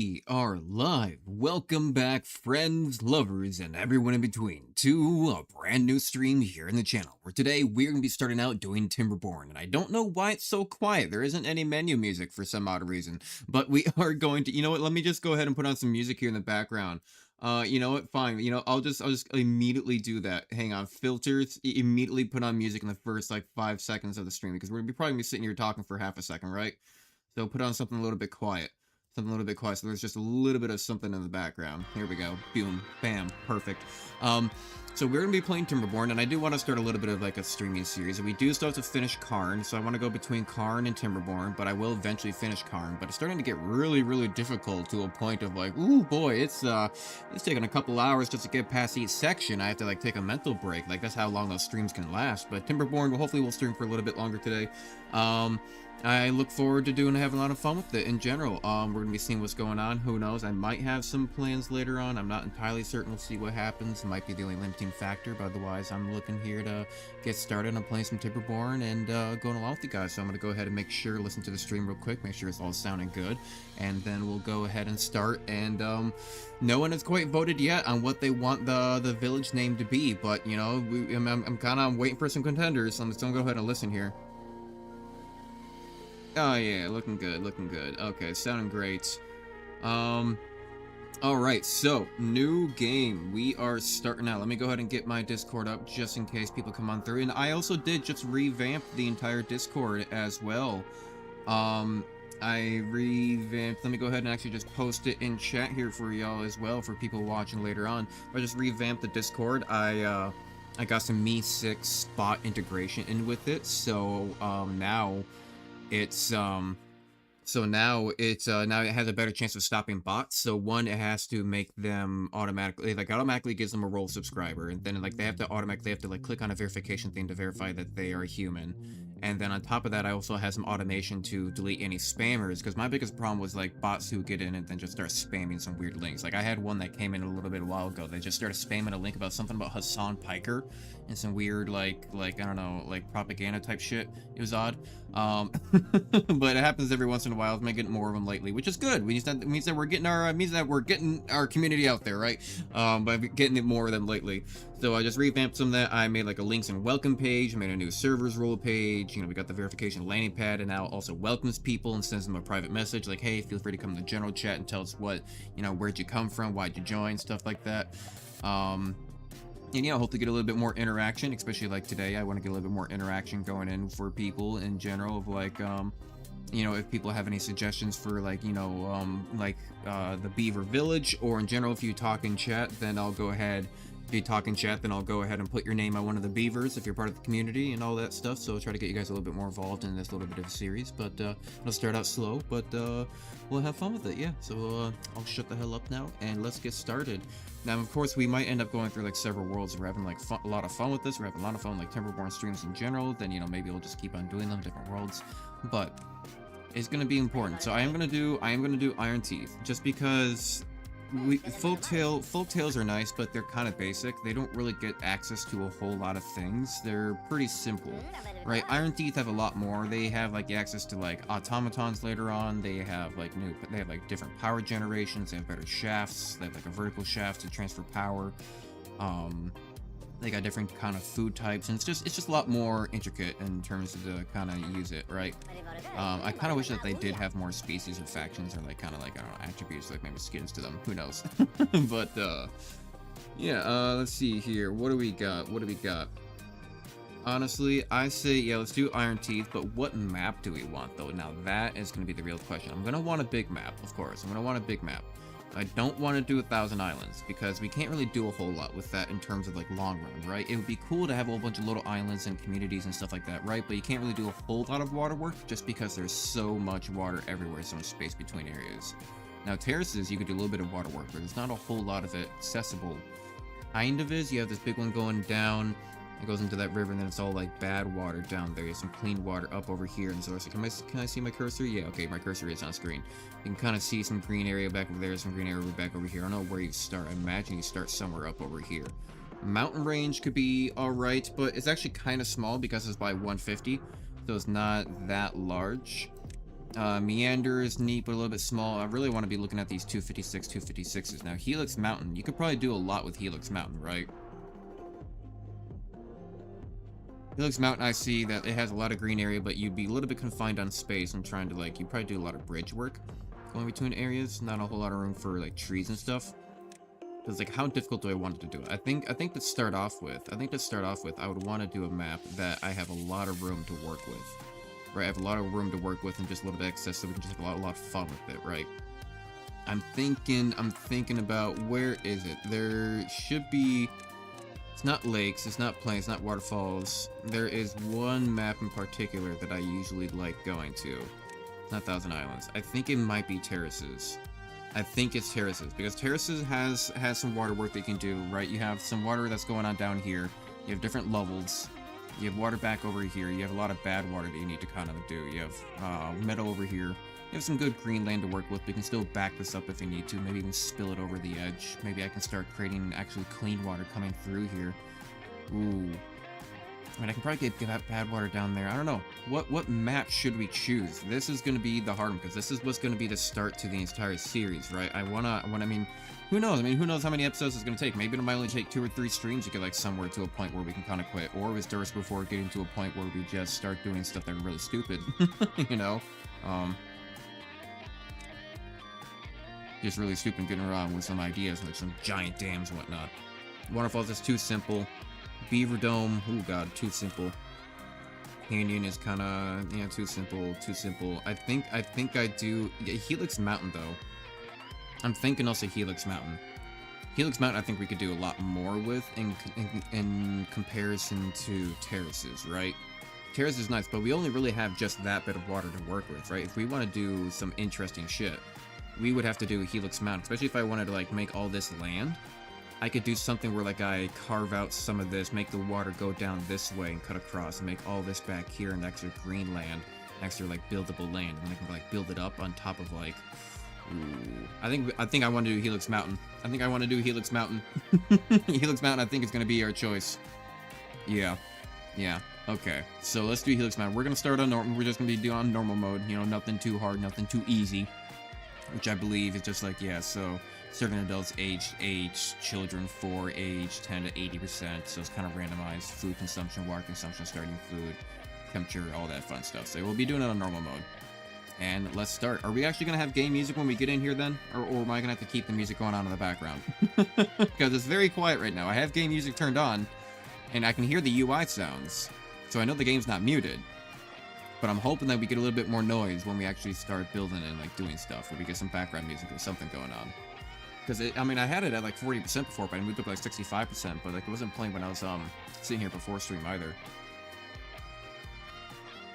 We are live. Welcome back, friends, lovers, and everyone in between, to a brand new stream here in the channel, where today we're going to be starting out doing Timberborn. And I don't know why it's so quiet. There isn't any menu music for some odd reason, but we are going to, you know what, let me just go ahead and put on some music here in the background. You know what, fine, I'll just immediately do that. Hang on, filters, immediately put on music in the first, like, 5 seconds of the stream, because we're probably going to be sitting here talking for half a second, right? So put on something a little bit quiet. Something a little bit quiet, so there's just a little bit of something in the background. Here we go. Boom. Bam. Perfect. So we're going to be playing Timberborn, and I do want to start a little bit of like a streaming series. And we do still have to finish Karn, so I want to go between Karn and Timberborn, but I will eventually finish Karn. But it's starting to get really, really difficult to a point of like, ooh boy, it's taking a couple hours just to get past each section. I have to like take a mental break. Like that's how long those streams can last. But Timberborn, hopefully we'll stream for a little bit longer today. I look forward to having a lot of fun with it in general. We're going to be seeing what's going on. Who knows? I might have some plans later on. I'm not entirely certain. We'll see what happens. It might be the only limiting factor, but otherwise I'm looking here to get started on playing some Timberborn and going along with you guys. So I'm going to go ahead and make sure, listen to the stream real quick, make sure it's all sounding good, and then we'll go ahead and start. And no one has quite voted yet on what they want the village name to be, but you know, I'm kind of waiting for some contenders, so I'm just going to go ahead and listen here. Oh yeah, looking good, looking good. Okay, sounding great. Alright, so, new game. We are starting out. Let me go ahead and get my Discord up just in case people come on through. And I also did just revamp the entire Discord as well. I revamped, let me go ahead and actually just post it in chat here for y'all as well, for people watching later on. I just revamped the Discord. I got some Me6 spot integration in with it, so, now now it has a better chance of stopping bots. So one, it has to make them automatically gives them a role subscriber, and then like they have to like click on a verification thing to verify that they are human. And then on top of that, I also have some automation to delete any spammers, because my biggest problem was like bots who get in and then just start spamming some weird links. Like I had one that came in a little bit a while ago. They just started spamming a link about something about Hassan Piker and some weird like I don't know, like propaganda type shit. It was odd. But it happens every once in a while. I'm getting more of them lately, which is good. It means that we're getting our community out there, right? By getting it more of them lately. So I just revamped some of that. I made like a links and welcome page. I made a new servers role page. You know, we got the verification landing pad, and now also welcomes people and sends them a private message like, hey, feel free to come to the general chat and tell us what, you know, where'd you come from, why'd you join, stuff like that. And yeah, hopefully get a little bit more interaction, especially like today. I want to get a little bit more interaction going in for people in general of like, you know, if people have any suggestions for like, you know, the Beaver Village, or in general, if you talk in chat, then I'll go ahead. If you talk in chat, then I'll go ahead and put your name on one of the Beavers if you're part of the community and all that stuff. So I'll try to get you guys a little bit more involved in this little bit of a series. But it'll start out slow, but we'll have fun with it, yeah. So I'll shut the hell up now and let's get started. Now, of course, we might end up going through like several worlds. We're having like a lot of fun with this. We're having a lot of fun like Timberborn streams in general. Then, you know, maybe we'll just keep on doing them, different worlds. But it's gonna be important. So I am gonna do Iron Teeth, just because folk tales are nice, but they're kind of basic. They don't really get access to a whole lot of things. They're pretty simple, right? Iron Teeth have a lot more. They have like access to like automatons later on. They have like different power generations. They have better shafts. They have like a vertical shaft to transfer power. They got different kind of food types, and it's just a lot more intricate in terms of the kind of use it, right? I kind of wish that they did have more species or factions, or like kind of like, I don't know, attributes, like maybe skins to them. Who knows? But yeah, let's see here. What do we got? Honestly, I say, yeah, let's do Iron Teeth, but what map do we want, though? Now, that is going to be the real question. I'm going to want a big map, of course. I'm going to want a big map. I don't want to do 1,000 islands, because we can't really do a whole lot with that in terms of like long run, right? It would be cool to have a whole bunch of little islands and communities and stuff like that, right? But you can't really do a whole lot of water work just because there's so much water everywhere, so much space between areas. Now, terraces, you could do a little bit of water work, but there's not a whole lot of it accessible. Kind of is. You have this big one going down. It goes into that river, and then it's all like bad water down there. You have some clean water up over here, and so it's like, can I see my cursor? Yeah, okay, my cursor is on screen. You can kind of see some green area back over there, some green area back over here. I don't know where you start. I imagine you start somewhere up over here. Mountain range could be alright, but it's actually kind of small because it's by 150, so it's not that large. Meander is neat, but a little bit small. I really want to be looking at these 256s. Now, Helix Mountain. You could probably do a lot with Helix Mountain, right? Helix Mountain, I see that it has a lot of green area, but you'd be a little bit confined on space. I'm trying to, like, you probably do a lot of bridge work going between areas. Not a whole lot of room for, like, trees and stuff. Because, like, how difficult do I want it to do it? I think to start off with, I would want to do a map that I have a lot of room to work with. Right, I have a lot of room to work with and just a little bit of access so we can just have a lot of fun with it, right? I'm thinking about, where is it? There should be, it's not lakes, it's not plains, it's not waterfalls. There is one map in particular that I usually like going to. Not Thousand Islands. I think it might be Terraces. I think it's Terraces, because Terraces has some water work they can do, right? You have some water that's going on down here. You have different levels. You have water back over here. You have a lot of bad water that you need to kind of do. You have meadow over here. You have some good green land to work with, but you can still back this up if you need to. Maybe even spill it over the edge. Maybe I can start creating actually clean water coming through here. Ooh. I mean, I can probably get bad water down there. I don't know. What map should we choose? This is going to be the hard one, because this is what's going to be the start to the entire series, right? I mean, who knows? I mean, who knows how many episodes it's going to take? Maybe it might only take 2 or 3 streams to get, like, somewhere to a point where we can kind of quit. Or we start before getting to a point where we just start doing stuff that are really stupid. You know? Just really stupid and getting around with some ideas, like some giant dams and whatnot. Waterfalls is too simple. Beaver Dome, oh god, too simple. Canyon is kind of, yeah, too simple. I think I do, yeah, Helix Mountain, though. I'm thinking also Helix Mountain. Helix Mountain, I think we could do a lot more with in comparison to Terraces, right? Terraces is nice, but we only really have just that bit of water to work with, right? If we want to do some interesting shit, we would have to do Helix Mountain, especially if I wanted to, like, make all this land. I could do something where, like, I carve out some of this, make the water go down this way and cut across, and make all this back here an extra green land, extra, like, buildable land, and then I can, like, build it up on top of, like, ooh. I think I want to do Helix Mountain. Helix Mountain, I think, is going to be our choice. Yeah. Okay, so let's do Helix Mountain. We're going to start on normal. We're just going to be doing on normal mode. You know, nothing too hard, nothing too easy. Which I believe is just like, yeah, so serving adults age children for age 10 to 80%. So it's kind of randomized. Food consumption, water consumption, starting food, temperature, all that fun stuff. So we'll be doing it on normal mode. And let's start. Are we actually going to have game music when we get in here then? Or am I going to have to keep the music going on in the background? Because it's very quiet right now. I have game music turned on, and I can hear the UI sounds. So I know the game's not muted. But I'm hoping that we get a little bit more noise when we actually start building and, like, doing stuff. Or we get some background music or something going on. Because, I mean, I had it at, like, 40% before, but I moved up to, like, 65%. But, like, it wasn't playing when I was, sitting here before stream either.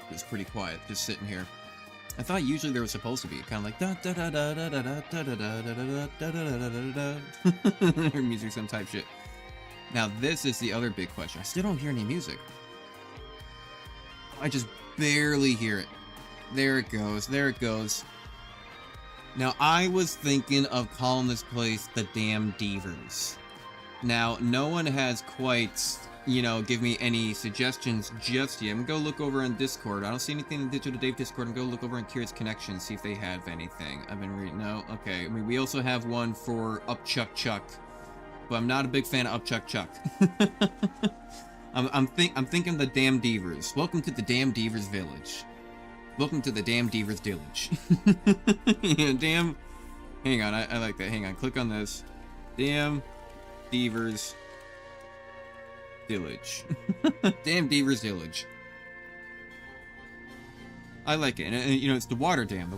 It was pretty quiet, just sitting here. I thought usually there was supposed to be kind of like da da da da da da da da da da da da da da da da music, some type shit. Now this is the other big question. I still don't hear any music. I just barely hear it. There it goes. There it goes. Now I was thinking of calling this place the damn Beavers. Now no one has quite, you know, give me any suggestions just yet. I'm gonna go look over on Discord. I don't see anything in Digital Dave Discord. I'm gonna go look over on Curious Connection, see if they have anything. I've been reading. No, okay. I mean, we also have one for Up Chuck Chuck, but I'm not a big fan of Up Chuck Chuck. I'm thinking the damn Beavers. Welcome to the damn Beavers village. Welcome to the damn Beavers village. Yeah, damn. Hang on, I like that. Hang on, click on this. Damn Beavers village. Damn Beavers village. I like it, and you know, it's the water dam,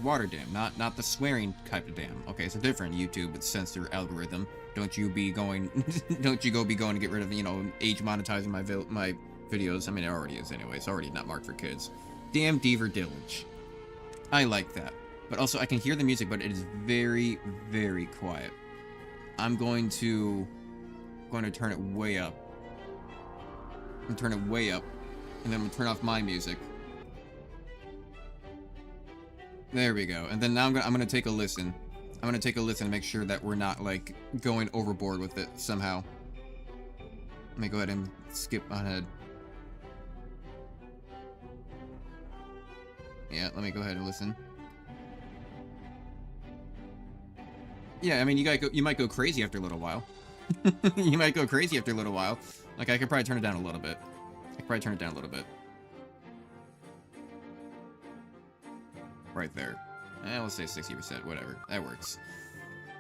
not the swearing type of dam. Okay, it's a different YouTube censor algorithm. Don't you be going to get rid of, you know, age monetizing my videos. I mean, it already is anyway. It's already not marked for kids. Damn Beaver village. I like that, but also I can hear the music, but it is very, very quiet. I'm going to turn it way up. And turn it way up, and then I'm gonna turn off my music. There we go. And then now I'm gonna take a listen. I'm gonna take a listen and make sure that we're not, like, going overboard with it somehow. Let me go ahead and skip ahead. Yeah, let me go ahead and listen. Yeah, I mean, you might go crazy after a little while. You might go crazy after a little while. Like, I could probably turn it down a little bit. I could probably turn it down a little bit. Right there. Let's say 60%, whatever. That works.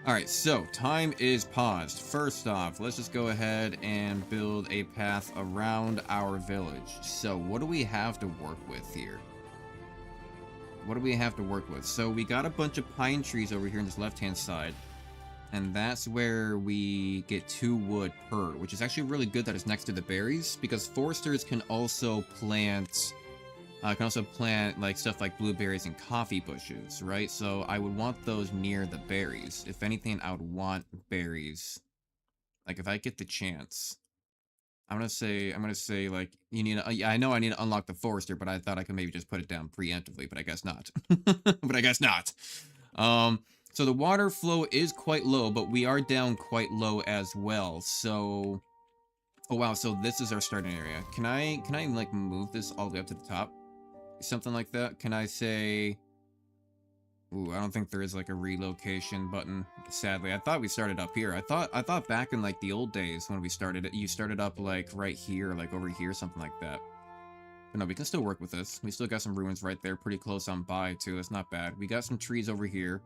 Alright, so, time is paused. First off, let's just go ahead and build a path around our village. So, what do we have to work with here? What do we have to work with? So, we got a bunch of pine trees over here on this left-hand side. And that's where we get 2 wood per, which is actually really good that it's next to the berries, because foresters can also plant like stuff like blueberries and coffee bushes, right? So I would want those near the berries. If anything, I would want berries. Like if I get the chance. I'm gonna say like you need to, I know I need to unlock the forester, but I thought I could maybe just put it down preemptively, but I guess not. But I guess not. So the water flow is quite low, but we are down quite low as well. So, oh wow, so this is our starting area. Can I like move this all the way up to the top? Something like that? Can I say... Ooh, I don't think there is like a relocation button, sadly. I thought we started up here. I thought back in like the old days when we started it, you started up like right here, like over here, something like that. But no, we can still work with this. We still got some ruins right there, pretty close on by too. That's not bad. We got some trees over here.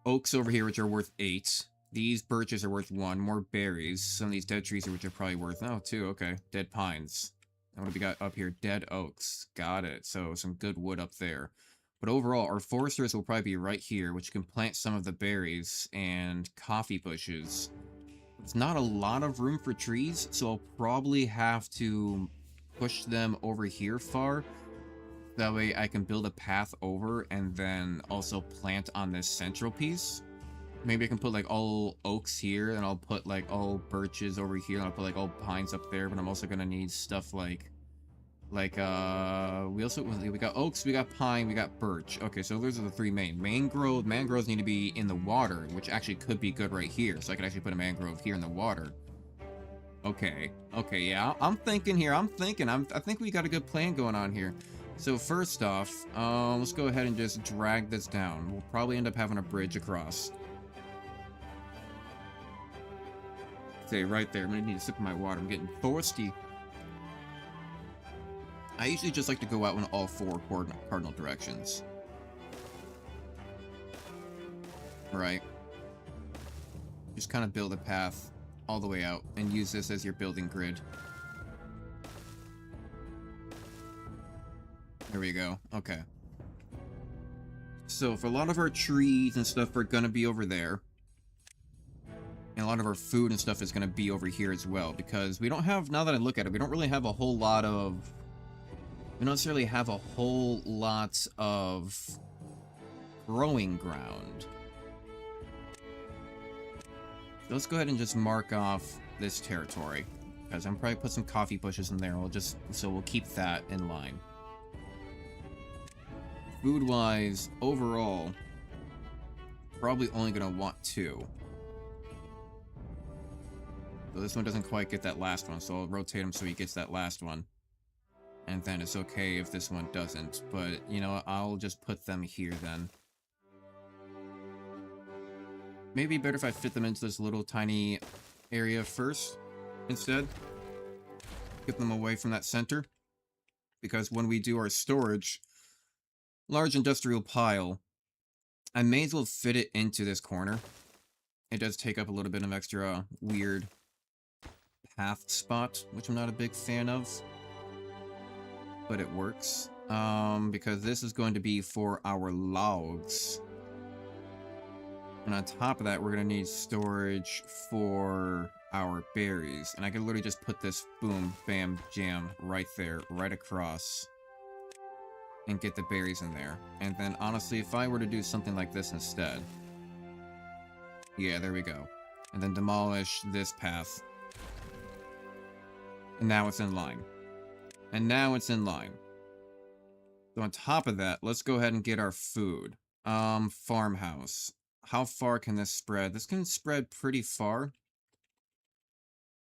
Oaks over here, which are worth 8. These birches are worth 1. More berries. Some of these dead trees, which are probably worth... Oh, 2. Okay. Dead pines. And what have we got up here? Dead oaks. Got it. So, some good wood up there. But overall, our foresters will probably be right here, which can plant some of the berries and coffee bushes. It's not a lot of room for trees, so I'll probably have to push them over here far. That way I can build a path over and then also plant on this central piece. Maybe I can put like all oaks here and I'll put like all birches over here and I'll put like all pines up there, but I'm also gonna need stuff like we got oaks, we got pine, we got birch. Okay, so those are the 3 main. Mangroves need to be in the water, which actually could be good right here. So I could actually put a mangrove here in the water. Okay, yeah, I'm thinking here. I think we got a good plan going on here. So first off, let's go ahead and just drag this down. We'll probably end up having a bridge across. Say right there. I'm gonna need a sip of my water. I'm getting thirsty. I usually just like to go out in all 4 cardinal directions. Right. Just kind of build a path all the way out and use this as your building grid. There we go. Okay. So for a lot of our trees and stuff are gonna be over there. And a lot of our food and stuff is gonna be over here as well. Because we don't have, now that I look at it, we don't really have a whole lot of... We don't necessarily have a whole lot of growing ground. So let's go ahead and just mark off this territory. Because I'm probably put some coffee bushes in there. We'll keep that in line. Food-wise, overall, probably only gonna want 2. So this one doesn't quite get that last one, so I'll rotate him so he gets that last one. And then it's okay if this one doesn't, but, you know, I'll just put them here then. Maybe better if I fit them into this little tiny area first, instead. Get them away from that center. Because when we do our storage... large industrial pile, I may as well fit it into this corner. It does take up a little bit of extra weird path spot, which I'm not a big fan of, but it works. Because this is going to be for our logs. And on top of that, we're going to need storage for our berries. And I can literally just put this, boom, bam, jam, right there, right across. And get the berries in there. And then, honestly, if I were to do something like this instead... Yeah, there we go. And then demolish this path. And now it's in line. And now it's in line. So on top of that, let's go ahead and get our food. Farmhouse. How far can this spread? This can spread pretty far.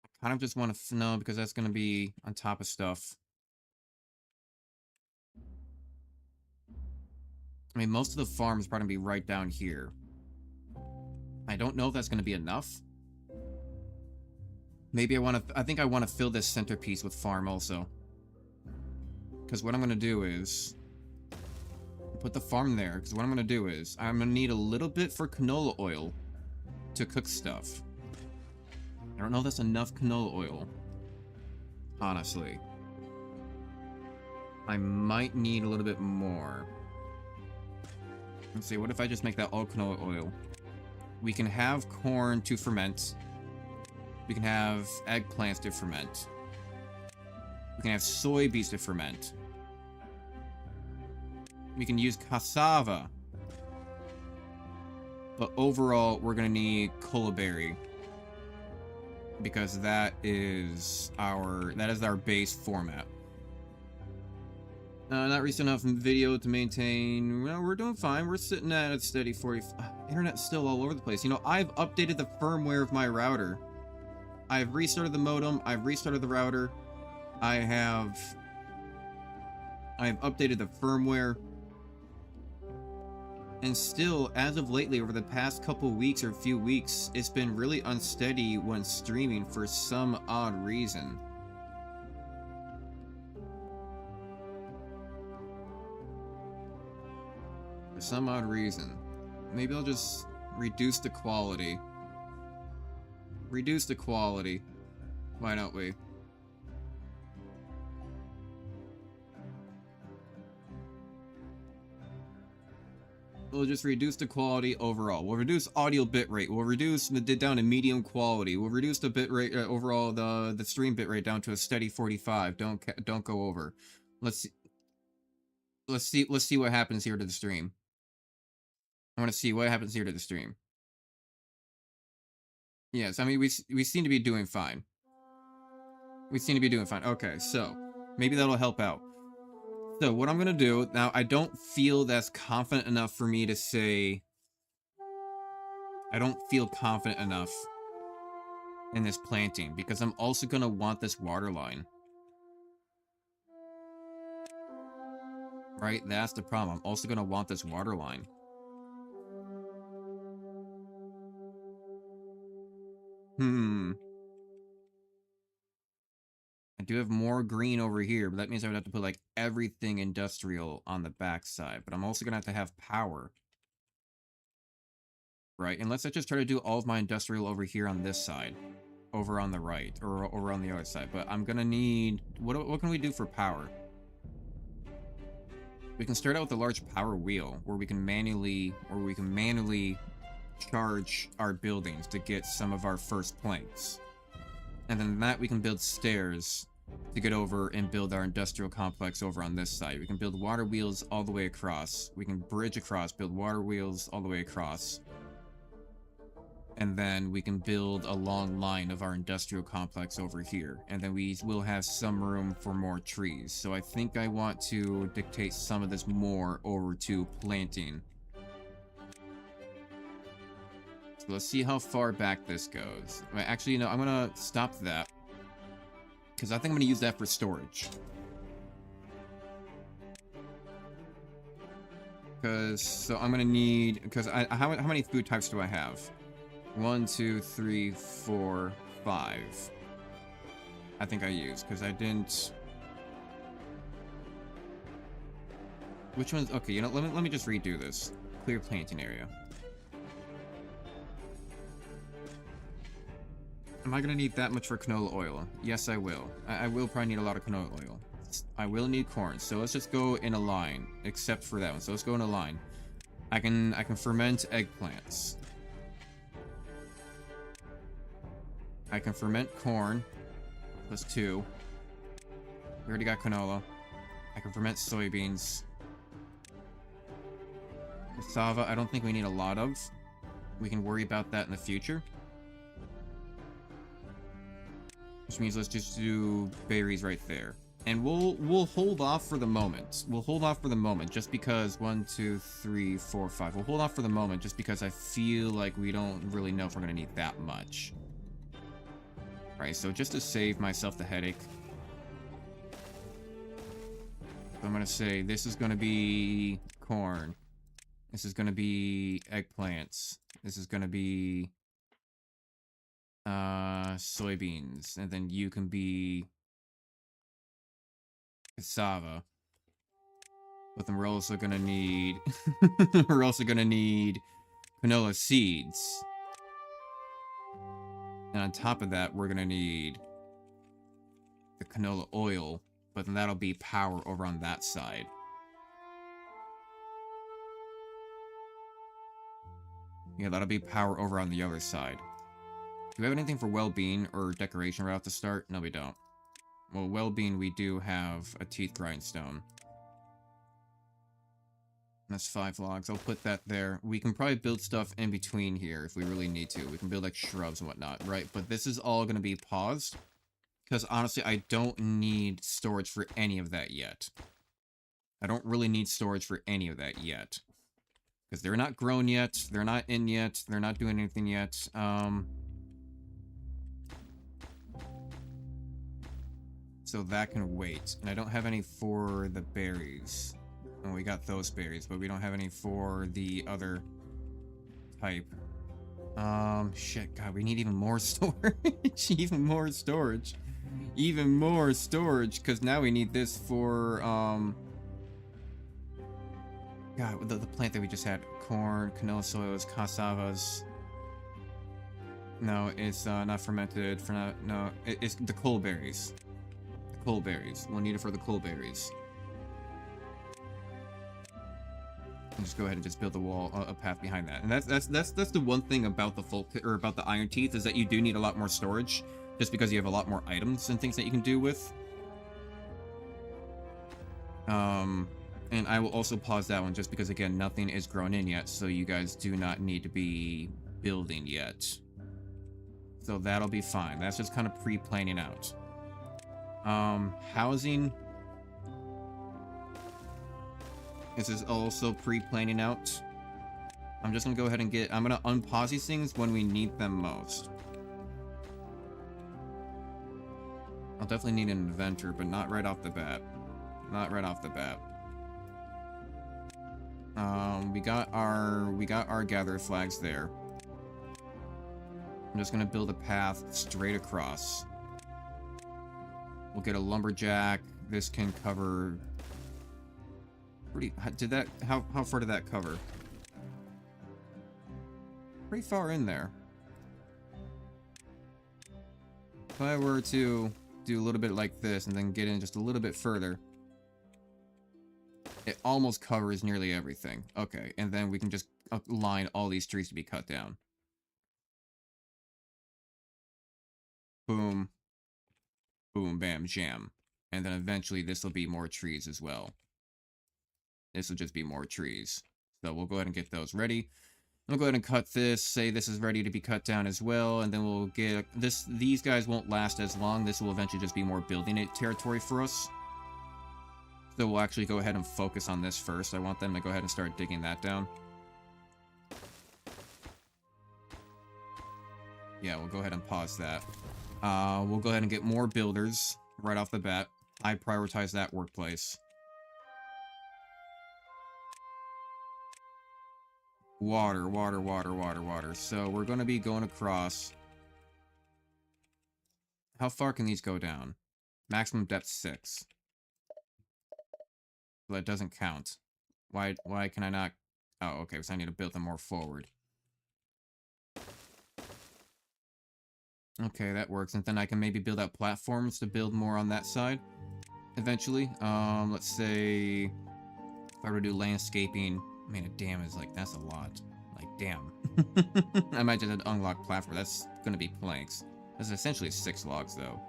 I kind of just want to know, because that's going to be on top of stuff. I mean, most of the farm is probably going to be right down here. I don't know if that's going to be enough. Maybe I think I want to fill this centerpiece with farm also. Because what I'm going to do is put the farm there. Because what I'm going to do is I'm going to need a little bit for canola oil to cook stuff. I don't know if that's enough canola oil. Honestly. I might need a little bit more. Let's see, what if I just make that all canola oil? We can have corn to ferment. We can have eggplants to ferment. We can have soybeans to ferment. We can use cassava. But overall, we're going to need cola berry. Because that is our base format. Not recent enough video to maintain. Well, we're doing fine. We're sitting at a steady 40. Internet's still all over the place. You know, I've updated the firmware of my router. I've restarted the modem. I've restarted the router. I've updated the firmware. And still, as of lately, over the past couple weeks or few weeks, it's been really unsteady when streaming for some odd reason. For some odd reason. Maybe I'll just reduce the quality. Reduce the quality. Why don't we? We'll just reduce the quality overall. We'll reduce audio bitrate. We'll reduce it down to medium quality. We'll reduce the bitrate overall, the stream bitrate down to a steady 45. Don't go over. Let's see what happens here to the stream. I want to see what happens here to the stream. Yes, I mean we seem to be doing fine. We seem to be doing fine. Okay, so maybe that'll help out. So what I'm gonna do now, I don't feel that's confident enough for me to say. I don't feel confident enough in this planting because I'm also gonna want this water line. Right, that's the problem. I'm also gonna want this water line. I do have more green over here, but that means I would have to put, like, everything industrial on the backside. But I'm also going to have power. Right? And let's just try to do all of my industrial over here on this side. Over on the right. Or over on the other side. But I'm going to need... What can we do for power? We can start out with a large power wheel, where we can manually charge our buildings to get some of our first planks. And then that we can build stairs to get over and build our industrial complex over on this side. We can build water wheels all the way across. We can bridge across, build water wheels all the way across. And then we can build a long line of our industrial complex over here. And then we will have some room for more trees. So I think I want to dictate some of this more over to planting. So let's see how far back this goes. Actually, you know, I'm going to stop that. Because I think I'm going to use that for storage. So I'm going to need... Because how many food types do I have? 1, 2, 3, 4, 5. I think I used, because I didn't... Which one's... Okay, you know, let me just redo this. Clear planting area. Am I going to need that much for canola oil? Yes, I will. I will probably need a lot of canola oil. I will need corn, so let's just go in a line, except for that one. So let's go in a line. I can ferment eggplants. I can ferment corn. Plus 2. We already got canola. I can ferment soybeans. Cassava, I don't think we need a lot of. We can worry about that in the future. Which means let's just do berries right there. And we'll hold off for the moment. We'll hold off for the moment just because 1, 2, 3, 4, 5. We'll hold off for the moment just because I feel like we don't really know if we're going to need that much. Right, so just to save myself the headache, I'm going to say this is going to be corn. This is going to be eggplants. This is gonna be soybeans, and then you can be cassava. But then we're also gonna need we're also gonna need canola seeds. And on top of that, we're gonna need the canola oil, but then that'll be power over on that side. Yeah, that'll be power over on the other side. Do we have anything for well-being or decoration right off the start? No, we don't. Well, well-being, we do have a teeth grindstone. That's 5 logs. I'll put that there. We can probably build stuff in between here if we really need to. We can build, like, shrubs and whatnot, right? But this is all going to be paused. Because, honestly, I don't need storage for any of that yet. I don't really need storage for any of that yet. Because they're not grown yet. They're not in yet. They're not doing anything yet. So that can wait. And I don't have any for the berries. And we got those berries, but we don't have any for the other type. Shit, God, we need even more storage. Even more storage. Even more storage, because now we need this for, God, the plant that we just had. Corn, canola soils, cassavas. No, it's not fermented. It's the coalberries. The coalberries. We'll need it for the coalberries. And just go ahead and just build a wall, a path behind that. And that's the one thing about the iron teeth is that you do need a lot more storage, just because you have a lot more items and things that you can do with. And I will also pause that one just because, again, nothing is grown in yet, so you guys do not need to be building yet. So that'll be fine. That's just kind of pre-planning out. Housing. This is also pre-planning out. I'm just gonna go ahead and I'm gonna unpause these things when we need them most. I'll definitely need an inventor, but not right off the bat. Not right off the bat. We got our gatherer flags there. I'm just gonna build a path straight across. We'll get a lumberjack. This can cover. How far did that cover? Pretty far in there. If I were to do a little bit like this and then get in just a little bit further, it almost covers nearly everything. Okay, and then we can just line all these trees to be cut down. Boom. Boom, bam, jam. And then eventually this will be more trees as well. This will just be more trees. So we'll go ahead and get those ready. We'll go ahead and cut this, say this is ready to be cut down as well, and then we'll get this. These guys won't last as long. This will eventually just be more building territory for us. So we'll actually go ahead and focus on this first. I want them to go ahead and start digging that down. Yeah, we'll go ahead and pause that. We'll go ahead and get more builders right off the bat. I prioritize that workplace. Water, water, water, water, water. So we're going to be going across. How far can these go down? Maximum depth 6. So that doesn't count. Why can I not? Oh, okay, so I need to build them more forward. Okay, that works. And then I can maybe build out platforms to build more on that side eventually. Let's say if I were to do landscaping, I mean, a dam is like, that's a lot. Like, damn. I might just unlock platform. That's going to be planks. That's essentially 6 logs, though.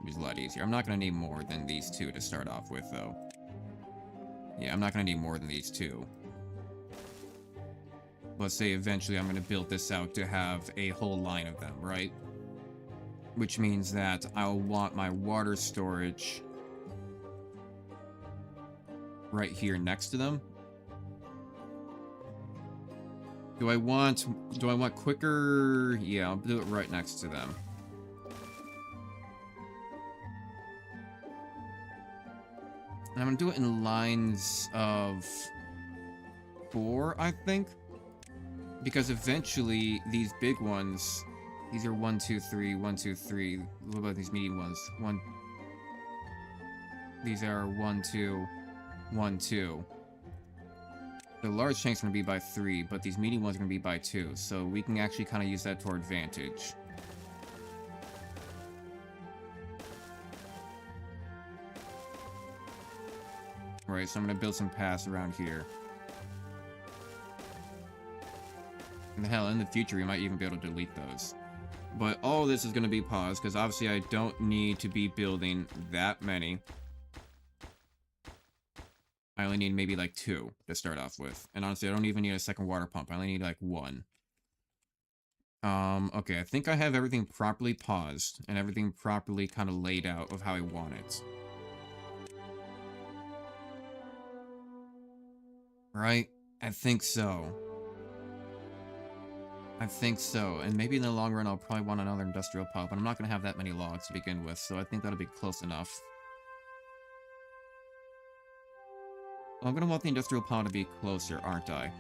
Which is a lot easier. I'm not going to need more than these 2 to start off with, though. Yeah, I'm not going to need more than these 2. Let's say eventually I'm going to build this out to have a whole line of them, right? Which means that I'll want my water storage right here next to them. Do I want quicker? Yeah, I'll do it right next to them. And I'm gonna do it in lines of 4, I think. Because eventually, these big ones, these are 1, 2, 3, 1, 2, 3. What about these medium ones? These are 1, 2, 1, 2. The large tank's going to be by 3, but these medium ones are going to be by 2. So we can actually kind of use that to our advantage. Right, so I'm going to build some paths around here. And hell, in the future, we might even be able to delete those. But all this is going to be paused, because obviously I don't need to be building that many. I only need maybe like 2 to start off with. And honestly, I don't even need a second water pump. I only need like 1. Okay, I think I have everything properly paused, and everything properly kind of laid out of how I want it. Right? I think so. I think so. And maybe in the long run, I'll probably want another industrial pump, but I'm not going to have that many logs to begin with, so I think that'll be close enough. Well, I'm going to want the industrial pond to be closer, aren't I?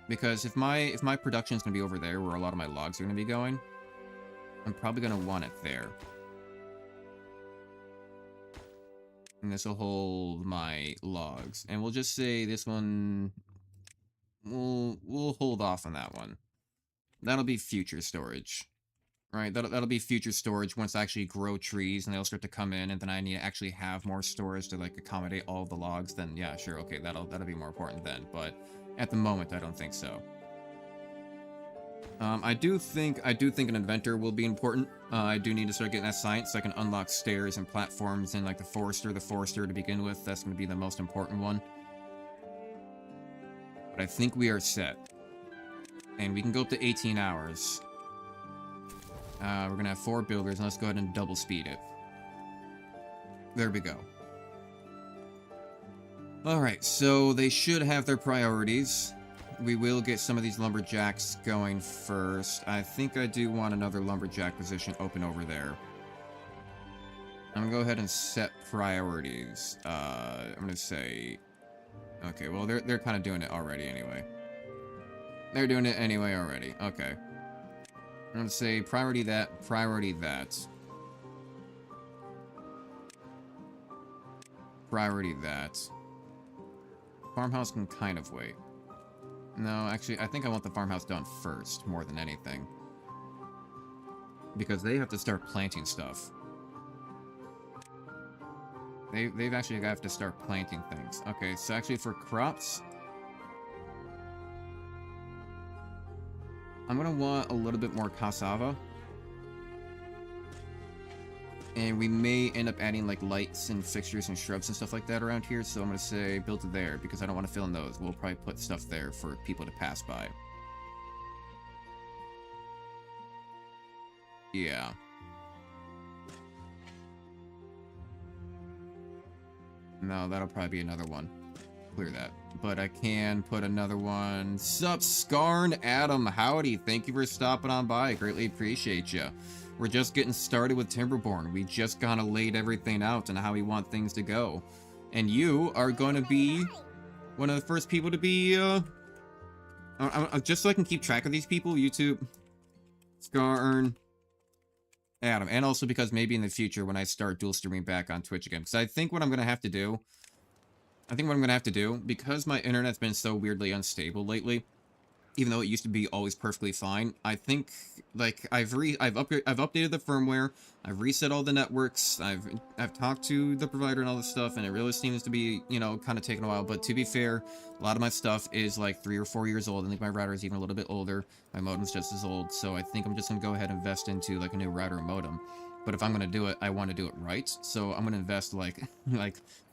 Because if my production is going to be over there, where a lot of my logs are going to be going, I'm probably going to want it there. And this will hold my logs. And we'll just say this one... We'll hold off on that one. That'll be future storage. Right, that'll be future storage once I actually grow trees and they'll start to come in, and then I need to actually have more storage to like accommodate all of the logs. Then yeah, sure, okay, that'll be more important then. But at the moment, I don't think so. I do think an inventor will be important. I do need to start getting that science so I can unlock stairs and platforms and like the forester to begin with. That's going to be the most important one. But I think we are set, and we can go up to 18 hours. We're gonna have 4 builders, and let's go ahead and double speed it. There we go. Alright, so they should have their priorities. We will get some of these lumberjacks going first. I think I do want another lumberjack position open over there. I'm gonna go ahead and set priorities. I'm gonna say... Okay, well, they're kind of doing it already anyway. They're doing it anyway already. Okay. I'm going to say priority that, priority that. Priority that. Farmhouse can kind of wait. No, actually, I think I want the farmhouse done first, more than anything. Because they have to start planting stuff. They've actually got to start planting things. Okay, so actually for crops... I'm gonna want a little bit more cassava. And we may end up adding like lights and fixtures and shrubs and stuff like that around here, so I'm gonna say build it there because I don't want to fill in those. We'll probably put stuff there for people to pass by. Yeah. No, that'll probably be another one. Clear that. But I can put another one. Sup, Scarn Adam, howdy. Thank you for stopping on by. I greatly appreciate you. We're just getting started with Timberborn. We just kind of laid everything out and how we want things to go. And you are going to be one of the first people to be, just so I can keep track of these people, YouTube, Scarn, Adam. And also because maybe in the future when I start dual streaming back on Twitch again. Because I think what I'm going to have to do, because my internet's been so weirdly unstable lately, even though it used to be always perfectly fine, I think, like, I've updated the firmware, I've reset all the networks, I've talked to the provider and all this stuff, and it really seems to be, you know, kind of taking a while. But to be fair, a lot of my stuff is like 3 or 4 years old. I think my router is even a little bit older. My modem's just as old, so I think I'm just gonna go ahead and invest into like a new router and modem. But if I'm gonna do it, I want to do it right, so I'm gonna invest like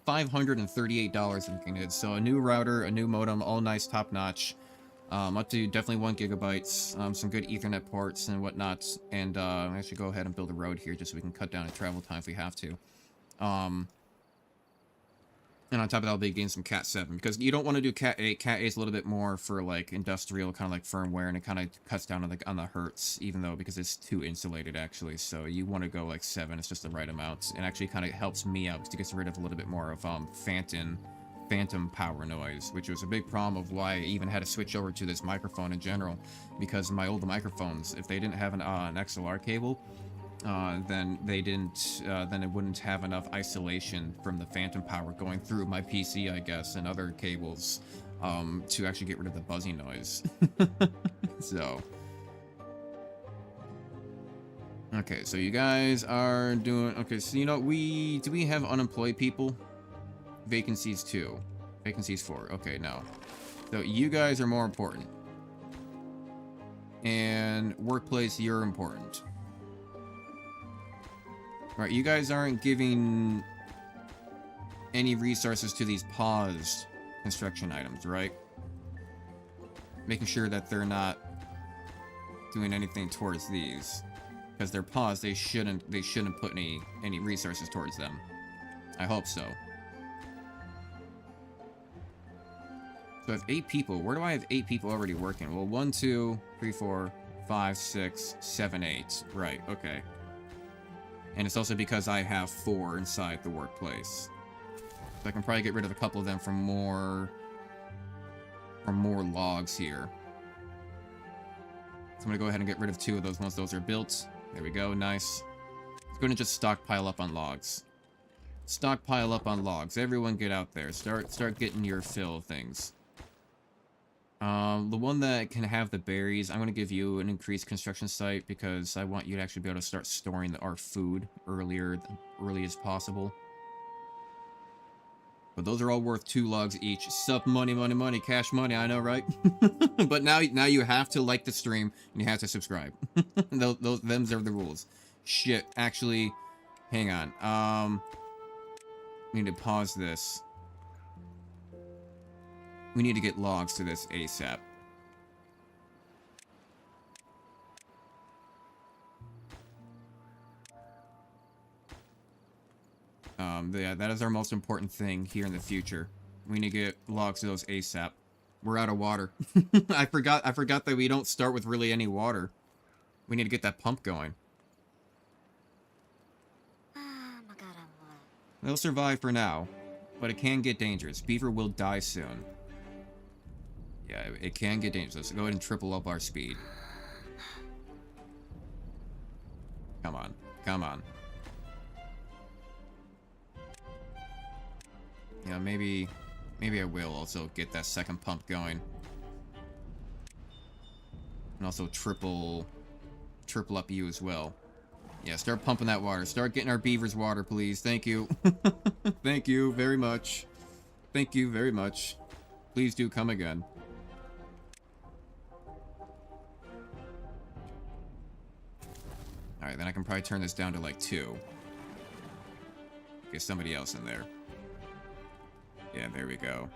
$538 in looking at it. So a new router, a new modem, all nice, top notch. Up to definitely 1 gigabytes, some good Ethernet ports and whatnot, and I should go ahead and build a road here just so we can cut down the travel time if we have to. And on top of that, I'll be getting some Cat 7, because you don't want to do Cat 8. Cat 8 is a little bit more for, like, industrial, kind of like firmware, and it kind of cuts down on the hertz, even though, because it's too insulated, actually. So you want to go, like, 7. It's just the right amount. And actually kind of helps me out, because it gets rid of a little bit more of, phantom phantom power noise, which was a big problem of why I even had to switch over to this microphone in general, because my old microphones, if they didn't have an XLR cable, then it wouldn't have enough isolation from the phantom power going through my PC, I guess, and other cables, to actually get rid of the buzzing noise. So, okay, so you guys are doing, okay, so do we have unemployed people? Vacancies 2. Vacancies 4. Okay, no. So you guys are more important. And workplace, you're important. Right, you guys aren't giving any resources to these paused construction items, right? Making sure that they're not doing anything towards these. Because they're paused, they shouldn't put any resources towards them. I hope so. So I have 8 people. Where do I have 8 people already working? Well, 1, 2, 3, 4, 5, 6, 7, 8. Right, okay. And it's also because I have 4 inside the workplace. So I can probably get rid of a couple of them for more logs here. So I'm gonna go ahead and get rid of 2 of those once those are built. There we go, nice. It's gonna just stockpile up on logs. Stockpile up on logs. Everyone get out there. Start getting your fill of things. The one that can have the berries, I'm going to give you an increased construction site because I want you to actually be able to start storing our food early as possible. But those are all worth 2 logs each. Sup, money, money, money, cash money, I know, right? But now you have to like the stream and you have to subscribe. Them's are the rules. Shit, actually, hang on. We need to pause this. We need to get logs to this ASAP. Yeah, that is our most important thing here in the future. We need to get logs to those ASAP. We're out of water. I forgot that we don't start with really any water. We need to get that pump going. They'll survive for now, but it can get dangerous. Beaver will die soon. Yeah, it can get dangerous. So go ahead and triple up our speed. Come on. Come on. Yeah, maybe I will also get that second pump going. And also triple up you as well. Yeah, start pumping that water. Start getting our beavers water, please. Thank you. Thank you very much. Thank you very much. Please do come again. Alright, then I can probably turn this down to like 2. Get somebody else in there. Yeah, there we go.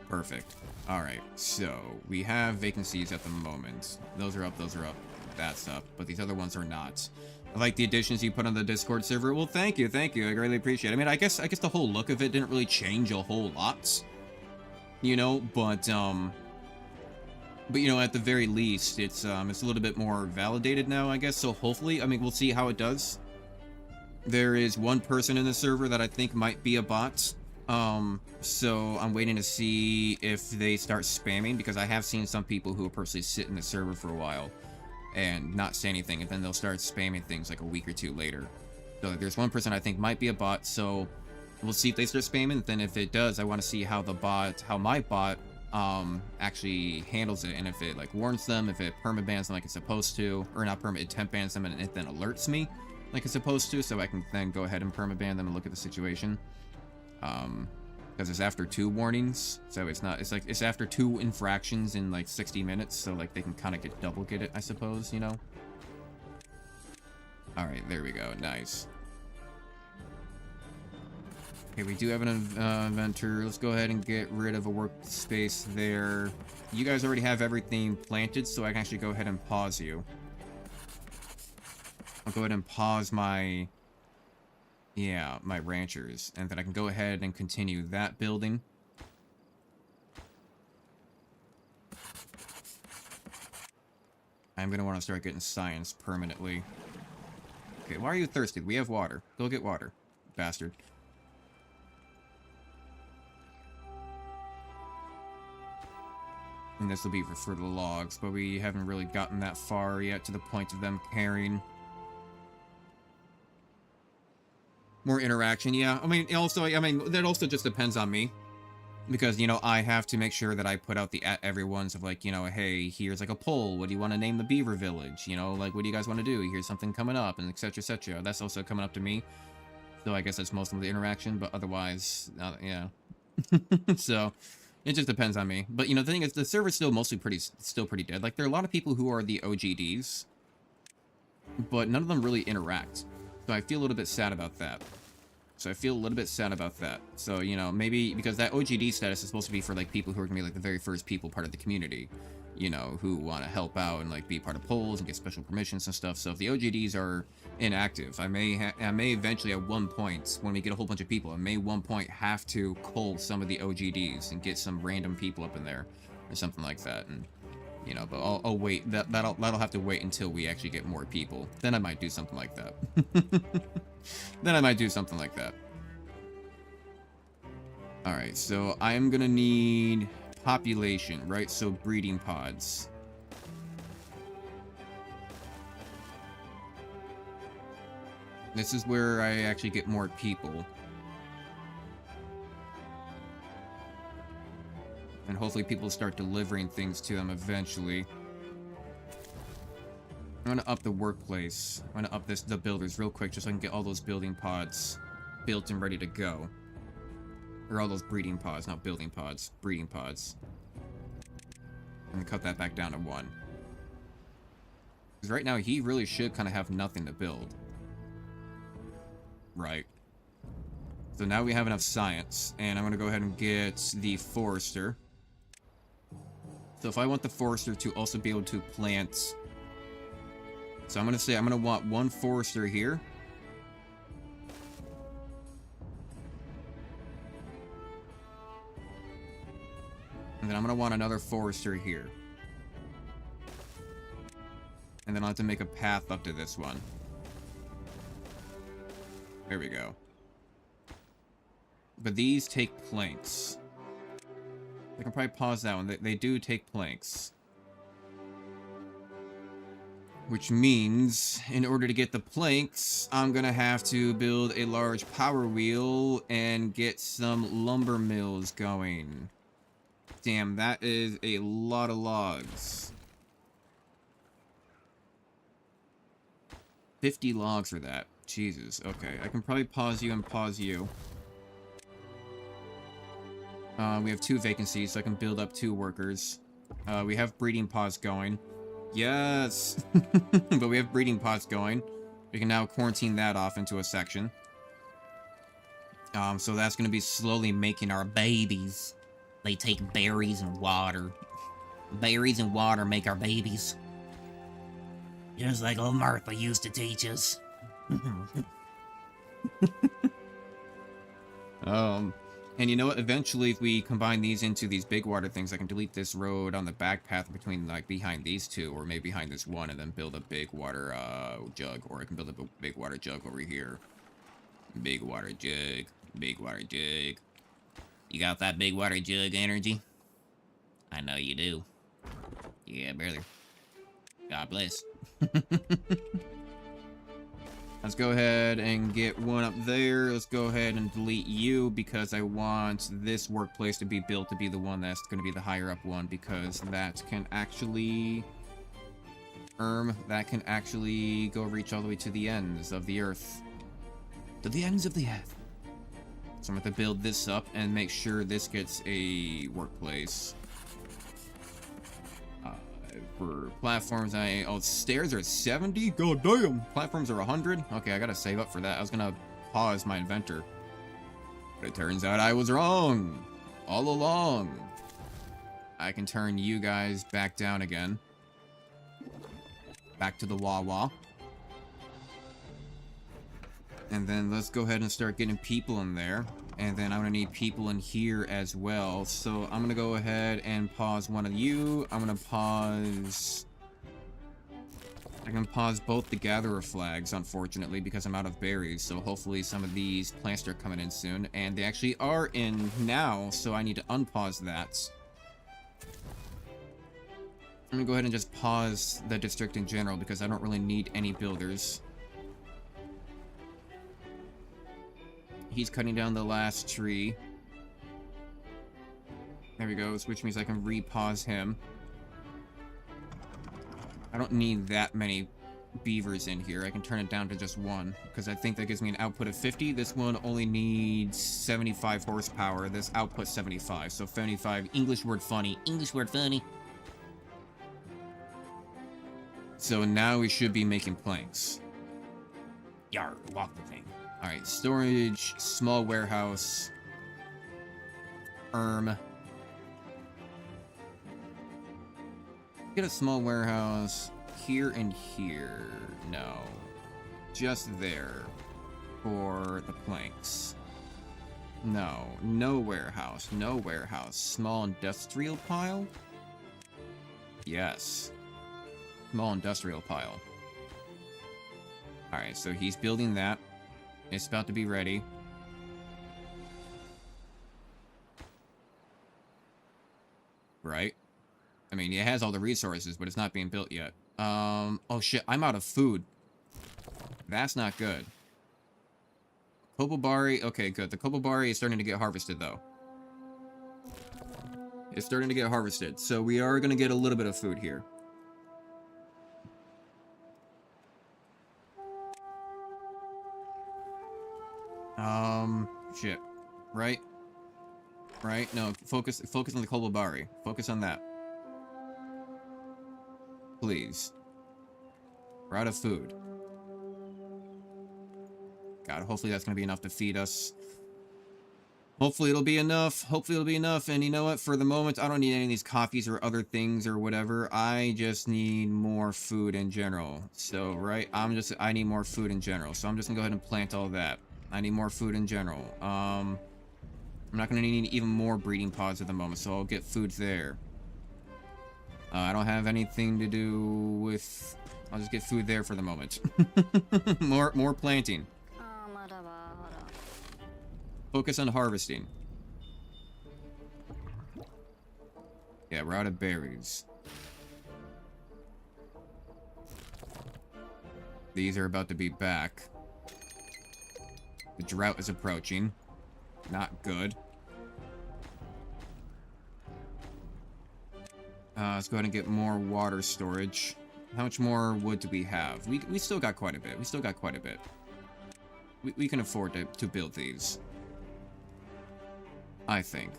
Perfect. Alright, so we have vacancies at the moment. Those are up, those are up. That's up, but these other ones are not. I like the additions you put on the Discord server. Well, thank you, thank you. I greatly appreciate it. I mean, I guess the whole look of it didn't really change a whole lot. You know, but you know, at the very least, it's a little bit more validated now, I guess. So hopefully, I mean, we'll see how it does. There is one person in the server that I think might be a bot. So I'm waiting to see if they start spamming, because I have seen some people who will personally sit in the server for a while and not say anything, and then they'll start spamming things like a week or 2 later. So there's one person I think might be a bot, so we'll see if they start spamming. Then if it does, I want to see how my bot actually handles it, and if it like warns them, if it permabans them like it's supposed to, or not perma, it temp bans them and it then alerts me like it's supposed to, so I can then go ahead and permaban them and look at the situation. Because it's after 2 warnings, so it's after 2 infractions in like 60 minutes, so like they can kind of get it, I suppose, you know. All right, there we go, nice. Okay, we do have an inventor. Let's go ahead and get rid of a workspace there. You guys already have everything planted, so I can actually go ahead and pause you. I'll go ahead and pause my ranchers, and then I can go ahead and continue that building. I'm gonna want to start getting science permanently. Okay, why are you thirsty? We have water. Go get water, bastard. And this will be for the logs, but we haven't really gotten that far yet to the point of them carrying. More interaction, yeah. I mean, also, that also just depends on me. Because, you know, I have to make sure that I put out the everyone's of like, you know, hey, here's like a poll. What do you want to name the Beaver Village? You know, like, what do you guys want to do? Here's something coming up, and etc, etc. That's also coming up to me. So I guess that's most of the interaction, but otherwise, yeah. So, it just depends on me. But, you know, the thing is, the server's still mostly still pretty dead. Like, there are a lot of people who are the OGDs, but none of them really interact. So I feel a little bit sad about that. So, you know, maybe because that OGD status is supposed to be for, like, people who are going to be, like, the very first people part of the community, you know, who want to help out and, like, be part of polls and get special permissions and stuff. So if the OGDs are inactive, I may eventually at one point, when we get a whole bunch of people, I may at one point have to cull some of the OGDs and get some random people up in there or something like that. And, you know, but I'll wait. That'll have to wait until we actually get more people. Then I might do something like that. Alright, so I am gonna need population, right? So breeding pods. This is where I actually get more people. And hopefully people start delivering things to them eventually. I'm gonna up the workplace. I'm gonna up the builders real quick just so I can get all those building pods built and ready to go. Or all those breeding pods, not building pods, breeding pods. And cut that back down to 1. Because right now he really should kind of have nothing to build. Right. So now we have enough science, and I'm gonna go ahead and get the forester. So if I want the forester to also be able to plant... So I'm gonna want 1 forester here. And then I'm gonna want another forester here. And then I'll have to make a path up to this one. There we go. But these take planks. I can probably pause that one. They do take planks. Which means, in order to get the planks, I'm gonna have to build a large power wheel and get some lumber mills going. Damn, that is a lot of logs. 50 logs for that. Jesus, okay. I can probably pause you and pause you. We have 2 vacancies, so I can build up 2 workers. We have breeding pods going. Yes! But we have breeding pods going. We can now quarantine that off into a section. So that's going to be slowly making our babies. They take berries and water. Berries and water make our babies. Just like old Martha used to teach us. And you know what? Eventually, if we combine these into these big water things, I can delete this road on the back path between, like, behind these 2, or maybe behind this one, and then build a big water, jug. Or I can build a big water jug over here. Big water jug. Big water jug. You got that big water jug energy? I know you do. Yeah, brother. God bless. Let's go ahead and get one up there. Let's go ahead and delete you because I want this workplace to be built to be the one that's going to be the higher up one, because that can actually... that can actually go reach all the way to the ends of the earth. To the ends of the earth. So I'm going to have to build this up and make sure this gets a workplace. For platforms, stairs are 70? God damn! Platforms are 100? Okay, I gotta save up for that. I was gonna pause my inventor. But it turns out I was wrong! All along! I can turn you guys back down again. Back to the Wawa. And then let's go ahead and start getting people in there. And then I'm going to need people in here as well. So I'm going to go ahead and pause one of you. I'm going to pause... I can pause both the gatherer flags, unfortunately, because I'm out of berries. So hopefully some of these plants start coming in soon. And they actually are in now, so I need to unpause that. I'm gonna go ahead and just pause the district in general because I don't really need any builders. He's cutting down the last tree. There we go, which means I can re-pause him. I don't need that many beavers in here. I can turn it down to just one, because I think that gives me an output of 50. This one only needs 75 horsepower. This output 75, so 75. English word funny. English word funny. So now we should be making planks. Yar, walk the thing. Alright, storage, small warehouse. Get a small warehouse here and here. No. Just there. For the planks. No. No warehouse. No warehouse. Small industrial pile? Yes. Small industrial pile. Alright, so he's building that. It's about to be ready. Right? I mean, it has all the resources, but it's not being built yet. Oh shit, I'm out of food. That's not good. Copalberry, okay, good. The copalberry is starting to get harvested, though. It's starting to get harvested, so we are going to get a little bit of food here. Shit. Right? Right? No, focus on the copalberry. Focus on that. Please. We're out of food. God, hopefully that's going to be enough to feed us. Hopefully it'll be enough. Hopefully it'll be enough. And you know what? For the moment, I don't need any of these coffees or other things or whatever. I just need more food in general. So, right? I need more food in general. So I'm just going to go ahead and plant all that. I need more food in general. I'm not going to need even more breeding pods at the moment. So I'll get food there. I don't have anything to do with... I'll just get food there for the moment. more planting. Focus on harvesting. Yeah, we're out of berries. These are about to be back. The drought is approaching. Not good. Let's go ahead and get more water storage. How much more wood do we have? We still got quite a bit. We still got quite a bit. We can afford to build these. I think.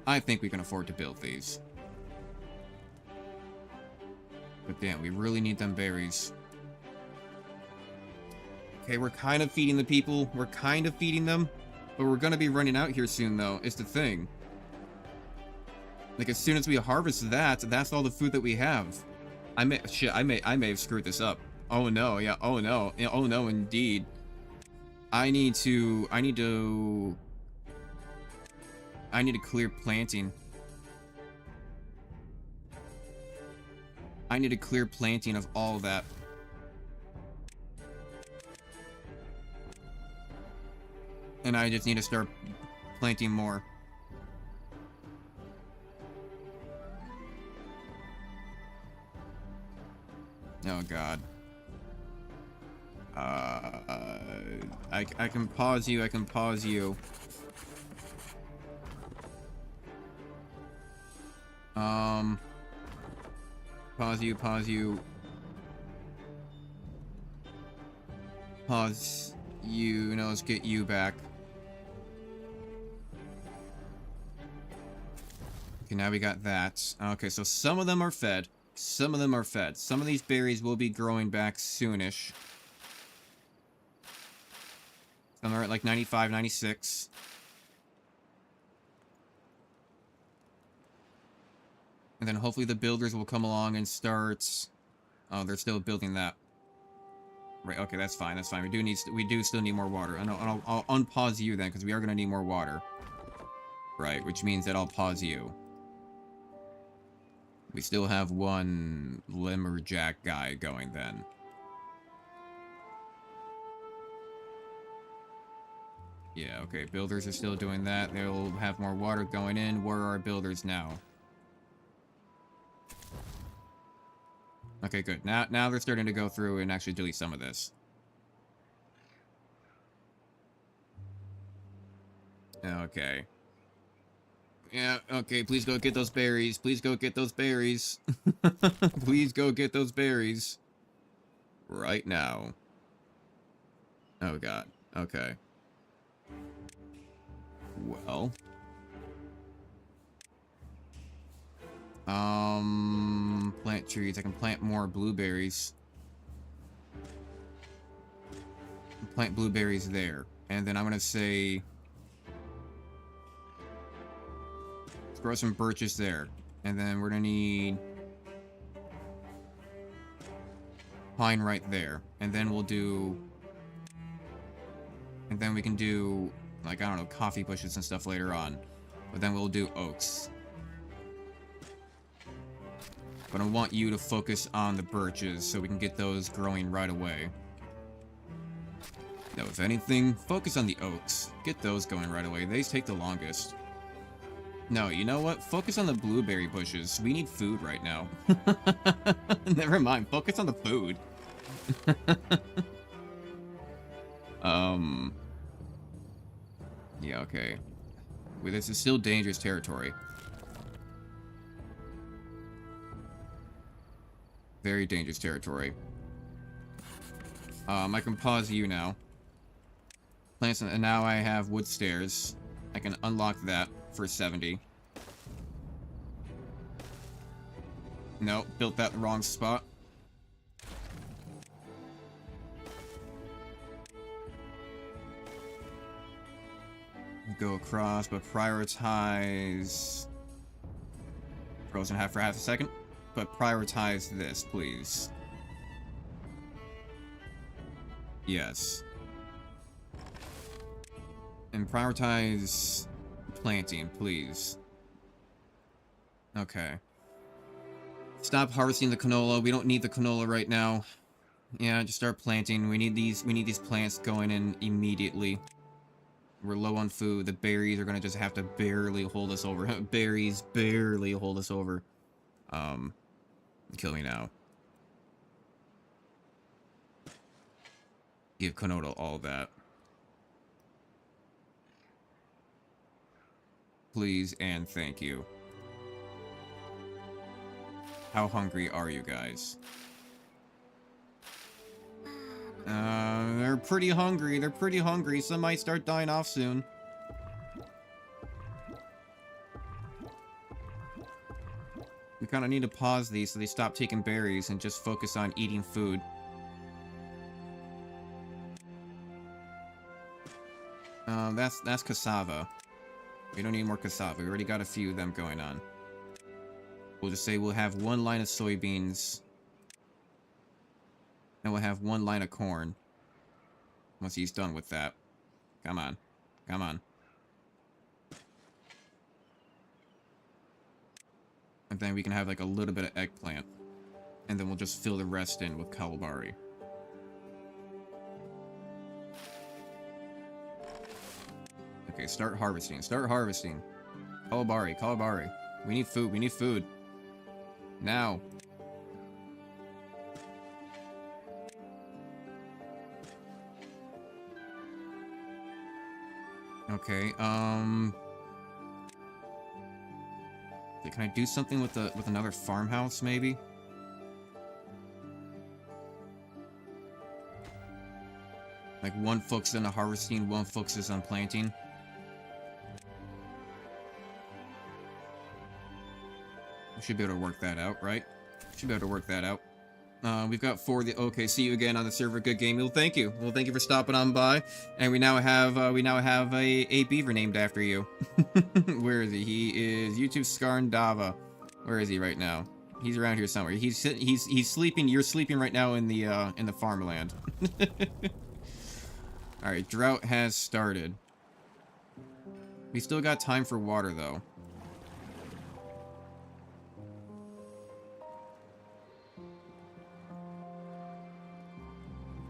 I think we can afford to build these. But damn, we really need them berries. Okay, we're kind of feeding the people. We're kind of feeding them. But we're gonna be running out here soon, though, is the thing. Like, as soon as we harvest that, that's all the food that we have. I may have screwed this up. Oh no, yeah, oh no. Yeah, oh no, indeed. I need to clear planting. I need to clear planting of all that. And I just need to start planting more. Oh god. I can pause you, I can pause you. Pause you, pause you. Pause you, no, let's get you back. Okay, now we got that. Okay, so some of them are fed. Some of them are fed. Some of these berries will be growing back soonish. Some are at like 95, 96. And then hopefully the builders will come along and start... Oh, they're still building that. Right, okay, that's fine, that's fine. We do still need more water. And I'll unpause you then, because we are going to need more water. Right, which means that I'll pause you. We still have one Limberjack guy going then. Yeah, okay, builders are still doing that. They'll have more water going in. Where are our builders now? Okay, good. Now they're starting to go through and actually delete some of this. Okay. Yeah, okay, please go get those berries. Please go get those berries. Please go get those berries. Right now. Oh, God. Okay. Well. Plant trees. I can plant more blueberries. Plant blueberries there. And then I'm gonna say... Grow some birches there. And then we're gonna need... pine right there. And then we'll do... And then we can do, like, I don't know, coffee bushes and stuff later on. But then we'll do oaks. But I want you to focus on the birches so we can get those growing right away. No, if anything, focus on the oaks. Get those going right away. They take the longest. No, you know what? Focus on the blueberry bushes. We need food right now. Never mind. Focus on the food. Yeah, okay. Wait, this is still dangerous territory. Very dangerous territory. I can pause you now. Plants, and now I have wood stairs. I can unlock that for 70. Nope, built that in the wrong spot. Go across, but prioritize... Frozen half for half a second. But prioritize this, please. Yes. And prioritize planting, please. Okay. Stop harvesting the canola. We don't need the canola right now. Yeah, just start planting. We need these plants going in immediately. We're low on food. The berries are gonna just have to barely hold us over. Berries barely hold us over. Kill me now. Give canola all that. Please and thank you. How hungry are you guys? They're pretty hungry. They're pretty hungry. Some might start dying off soon. We kind of need to pause these so they stop taking berries and just focus on eating food. That's cassava. We don't need more cassava. We already got a few of them going on. We'll just say we'll have one line of soybeans. And we'll have one line of corn. Once he's done with that. Come on. Come on. And then we can have like a little bit of eggplant. And then we'll just fill the rest in with calamari. Okay, start harvesting. Start harvesting. Calamari, calamari. We need food. We need food. Now. Okay, can I do something with another farmhouse, maybe? Like, one focuses on harvesting, one focuses on planting. We should be able to work that out, right? Should be able to work that out. We've got 4 of the... Okay, see you again on the server. Good game. Well, thank you. Well, thank you for stopping on by. And we now have a beaver named after you. Where is he? He is YouTube Skarndava. Where is he right now? He's around here somewhere. He's sleeping. You're sleeping right now in the farmland. All right, drought has started. We still got time for water though.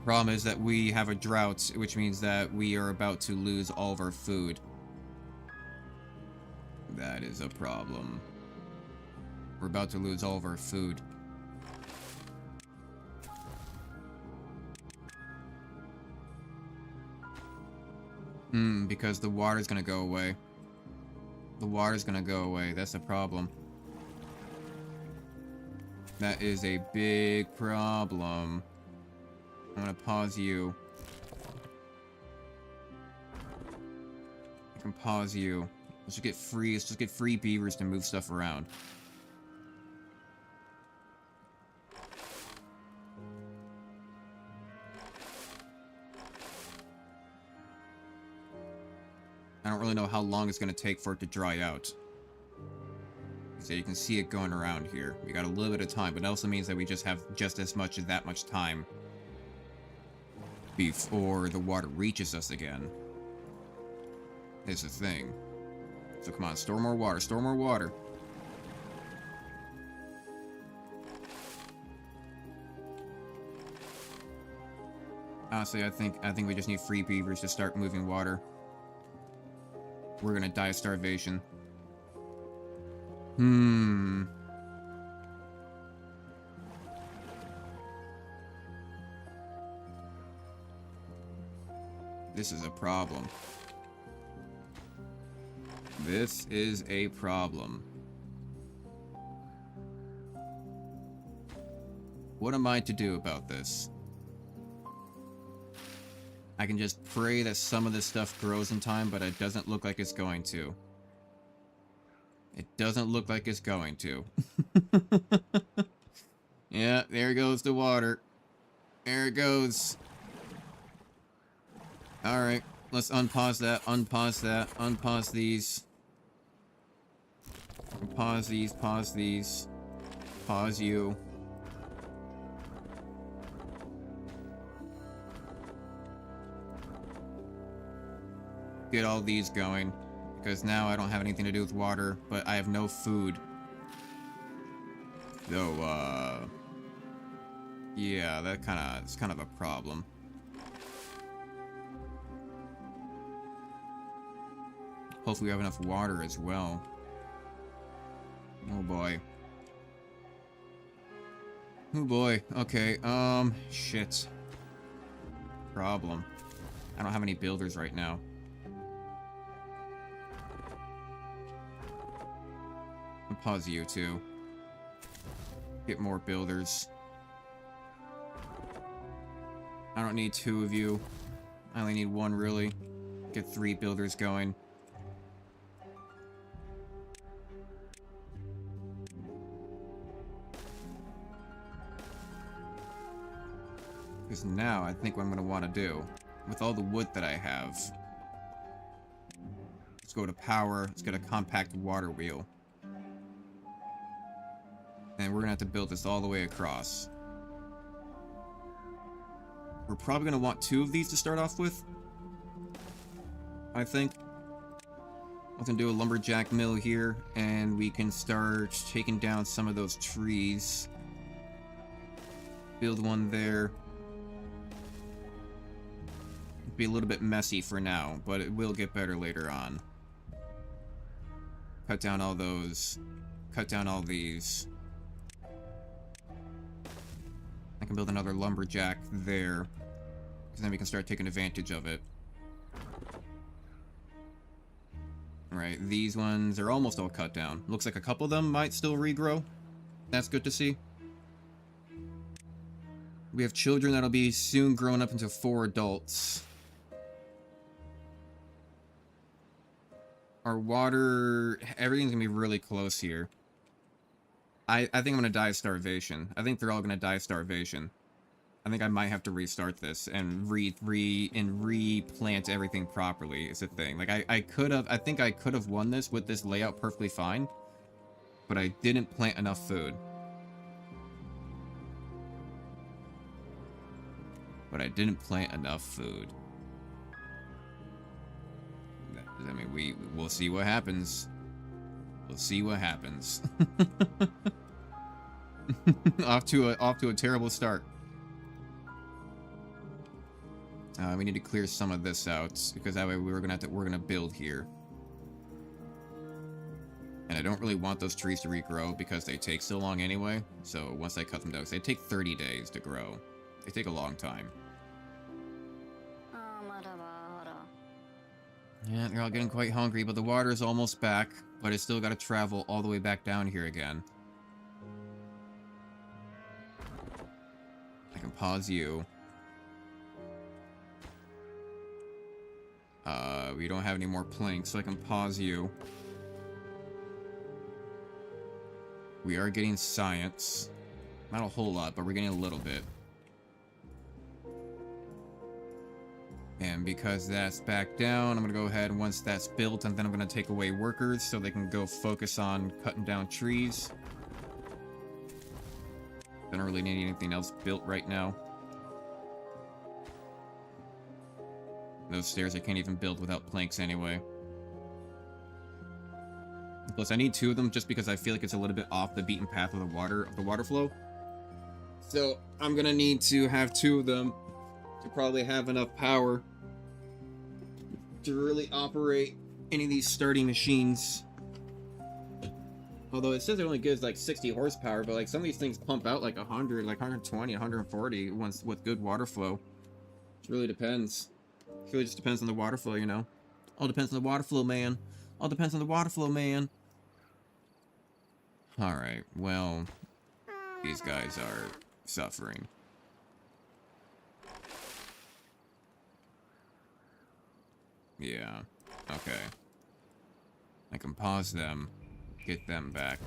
Problem is that we have a drought, which means that we are about to lose all of our food. That is a problem. We're about to lose all of our food. Because the water's gonna go away. The water's gonna go away. That's the problem. That is a big problem. I'm gonna pause you. I can pause you. Let's just get free beavers to move stuff around. I don't really know how long it's gonna take for it to dry out. So you can see it going around here. We got a little bit of time, but it also means that we just have just as much as that much time before the water reaches us again. Is the thing. So come on, store more water, store more water. Honestly, I think we just need free beavers to start moving water. We're gonna die of starvation. This is a problem. This is a problem. What am I to do about this? I can just pray that some of this stuff grows in time, but it doesn't look like it's going to. It doesn't look like it's going to. Yeah, there goes the water. There it goes. Alright, let's unpause that, unpause these. Pause these, pause these. Pause you. Get all these going, because now I don't have anything to do with water, but I have no food. So, yeah, it's kind of a problem. Hopefully we have enough water as well. Oh boy. Oh boy, okay, shit. Problem. I don't have any builders right now. I'll pause you too. Get more builders. I don't need 2 of you. I only need 1 really. Get 3 builders going. Because now I think what I'm going to want to do, with all the wood that I have, let's go to power, let's get a compact water wheel. And we're going to have to build this all the way across. We're probably going to want 2 of these to start off with, I think. I'm going to do a lumberjack mill here, and we can start taking down some of those trees. Build one there. Be a little bit messy for now, but it will get better later on. Cut down all those. Cut down all these. I can build another lumberjack there, because then we can start taking advantage of it. Alright, these ones are almost all cut down. Looks like a couple of them might still regrow. That's good to see. We have children that'll be soon grown up into 4 adults. Our water, everything's gonna be really close here. I think I'm gonna die of starvation. I think they're all gonna die of starvation. I think I might have to restart this and replant everything properly is the thing. Like I think I could have won this with this layout perfectly fine, but I didn't plant enough food. I mean, we'll see what happens. We'll see what happens. off to a terrible start. We need to clear some of this out, because that way we're gonna build here. And I don't really want those trees to regrow because they take so long anyway. So once I cut them down, they take 30 days to grow. They take a long time. Yeah, they're all getting quite hungry, but the water is almost back. But it's still got to travel all the way back down here again. I can pause you. We don't have any more planks, so I can pause you. We are getting science. Not a whole lot, but we're getting a little bit. And because that's back down, I'm going to go ahead and once that's built, and then I'm going to take away workers so they can go focus on cutting down trees. Don't really need anything else built right now. Those stairs I can't even build without planks anyway. Plus, I need 2 of them just because I feel like it's a little bit off the beaten path of the water flow. So I'm gonna need to have 2 of them to probably have enough power to really operate any of these sturdy machines. Although it says it only gives like 60 horsepower, but like some of these things pump out like 100, like 120, 140 once with good water flow. It really depends. It really just depends on the water flow, you know. All depends on the water flow, man. All depends on the water flow, man. Alright, well, these guys are suffering. Yeah, okay. I can pause them, get them back.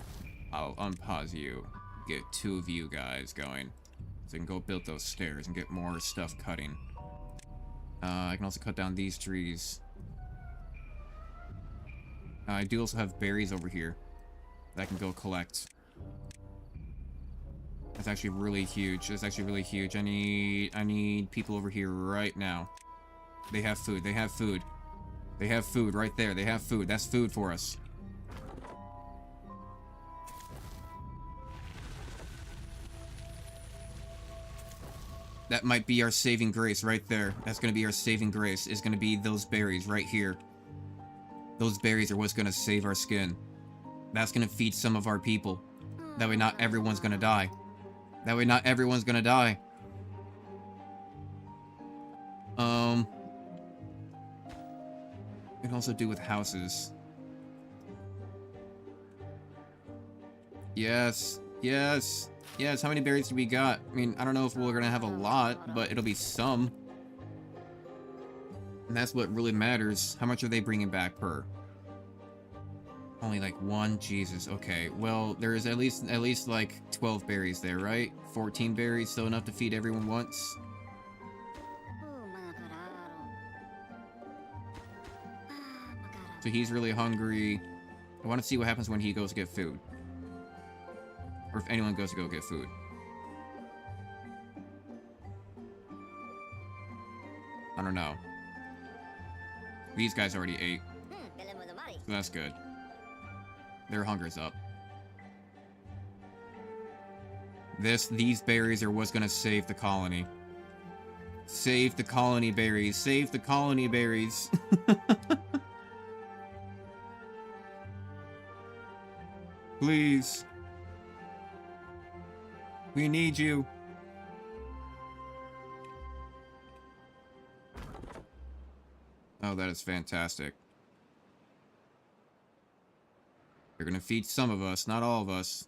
I'll unpause you, get 2 of you guys going. So I can go build those stairs and get more stuff cutting. I can also cut down these trees. I do also have berries over here that I can go collect. That's actually really huge. That's actually really huge. I need people over here right now. They have food. They have food. They have food right there. They have food. That's food for us. That might be our saving grace right there. That's going to be our saving grace. Is going to be those berries right here. Those berries are what's going to save our skin. That's going to feed some of our people. That way not everyone's going to die. That way not everyone's going to die. We can also do with houses. Yes. Yes. Yes, how many berries do we got? I mean, I don't know if we're gonna have a lot, but it'll be some. And that's what really matters. How much are they bringing back per? Only like 1? Jesus, okay. Well, there is at least like 12 berries there, right? 14 berries, so enough to feed everyone once. So he's really hungry. I want to see what happens when he goes to get food. Or if anyone goes to go get food. I don't know. These guys already ate. So that's good. Their hunger's up. These berries are what's gonna save the colony. Save the colony berries. Save the colony berries. Please. We need you. Oh, that is fantastic. They're gonna feed some of us, not all of us.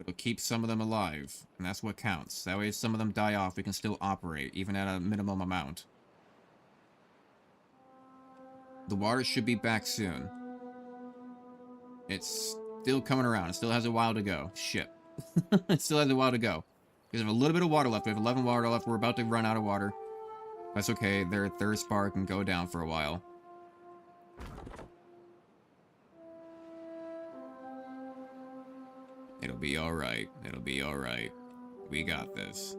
It'll keep some of them alive, and that's what counts. That way if some of them die off, we can still operate, even at a minimum amount. The water should be back soon. It's still coming around. It still has a while to go. Shit. It still has a while to go. We have a little bit of water left. We have 11 water left. We're about to run out of water. That's okay. Their thirst bar can go down for a while. It'll be alright. It'll be alright. We got this.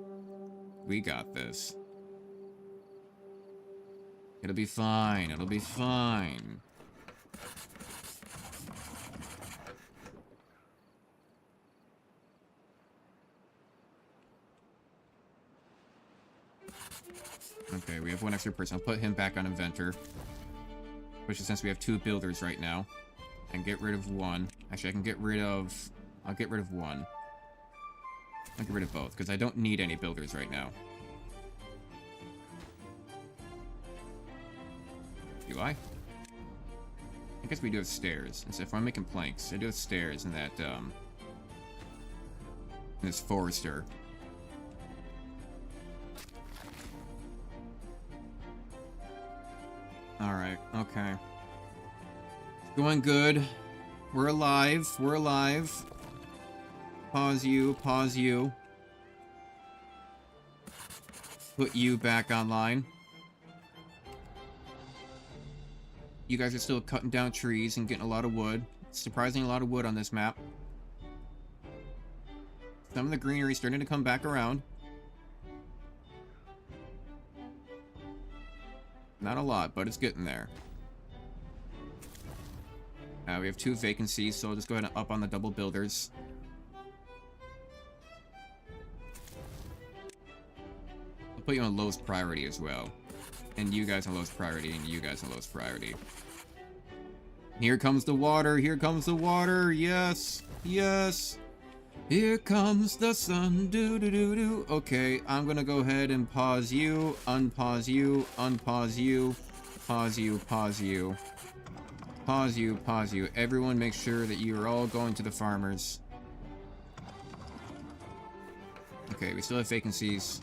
We got this. It'll be fine. It'll be fine. Okay, we have 1 extra person. I'll put him back on inventor. Especially since we have 2 builders right now. And get rid of 1. Actually, I can get rid of... I'll get rid of 1. I'll get rid of both, because I don't need any builders right now. Do I? I guess we do have stairs. And so if I'm making planks, I do have stairs in that, in this forester. Alright, okay. It's going good. We're alive. We're alive. Pause you. Pause you. Put you back online. You guys are still cutting down trees and getting a lot of wood. Surprisingly, a lot of wood on this map. Some of the greenery is starting to come back around. Not a lot, but it's getting there. We have 2 vacancies, so I'll just go ahead and up on the double builders. I'll put you on lowest priority as well. And you guys on lowest priority, and you guys on lowest priority. Here comes the water, here comes the water, yes, yes. Here comes the sun, do-do-do-do. Okay, I'm gonna go ahead and pause you, unpause you, unpause you, pause you, pause you. Pause you, pause you. Everyone make sure that you are all going to the farmers. Okay, we still have vacancies.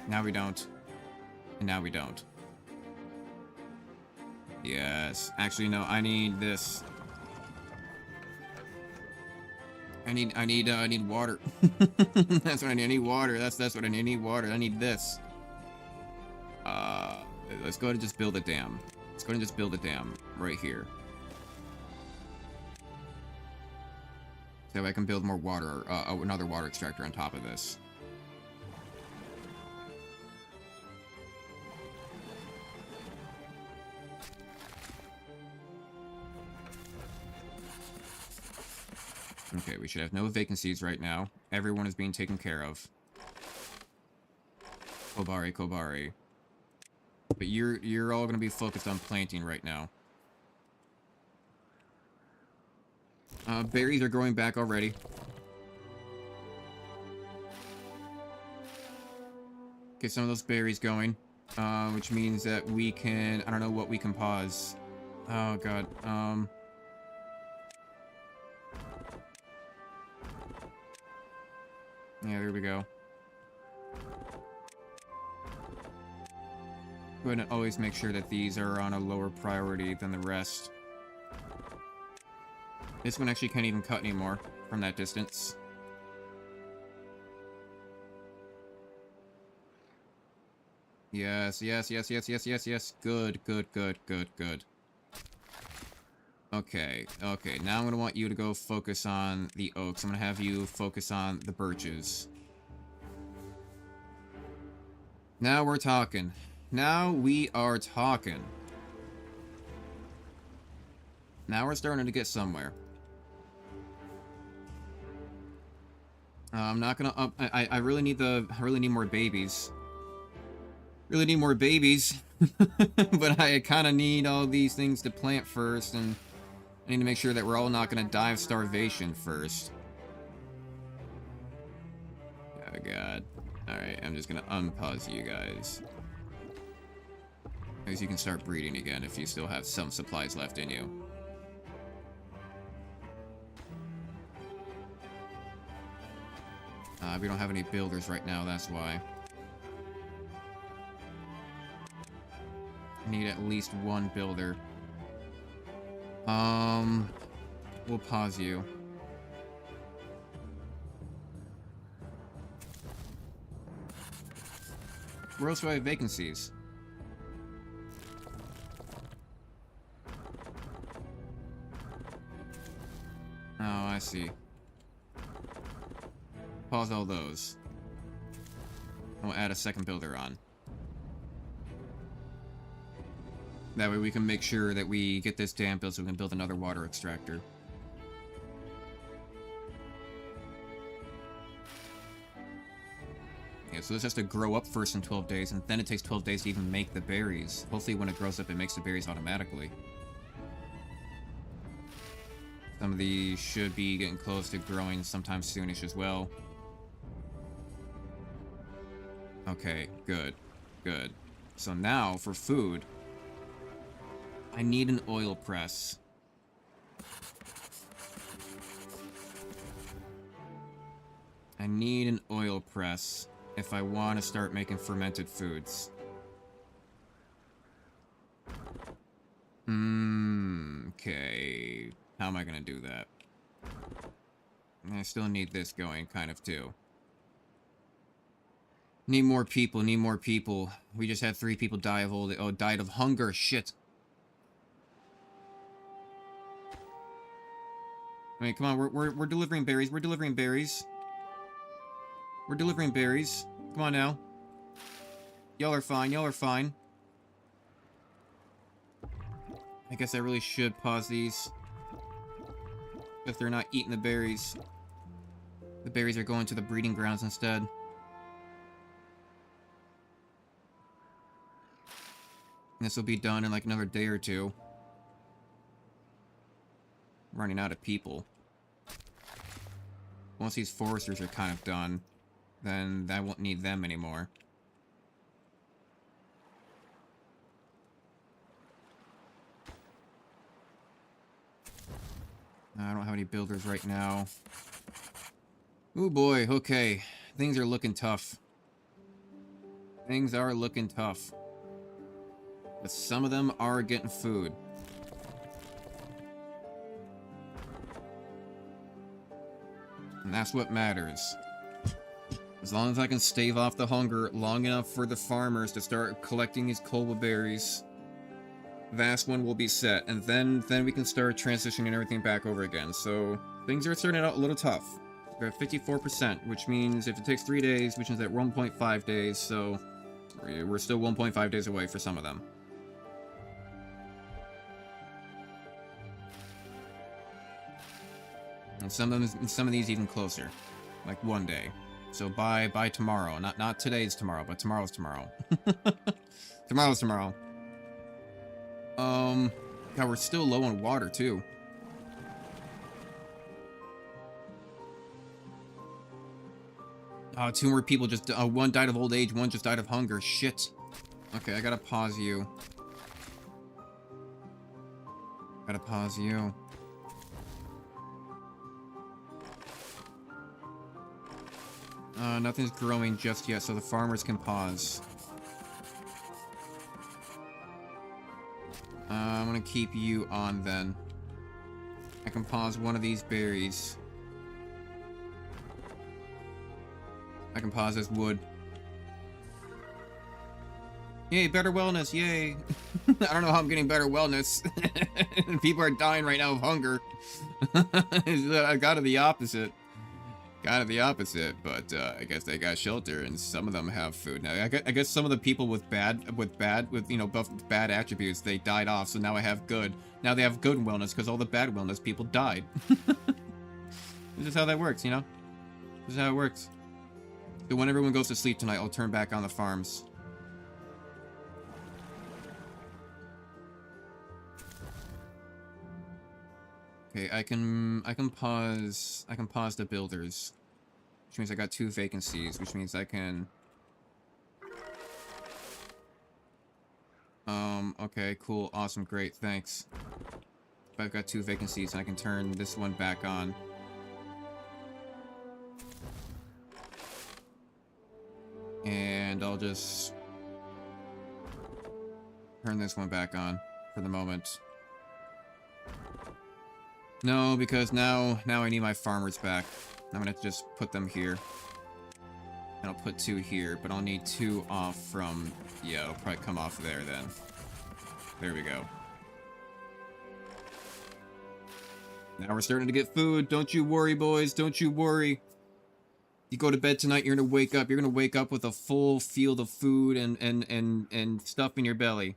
Now we don't. And now we don't. Yes. Actually, no, I need this. I need water. That's what I need. I need water. That's what I need. I need water. I need this. Let's go ahead and just build a dam. Let's go ahead and just build a dam right here. So I can build more water, another water extractor on top of this. Okay, we should have no vacancies right now. Everyone is being taken care of. Kobari, Kobari. But you're all gonna be focused on planting right now. Berries are growing back already. Okay, some of those berries going. Which means that we can... I don't know what we can pause. Oh, God. Yeah, there we go. Go ahead and always make sure that these are on a lower priority than the rest. This one actually can't even cut anymore from that distance. Yes, yes, yes, yes, yes, yes, yes. Good, good, good, good, good. Okay, okay. Now I'm going to want you to go focus on the oaks. I'm going to have you focus on the birches. Now we're talking. Now we are talking. Now we're starting to get somewhere. I'm not gonna up. I really need more babies. Really need more babies. But I kind of need all these things to plant first, and I need to make sure that we're all not gonna die of starvation first. Oh God. Alright, I'm just gonna unpause you guys. Because you can start breeding again if you still have some supplies left in you. We don't have any builders right now, that's why. I need at least one builder. We'll pause you. Where else do I have vacancies? Oh, I see. Pause all those. And we'll add a second builder on. That way we can make sure that we get this dam built so we can build another water extractor. Yeah, so this has to grow up first in 12 days, and then it takes 12 days to even make the berries. Hopefully when it grows up, it makes the berries automatically. Some of these should be getting close to growing sometime soonish as well. Okay, good. Good. So now, for food, I need an oil press. I need an oil press if I want to start making fermented foods. Okay. How am I gonna do that? I still need this going, kind of, too. Need more people, need more people. We just had 3 people die of died of hunger, shit. Wait, come on, we're delivering berries, we're delivering berries. We're delivering berries. Come on now. Y'all are fine, y'all are fine. I guess I really should pause these. If they're not eating the berries. The berries are going to the breeding grounds instead. This will be done in like another day or 2. Running out of people. Once these foresters are kind of done, then I won't need them anymore. I don't have any builders right now. Oh boy, okay. Things are looking tough. Things are looking tough. But some of them are getting food. And that's what matters. As long as I can stave off the hunger long enough for the farmers to start collecting these cobble berries, that's when we'll be set. And then we can start transitioning everything back over again. So things are starting out a little tough. We're at 54%, which means if it takes 3 days, which is at 1.5 days, so we're still 1.5 days away for some of them. And some of these even closer, like 1 day. So by tomorrow, not today's tomorrow, but tomorrow's tomorrow. Tomorrow's tomorrow. God, we're still low on water too. Oh, 2 more people just, 1 died of old age, 1 just died of hunger. Shit. Okay, I gotta pause you. Gotta pause you. Nothing's growing just yet, so the farmers can pause. I'm gonna keep you on then. I can pause one of these berries. I can pause this wood. Yay, better wellness, yay! I don't know how I'm getting better wellness. People are dying right now of hunger. I got to the opposite. Kind of the opposite, but I guess they got shelter, and some of them have food. Now, I guess some of the people with bad attributes, they died off, so now I have good. Now they have good wellness, because all the bad wellness people died. This is how that works, you know? This is how it works. So when everyone goes to sleep tonight, I'll turn back on the farms. Okay, I can pause the builders, which means I got 2 vacancies, which means I can okay, cool, awesome, great, thanks. But I've got 2 vacancies and I can turn this one back on. And I'll just turn this one back on for the moment. No, because now I need my farmers back. I'm gonna have to just put them here. And I'll put 2 here, but I'll need 2 off from... Yeah, it'll probably come off there then. There we go. Now we're starting to get food. Don't you worry, boys. Don't you worry. You go to bed tonight, you're gonna wake up. You're gonna wake up with a full field of food and stuff in your belly.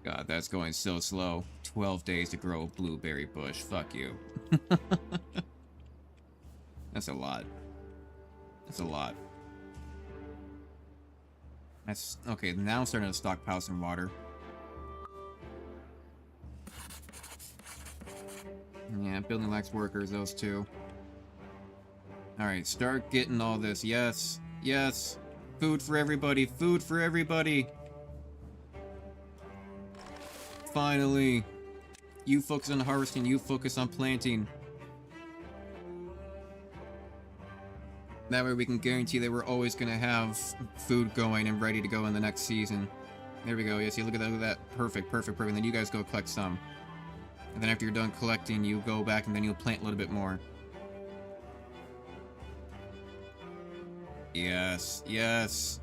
God, that's going so slow. 12 days to grow a blueberry bush. Fuck you. That's a lot. That's a lot. That's... Okay, now I'm starting to stockpile some water. Yeah, building lacks workers, those 2. Alright, start getting all this. Yes. Yes. Food for everybody. Food for everybody. Finally. You focus on harvesting. You focus on planting. That way we can guarantee that we're always going to have food going and ready to go in the next season. There we go. Yeah, see, look at that. Look at that. Perfect, perfect, perfect. And then you guys go collect some. And then after you're done collecting, you go back and then you'll plant a little bit more. Yes, yes.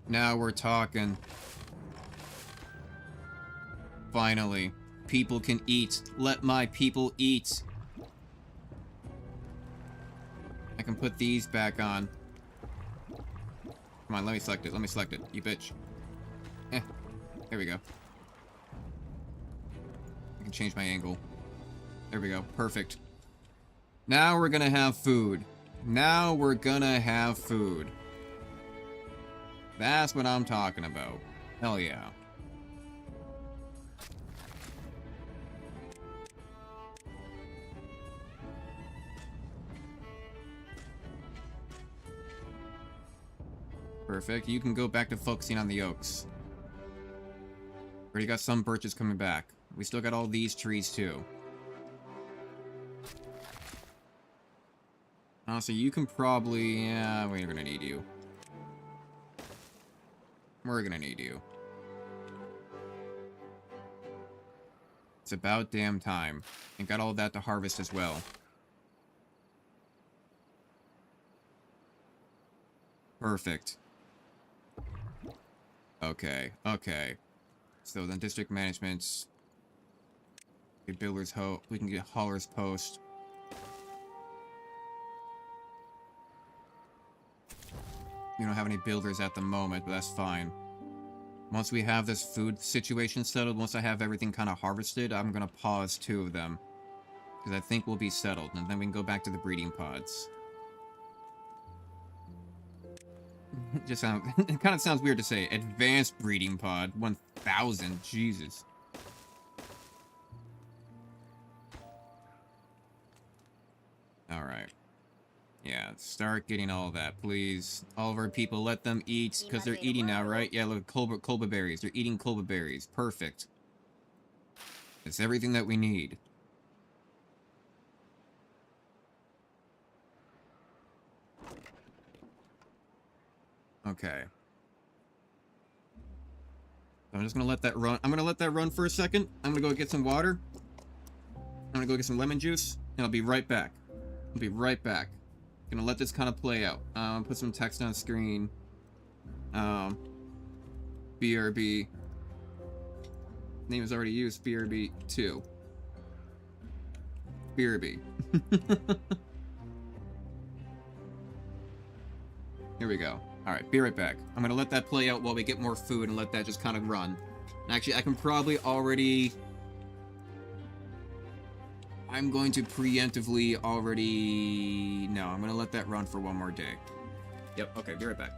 Now we're talking. Finally. People can eat. Let my people eat. I can put these back on. Come on, let me select it. Let me select it. You bitch. There we go. I can change my angle. There we go. Perfect. Now we're gonna have food. Now we're gonna have food. That's what I'm talking about. Hell yeah. Perfect. You can go back to focusing on the oaks. Already got some birches coming back. We still got all these trees too. Honestly, you can probably... Yeah, we're gonna need you. We're gonna need you. It's about damn time. And got all that to harvest as well. Perfect. Okay, okay. So then district management's... Get builder's hope. We can get hauler's post. We don't have any builders at the moment, but that's fine. Once we have this food situation settled, once I have everything kind of harvested, I'm gonna pause 2 of them. Because I think we'll be settled, and then we can go back to the breeding pods. It kind of sounds weird to say. Advanced breeding pod. 1,000. Jesus. Alright. Yeah, start getting all of that, please. All of our people, let them eat, because they're eating now, right? Yeah, look, Colba berries. They're eating Colba berries. Perfect. It's everything that we need. Okay. I'm just gonna let that run. I'm gonna let that run for a second. I'm gonna go get some water. I'm gonna go get some lemon juice, and I'll be right back. I'll be right back. Gonna let this kind of play out. Put some text on screen. BRB. Name is already used. BRB 2. BRB. Here we go. Alright, be right back. I'm gonna let that play out while we get more food and let that just kind of run. And actually, I can probably already... I'm going to preemptively already... No, I'm gonna let that run for one more day. Yep, okay, be right back.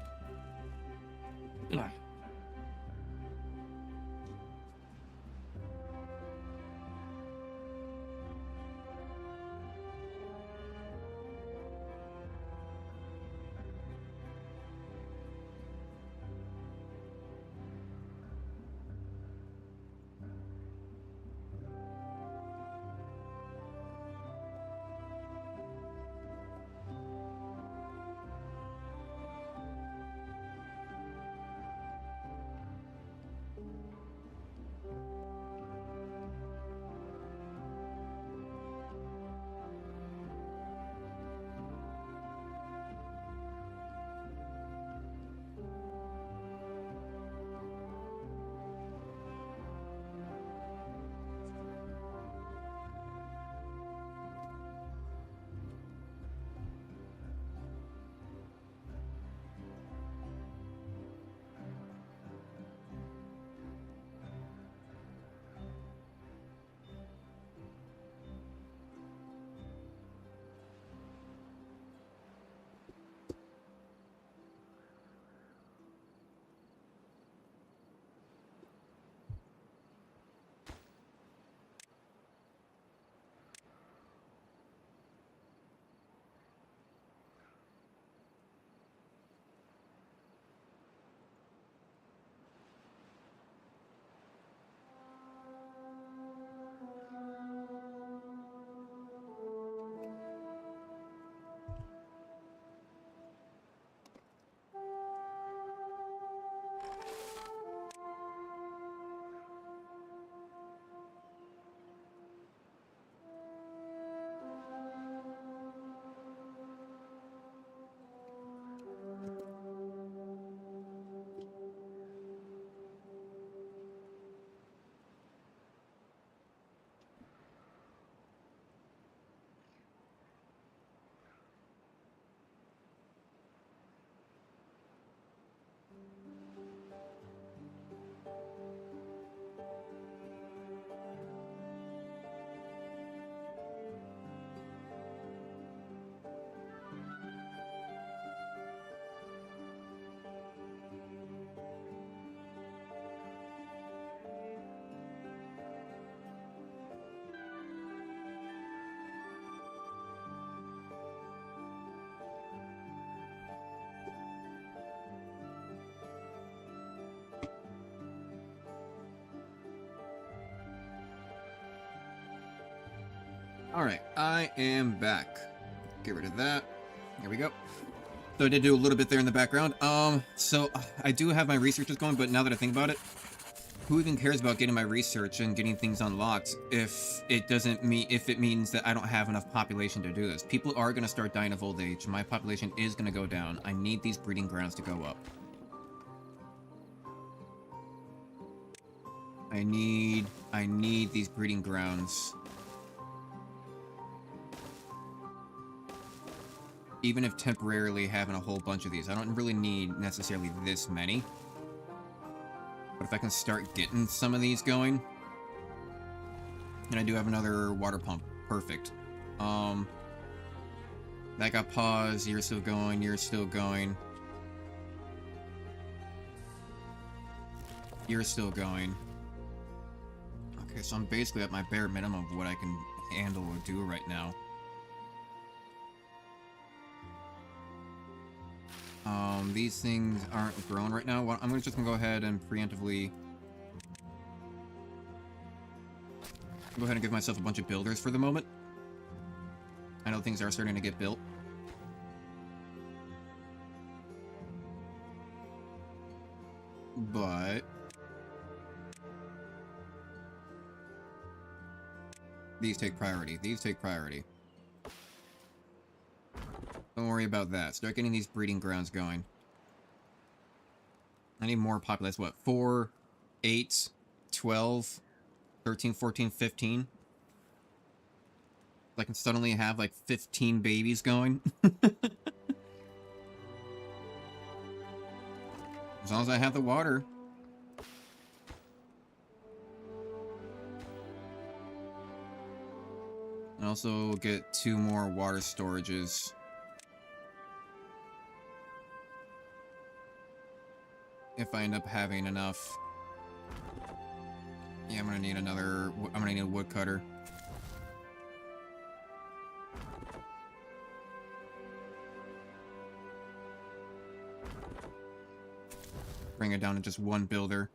Alright, I am back. Get rid of that. Here we go. So I did do a little bit there in the background. So I do have my researches going, but now that I think about it, who even cares about getting my research and getting things unlocked if it means that I don't have enough population to do this? People are going to start dying of old age. My population is going to go down. I need these breeding grounds to go up. I need these breeding grounds. Even if temporarily having a whole bunch of these. I don't really need necessarily this many. But if I can start getting some of these going. And I do have another water pump. Perfect. That got paused. You're still going. You're still going. You're still going. Okay, so I'm basically at my bare minimum of what I can handle or do right now. These things aren't grown right now. I'm just gonna go ahead and preemptively go ahead and give myself a bunch of builders for the moment. I know things are starting to get built. But these take priority. These take priority. Don't worry about that. Start getting these breeding grounds going. I need more population. What? 4, 8, 12, 13, 14, 15. I can suddenly have like 15 babies going. As long as I have the water. And also get 2 more water storages. If I end up having enough. Yeah, I'm gonna need a woodcutter. Bring it down to just 1 builder.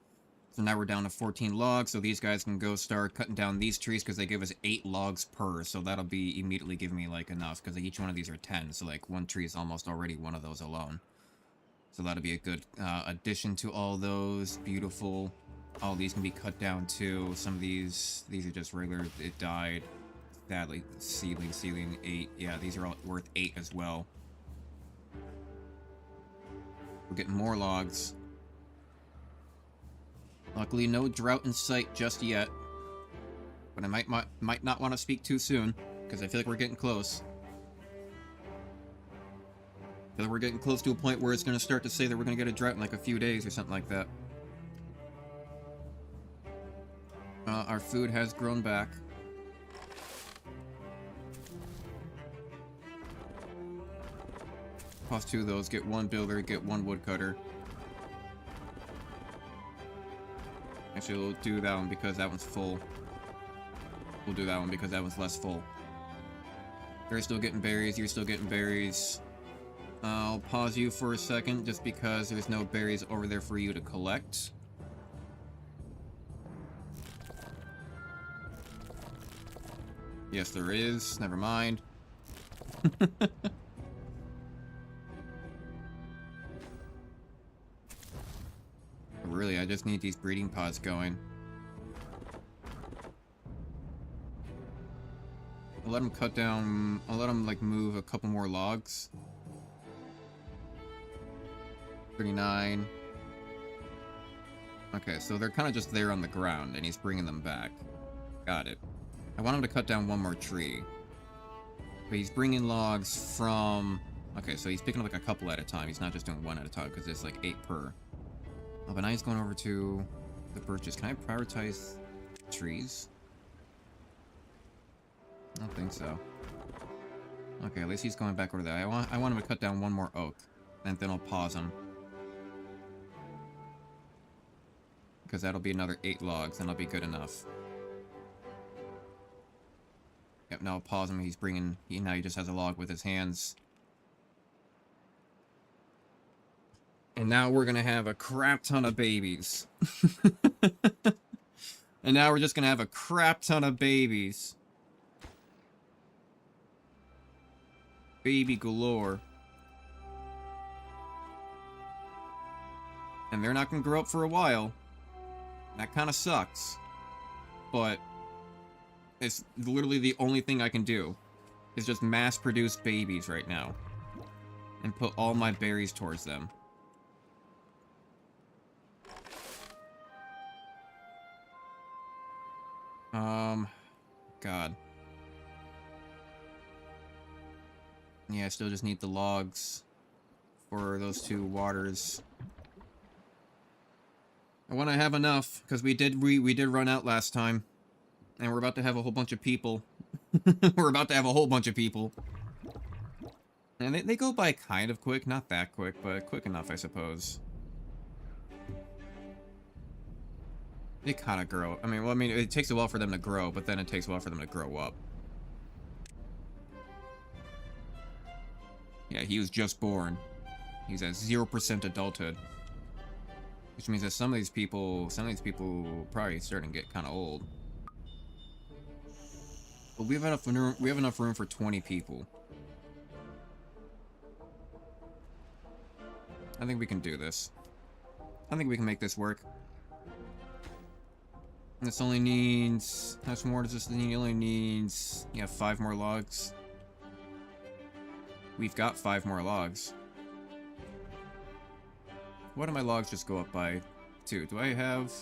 So now we're down to 14 logs, so these guys can go start cutting down these trees because they give us 8 logs per, so that'll be immediately giving me like enough because each one of these are 10, so like 1 tree is almost already one of those alone. So that'll be a good addition to all those. Beautiful. All these can be cut down too. Some of these are just regular. It died. Sadly. Ceiling, 8. Yeah, these are all worth 8 as well. We're getting more logs. Luckily, no drought in sight just yet. But I might not want to speak too soon, because I feel like we're getting close. We're getting close to a point where it's going to start to say that we're going to get a drought in like a few days or something like that. Our food has grown back. Toss 2 of those, get 1 builder, get 1 woodcutter. Actually, we'll do that one because that one's full. We'll do that one because that one's less full. They're still getting berries, you're still getting berries. I'll pause you for a second just because there's no berries over there for you to collect. Yes, there is. Never mind. Really, I just need these breeding pods going. I'll let them cut down. I'll let them like move a couple more logs. 39. Okay, so they're kind of just there on the ground, and he's bringing them back. Got it. I want him to cut down 1 more tree. But he's bringing logs from... Okay, so he's picking up like a couple at a time. He's not just doing 1 at a time, because it's like 8 per. Oh, but now he's going over to the birches. Can I prioritize trees? I don't think so. Okay, at least he's going back over there. I want him to cut down 1 more oak, and then I'll pause him. Because that'll be another 8 logs, and that'll be good enough. Yep, now I'll pause him. Now he just has a log with his hands. And now we're gonna have a crap ton of babies. And now we're just gonna have a crap ton of babies. Baby galore. And they're not gonna grow up for a while. That kind of sucks. But it's literally the only thing I can do. Is just mass produce babies right now. And put all my berries towards them. God. Yeah, I still just need the logs for those 2 waters. I want to have enough, because we did run out last time. And we're about to have a whole bunch of people. We're about to have a whole bunch of people. And they go by kind of quick, not that quick, but quick enough, I suppose. They kind of grow. I mean, it takes a while for them to grow, but then it takes a while for them to grow up. Yeah, he was just born. He's at 0% adulthood. Which means that some of these people probably starting to get kind of old. But we have enough room for 20 people. I think we can do this. I think we can make this work. This only needs... How much more does this need? It only needs... Yeah, 5 more logs. We've got 5 more logs. What do my logs just go up by 2? Do I have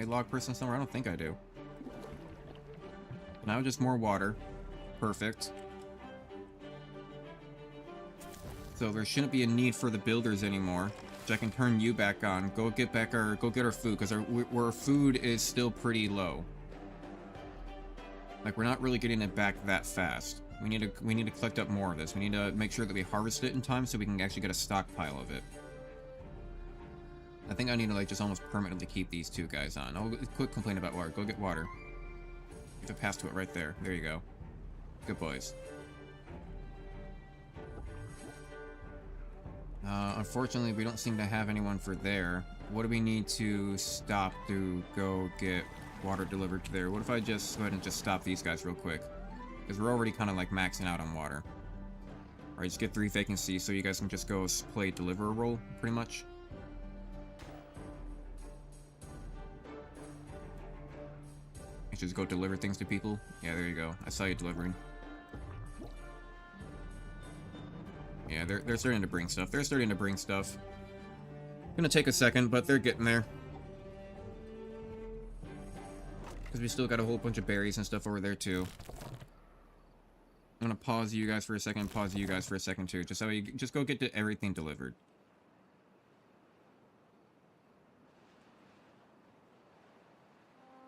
a log person somewhere? I don't think I do. Now just more water. Perfect. So there shouldn't be a need for the builders anymore. So I can turn you back on. Go get our food, because our food is still pretty low. Like, we're not really getting it back that fast. We need to collect up more of this. We need to make sure that we harvest it in time so we can actually get a stockpile of it. I think I need to, like, just almost permanently keep these 2 guys on. Oh, quick complaint about water. Go get water. You have to pass to it right there. There you go. Good boys. Unfortunately, we don't seem to have anyone for there. What do we need to stop to go get water delivered to there? What if I just go ahead and just stop these guys real quick? Because we're already kind of like maxing out on water. Alright, just get 3 vacancies so you guys can just go play deliverer role, pretty much. You just go deliver things to people. Yeah, there you go. I saw you delivering. Yeah, they're starting to bring stuff. They're starting to bring stuff. Gonna take a second, but they're getting there. Because we still got a whole bunch of berries and stuff over there, too. I'm gonna pause you guys for a second, pause you guys for a second, too. Just so you just go get everything delivered.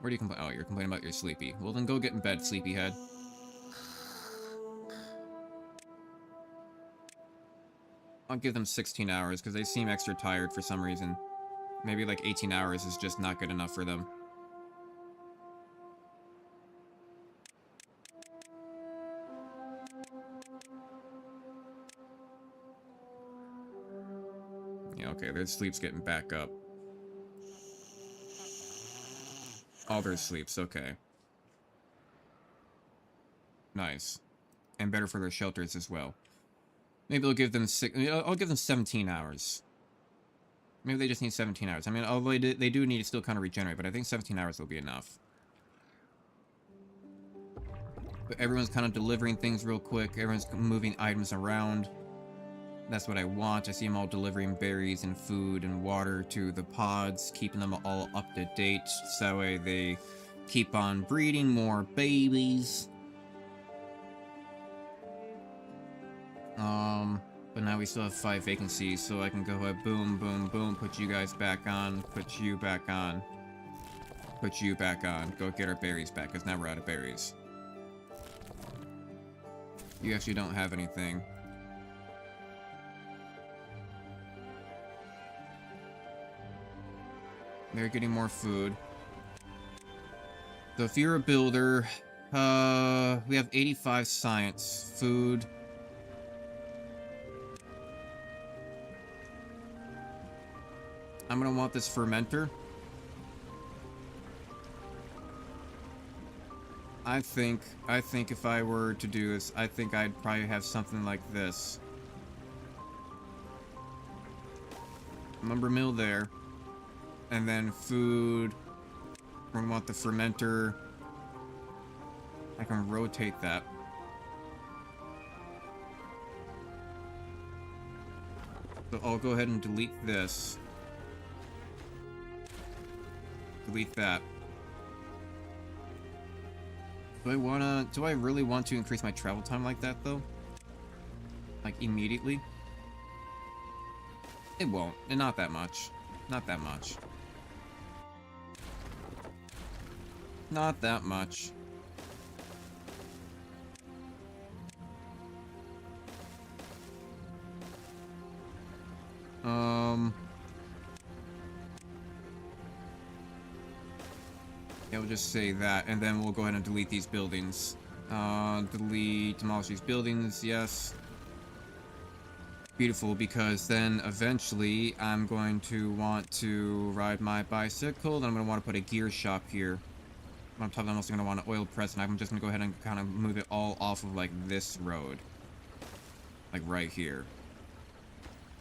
Where do you complain? Oh, you're complaining about you're sleepy. Well, then go get in bed, sleepyhead. I'll give them 16 hours, because they seem extra tired for some reason. Maybe like 18 hours is just not good enough for them. Yeah, okay, their sleep's getting back up. All their sleeps, okay. Nice. And better for their shelters as well. Maybe I'll give them I'll give them 17 hours. Maybe they just need 17 hours. I mean, although they do need to still kind of regenerate, but I think 17 hours will be enough. But everyone's kind of delivering things real quick. Everyone's moving items around. That's what I want. I see them all delivering berries and food and water to the pods, keeping them all up to date. So that way they keep on breeding more babies. But now we still have 5 vacancies, so I can go ahead, boom, boom, boom, put you guys back on, put you back on, put you back on. Go get our berries back, because now we're out of berries. You actually don't have anything. They're getting more food. So if you're a builder, we have 85 science, food. I'm gonna want this fermenter. I think if I were to do this, I think I'd probably have something like this. Lumber mill there. And then food. We want the fermenter. I can rotate that. So I'll go ahead and delete this. Delete that. Do I really want to increase my travel time like that, though? Like, immediately? It won't. And not that much. Not that much. Not that much. Yeah, we'll just say that, and then we'll go ahead and delete these buildings. Demolish these buildings, yes. Beautiful, because then eventually I'm going to want to ride my bicycle, and I'm going to want to put a gear shop here. On top of that, I'm also going to want an oil press, and I'm just going to go ahead and kind of move it all off of, like, this road. Like, right here.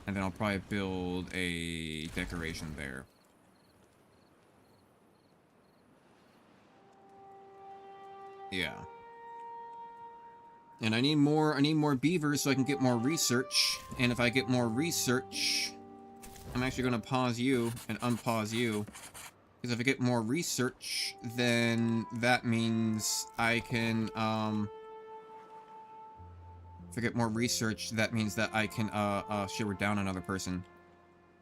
And then I'll probably build a decoration there. Yeah. And I need more beavers so I can get more research. And if I get more research, I'm actually going to pause you and unpause you. Because if I get more research, then that means I can, if I get more research, that means that I can, shiver down another person.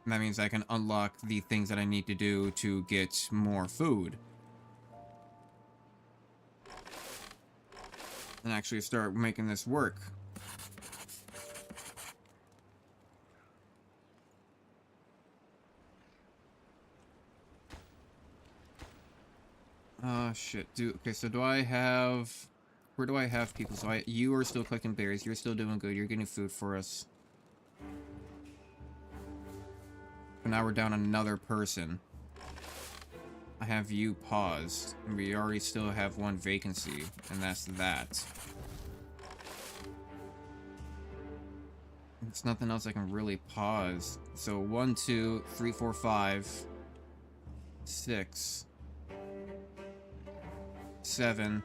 And that means I can unlock the things that I need to do to get more food. And actually start making this work. Shit. Okay, so do I have... Where do I have people? So you are still collecting berries. You're still doing good. You're getting food for us. But now we're down another person. I have you paused. And we already still have one vacancy. And that's that. There's nothing else I can really pause. So 1, 2, 3, 4, 5, 6, 7,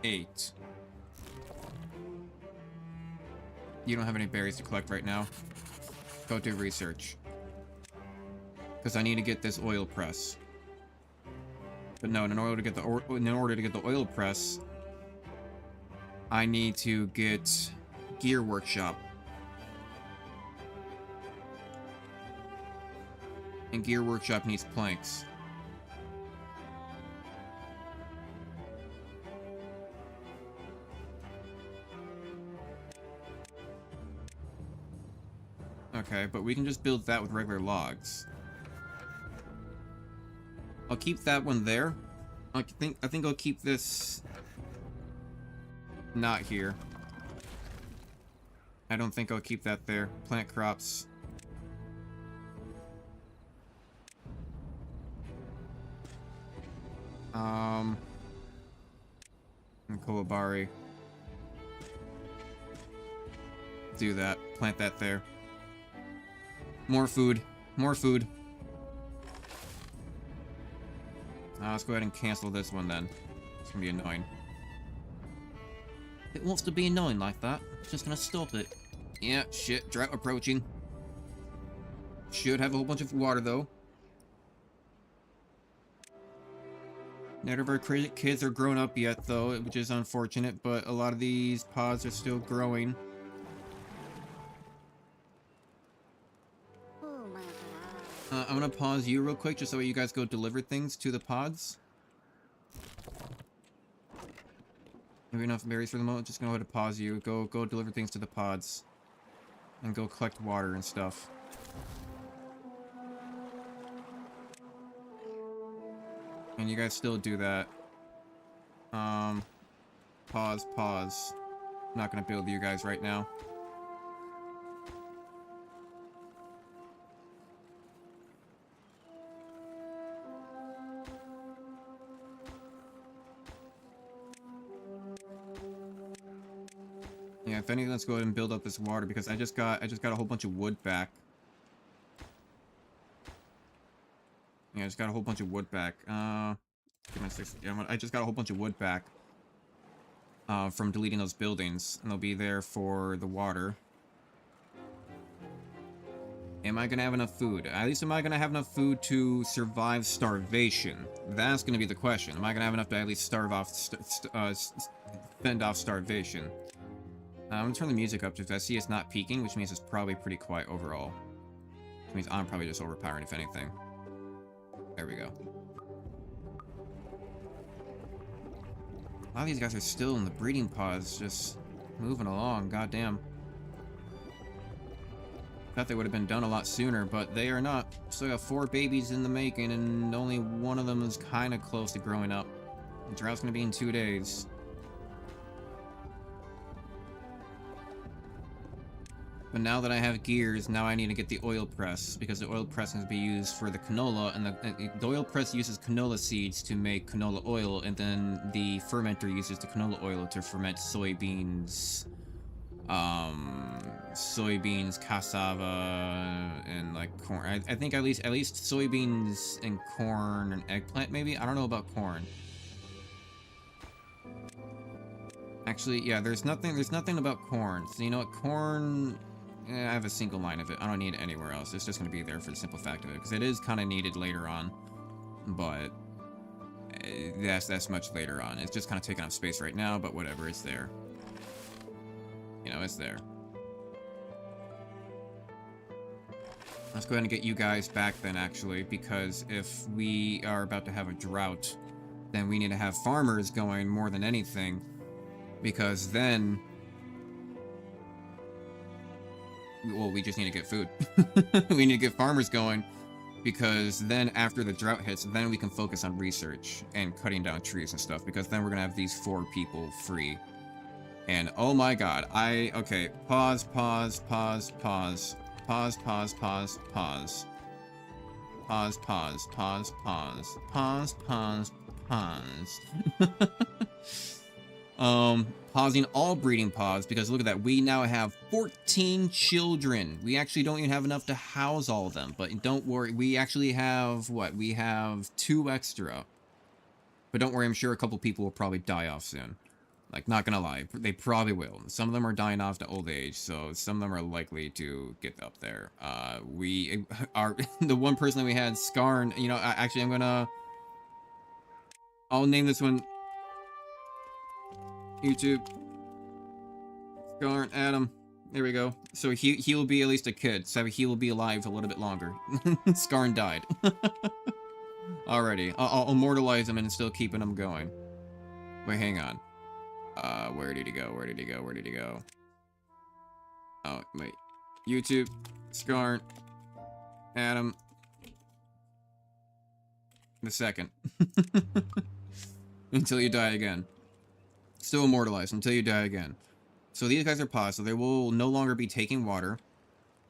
8. You don't have any berries to collect right now. Go do research. Because I need to get this oil press. But no, in order to get the oil press, I need to get gear workshop. And gear workshop needs planks. Okay, but we can just build that with regular logs. I'll keep that one there. I think I'll keep this not here. I don't think I'll keep that there. Plant crops. And Kowabari. Do that. Plant that there. More food. More food. Let's go ahead and cancel this one then. It's gonna be annoying. It wants to be annoying like that. It's just gonna stop it. Yeah, shit. Drought approaching. Should have a whole bunch of water though. None of our kids are grown up yet though, which is unfortunate, but a lot of these pods are still growing. I'm gonna pause you real quick just so you guys go deliver things to the pods. Have enough berries for the moment? Just gonna go ahead and pause you. Go deliver things to the pods. And go collect water and stuff. And you guys still do that. Pause. I'm not gonna build you guys right now. Yeah, if anything, let's go ahead and build up this water because I just got a whole bunch of wood back. Yeah, I just got a whole bunch of wood back. Give me 6. Yeah, I just got a whole bunch of wood back. From deleting those buildings, and they'll be there for the water. Am I gonna have enough food? At least am I gonna have enough food to survive starvation? That's gonna be the question. Am I gonna have enough to at least fend off starvation? I'm gonna turn the music up because I see it's not peaking, which means it's probably pretty quiet overall. Which means I'm probably just overpowering, if anything. There we go. A lot of these guys are still in the breeding pods, just moving along, goddamn. Thought they would have been done a lot sooner, but they are not. Still got 4 babies in the making, and only one of them is kind of close to growing up. The drought's gonna be in 2 days. But now that I have gears, now I need to get the oil press, because the oil press can be used for the canola, and the oil press uses canola seeds to make canola oil, and then the fermenter uses the canola oil to ferment soybeans, cassava, and like corn. I think at least soybeans and corn and eggplant, maybe? I don't know about corn. Actually, yeah, there's nothing about corn. So you know what, corn, I have a single line of it. I don't need it anywhere else. It's just going to be there for the simple fact of it, because it is kind of needed later on, but that's much later on. It's just kind of taking up space right now, but whatever, it's there. You know, it's there. Let's go ahead and get you guys back then, actually, because if we are about to have a drought, then we need to have farmers going more than anything, because then... well, we just need to get food. We need to get farmers going, because then after the drought hits, then we can focus on research and cutting down trees and stuff, because then we're gonna have these 4 people free. And oh my god, okay, pause. Pausing all breeding pods, because look at that, we now have 14 children. We actually don't even have enough to house all of them, but don't worry, we actually have, what, we have 2 extra. But don't worry, I'm sure a couple people will probably die off soon. Like, not gonna lie, they probably will. Some of them are dying off to old age, so some of them are likely to get up there. We are, the one person that we had, Skarn, you know, actually I'll name this one YouTube. Skarn, Adam. There we go. So he will be at least a kid, so he will be alive a little bit longer. Skarn died. Alrighty, I'll immortalize him and still keeping him going. Wait, hang on. Where did he go? Where did he go? Where did he go? Oh, wait. YouTube, Skarn, Adam. The second. Until you die again. Still immortalized until you die again. So these guys are paused, so they will no longer be taking water.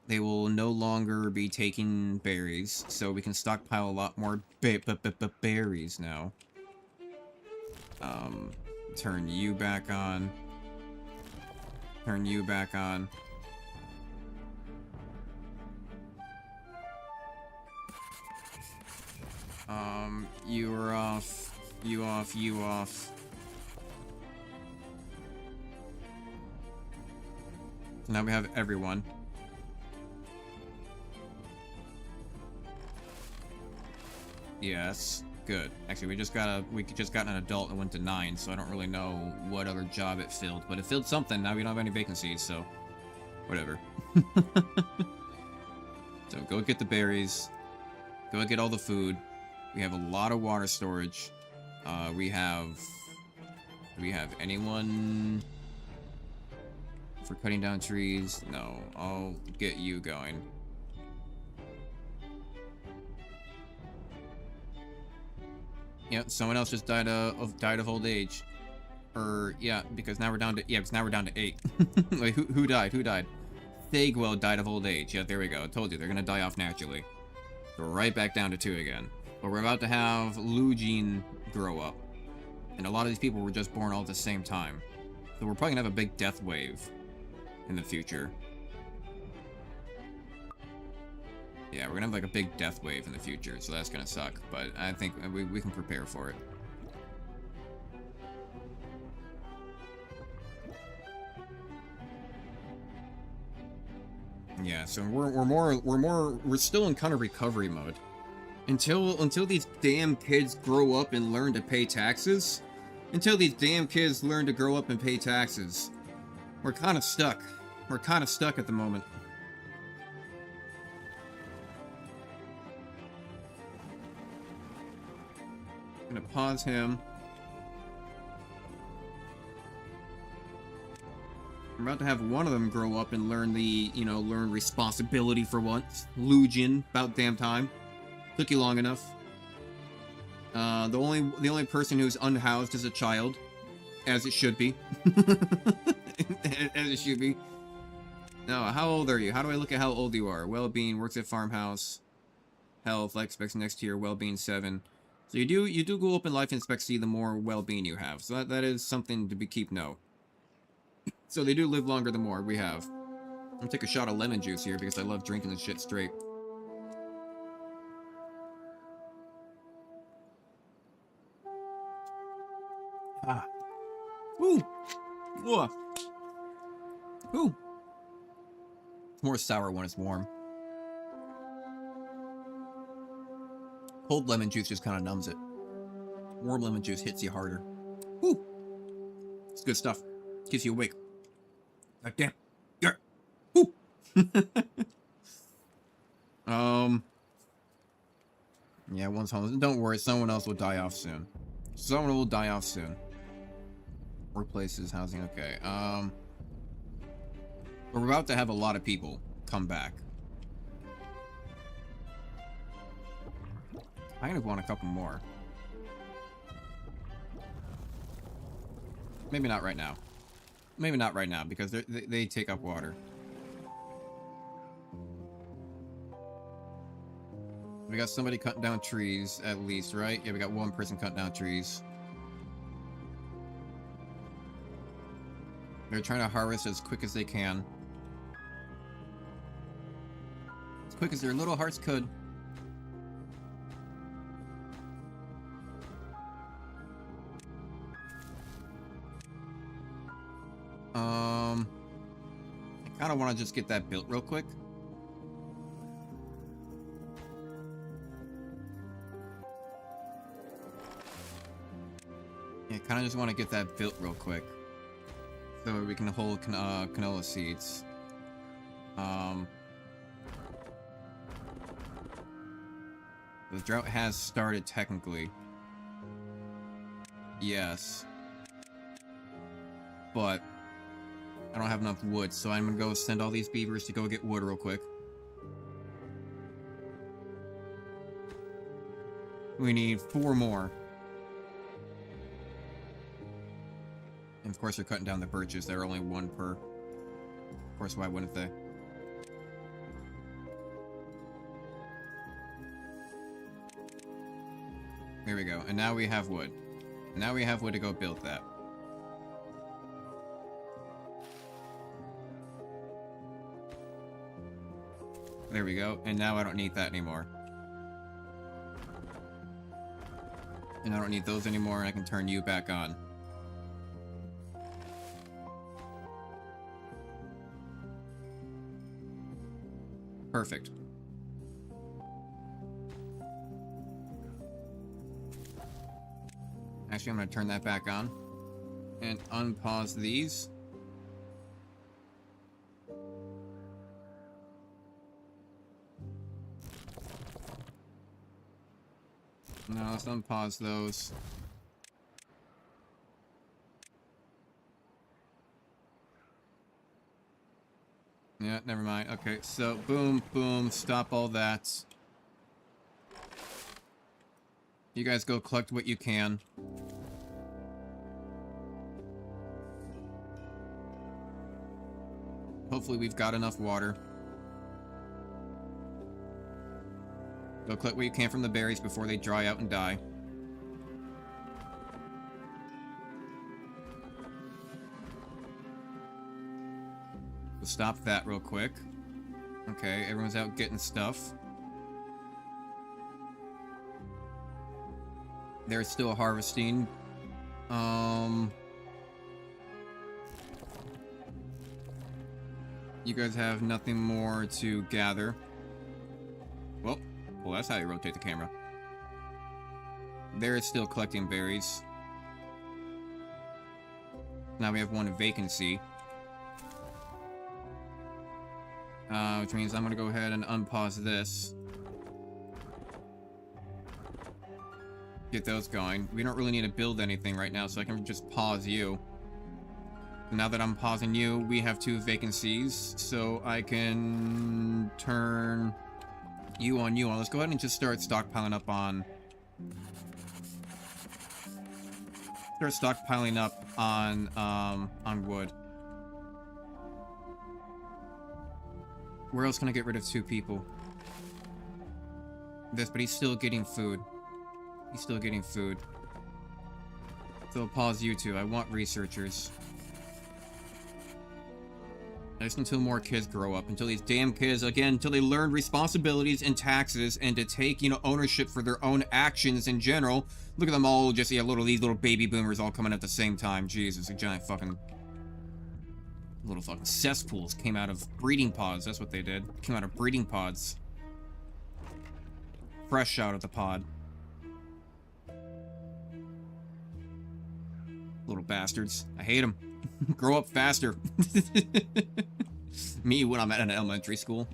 They will no longer be taking berries, so we can stockpile a lot more berries now. Turn you back on. Turn you back on. You are off. You off. You off. So now we have everyone. Yes. Good. Actually, we just got an adult and went to 9, so I don't really know what other job it filled, but it filled something. Now we don't have any vacancies, so whatever. So go get the berries. Go get all the food. We have a lot of water storage. Do we have anyone for cutting down trees? No. I'll get you going. Yep, someone else just died of old age. Yeah, because now we're down to 8. Wait, who died? Who died? Thagwell died of old age. Yeah, there we go. I told you, they're gonna die off naturally. We're right back down to 2 again. But we're about to have Lugene grow up. And a lot of these people were just born all at the same time. So we're probably gonna have a big death wave. in the future. Yeah, we're gonna have like a big death wave in the future, so that's gonna suck, but I think we can prepare for it. Yeah, so we're still in kind of recovery mode. Until these damn kids grow up and learn to pay taxes. Until these damn kids learn to grow up and pay taxes. We're kind of stuck. We're kind of stuck at the moment. I'm gonna pause him. I'm about to have one of them grow up and learn the, learn responsibility for once. Lugian, about damn time. Took you long enough. The only person who's unhoused is a child. As it should be. As it should be. Now, how old are you? How do I look at how old you are? Well-being, works at farmhouse. Health, life expectancy next year, well-being 7. So you do go up in life expectancy the more well-being you have. So that is something to keep note. So they do live longer the more we have. I'm gonna take a shot of lemon juice here because I love drinking this shit straight. Ah. Woo! Whoa! Woo! It's more sour when it's warm. Cold lemon juice just kind of numbs it. Warm lemon juice hits you harder. Woo! It's good stuff. Keeps you awake. God damn. Yeah. Woo! Yeah, one's home. Don't worry, someone else will die off soon. Someone will die off soon. Workplaces, housing, okay. We're about to have a lot of people come back. I kind of want a couple more. Maybe not right now. Maybe not right now, because they take up water. We got somebody cutting down trees, at least, right? Yeah, we got one person cutting down trees. They're trying to harvest as quick as they can. As quick as their little hearts could. I kind of want to just get that built real quick. Yeah, kind of just want to get that built real quick. So we can hold canola seeds. The drought has started technically. Yes. But I don't have enough wood, so I'm gonna go send all these beavers to go get wood real quick. We need 4 more. And of course they're cutting down the birches. There are only 1 per. Of course, why wouldn't they? There we go. And now we have wood. Now we have wood to go build that. There we go. And now I don't need that anymore. And I don't need those anymore, and I can turn you back on. Perfect. Actually, I'm going to turn that back on. And unpause these. No, let's unpause those. Yeah, never mind. Okay, so boom, boom, stop all that. You guys go collect what you can. Hopefully we've got enough water. Go collect what you can from the berries before they dry out and die. We'll stop that real quick. Okay, everyone's out getting stuff. They're still harvesting. You guys have nothing more to gather. Well, that's how you rotate the camera. They're still collecting berries. Now we have one vacancy. Which means I'm gonna go ahead and unpause this. Get those going. We don't really need to build anything right now, so I can just pause you. Now that I'm pausing you, we have 2 vacancies, so I can turn you on you on. Let's go ahead and just start stockpiling up on... on wood. Where else can I get rid of 2 people? This, but he's still getting food. He's still getting food. So I'll pause you 2. I want researchers. Just until more kids grow up. Until these damn kids, again, until they learn responsibilities and taxes and to take, you know, ownership for their own actions in general. Look at them all just, yeah, these little baby boomers all coming at the same time. Jesus, a giant fucking... little fucking cesspools came out of breeding pods. That's what they did. Came out of breeding pods. Fresh out of the pod. Little bastards. I hate them. Grow up faster. Me when I'm at an elementary school.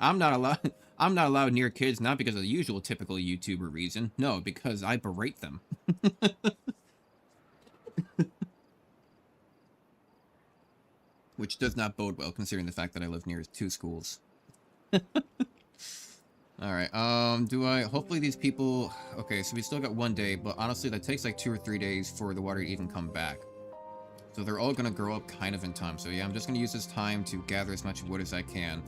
I'm not allowed near kids, not because of the usual typical YouTuber reason. No, because I berate them. Which does not bode well, considering the fact that I live near 2 schools. Alright, hopefully these people... Okay, so we still got 1 day, but honestly, that takes like 2 or 3 days for the water to even come back. So they're all gonna grow up kind of in time. So yeah, I'm just gonna use this time to gather as much wood as I can.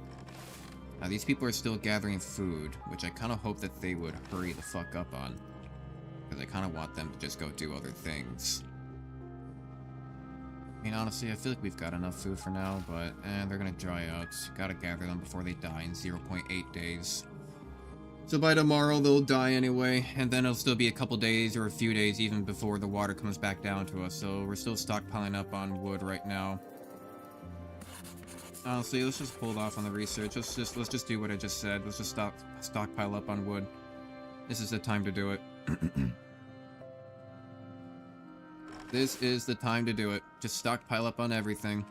Now, these people are still gathering food, which I kind of hope that they would hurry the fuck up on. Because I kind of want them to just go do other things. I mean, honestly, I feel like we've got enough food for now, but they're gonna dry out. Gotta gather them before they die in 0.8 days. So by tomorrow, they'll die anyway, and then it'll still be a couple days or a few days even before the water comes back down to us, so we're still stockpiling up on wood right now. Honestly, let's just hold off on the research. Let's just do what I just said. Let's just stockpile up on wood. This is the time to do it. This is the time to do it. Just stockpile up on everything.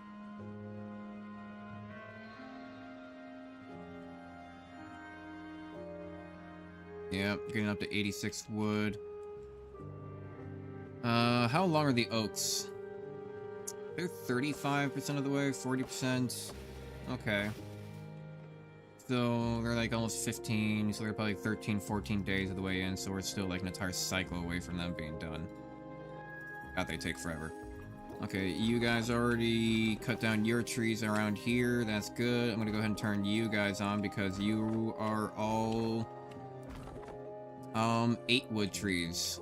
Yep, getting up to 86 wood. How long are the oaks? They're 35% of the way, 40%. Okay. So they're like almost 15, so they're probably 13, 14 days of the way in, so we're still like an entire cycle away from them being done. God, they take forever. Okay, you guys already cut down your trees around here. That's good. I'm gonna go ahead and turn you guys on because you are all 8 wood trees.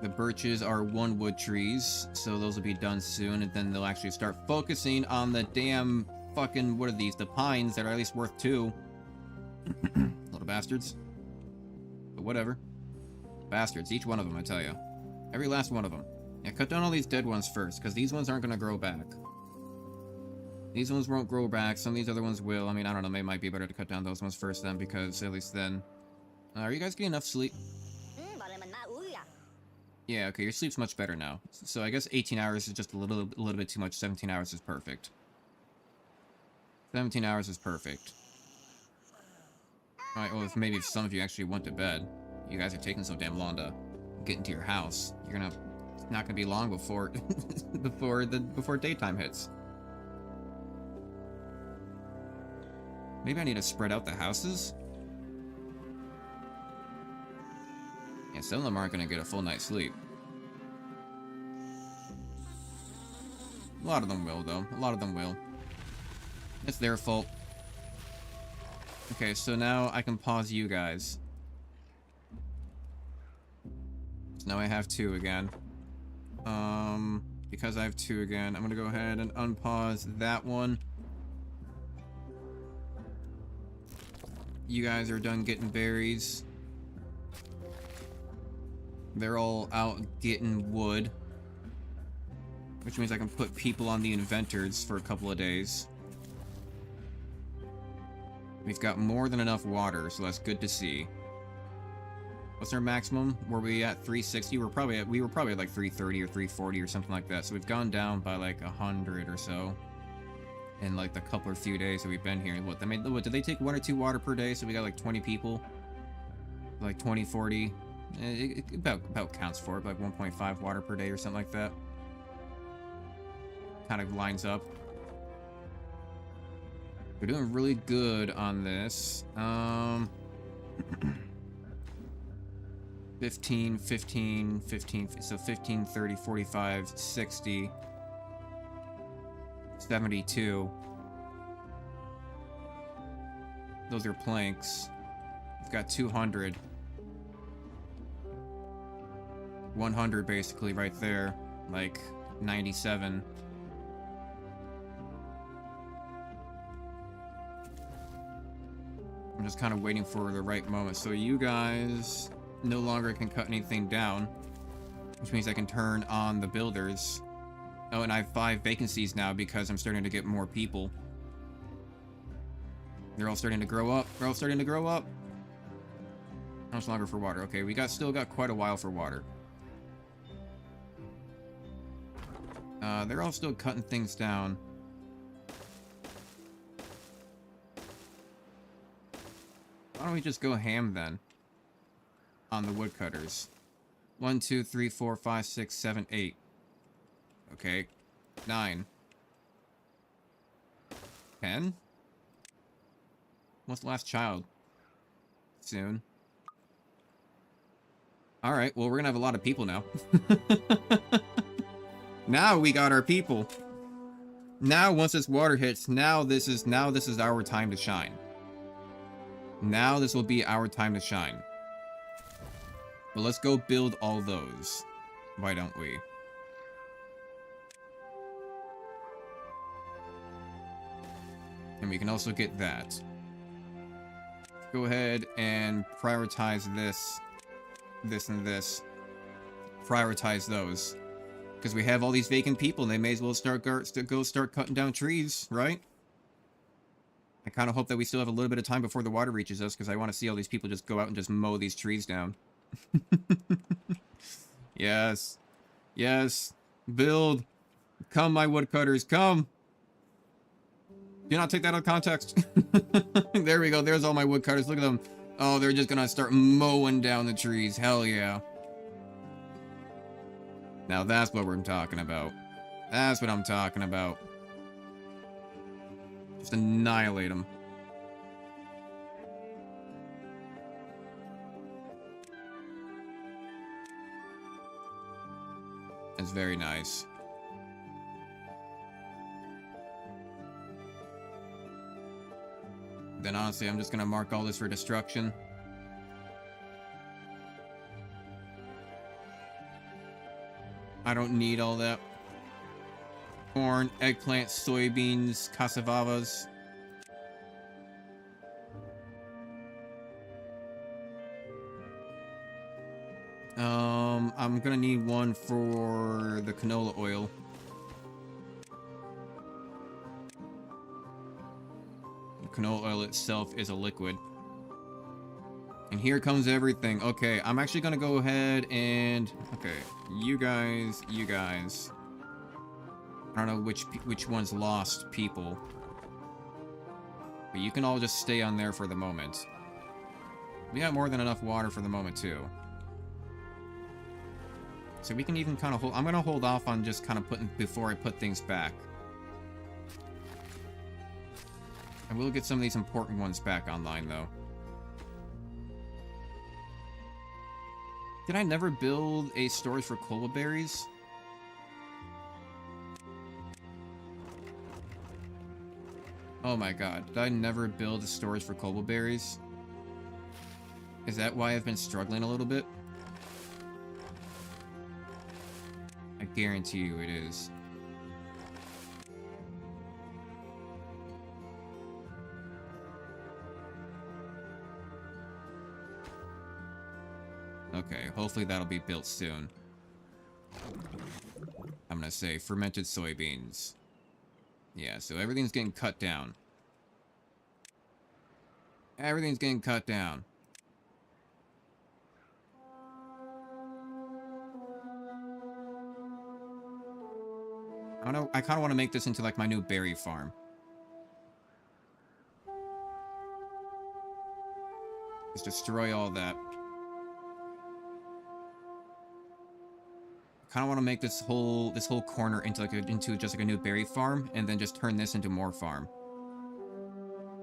The birches are 1 wood trees, so those will be done soon, and then they'll actually start focusing on the damn fucking, what are these, the pines that are at least worth 2. Little bastards. But whatever. Bastards, each one of them, I tell you. Every last one of them. Yeah, cut down all these dead ones first, because these ones aren't going to grow back. These ones won't grow back, some of these other ones will. I mean, I don't know, it might be better to cut down those ones first then, because at least then... are you guys getting enough sleep? Yeah, okay, your sleep's much better now. So I guess 18 hours is just a little bit too much. 17 hours is perfect. 17 hours is perfect. Alright, well, if some of you actually went to bed. You guys are taking so damn long to get into your house. You're gonna... It's not gonna be long before... before daytime hits. Maybe I need to spread out the houses? Yeah, some of them aren't gonna get a full night's sleep. A lot of them will, though. A lot of them will. It's their fault. Okay, so now I can pause you guys. So now I have 2 again. Because I have 2 again, I'm gonna go ahead and unpause that one. You guys are done getting berries. They're all out getting wood. Which means I can put people on the inventors for a couple of days. We've got more than enough water, so that's good to see. What's our maximum? Were we at 360? We were probably at like 330 or 340 or something like that. So we've gone down by like 100 or so in like the couple or few days that we've been here. What, did they take 1 or 2 water per day? So we got like 20 people, like 20, 40. It about counts for it, like 1.5 water per day or something like that. Kind of lines up. We're doing really good on this. 15, 15, 15, so 15, 30, 45, 60, 72. Those are planks. We've got 200. 100 basically right there. Like 97. I'm just kind of waiting for the right moment. So you guys no longer can cut anything down, which means I can turn on the builders. Oh, and I have 5 vacancies now because I'm starting to get more people. They're all starting to grow up. They're all starting to grow up. How much longer for water? Okay, we still got quite a while for water. They're all still cutting things down. Why don't we just go ham then? On the woodcutters. 1, 2, 3, 4, 5, 6, 7, 8. Okay. 9. 10? What's the last child? Soon. Alright, well, we're gonna have a lot of people now. Now we got our people. Now, once this water hits, now this is our time to shine. Now this will be our time to shine. But let's go build all those. Why don't we? And we can also get that. Go ahead and prioritize this, this, and this. Prioritize those. Because we have all these vacant people, and they may as well start cutting down trees, right? I kind of hope that we still have a little bit of time before the water reaches us, because I want to see all these people just go out and just mow these trees down. Yes. Yes. Build. Come, my woodcutters, come. Do not take that out of context. There we go. There's all my woodcutters. Look at them. Oh, they're just gonna start mowing down the trees. Hell yeah. Now that's what we're talking about. That's what I'm talking about. Just annihilate them. It's very nice. Then honestly, I'm just gonna mark all this for destruction. I don't need all that. Corn, eggplant, soybeans, cassavas. I'm gonna need one for the canola oil. The canola oil itself is a liquid. And here comes everything. Okay, I'm actually gonna go ahead and... Okay, you guys... I don't know which ones lost people. But you can all just stay on there for the moment. We got more than enough water for the moment, too. So we can even kind of hold... I'm gonna hold off on just kind of putting... Before I put things back. I will get some of these important ones back online, though. Did I never build a storage for cola berries? Oh my god, did I never build a storage for cola berries? Is that why I've been struggling a little bit? I I guarantee you it is. Okay, hopefully that'll be built soon. I'm gonna say fermented soybeans. Yeah, so everything's getting cut down. Everything's getting cut down. I kind of want to make this into like my new berry farm. Just destroy all that. Kind of want to make this whole corner into like just like a new berry farm, and then just turn this into more farm.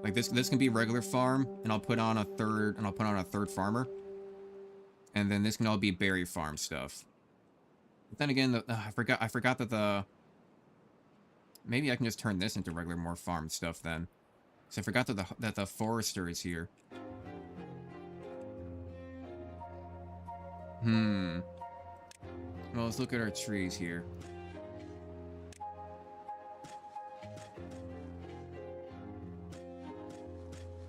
Like this can be regular farm, and I'll put on a third farmer, and then this can all be berry farm stuff. But then again, I forgot that maybe I can just turn this into regular more farm stuff then. So I forgot that the forester is here. Well, let's look at our trees here.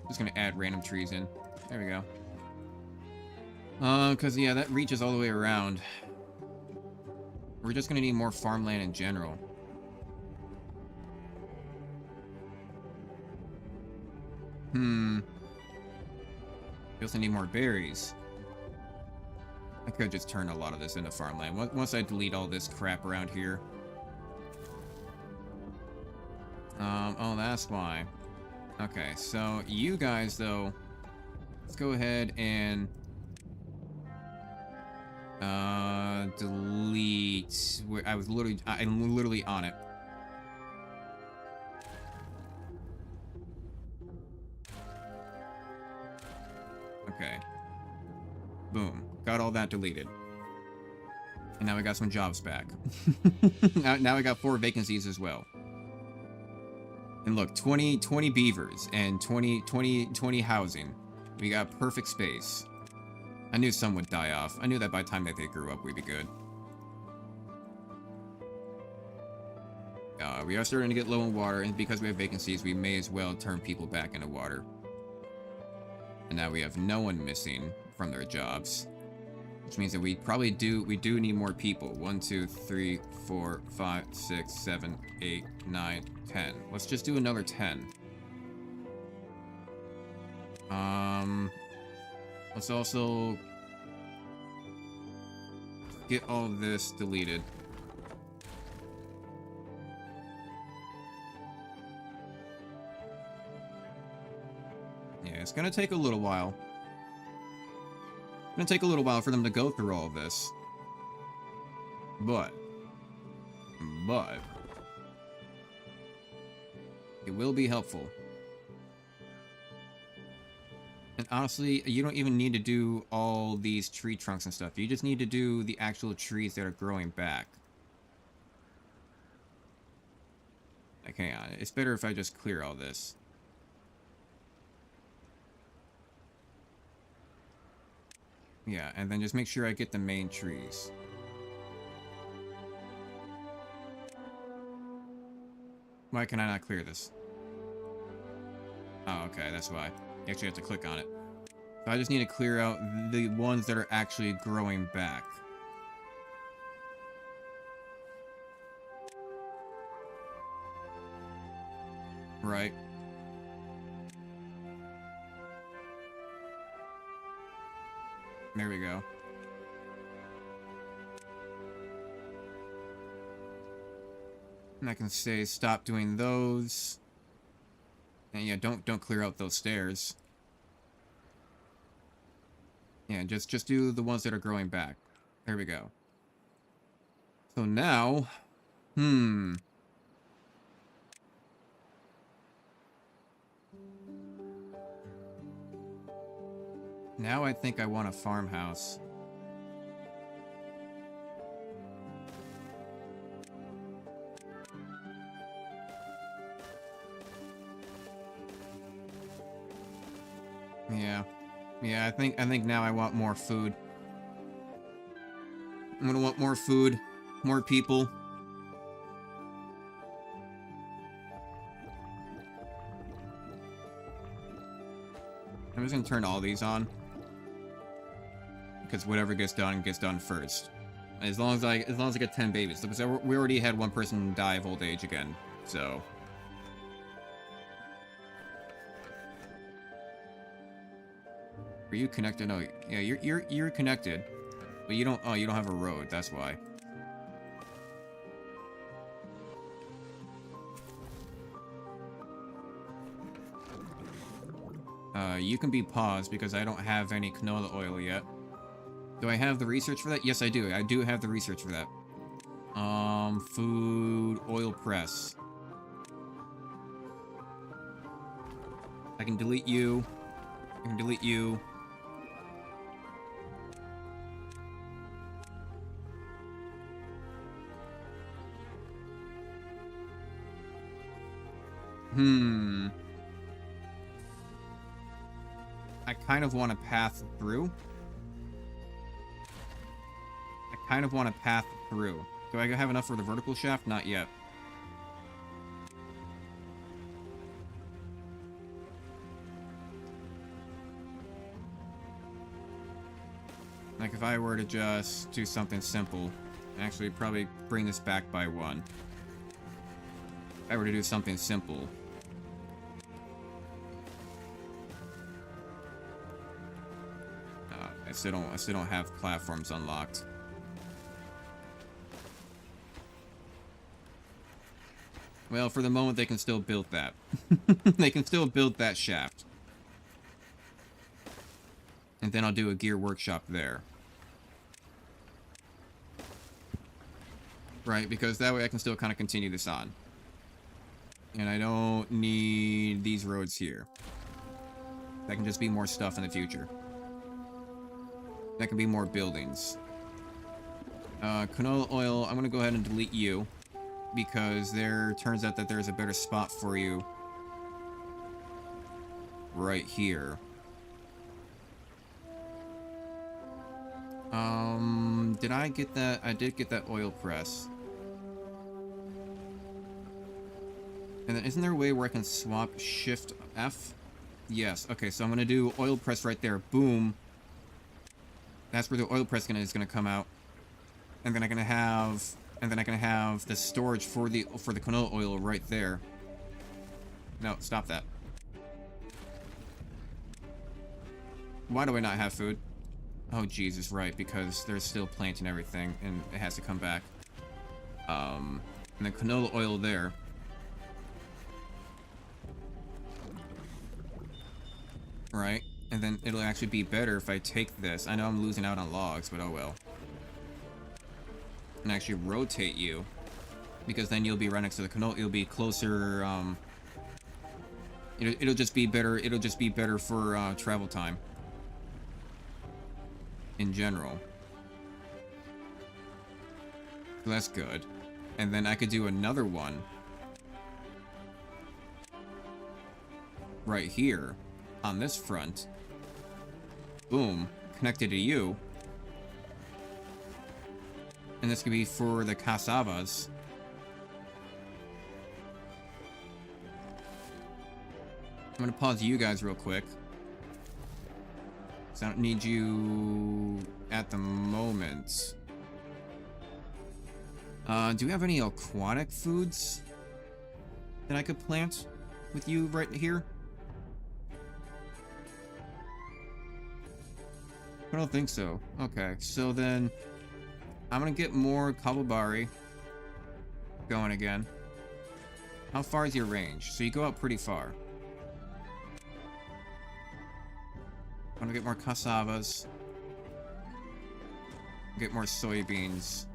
Just gonna add random trees in. There we go. Cause yeah, that reaches all the way around. We're just gonna need more farmland in general. We also need more berries. I could just turn a lot of this into farmland. Once I delete all this crap around here. Oh, that's why. Okay, so you guys, though, let's go ahead and delete. I'm literally on it. Okay. Boom. Got all that deleted. And now we got some jobs back. now we got 4 vacancies as well. And look, 20 beavers and 20 housing. We got perfect space. I knew some would die off. I knew that by the time that they grew up, we'd be good. We are starting to get low in water, and because we have vacancies, we may as well turn people back into water. And now we have no one missing from their jobs. Which means that we do need more people. 1, 2, 3, 4, 5, 6, 7, 8, 9, 10. Let's just do another 10. Let's also get all of this deleted. Yeah, it's gonna take a little while. It's gonna take a little while for them to go through all of this. But it will be helpful. And honestly, you don't even need to do all these tree trunks and stuff. You just need to do the actual trees that are growing back. Like, hang on. It's better if I just clear all this. Yeah, and then just make sure I get the main trees. Why can I not clear this? Oh, okay, that's why. You actually have to click on it. So I just need to clear out the ones that are actually growing back. Right. There we go. And I can say stop doing those. And yeah, don't clear out those stairs. Yeah, just do the ones that are growing back. There we go. So now, now I think I want a farmhouse. Yeah, I think now I want more food. I'm gonna want more food, More people. I'm just gonna turn all these on. Because whatever gets done first. As long as I get 10 babies. Because we already had one person die of old age again. So. Are you connected? No, yeah, you're connected. But you don't have a road, that's why. You can be paused because I don't have any canola oil yet. Do I have the research for that? Yes, I do. I do have the research for that. Food, oil press. I can delete you. I can delete you. I kind of want to path through. Do I have enough for the vertical shaft? Not yet. Like, if I were to just do something simple, actually probably bring this back by one. If I were to do something simple. I still don't have platforms unlocked. Well, for the moment, they can still build that. They can still build that shaft. And then I'll do a gear workshop there. Right, because that way I can still kind of continue this on. And I don't need these roads here. That can just be more stuff in the future. That can be more buildings. Canola oil, I'm going to go ahead and delete you. Because turns out that there's a better spot for you. Right here. Did I get that? I did get that oil press. And then isn't there a way where I can swap Shift F? Yes. Okay, so I'm going to do oil press right there. Boom. That's where the oil press is going to come out. And then I can have the storage for the canola oil right there. No, stop that. Why do I not have food? Oh, Jesus, right, because there's still plant and everything, and it has to come back. And then canola oil there. Right, and then it'll actually be better if I take this. I know I'm losing out on logs, but oh well. And actually rotate you, because then you'll be right next to the canola. You'll be closer. It'll just be better. It'll just be better for travel time. In general. So that's good. And then I could do another one. Right here. On this front. Boom. Connected to you. And this could be for the cassavas. I'm gonna pause you guys real quick. So I don't need you at the moment. Do we have any aquatic foods that I could plant with you right here? I don't think so. Okay, so then I'm gonna get more kabobari going again. How far is your range? So you go out pretty far. I'm gonna get more cassavas. Get more soybeans.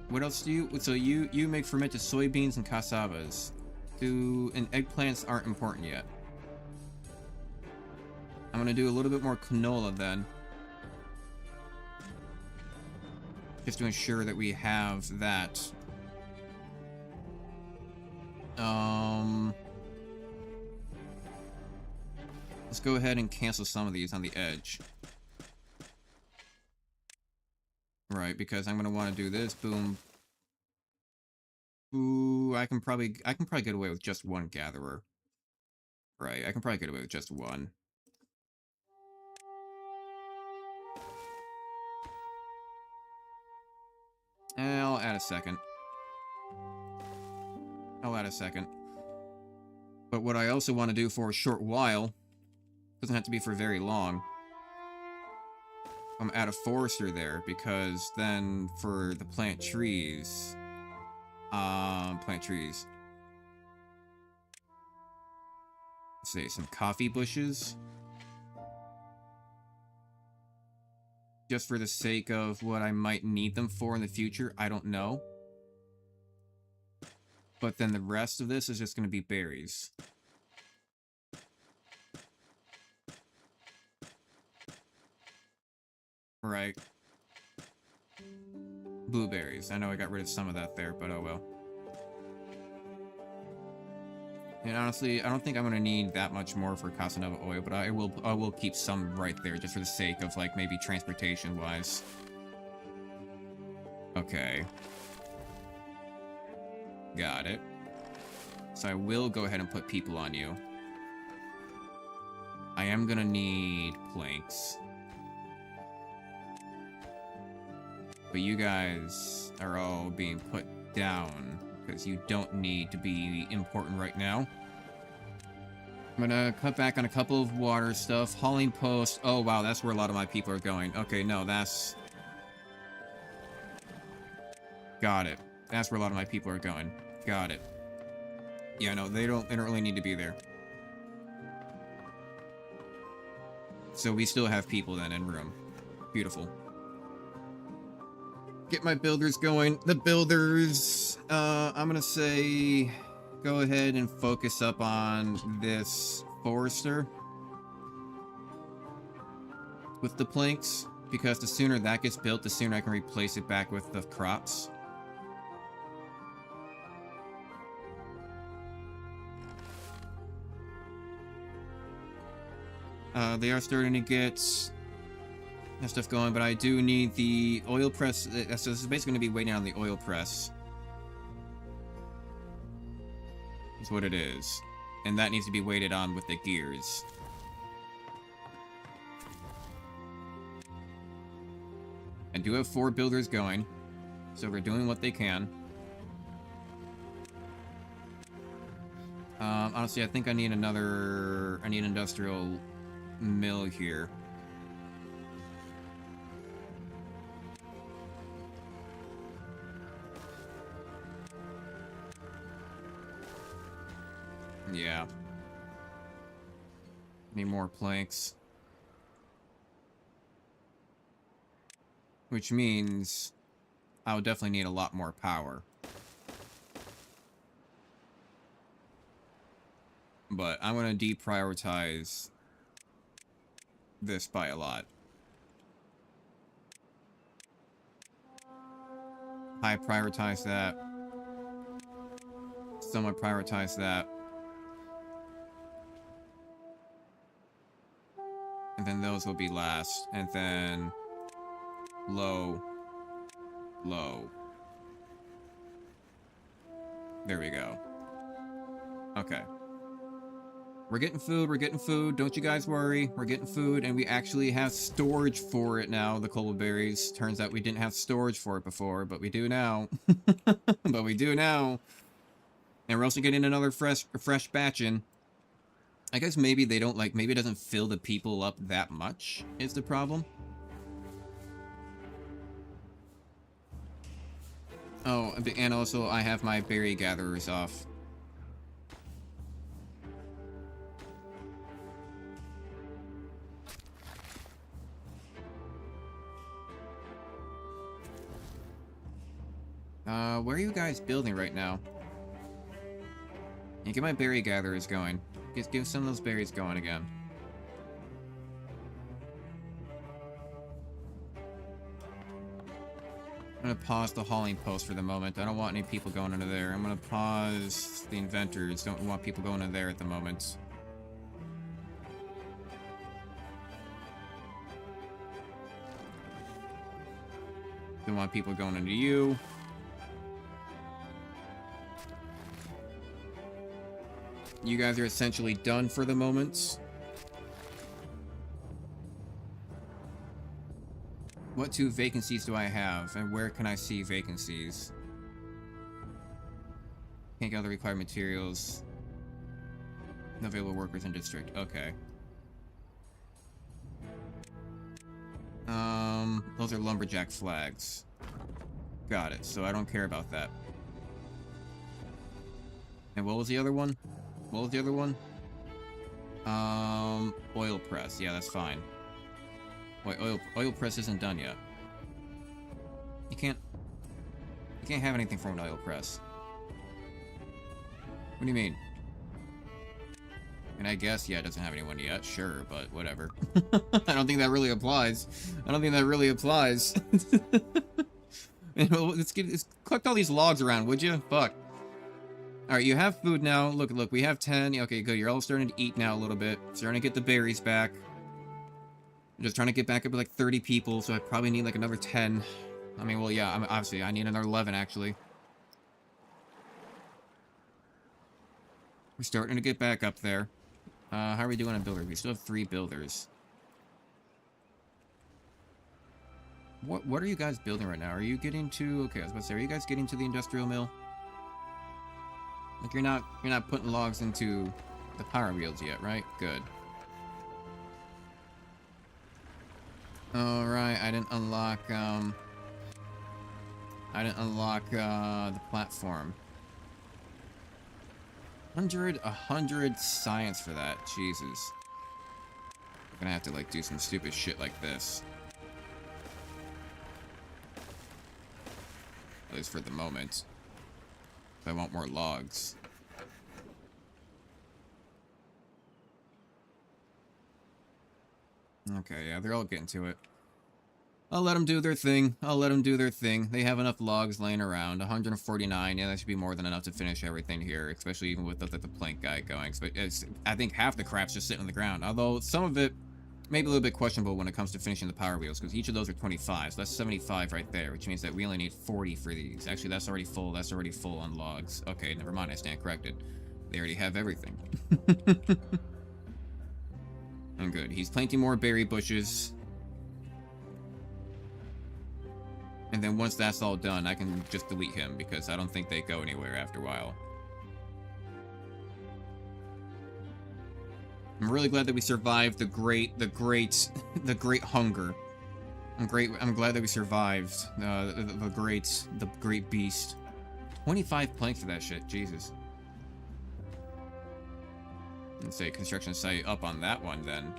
What else do you... So you make fermented soybeans and cassavas. And eggplants aren't important yet. I'm gonna do a little bit more canola then. Just to ensure that we have that. Let's go ahead and cancel some of these on the edge. Right, because I'm gonna want to do this. Boom. Ooh, I can probably get away with just one gatherer. Right, I can probably get away with just one. I'll add a second. I'll add a second. But what I also want to do for a short while, doesn't have to be for very long, I'm add a forester there, because then for the plant trees, let's say some coffee bushes. Just for the sake of what I might need them for in the future, I don't know. But then the rest of this is just going to be berries. Right. Blueberries. I know I got rid of some of that there, but oh well. And honestly, I don't think I'm going to need that much more for Casanova oil, but I will keep some right there just for the sake of, like, maybe transportation-wise. Okay. Got it. So I will go ahead and put people on you. I am going to need planks. But you guys are all being put down, because you don't need to be important right now. I'm gonna cut back on a couple of water stuff. Hauling post. Oh, wow, that's where a lot of my people are going. Okay, no, that's... Got it. That's where a lot of my people are going. Got it. Yeah, no, they don't really need to be there. So we still have people then in room. Beautiful. Get my builders going. The builders, I'm gonna say, go ahead and focus up on this forester with the planks, because the sooner that gets built, the sooner I can replace it back with the crops. They are starting to get that stuff going, but I do need the oil press. So this is basically going to be waiting on the oil press. That's what it is. And that needs to be waited on with the gears. I do have 4 builders going, so we're doing what they can. Honestly, I think I need another... I need an industrial mill here. Yeah. Need more planks. Which means I'll definitely need a lot more power. But I'm going to deprioritize this by a lot. High prioritize that. Somewhat prioritize that. And then those will be last. And then low. Low. There we go. Okay. We're getting food, don't you guys worry. We're getting food, and we actually have storage for it now, the cobbleberries. Turns out we didn't have storage for it before, but we do now. But we do now. And we're also getting another fresh batch in. I guess maybe they don't, like, maybe it doesn't fill the people up that much, is the problem. Oh, and also I have my berry gatherers off. Where are you guys building right now? Yeah, get my berry gatherers going. Just give some of those berries going again. I'm gonna pause the hauling post for the moment. I don't want any people going into there. I'm gonna pause the inventors. Don't want people going in there at the moment. Don't want people going into you. You guys are essentially done for the moment. What 2 vacancies do I have, and where can I see vacancies? Can't get all the required materials. No available workers in district. Okay. Those are lumberjack flags. Got it. So I don't care about that. And what was the other one? What was the other one? Oil press. Yeah, that's fine. Wait, oil press isn't done yet. You can't have anything from an oil press. What do you mean? And I guess, yeah, it doesn't have anyone yet, sure, but whatever. I don't think that really applies. I don't think that really applies. Let's collect all these logs around, would you? Fuck. Alright, you have food now. Look, we have 10. Okay, good. You're all starting to eat now a little bit. Starting to get the berries back. I'm just trying to get back up to like 30 people, so I probably need like another 10. I mean, well, yeah, obviously, I need another 11, actually. We're starting to get back up there. How are we doing on builders? We still have 3 builders. What are you guys building right now? Are you getting to... Okay, I was about to say, are you guys getting to the industrial mill? Like, you're not putting logs into the power wheels yet, right? Good. Alright, I didn't unlock, the platform. 100 science for that. Jesus. I'm gonna have to, like, do some stupid shit like this. At least for the moment. If I want more logs. Okay, yeah, they're all getting to it. I'll let them do their thing. They have enough logs laying around. 149. Yeah, that should be more than enough to finish everything here, especially even with the plank guy going. But I think half the crap's just sitting on the ground. Although some of it may be a little bit questionable when it comes to finishing the power wheels, because each of those are 25, so that's 75 right there, which means that we only need 40 for these. Actually, that's already full. That's already full on logs. Okay, never mind. I stand corrected. They already have everything. I'm good. He's planting more berry bushes. And then once that's all done, I can just delete him, because I don't think they go anywhere after a while. I'm really glad that we survived the great hunger. I'm glad that we survived the great beast. 25 planks for that shit, Jesus. Let's say construction site up on that one then.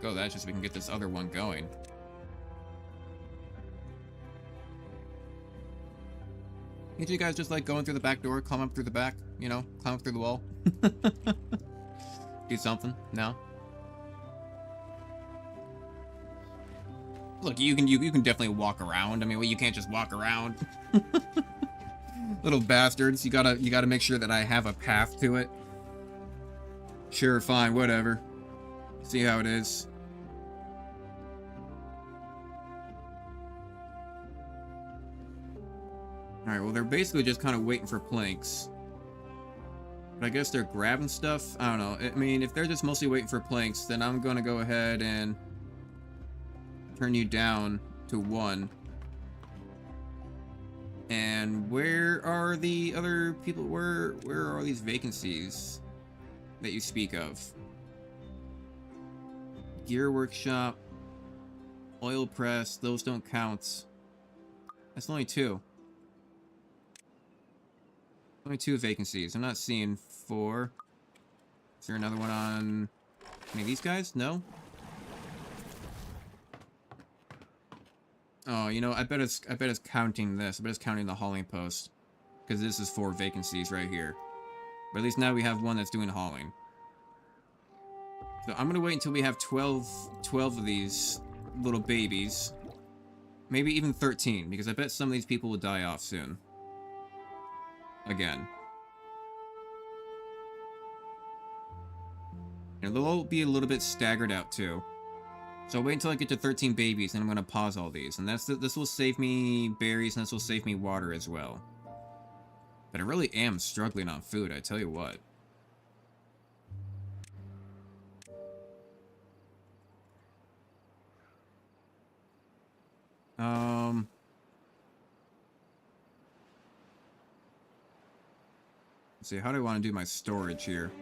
Go that just so we can get this other one going. Can't you guys just like going through the back door, climb up through the back, you know, climb up through the wall? Do something? No? Look, you can definitely walk around. I mean, well, you can't just walk around. Little bastards. You gotta make sure that I have a path to it. Sure, fine, whatever. See how it is. Alright, well, they're basically just kind of waiting for planks. But I guess they're grabbing stuff? I don't know. I mean, if they're just mostly waiting for planks, then I'm gonna go ahead and turn you down to 1. And where are the other people? Where are these vacancies that you speak of? Gear workshop, oil press, those don't count. That's only 2. Only 2 vacancies. I'm not seeing 4. Is there another one on any of these guys? No? Oh, you know, I bet it's counting this. I bet it's counting the hauling post. Because this is 4 vacancies right here. But at least now we have one that's doing hauling. So I'm gonna wait until we have 12 of these little babies. Maybe even 13, because I bet some of these people will die off soon. Again. And they'll all be a little bit staggered out too. So I'll wait until I get to 13 babies, and I'm gonna pause all these. And this will save me berries, and this will save me water as well. But I really am struggling on food, I tell you what. Let's see, how do I want to do my storage here?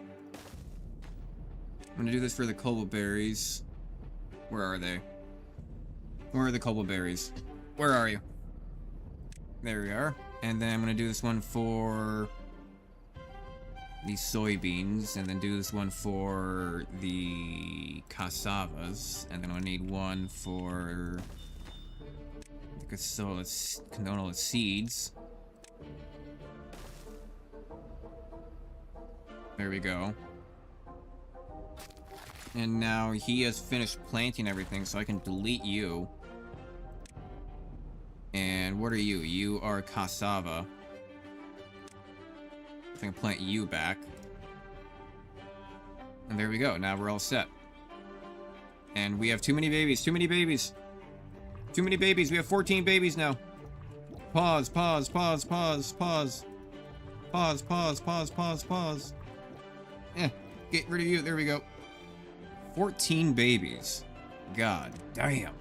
I'm gonna do this for the cobble berries. Where are they? Where are the cobble berries? Where are you? There we are. And then I'm gonna do this one for the soybeans, and then do this one for the cassavas, and then I'll need one for the canola seeds. There we go. And now he has finished planting everything, so I can delete you. And what are you? You are cassava. I can plant you back. And there we go. Now we're all set. And we have too many babies. Too many babies. Too many babies. We have 14 babies now. Pause, pause, pause, pause, pause. Pause, pause, pause, pause, pause. Get rid of you. There we go. 14 babies. God damn.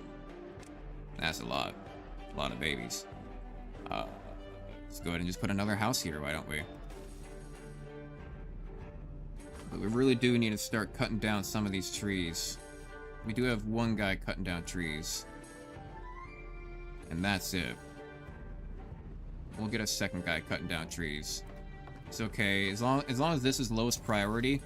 That's a lot. A lot of babies. Let's go ahead and just put another house here, why don't we? But we really do need to start cutting down some of these trees. We do have one guy cutting down trees. And that's it. We'll get a second guy cutting down trees. It's okay. As long as this is lowest priority,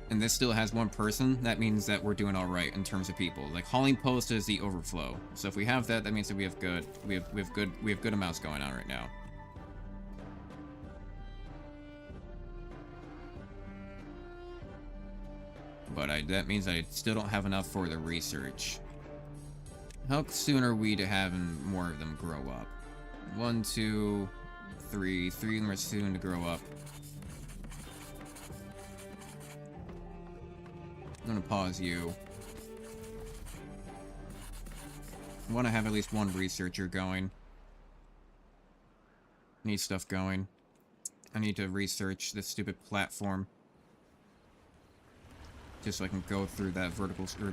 and this still has one person, that means that we're doing all right in terms of people. Like hauling post is the overflow. So if we have that, that means that we have good amounts going on right now. But that means I still don't have enough for the research. How soon are we to having more of them grow up? 1, 2, 3. 3 of them are soon to grow up. I'm gonna pause you. I want to have at least one researcher going. Need stuff going. I need to research this stupid platform. Just so I can go through that vertical, or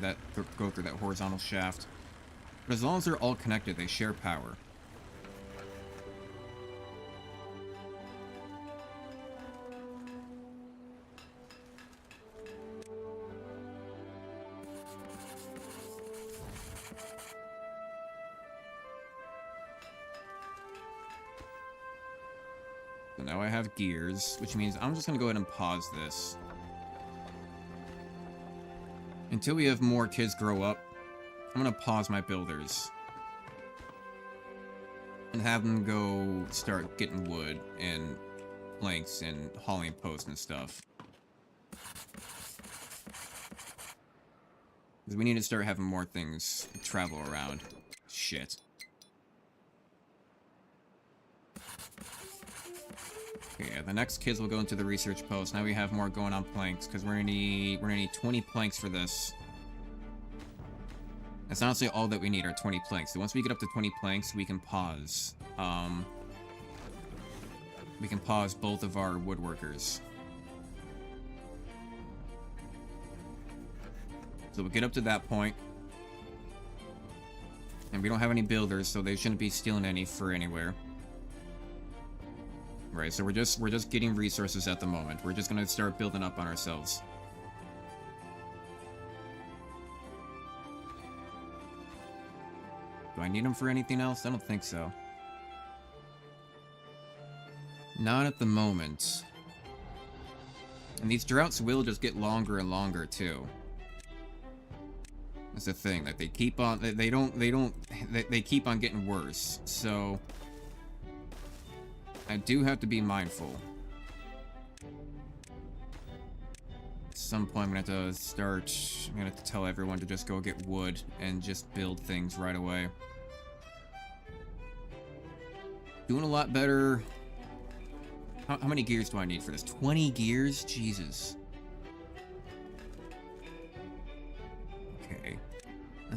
go through that horizontal shaft. But as long as they're all connected, they share power. So now I have gears, which means I'm just gonna go ahead and pause this. Until we have more kids grow up, I'm gonna pause my builders. And have them go start getting wood and planks and hauling posts and stuff. Because we need to start having more things travel around. Shit. Okay, yeah, the next kids will go into the research post. Now we have more going on planks, because we're gonna need 20 planks for this. That's honestly all that we need are 20 planks. So once we get up to 20 planks, we can pause. We can pause both of our woodworkers. So we'll get up to that point. And we don't have any builders, so they shouldn't be stealing any for anywhere. Right, so we're just getting resources at the moment. We're just gonna start building up on ourselves. Do I need them for anything else? I don't think so. Not at the moment. And these droughts will just get longer and longer too. That's the thing, that they keep on they keep on getting worse. So I do have to be mindful. At some point I'm gonna have to tell everyone to just go get wood and just build things right away. Doing a lot better. How many gears do I need for this? 20 gears? Jesus.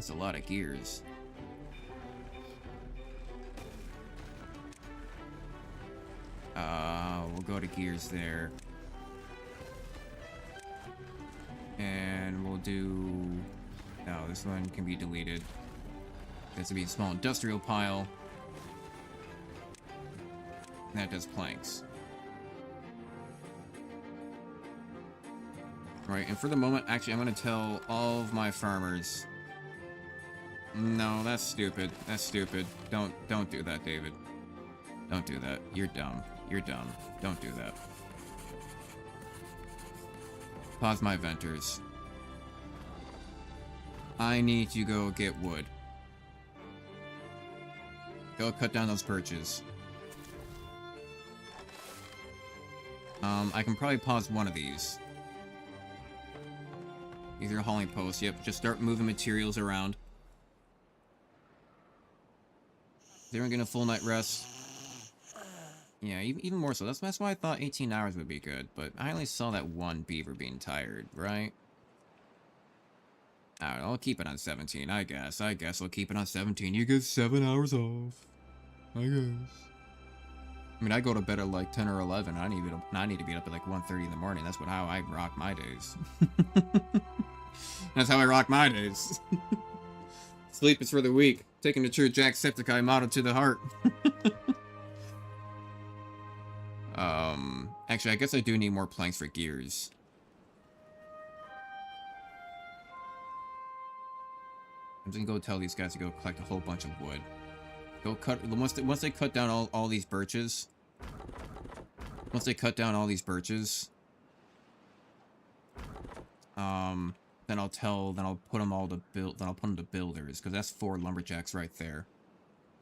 That's a lot of gears. We'll go to gears there. And we'll do... No, this one can be deleted. This will be a small industrial pile. And that does planks. Right, and for the moment, actually, I'm going to tell all of my farmers... No, that's stupid. That's stupid. Don't do that, David. Don't do that. You're dumb. You're dumb. Don't do that. Pause my venters. I need to go get wood. Go cut down those birches. I can probably pause one of these. These are hauling posts. Yep, just start moving materials around. They're getting a full night rest. Yeah, even more so. That's why I thought 18 hours would be good, but I only saw that one beaver being tired, right? I don't know, I'll keep it on 17, I guess. I guess I'll keep it on 17. You get 7 hours off. I guess. I mean, I go to bed at like 10 or 11. I need to be up at like 1:30 in the morning. That's how I rock my days. That's how I rock my days. Sleep is for the weak. Taking the true Jacksepticeye motto to the heart. Actually, I guess I do need more planks for gears. I'm just gonna go tell these guys to go collect a whole bunch of wood. Go cut, once they cut down all these birches. Once they cut down all these birches, then I'll put them all to builders, because that's 4 lumberjacks right there.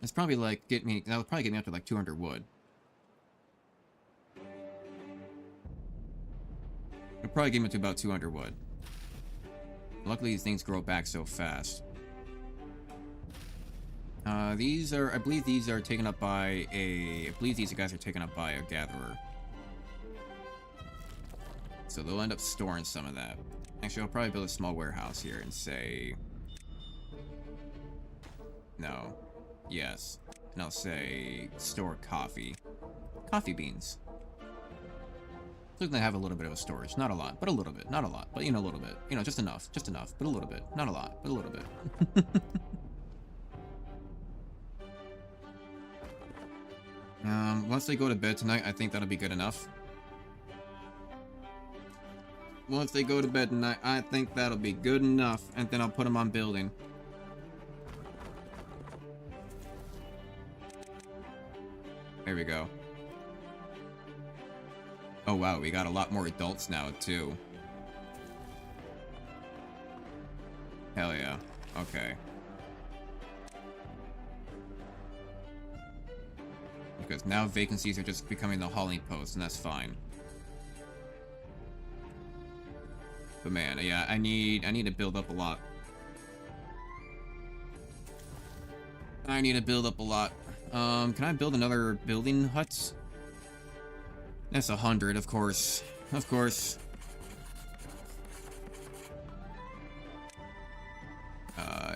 It's probably like, that'll probably get me up to like 200 wood. It'll probably get me to about 200 wood. Luckily, these things grow back so fast. I believe these are taken up by I believe these guys are taken up by a gatherer. So they'll end up storing some of that. Actually, I'll probably build a small warehouse here and say... No. Yes. And I'll say, store coffee. Coffee beans. So they have a little bit of a storage. Not a lot, but a little bit. Not a lot, but a little bit. Just enough. Just enough, but a little bit. Not a lot, but a little bit. Once they go to bed tonight, I think that'll be good enough. Once they go to bed tonight, I think that'll be good enough, and then I'll put them on building. There we go. Oh wow, we got a lot more adults now, too. Hell yeah. Okay. Because now vacancies are just becoming the hauling posts, and that's fine. But man, yeah, I need to build up a lot. I need to build up a lot. Can I build another building huts? That's 100, of course. Of course.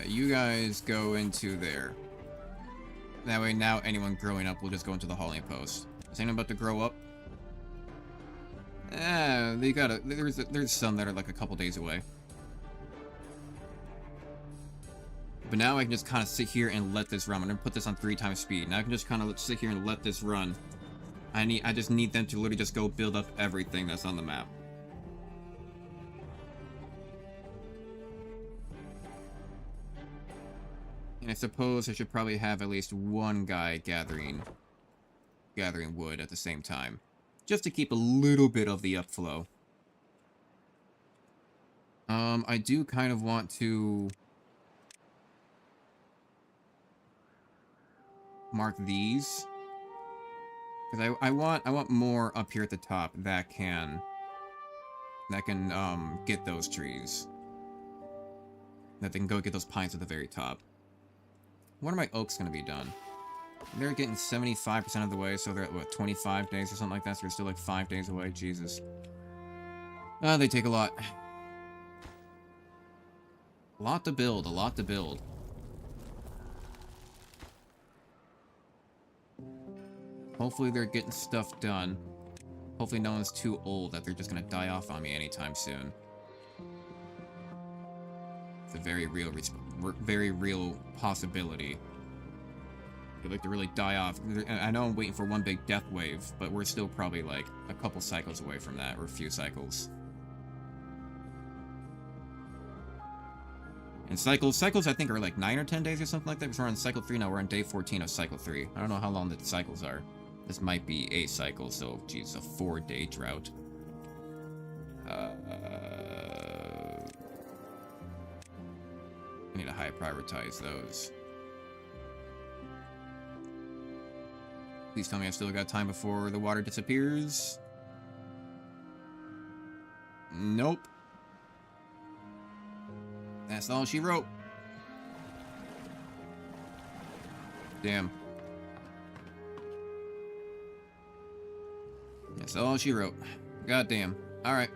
You guys go into there. That way now anyone growing up will just go into the hauling post. Is anyone about to grow up? There's some that are like a couple days away. But now I can just kind of sit here and let this run. I'm gonna put this on 3 times speed. Now I can just kind of sit here and let this run. I just need them to literally just go build up everything that's on the map. And I suppose I should probably have at least one guy gathering wood at the same time. Just to keep a little bit of the upflow. I do kind of want to mark these. Because I want more up here at the top that can get those trees. That they can go get those pines at the very top. When are my oaks going to be done? They're getting 75% of the way, so they're at, what, 25 days or something like that? So they're still like 5 days away. Jesus. They take a lot. A A lot to build, a lot to build. Hopefully they're getting stuff done. Hopefully no one's too old that they're just gonna die off on me anytime soon. It's a very real possibility. They'd like to really die off. I know I'm waiting for one big death wave, but we're still probably like a couple cycles away from that, or a few cycles. And cycles I think are like 9 or 10 days or something like that, because we're on cycle 3 now. We're on day 14 of cycle 3. I don't know how long the cycles are. This might be a cycle, so geez, a 4-day drought. I need to high prioritize those. Please tell me I've still got time before the water disappears. Nope. That's all she wrote. Damn. That's all she wrote. Goddamn. Alright.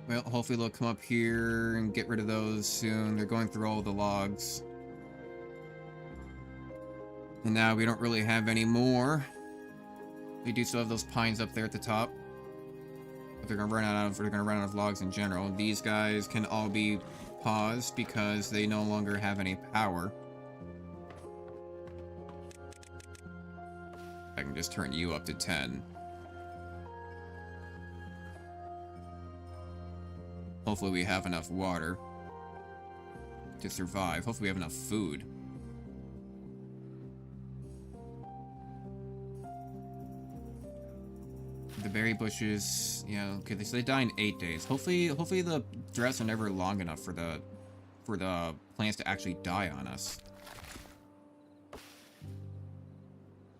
Well, hopefully they'll come up here and get rid of those soon. They're going through all the logs. And now we don't really have any more. We do still have those pines up there at the top. But they're gonna run out of logs in general. These guys can all be paused because they no longer have any power. I can just turn you up to 10. Hopefully we have enough water to survive. Hopefully we have enough food. The berry bushes, yeah, okay, so they die in 8 days. Hopefully the droughts are never long enough for the plants to actually die on us.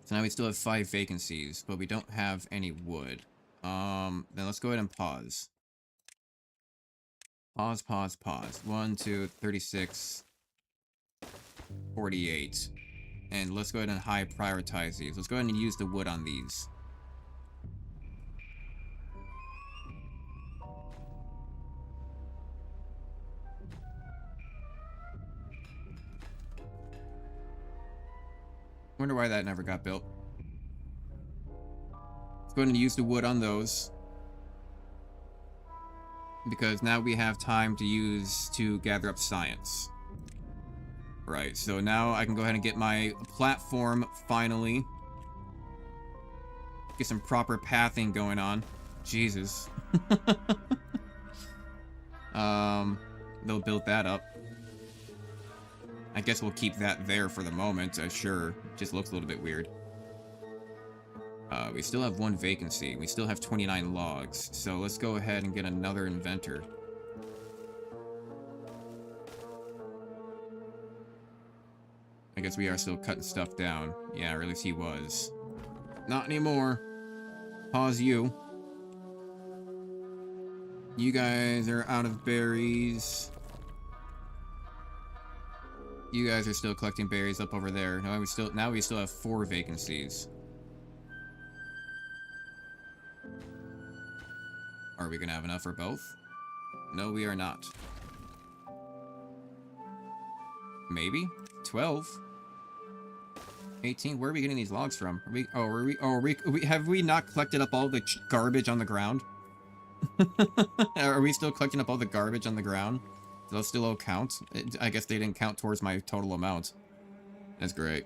So now we still have 5 vacancies, but we don't have any wood. Then let's go ahead and pause. Pause. 1, 2, 36, 48. And let's go ahead and high prioritize these. Let's go ahead and use the wood on these. Wonder why that never got built. Let's go ahead and use the wood on those. Because now we have time to use to gather up science. Right, so now I can go ahead and get my platform finally. Get some proper pathing going on. Jesus. They'll build that up. I guess we'll keep that there for the moment, sure. Just looks a little bit weird. We still have 1 vacancy. We still have 29 logs. So let's go ahead and get another inventor. I guess we are still cutting stuff down. Yeah, or at least he was. Not anymore. Pause you. You guys are out of berries. You guys are still collecting berries up over there. Now we still have 4 vacancies. Are we gonna have enough for both? No, we are not. Maybe 12, 18. Where are we getting these logs from? Have we not collected up all the garbage on the ground? Are we still collecting up all the garbage on the ground? Do those still all count? I guess they didn't count towards my total amount. That's great.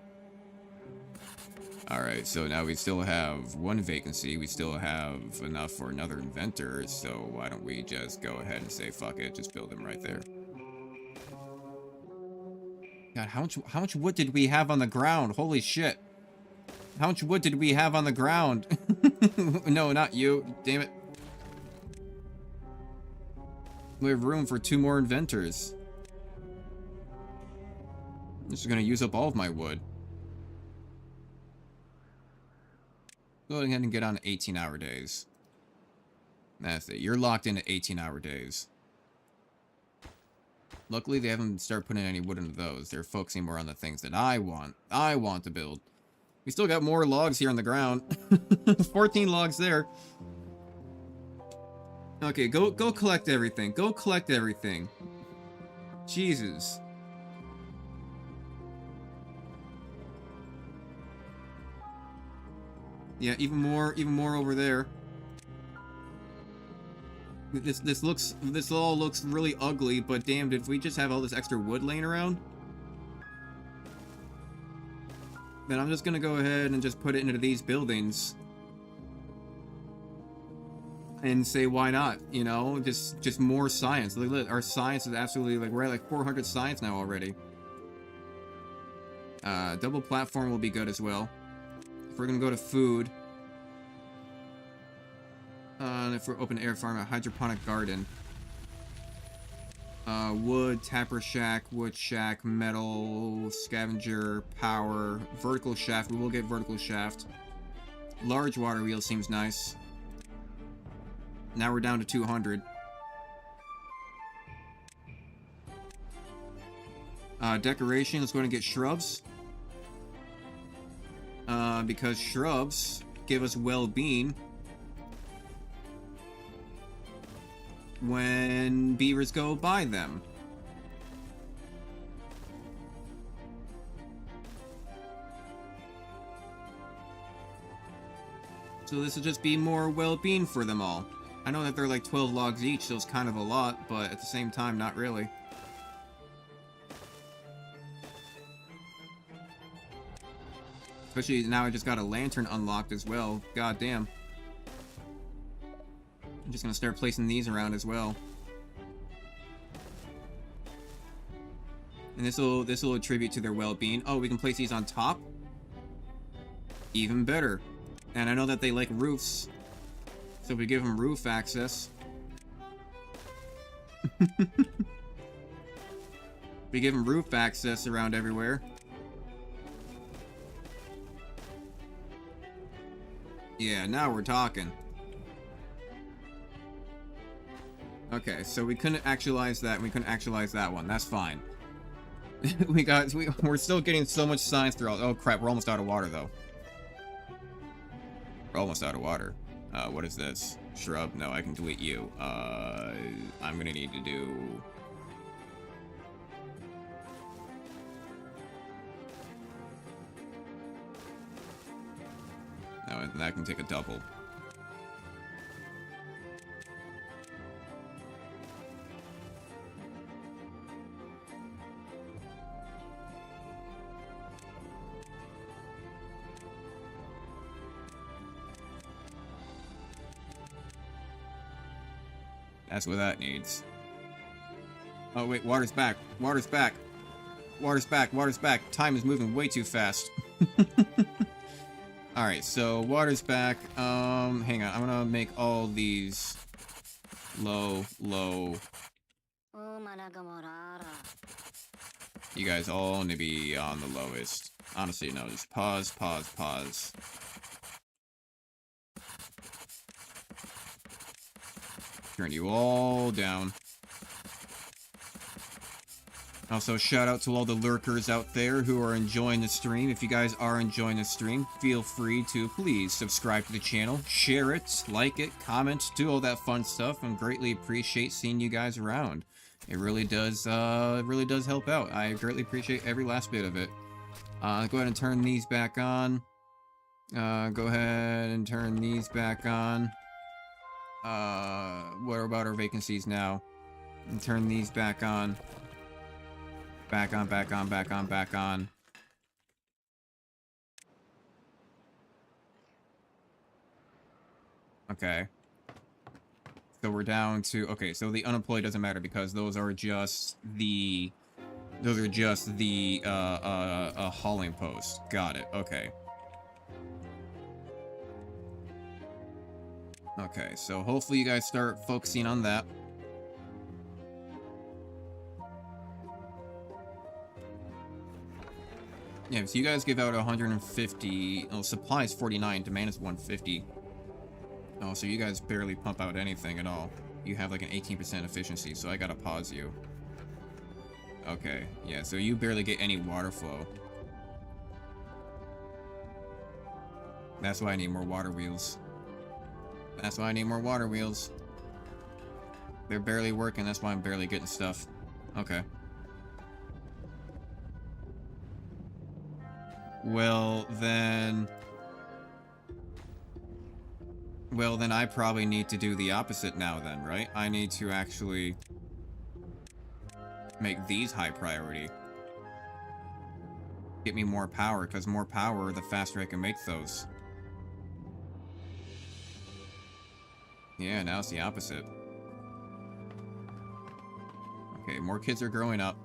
Alright, so now we still have 1 vacancy. We still have enough for another inventor, so why don't we just go ahead and say fuck it, just build him right there. God, how much wood did we have on the ground? Holy shit. How much wood did we have on the ground? No, not you. Damn it. We have room for 2 more inventors. This is gonna use up all of my wood. Go ahead and get on 18-hour days. That's it. You're locked into 18-hour days. Luckily, they haven't started putting any wood into those. They're focusing more on the things that I want. I want to build. We still got more logs here on the ground. 14 logs there. Okay, go collect everything. Go collect everything. Jesus. Yeah, even more over there. This all looks really ugly, but damn, did we just have all this extra wood laying around? Then I'm just gonna go ahead and just put it into these buildings. And say, why not? You know, just more science. Look, our science is absolutely, like, we're at like 400 science now already. Double platform will be good as well. If we're gonna go to food. If we're open air farm, a hydroponic garden. Wood, tapper shack, wood shack, metal, scavenger, power, vertical shaft. We will get vertical shaft. Large water wheel seems nice. Now we're down to 200. Decoration, let's go ahead and get shrubs. Because shrubs give us well-being when beavers go by them. So this will just be more well-being for them all. I know that they're like 12 logs each, so it's kind of a lot, but at the same time, not really. Especially now I just got a lantern unlocked as well. God damn. I'm just gonna start placing these around as well. And this will attribute to their well-being. Oh, we can place these on top? Even better. And I know that they like roofs. So we give them roof access. We give them roof access around everywhere. Yeah, now we're talking. Okay, so we couldn't actualize that, and we couldn't actualize that one. That's fine. We're still getting so much science throughout. Oh crap, we're almost out of water though. We're almost out of water. What is this? Shrub? No, I can delete you. I'm gonna need to do... No, that can take a double. That's what that needs. Oh wait, water's back. Water's back. Water's back. Water's back. Time is moving way too fast. Alright, so water's back. Hang on. I'm gonna make all these low. You guys all need to be on the lowest. Honestly, no. Just pause. Turn you all down. Also, shout out to all the lurkers out there who are enjoying the stream. If you guys are enjoying the stream, feel free to please subscribe to the channel, share it, like it, comment, do all that fun stuff, and greatly appreciate seeing you guys around. It really does help out. I greatly appreciate every last bit of it. Go ahead and turn these back on. Go ahead and turn these back on. What about our vacancies now? And turn these back on. Back on. Okay. So we're down to... Okay, so the unemployed doesn't matter because those are just the... hauling post. Got it. Okay. Okay, so hopefully you guys start focusing on that. Yeah, so you guys give out 150... Oh, supply is 49, demand is 150. Oh, so you guys barely pump out anything at all. You have like an 18% efficiency, so I gotta pause you. Okay, yeah, so you barely get any water flow. That's why I need more water wheels. That's why I need more water wheels. They're barely working, that's why I'm barely getting stuff. Okay. Well, then I probably need to do the opposite now then, right? I need to actually make these high priority. Get me more power, because more power, the faster I can make those. Yeah, now it's the opposite. Okay, more kids are growing up.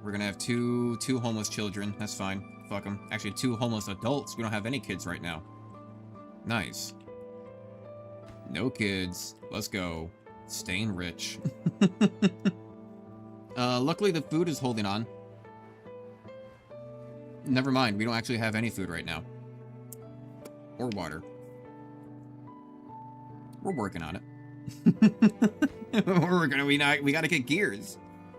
We're gonna have two homeless children. That's fine. Fuck them. Actually, 2 homeless adults. We don't have any kids right now. Nice. No kids. Let's go. Staying rich. Luckily the food is holding on. Never mind, we don't actually have any food right now. Or water. We're working on it. We gotta get gears.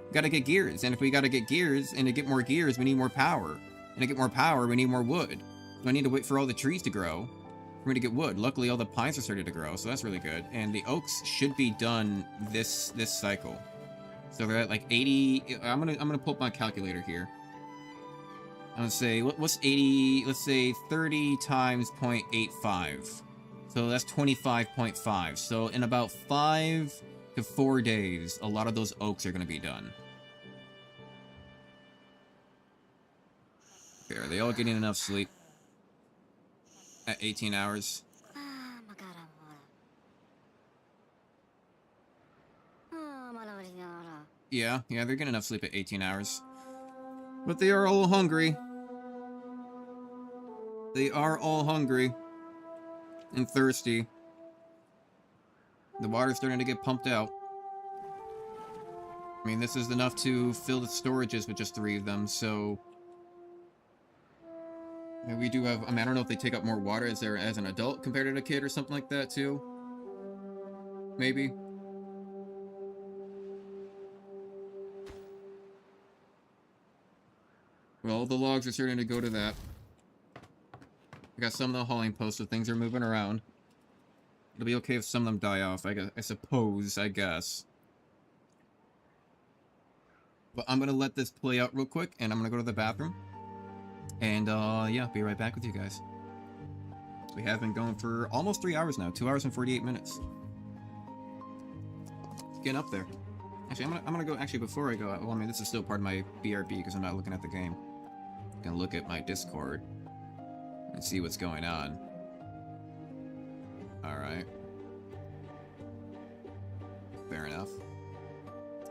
We gotta get gears, and if we gotta get gears, and to get more gears, we need more power. And to get more power, we need more wood. So I need to wait for all the trees to grow for me to get wood. Luckily, all the pines are starting to grow, so that's really good. And the oaks should be done this cycle. So they're at like 80. I'm gonna pull up my calculator here. I'm gonna say what's 80? Let's say 30 times 0.85. So that's 25.5. So in about 5 to 4 days, a lot of those oaks are gonna be done. Okay, are they all getting enough sleep? At 18 hours. Yeah, they're getting enough sleep at 18 hours. But they are all hungry. They are all hungry. And thirsty. The water's starting to get pumped out. I mean, this is enough to fill the storages with just 3 of them, so... we do have... I mean, I don't know if they take up more water as an adult compared to a kid or something like that, too. Maybe. Well, the logs are starting to go to that. I got some of the hauling posts, so things are moving around. It'll be okay if some of them die off, I guess. But I'm gonna let this play out real quick, and I'm gonna go to the bathroom. And, yeah, be right back with you guys. We have been going for almost 3 hours now. 2 hours and 48 minutes. It's getting up there. Actually, I'm gonna go, actually, before I go, well, I mean, this is still part of my BRB, because I'm not looking at the game. I'm gonna look at my Discord and see what's going on. Alright. Fair enough.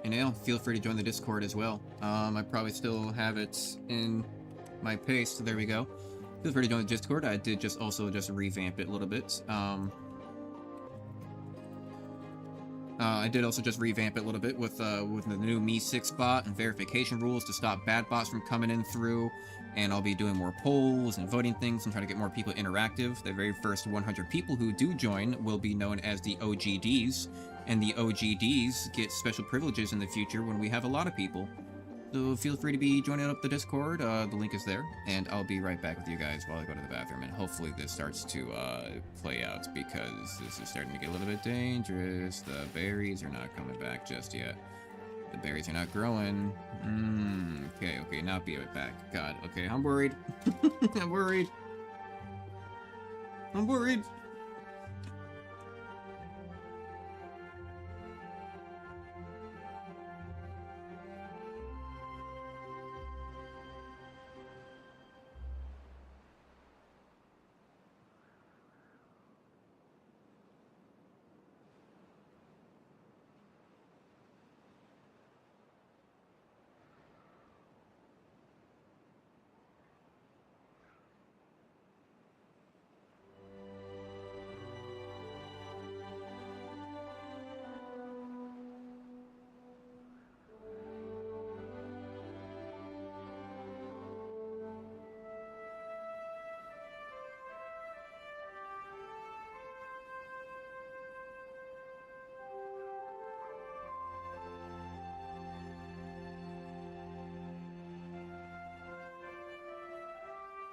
And now, feel free to join the Discord as well. I probably still have it in my paste, so there we go. Feel free to join the Discord. I did just revamp it a little bit. I did also just revamp it a little bit with the new Me6 bot and verification rules to stop bad bots from coming in through. And I'll be doing more polls and voting things and trying to get more people interactive. The very first 100 people who do join will be known as the OGDs. And the OGDs get special privileges in the future when we have a lot of people. So feel free to be joining up the Discord. The link is there. And I'll be right back with you guys while I go to the bathroom. And hopefully this starts to play out, because this is starting to get a little bit dangerous. The berries are not coming back just yet. The berries are not growing. Okay, now be right back. God, okay, I'm worried. I'm worried. I'm worried.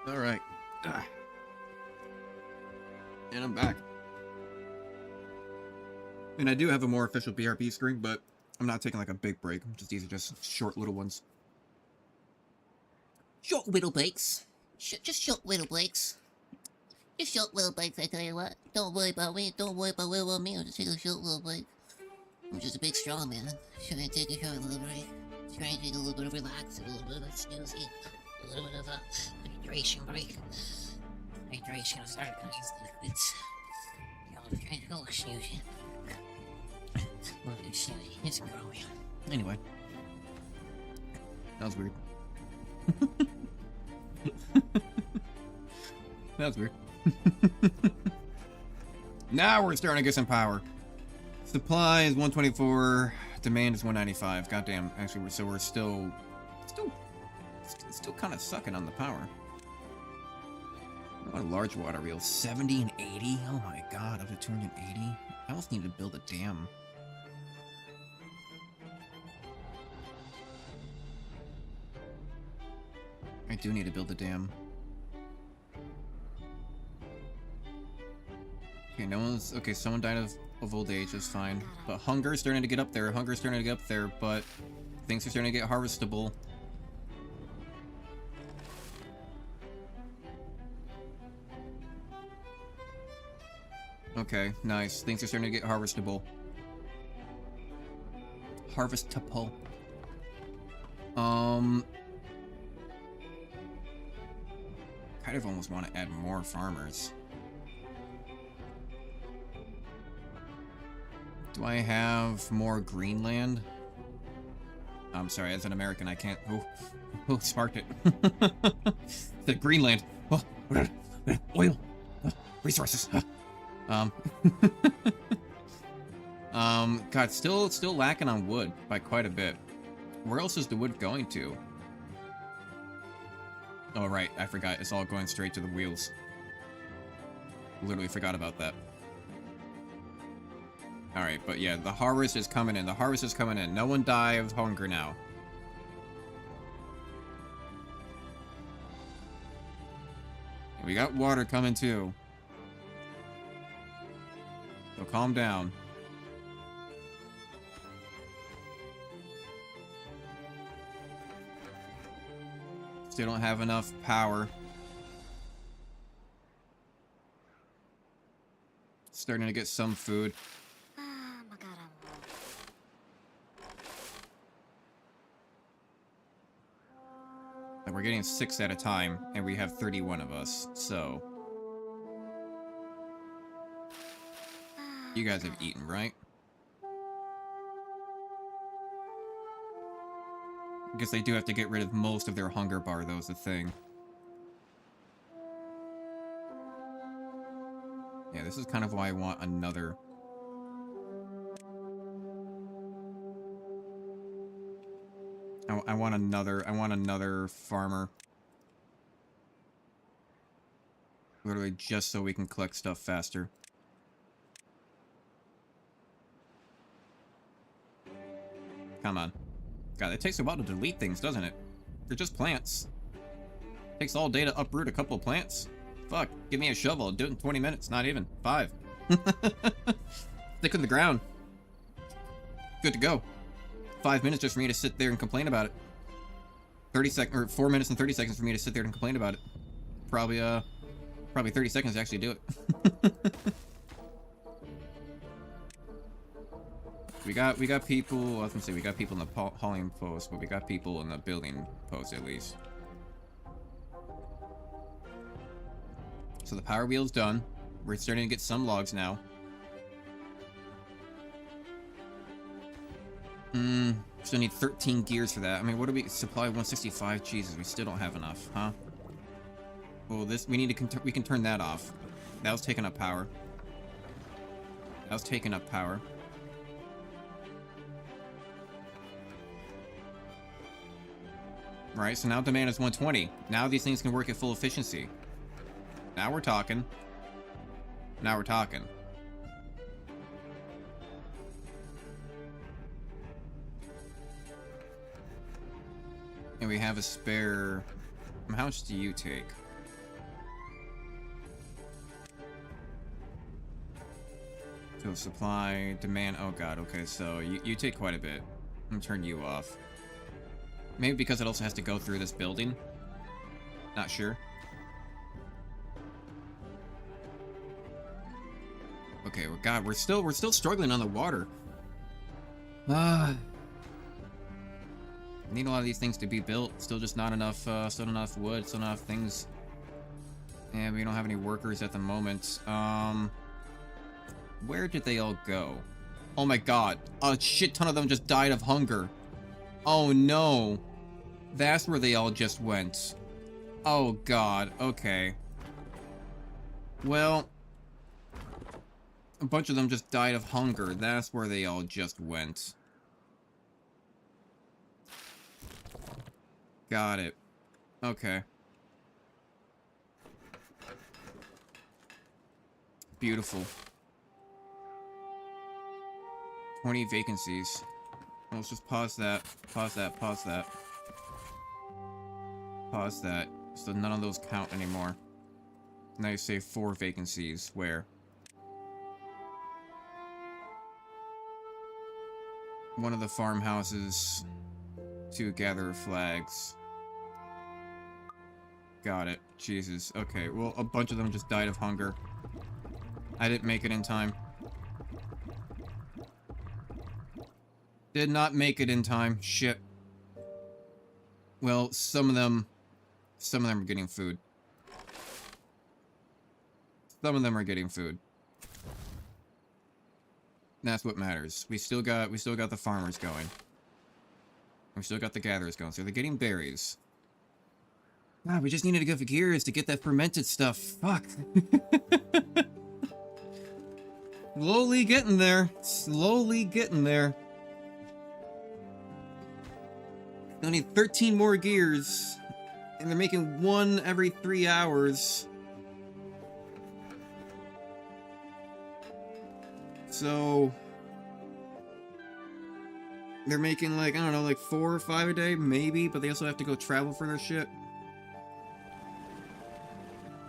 Alright. And I'm back. And I do have a more official BRB screen, but I'm not taking like a big break. These are just short little ones. Short little breaks. Just short little breaks. Just short little breaks, I tell you what. Don't worry about me. Don't worry about little old me. I'll just take a short little break. I'm just a big strong man. Should I take a short little break? Try and take a little bit of relax, a little bit of snoozing, a little bit of a hydration break. Hydration of certain kinds of liquids. You know, I'm trying to go snoozing. Look at snoozing. It's growing. Anyway. That was weird. That was weird. Now we're starting to get some power. Supply is 124. Demand is 195. Goddamn. Actually, we're still kind of sucking on the power. What a large water wheel. 70 and 80. Oh my god, up to 280. I almost need to build a dam. I do need to build a dam. Okay, no one's... Okay, someone died of old age, that's fine. But hunger's starting to get up there. Hunger's starting to get up there, but things are starting to get harvestable. Okay, nice. Things are starting to get harvestable. Harvestable. Kind of almost want to add more farmers. Do I have more Greenland? I'm sorry, as an American, I can't... Oh, sparked it. The Greenland. Oh, oil. Resources. God, still lacking on wood by quite a bit. Where else is the wood going to? Oh, right, I forgot. It's all going straight to the wheels. Literally forgot about that. Alright, but yeah, the harvest is coming in. The harvest is coming in. No one die of hunger now. And we got water coming too. So calm down. Still don't have enough power. Starting to get some food. And we're getting 6 at a time, and we have 31 of us, so... You guys have eaten, right? I guess they do have to get rid of most of their hunger bar, though, is the thing. Yeah, this is kind of why I want another... I want another farmer. Literally just so we can collect stuff faster. Come on. God, it takes a while to delete things, doesn't it? They're just plants. Takes all day to uproot a couple of plants. Fuck, give me a shovel, I'll do it in 20 minutes, not even. 5. Stick in the ground. Good to go. 5 minutes just for me to sit there and complain about it. 4 minutes and 30 seconds for me to sit there and complain about it. Probably 30 seconds to actually do it. We got people, I was gonna say we got people in the hauling post, but we got people in the building post at least. So the power wheel's done. We're starting to get some logs now. Still need 13 gears for that. I mean, what do we supply 165? Jesus, we still don't have enough, huh? Well, we need to we can turn that off. That was taking up power. That was taking up power. Right, so now demand is 120. Now these things can work at full efficiency. Now we're talking. Now we're talking. And we have a spare... How much do you take? So supply, demand, oh god, okay, so you take quite a bit. I'm gonna turn you off. Maybe because it also has to go through this building? Not sure. Okay, well, god, we're still struggling on the water. Need a lot of these things to be built. Still just not enough, still not enough wood, still not enough things. And we don't have any workers at the moment. Where did they all go? Oh my god, a shit ton of them just died of hunger. Oh no. That's where they all just went. Oh god, okay. Well, a bunch of them just died of hunger. That's where they all just went. Got it. Okay. Beautiful. 20 vacancies. Let's just pause that. Pause that. Pause that. Pause that. So none of those count anymore. Now you say 4 vacancies. Where? One of the farmhouses to gather flags. Got it. Jesus. Okay, well, a bunch of them just died of hunger. I didn't make it in time. Did not make it in time. Shit. Well, some of them are getting food. Some of them are getting food. That's what matters. We still got the farmers going. We still got the gatherers going. So they're getting berries. God, we just needed to go for gears to get that fermented stuff. Fuck. Slowly getting there. Slowly getting there. They'll need 13 more gears. And they're making one every 3 hours. So they're making like, I don't know, like 4 or 5 a day, maybe, but they also have to go travel for their shit.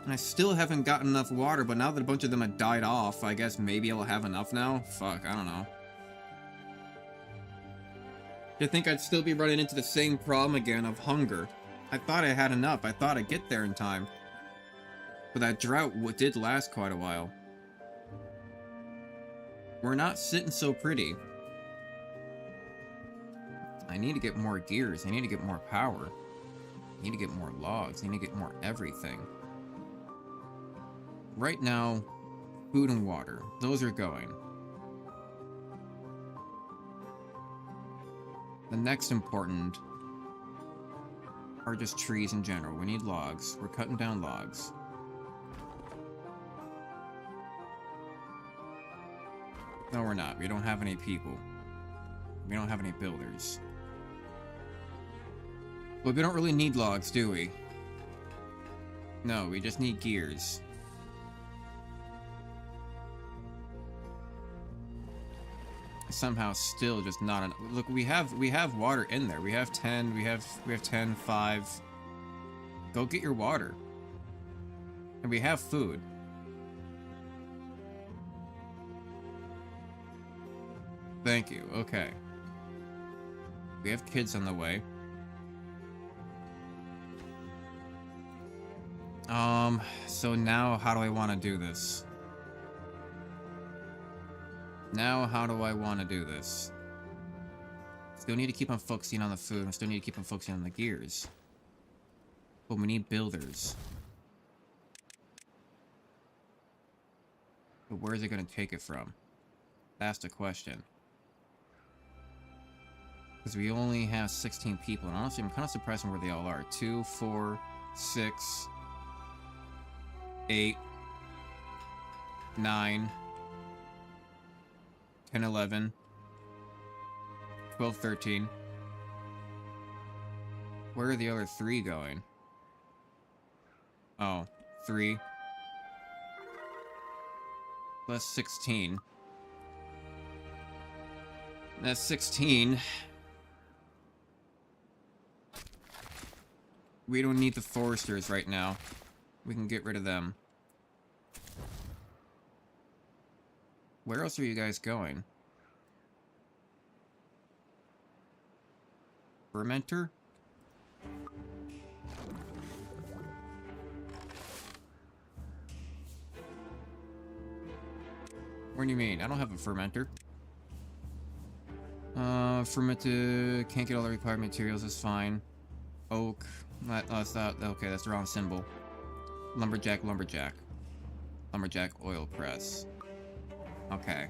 And I still haven't gotten enough water, but now that a bunch of them have died off, I guess maybe I'll have enough now? Fuck, I don't know. I think I'd still be running into the same problem again of hunger. I thought I had enough. I thought I'd get there in time. But that drought did last quite a while. We're not sitting so pretty. I need to get more gears. I need to get more power. I need to get more logs. I need to get more everything. Right now, food and water. Those are going. The next important are just trees in general. We need logs. We're cutting down logs. No, we're not. We don't have any people. We don't have any builders. But we don't really need logs, do we? No, we just need gears. Somehow still just not enough. Look, we have water in there. We have 10, we have 10, 5. Go get your water. And we have food. Thank you. Okay. We have kids on the way. So now how do I want to do this? Now, how do I want to do this? Still need to keep on focusing on the food. We still need to keep on focusing on the gears. But we need builders. But where is it going to take it from? That's the question. Because we only have 16 people. And honestly, I'm kind of surprised on where they all are. 2, 4, 6, 8, 9... 10, 11, 12, 13. Where are the other 3 going? Oh, 3. Plus 16. That's 16. We don't need the foresters right now. We can get rid of them. Where else are you guys going? Fermenter? What do you mean? I don't have a fermenter. Fermented, can't get all the required materials, that's fine. Oak, that's not, okay, that's the wrong symbol. Lumberjack, lumberjack. Lumberjack oil press. Okay.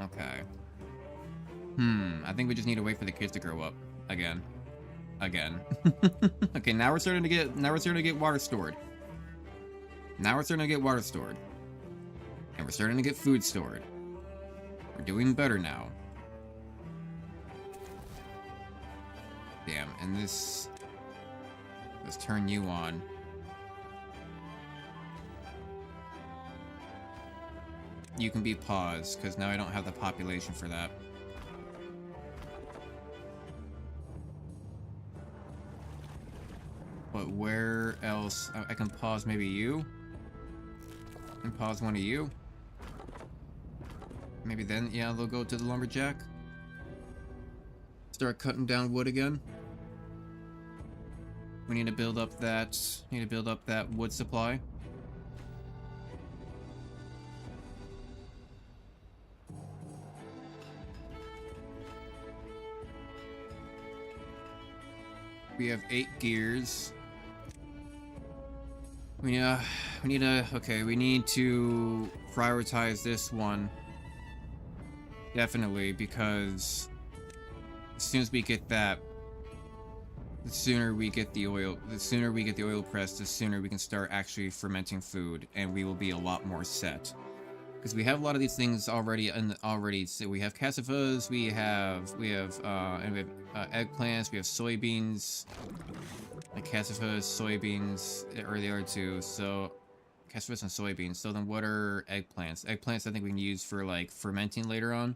Okay. I think we just need to wait for the kids to grow up. Again. Okay, now we're starting to get water stored. Now we're starting to get water stored. And we're starting to get food stored. We're doing better now. Damn, and this... Let's turn you on. You can be paused, because now I don't have the population for that. But where else? I can pause maybe you? And pause one of you? Maybe then, yeah, they'll go to the lumberjack. Start cutting down wood again. We need to build up that, wood supply. We have 8 gears. We need to prioritize this one. Definitely, because as soon as we get that, the sooner we get the oil pressed, the sooner we can start actually fermenting food, and we will be a lot more set. Because we have a lot of these things already, so we have cassavas, we have eggplants, we have soybeans, like cassavas, soybeans, or the other two, so cassavas and soybeans. So then what are eggplants? Eggplants I think we can use for like fermenting later on.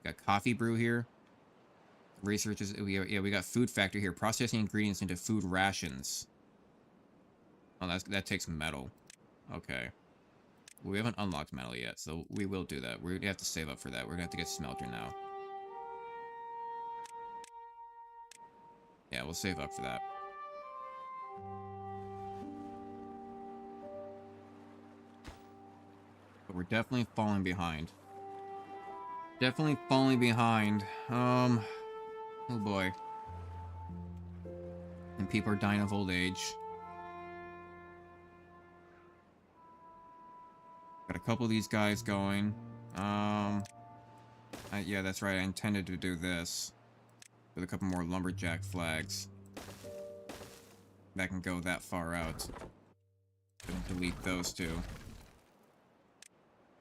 Got coffee brew here. Researchers, we got food factory here, processing ingredients into food rations. Oh, that takes metal. Okay. Well, we haven't unlocked metal yet, so we will do that. We're gonna have to save up for that. We're gonna have to get smelter now. Yeah, we'll save up for that. But we're definitely falling behind. Definitely falling behind. Oh boy. And people are dying of old age. Got a couple of these guys going. Yeah, that's right. I intended to do this with a couple more lumberjack flags. That can go that far out. Delete those two.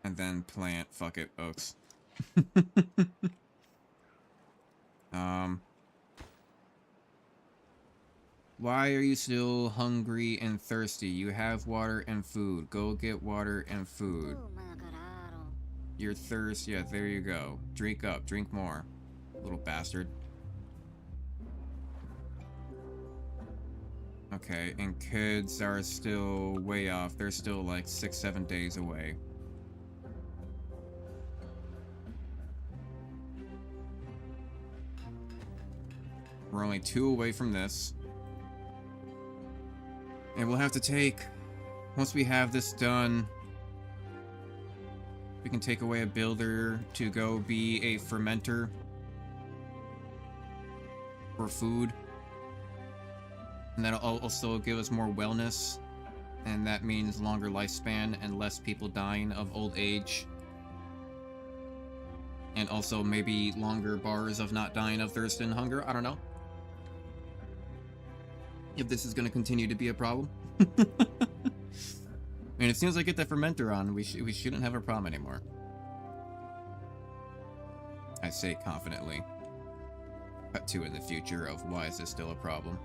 And then plant. Fuck it, oaks. Why are you still hungry and thirsty? You have water and food. Go get water and food. Your thirst, yeah, there you go. Drink up, drink more. Little bastard. Okay, and kids are still way off. They're still like 6-7 days away. We're only 2 away from this. And we'll have to take, once we have this done, we can take away a builder to go be a fermenter for food. And that'll also give us more wellness. And that means longer lifespan and less people dying of old age. And also maybe longer bars of not dying of thirst and hunger. I don't know. If this is going to continue to be a problem. I mean, as soon as I get that fermenter on, we shouldn't have a problem anymore. I say confidently. Cut to in the future of why is this still a problem.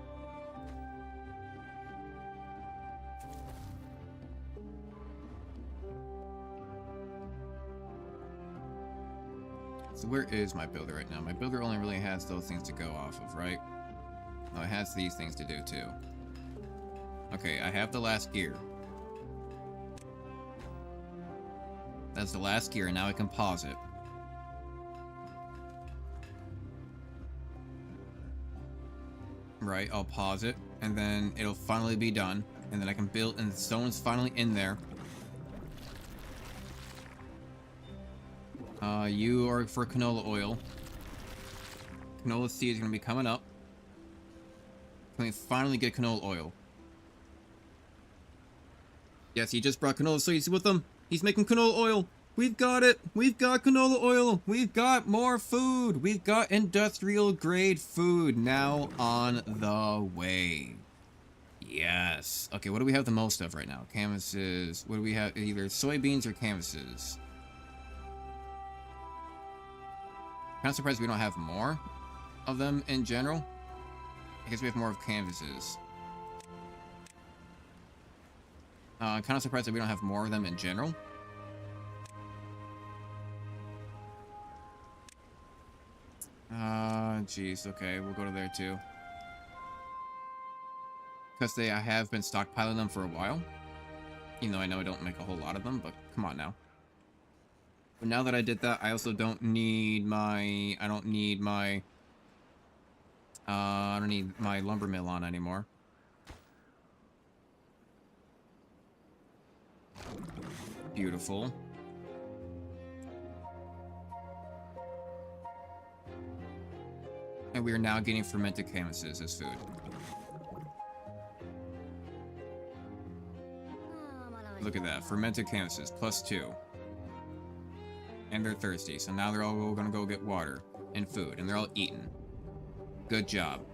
So where is my builder right now? My builder only really has those things to go off of, right? Oh, it has these things to do too. Okay, I have the last gear. That's the last gear, and now I can pause it. Right, I'll pause it, and then it'll finally be done. And then I can build, and the stone's finally in there. You are for canola oil. Canola seed is going to be coming up. Can we finally get canola oil? Yes, he just brought canola seeds with him. He's making canola oil. We've got it. We've got canola oil. We've got more food. We've got industrial grade food now on the way. Yes. Okay, what do we have the most of right now? Canvases. What do we have? Either soybeans or canvases. Kind of surprised we don't have more of them in general. I guess we have more of canvases. I'm kind of surprised that we don't have more of them in general. Jeez. Okay, we'll go to there too. Because I have been stockpiling them for a while. Even though I know I don't make a whole lot of them, but come on now. But now that I did that, I also don't need my... I don't need my lumber mill on anymore. Beautiful. And we are now getting fermented canvases as food. Look at that. Fermented canvases. +2. And they're thirsty. So now they're all going to go get water and food. And they're all eating. Good job.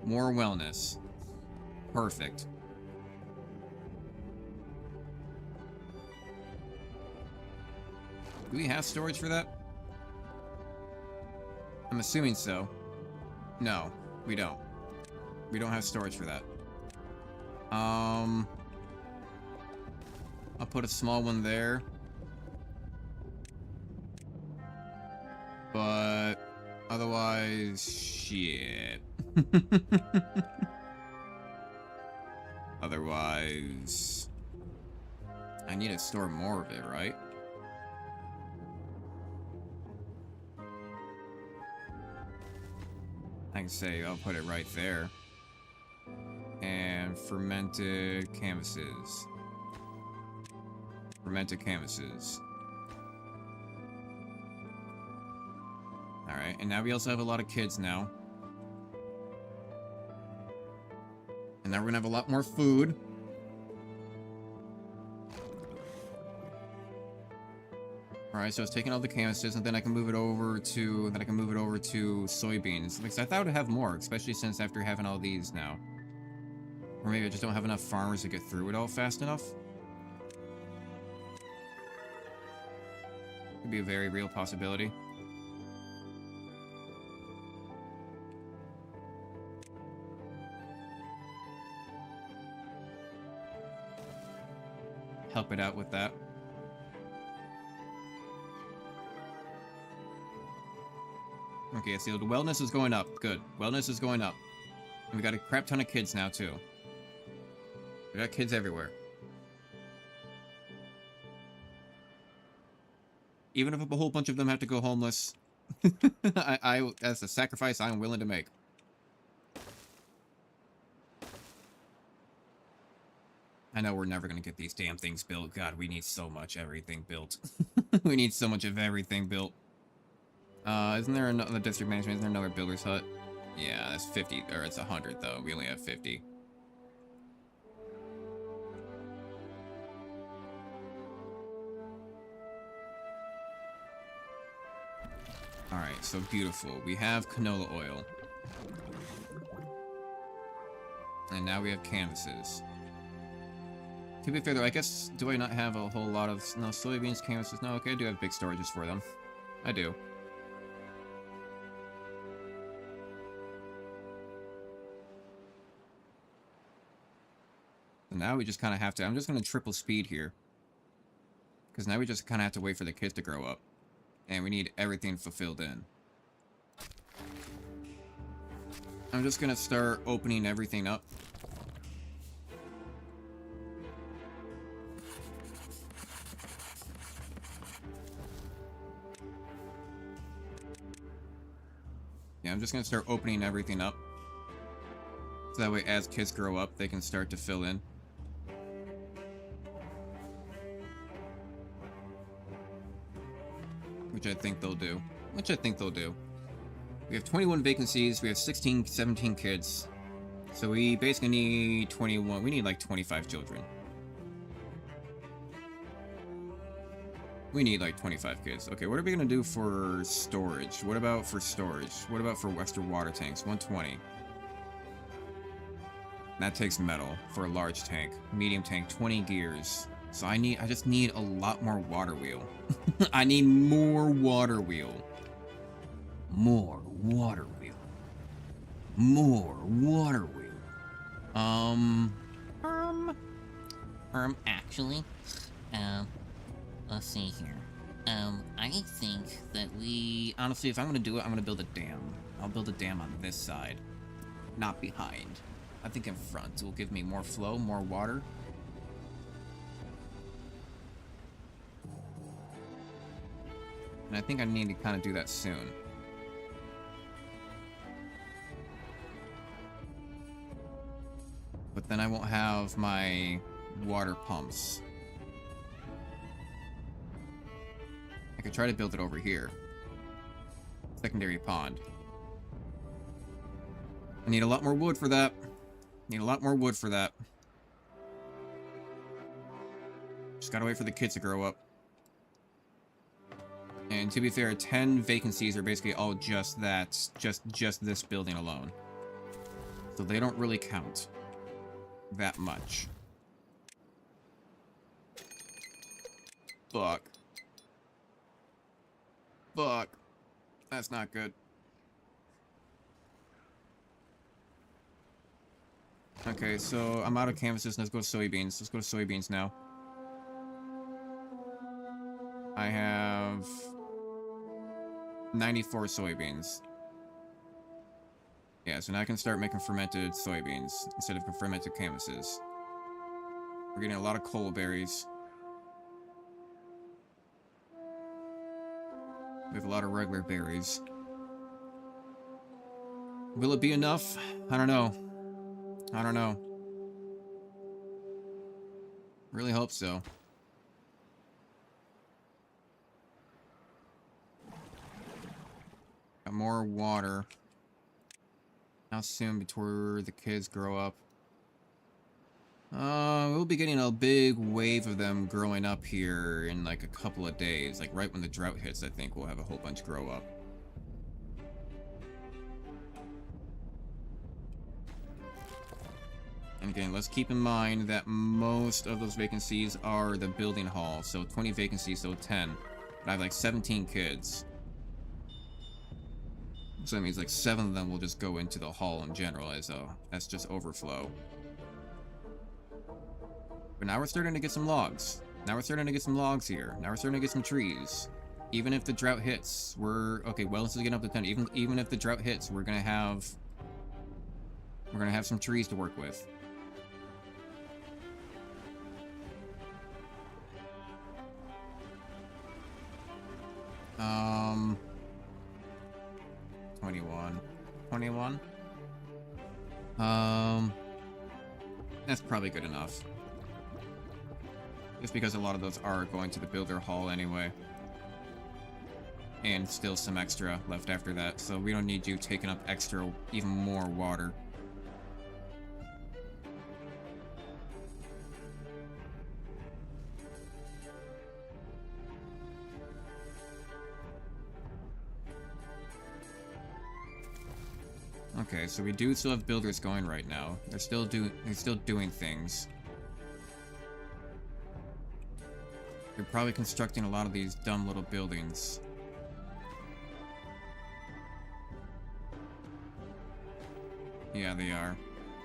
More wellness. Perfect. Do we have storage for that? I'm assuming so. No, we don't. We don't have storage for that. I'll put a small one there. But otherwise, shit. Otherwise, I need to store more of it, right? I can say I'll put it right there. And fermented canvases. Fermented canvases. Alright, and now we also have a lot of kids now. And now we're gonna have a lot more food. Alright, so it's taking all the canvases, and then I can move it over to soybeans. Because I thought I'd have more, especially since after having all these now. Or maybe I just don't have enough farmers to get through it all fast enough. Could be a very real possibility. Help it out with that. Okay, so the wellness is going up. Good. Wellness is going up. And we got a crap ton of kids now, too. We got kids everywhere. Even if a whole bunch of them have to go homeless, that's a sacrifice I'm willing to make. I know we're never going to get these damn things built. God, we need so much everything built. We need so much of everything built. Isn't there another district management? Isn't there another builder's hut? Yeah, that's 50, or it's 100 though. We only have 50. Alright, so beautiful. We have canola oil. And now we have canvases. To be fair though, I guess, do I not have a whole lot of... No, soybeans, canvases... No, okay, I do have big storages for them. I do. And now we just kind of have to... I'm just going to triple speed here. Because now we just kind of have to wait for the kids to grow up. And we need everything fulfilled in. I'm just going to start opening everything up. I'm just gonna start opening everything up. So that way, as kids grow up, they can start to fill in. Which I think they'll do. We have 21 vacancies. We have 16, 17 kids. So we basically need 21. We need like 25 children. We need like 25 kids. Okay, what are we gonna do for storage? What about for storage? What about for extra water tanks? 120. That takes metal for a large tank. Medium tank, 20 gears. So I just need a lot more water wheel. I need more water wheel. More water wheel. More water wheel. Actually, let's see here. I think that we... Honestly, if I'm gonna do it, I'm gonna build a dam. I'll build a dam on this side. Not behind. I think in front. It will give me more flow, more water. And I think I need to kind of do that soon. But then I won't have my water pumps. I could try to build it over here. Secondary pond. I need a lot more wood for that. Need a lot more wood for that. Just gotta wait for the kids to grow up. And to be fair, 10 vacancies are basically all just that. Just this building alone. So they don't really count that much. Fuck. Fuck. That's not good. Okay, so I'm out of canvases. Let's go to soybeans. Let's go to soybeans now. I have 94 soybeans. Yeah, so now I can start making fermented soybeans instead of fermented canvases. We're getting a lot of coal berries. We have a lot of regular berries. Will it be enough? I don't know. I don't know. Really hope so. Got more water. How soon before the kids grow up? We'll be getting a big wave of them growing up here in like a couple of days. Like right when the drought hits, I think we'll have a whole bunch grow up. And again, let's keep in mind that most of those vacancies are the building hall. So 20 vacancies, so 10. But I have like 17 kids. So that means like 7 of them will just go into the hall in general as that's just overflow. But now we're starting to get some logs. Now we're starting to get some logs here. Now we're starting to get some trees. Even if the drought hits, okay, wellness is getting up to 10. Even if the drought hits, we're gonna have some trees to work with. Um 21. That's probably good enough. Just because a lot of those are going to the builder hall anyway. And still some extra left after that, so we don't need you taking up extra, even more water. Okay, so we do still have builders going right now. They're still doing things. They're probably constructing a lot of these dumb little buildings. Yeah, they are.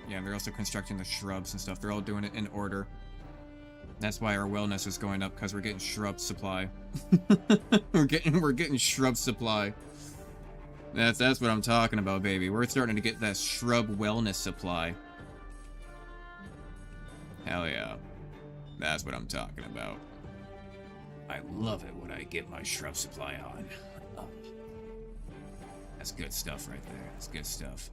Yeah, they're also constructing the shrubs and stuff. They're all doing it in order. That's why our wellness is going up, because we're getting shrub supply. we're getting shrub supply. That's what I'm talking about, baby. We're starting to get that shrub wellness supply. Hell yeah. That's what I'm talking about. I love it when I get my shrub supply on. That's good stuff right there. That's good stuff.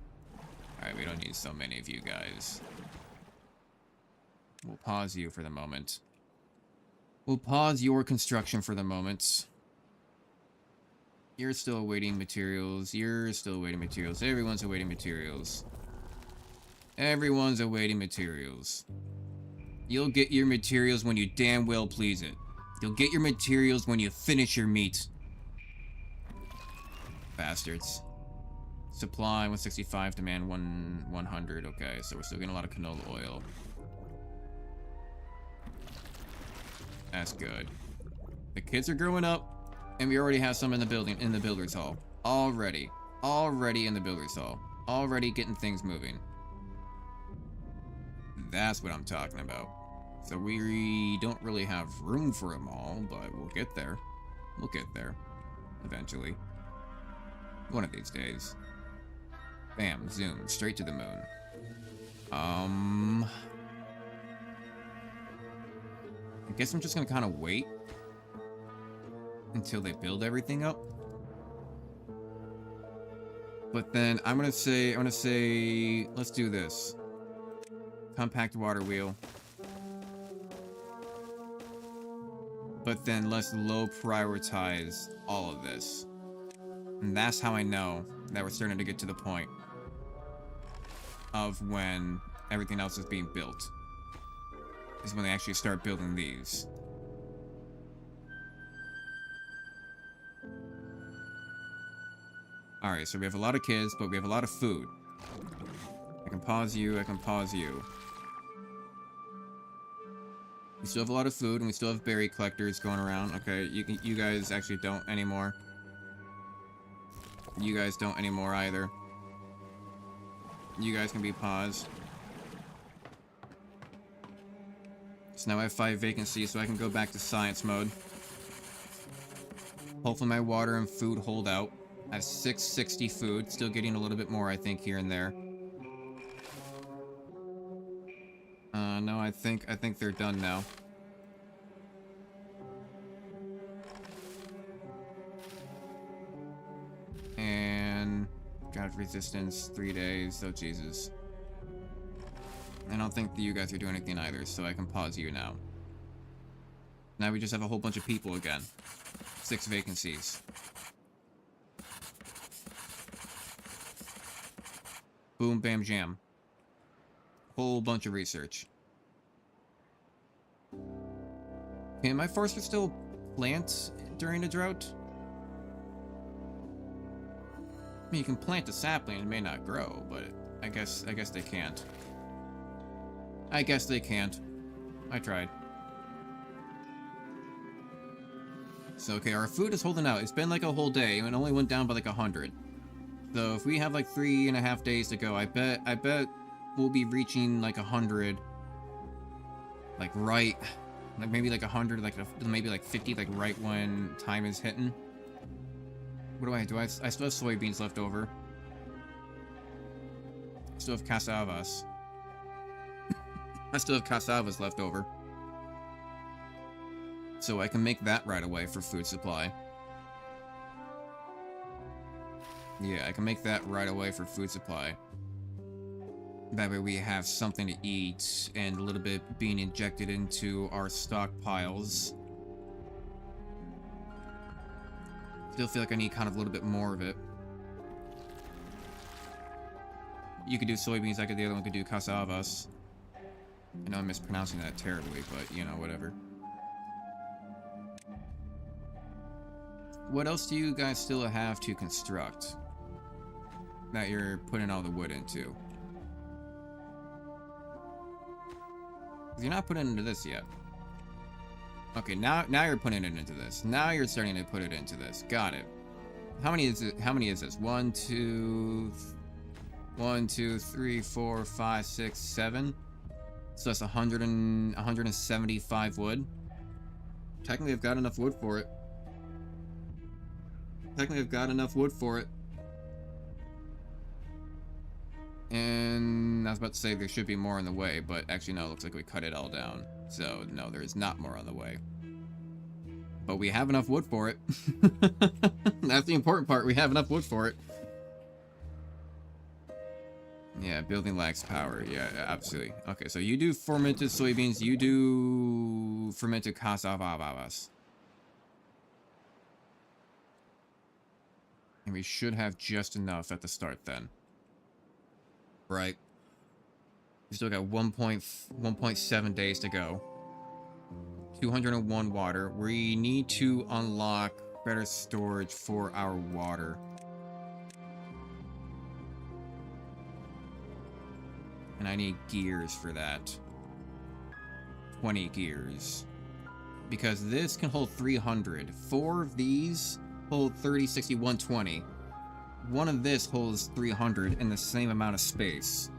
Alright, we don't need so many of you guys. We'll pause you for the moment. We'll pause your construction for the moment. You're still awaiting materials. You're still awaiting materials. Everyone's awaiting materials. Everyone's awaiting materials. You'll get your materials when you damn well please it. You'll get your materials when you finish your meat. Bastards. Supply 165, demand 100. Okay, so we're still getting a lot of canola oil. That's good. The kids are growing up, and we already have some in the building, in the builder's hall. Already in the builder's hall. Already getting things moving. That's what I'm talking about. So we don't really have room for them all, but we'll get there. We'll get there. Eventually. One of these days. Bam, zoom, straight to the moon. I guess I'm just gonna kind of wait until they build everything up. But then I'm gonna say, let's do this. Compact water wheel. But then let's low prioritize all of this. And that's how I know that we're starting to get to the point of when everything else is being built. Is when they actually start building these. Alright, so we have a lot of kids, but we have a lot of food. I can pause you, I can pause you. We still have a lot of food, and we still have berry collectors going around. Okay, you guys actually don't anymore. You guys don't anymore either. You guys can be paused. So now I have 5 vacancies, so I can go back to science mode. Hopefully my water and food hold out. I have 660 food, still getting a little bit more, I think, here and there. No, I think they're done now. And drought resistance, 3 days. Oh Jesus. I don't think that you guys are doing anything either, so I can pause you now. Now we just have a whole bunch of people again. 6 vacancies. Boom, bam, jam. Whole bunch of research. Can my forester still plant during a drought? I mean, you can plant a sapling, it may not grow, but I guess they can't. I guess they can't. I tried. So, okay, our food is holding out. It's been like a whole day, and it only went down by like 100. So if we have like 3.5 days to go, I bet we'll be reaching like 100. Like right, like maybe like 100, like maybe like 50, like right when time is hitting. What do? I still have soybeans left over. I still have cassavas. I still have cassavas left over. So I can make that right away for food supply. Yeah, I can make that right away for food supply. That way we have something to eat and a little bit being injected into our stockpiles. Still feel like I need kind of a little bit more of it. You could do soybeans, the other one could do cassavas. I know I'm mispronouncing that terribly, but you know, whatever. What else do you guys still have to construct that you're putting all the wood into? You're not putting it into this yet. Okay, now you're putting it into this. Now you're starting to put it into this. Got it. How many is it? How many is this? 1, 2, 3, 4, 5, 6, 7. So that's 175 wood. Technically, I've got enough wood for it. And I was about to say there should be more on the way, but actually no, it looks like we cut it all down. So no, there is not more on the way. But we have enough wood for it. That's the important part, we have enough wood for it. Yeah, building lacks power. Yeah, absolutely. Okay, so you do fermented soybeans. You do fermented cassavas. And we should have just enough at the start then. Right. We still got 1.7 days to go. 201 water. We need to unlock better storage for our water. And I need gears for that. 20 gears. Because this can hold 300. 4 of these hold 30, 60, 120. One of this holds 300 in the same amount of space.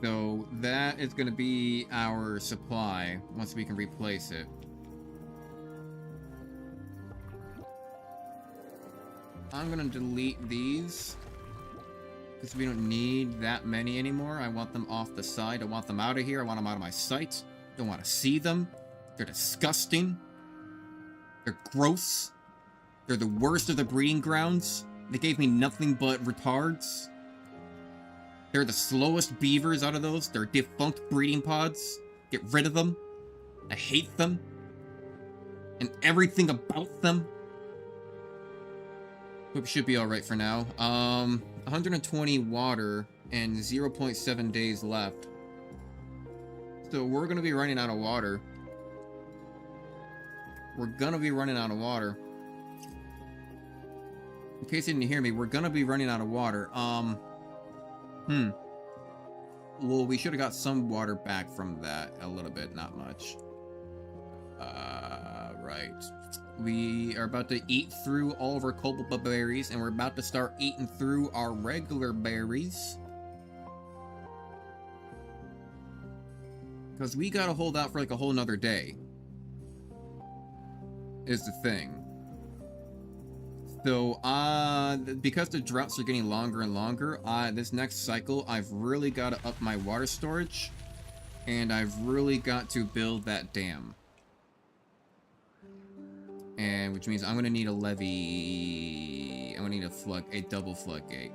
So that is going to be our supply once we can replace it. I'm going to delete these because we don't need that many anymore. I want them off the side. I want them out of here. I want them out of my sight. Don't want to see them. They're disgusting. They're gross. They're the worst of the breeding grounds. They gave me nothing but retards. They're the slowest beavers out of those. They're defunct breeding pods. Get rid of them. I hate them. And everything about them. Hope should be alright for now. 120 water and 0.7 days left. So we're gonna be running out of water. We're gonna be running out of water. In case you didn't hear me, we're gonna be running out of water. Well, we should have got some water back from that. A little bit, not much. Right. We are about to eat through all of our cobalt berries, and we're about to start eating through our regular berries. Because we gotta hold out for like a whole nother day. Is the thing. So, because the droughts are getting longer and longer, this next cycle, I've really got to up my water storage, and I've really got to build that dam. And which means I'm going to need a levee. I'm going to need a double floodgate.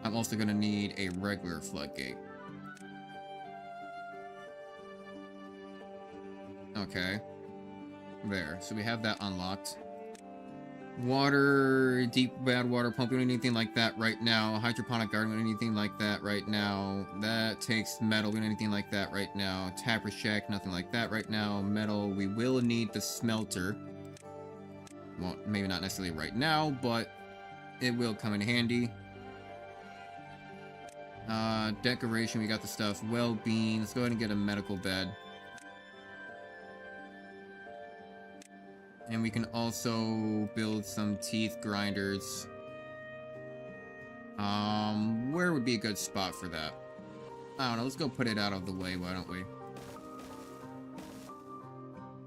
I'm also going to need a regular floodgate. Okay. There. So we have that unlocked. Water, deep bad water pump, we don't need anything like that right now. Hydroponic garden, we don't need anything like that right now. That takes metal, we don't need anything like that right now. Tapper shack, nothing like that right now. Metal, we will need the smelter. Well, maybe not necessarily right now, but it will come in handy. Decoration, we got the stuff. Well-being, let's go ahead and get a medical bed. And we can also build some teeth grinders. Where would be a good spot for that? I don't know, let's go put it out of the way, why don't we?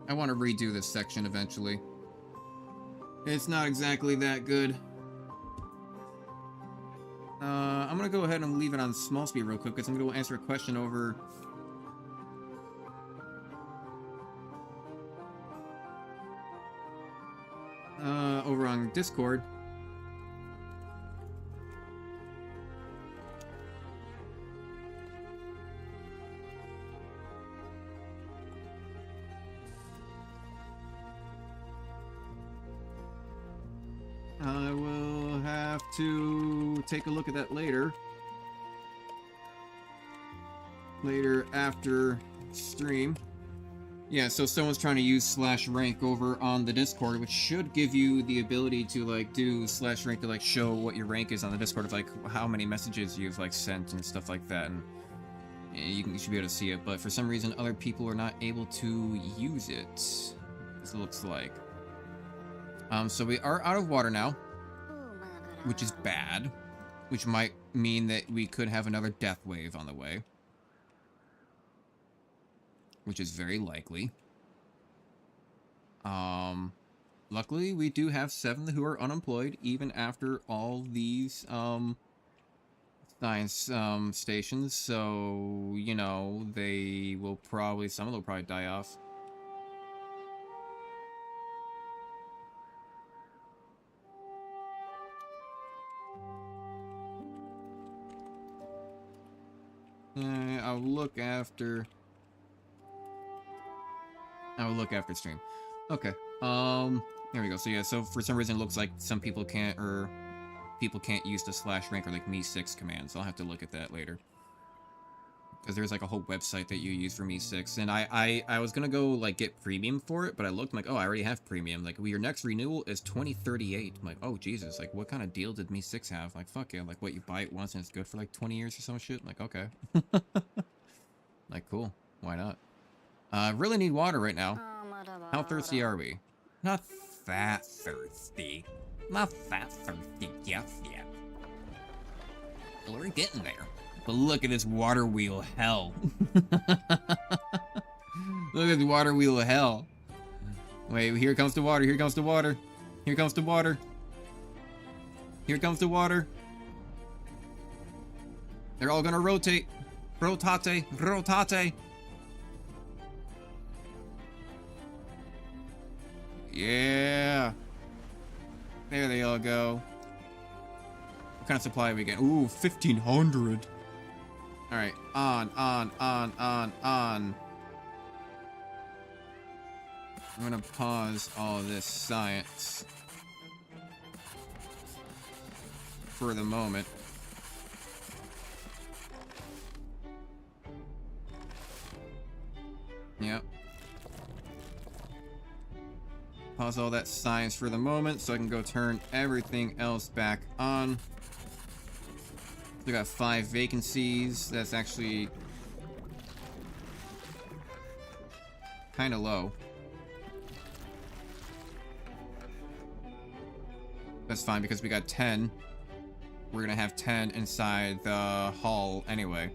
I want to redo this section eventually. It's not exactly that good. I'm gonna go ahead and leave it on small speed real quick because I'm gonna go answer a question over... over on Discord. I will have to take a look at that later. Later after stream. Yeah, so someone's trying to use /rank over on the Discord, which should give you the ability to like do /rank to like show what your rank is on the Discord of like how many messages you've like sent and stuff like that, and you should be able to see it. But for some reason, other people are not able to use it. This looks like. So we are out of water now, which is bad, which might mean that we could have another death wave on the way. Which is very likely. Luckily, we do have 7 who are unemployed, even after all these, science, stations. So, you know, they will probably, some of them will probably die off. I'll look after... I will look after stream. Okay. There we go. So yeah, so for some reason it looks like some people can't, or people can't use the /rank or like me6 commands. I'll have to look at that later. Because there's like a whole website that you use for me6, and I was gonna go like get premium for it, but I looked, I'm like, oh, I already have premium. Like, well, your next renewal is 2038. I'm like, oh Jesus, like what kind of deal did me6 have? Like, fuck yeah, like what, you buy it once and it's good for like 20 years or some shit? I'm like, okay. Like, cool, why not? Really need water right now. How thirsty are we? Not that thirsty. Not that thirsty just yet. We're getting there. But look at this water wheel hell. Look at the water wheel of hell. Wait, here comes the water, here comes the water. Here comes the water. Here comes the water. They're all gonna rotate. Rotate, rotate. Yeah. There they all go. What kind of supply are we getting? Ooh, 1,500. Alright, on. I'm gonna pause all this science for the moment. Yep. Pause all that science for the moment so I can go turn everything else back on. We got 5 vacancies. That's actually kind of low. That's fine because we got 10. We're gonna have 10 inside the hall anyway.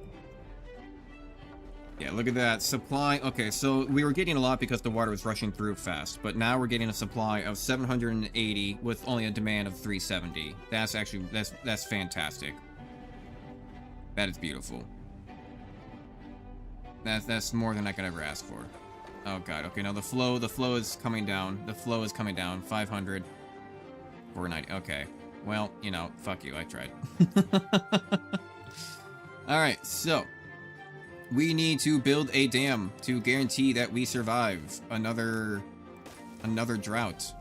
Yeah, look at that. Supply. Okay, so we were getting a lot because the water was rushing through fast, but now we're getting a supply of 780 with only a demand of 370. That's actually, that's fantastic. That is beautiful. That's more than I could ever ask for. Oh god, okay, now the flow is coming down. The flow is coming down. 500. 490. Okay. Well, you know, fuck you, I tried. Alright, so we need to build a dam to guarantee that we survive another drought.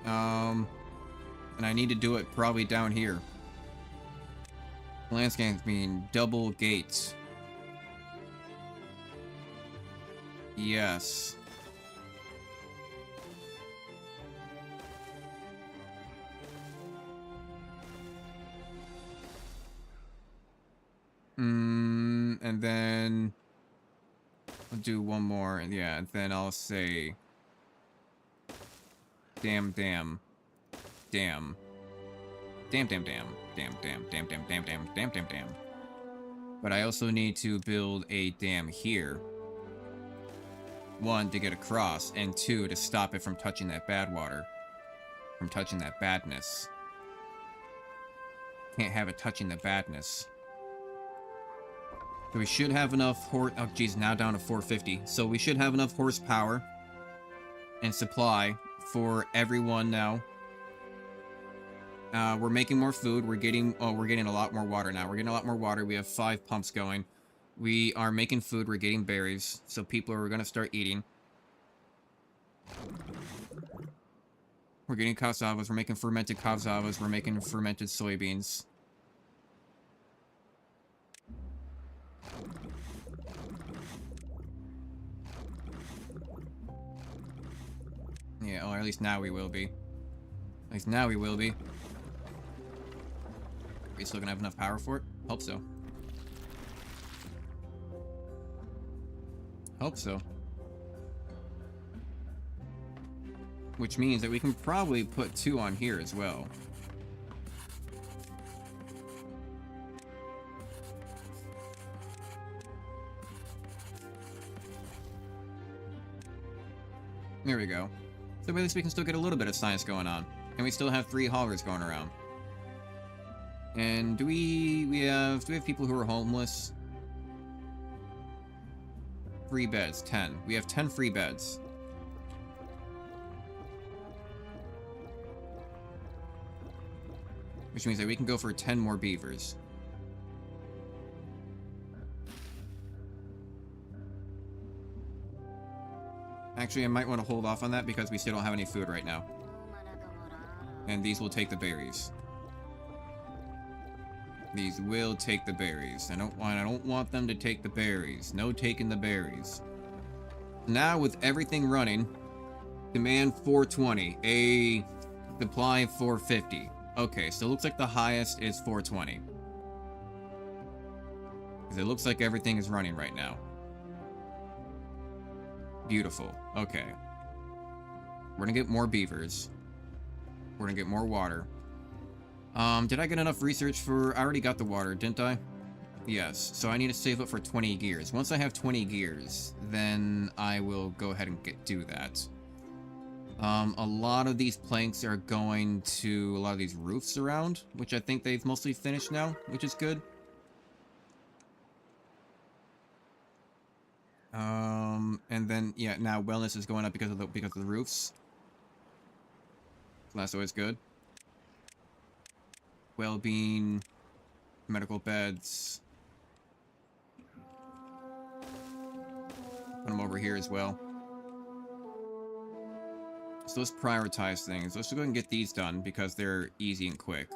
And I need to do it probably down here. Landscapes mean double gates. Yes. And then I'll do one more, and yeah, and then I'll say damn. But I also need to build a dam here. 1, to get across, and 2, to stop it from touching that bad water. From touching that badness. Can't have it touching the badness. So we should have enough oh geez, now down to 450. So we should have enough horsepower and supply for everyone now. We're making more food. We're getting a lot more water now. We're getting a lot more water. We have 5 pumps going. We are making food. We're getting berries. So people are going to start eating. We're getting cassavas. We're making fermented cassavas. We're making fermented soybeans. Yeah, or at least now we will be. At least now we will be. Are we still gonna have enough power for it? Hope so. Hope so. Which means that we can probably put 2 on here as well. There we go. So at least we can still get a little bit of science going on. And we still have 3 haulers going around. And do we have people who are homeless? Free beds, 10. We have 10 free beds. Which means that we can go for 10 more beavers. Actually, I might want to hold off on that because we still don't have any food right now. And these will take the berries. These will take the berries. I don't want them to take the berries. No taking the berries. Now with everything running, demand 420, a supply 450. Okay, so it looks like the highest is 420. Because it looks like everything is running right now. Beautiful. Okay. We're gonna get more beavers. We're gonna get more water. Did I get enough research for... I already got the water, didn't I? Yes, so I need to save up for 20 gears. Once I have 20 gears, then I will go ahead and do that. A lot of these planks are going to a lot of these roofs around, which I think they've mostly finished now, which is good. And then, yeah, now wellness is going up because of the roofs. So that's always good. Well-being, medical beds. Put them over here as well. So let's prioritize things. Let's go ahead and get these done because they're easy and quick.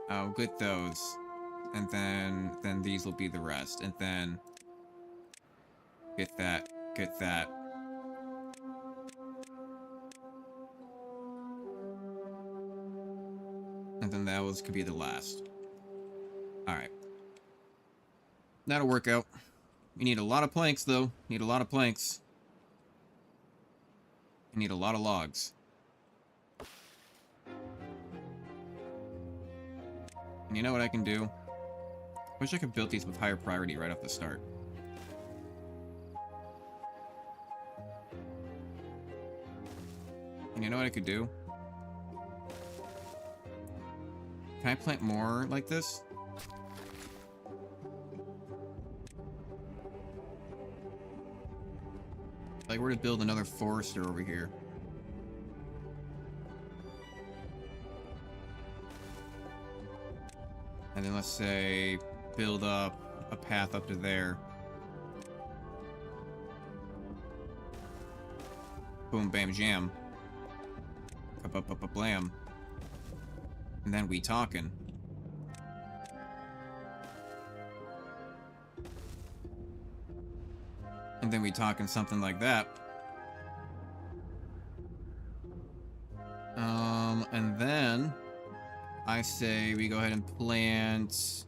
I'll get those. And then these will be the rest. And then get that, get that. And then that could be the last. Alright. That'll work out. We need a lot of planks, though. Need a lot of planks. We need a lot of logs. And you know what I can do? Wish I could build these with higher priority right off the start. And you know what I could do? Can I plant more like this? Like, we're to build another forester over here. And then let's say, build up a path up to there. Boom, bam, jam. Blam. And then we talkin'. And then we talking something like that. And then I say we go ahead and plant.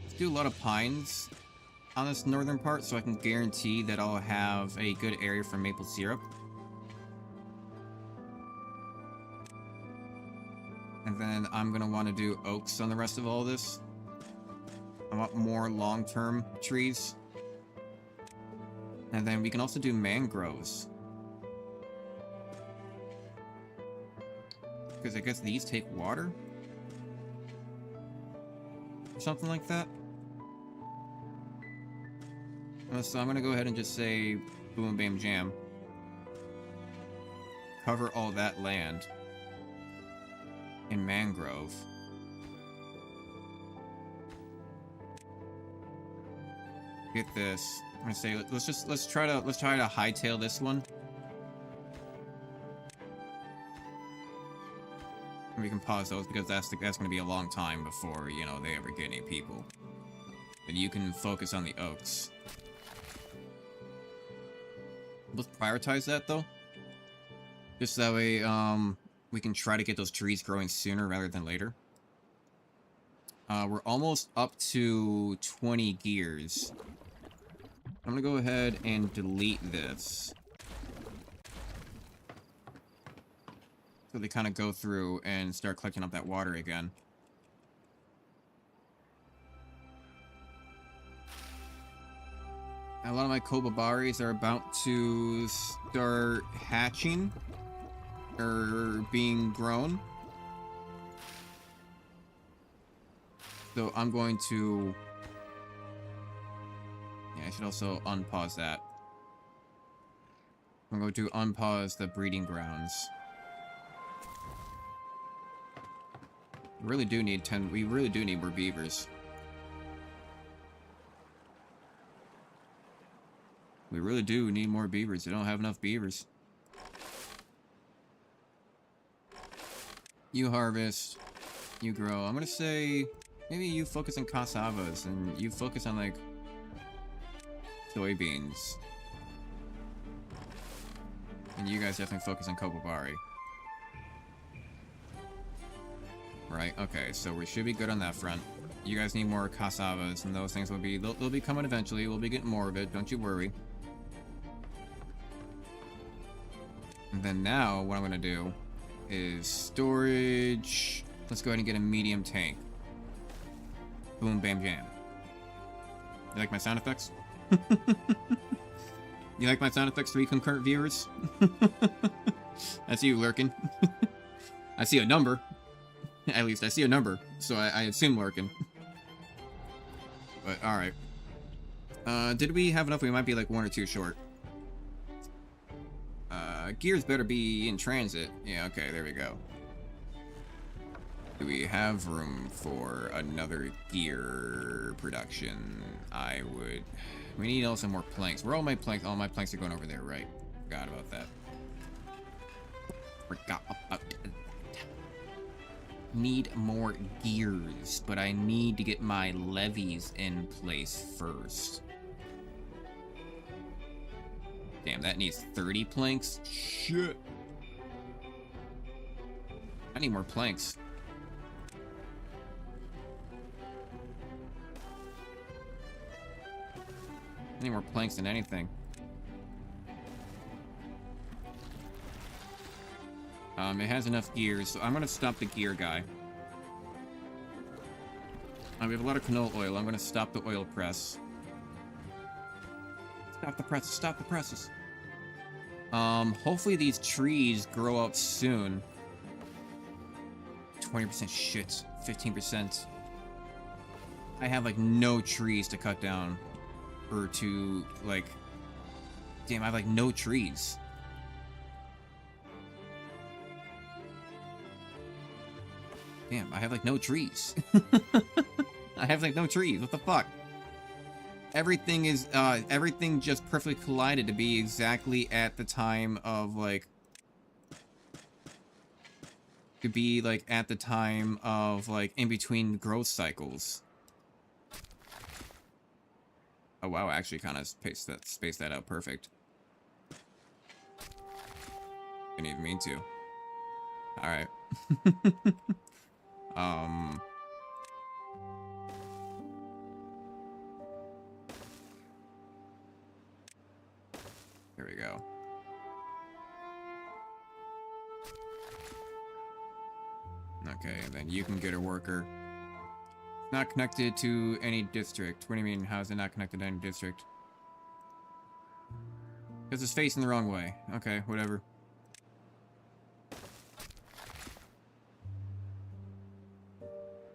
Let's do a lot of pines on this northern part so I can guarantee that I'll have a good area for maple syrup. And then I'm gonna want to do oaks on the rest of all this. I want more long-term trees. And then we can also do mangroves. Because I guess these take water? Or something like that. So I'm gonna go ahead and just say boom, bam, jam. Cover all that land in mangrove. Get this. I'm gonna say let's try to hightail this one. And we can pause those because that's gonna be a long time before, you know, they ever get any people. But you can focus on the oaks. Let's prioritize that though. Just that way, we can try to get those trees growing sooner rather than later. We're almost up to 20 gears. I'm gonna go ahead and delete this. So they kind of go through and start collecting up that water again. A lot of my kobabaris are about to start hatching. Or being grown. So I'm going to... Yeah, I should also unpause that. I'm going to unpause the breeding grounds. We really do need more beavers. We really do need more beavers. We don't have enough beavers. You harvest. You grow. I'm gonna say maybe you focus on cassavas and you focus on like soybeans. And you guys definitely focus on Copabari. Right, okay, so we should be good on that front. You guys need more cassavas, and those things will be... They'll be coming eventually. We'll be getting more of it, don't you worry. And then now, what I'm gonna do is storage... Let's go ahead and get a medium tank. Boom, bam, jam. You like my sound effects? You like my sound effects, 3 concurrent viewers? I see you lurking. I see a number. At least I see a number, so I assume lurking. But, alright. Did we have enough? We might be like 1 or 2 short. Gears better be in transit. Yeah, okay, there we go. Do we have room for another gear production? We need also more planks. Where are all my planks? All my planks are going over there, right? Forgot about that. Forgot about that. Need more gears, but I need to get my levees in place first. Damn, that needs 30 planks? Shit. I need more planks. I need more planks than anything. It has enough gears, so I'm gonna stop the gear guy. We have a lot of canola oil. I'm gonna stop the oil press. Stop the presses. Stop the presses. Hopefully these trees grow up soon. 20% shit. 15%. I have like no trees to cut down. Or to like... Damn, I have like no trees. Damn, I have like no trees. I have like no trees. What the fuck? Everything is, everything just perfectly collided to be exactly at the time of, like... To be, like, at the time of, like, in between growth cycles. Oh, wow, I actually kind of spaced that out perfect. Didn't even mean to. Alright. There we go. Okay, then you can get a worker. Not connected to any district. What do you mean, how is it not connected to any district? Because it's facing the wrong way. Okay, whatever.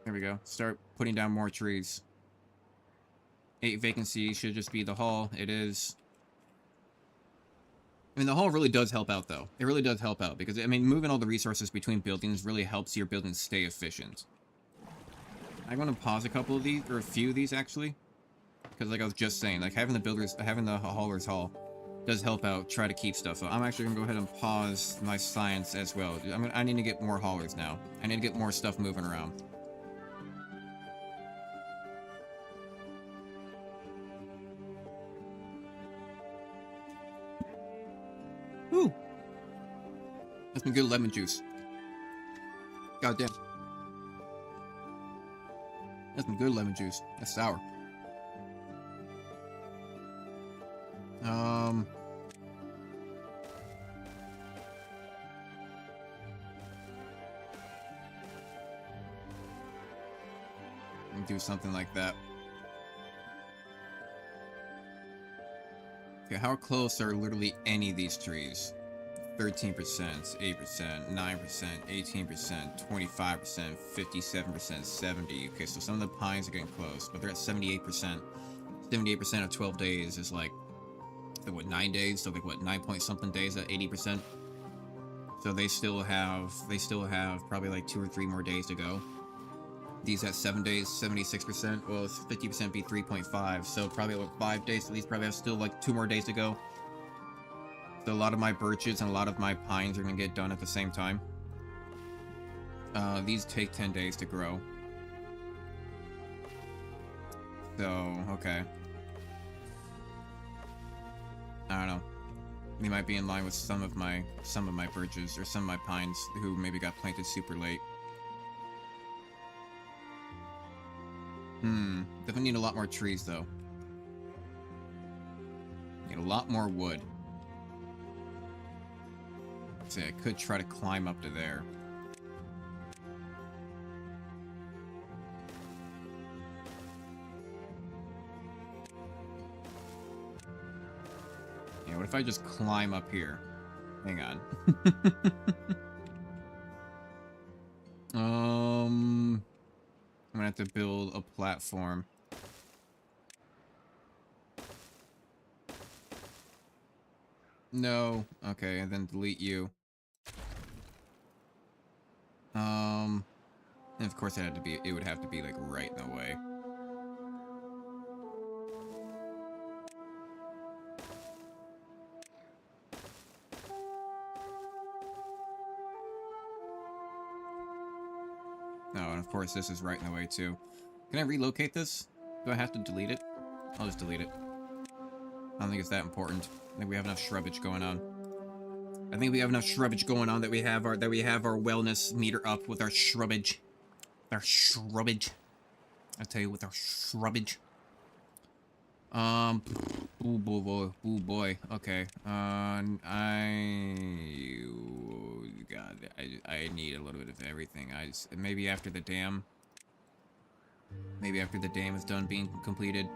There we go. Start putting down more trees. 8 vacancies should just be the hall. It is. I mean, the hall really does help out, though. It really does help out, because, I mean, moving all the resources between buildings really helps your buildings stay efficient. I'm going to pause a couple of these, or a few of these, actually. Because, like I was just saying, like, having the haulers hall does help out, try to keep stuff up. I'm actually going to go ahead and pause my science as well. I need to get more haulers now. I need to get more stuff moving around. Woo! That's some good lemon juice. God damn. That's some good lemon juice. That's sour. Do something like that. Okay, how close are literally any of these trees? 13%, 8%, 9%, 18%, 25%, 57%, 70%. Okay, so some of the pines are getting close, but they're at 78%. 78% of 12 days is like what, 9 days, so like what, 9 point something days at 80%. So they still have probably like 2 or 3 more days to go. These at 7 days, 76%. Well, it's 50% be 3.5, so probably like 5 days. So these probably have still like 2 more days to go. So a lot of my birches and a lot of my pines are gonna get done at the same time. These take 10 days to grow. So, okay. I don't know. They might be in line with some of my birches or some of my pines who maybe got planted super late. Definitely need a lot more trees though. Need a lot more wood. See, I could try to climb up to there. Yeah, what if I just climb up here? Hang on. I'm gonna have to build a platform. No. Okay, and then delete you. And of course it would have to be like right in the way. Oh, and of course this is right in the way too. Can I relocate this? Do I have to delete it? I'll just delete it. I don't think it's that important. I think we have enough shrubbage going on. I think we have enough shrubbage going on that we have our wellness meter up with our shrubbage. Our shrubbage. I'll tell you, with our shrubbage. Oh boy. Okay. God, I need a little bit of everything. Maybe after the dam. Maybe after the dam is done being completed.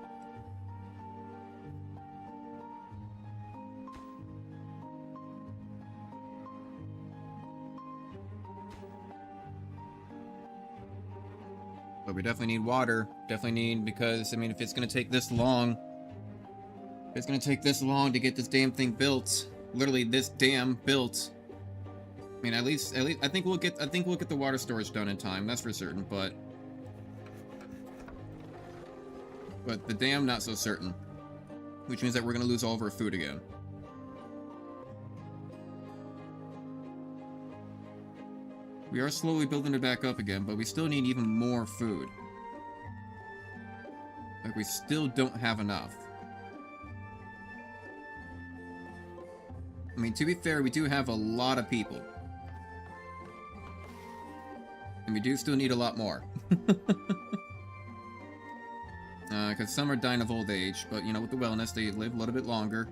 But we definitely need water. Definitely need, because, I mean, if it's gonna take this long... If it's gonna take this long to get this damn thing built... Literally, this dam built... I mean, at least, I think we'll get the water storage done in time, that's for certain, but... But the dam, not so certain. Which means that we're gonna lose all of our food again. We are slowly building it back up again, but we still need even more food. Like, we still don't have enough. I mean, to be fair, we do have a lot of people. And we do still need a lot more. Because some are dying of old age, but, you know, with the wellness, they live a little bit longer.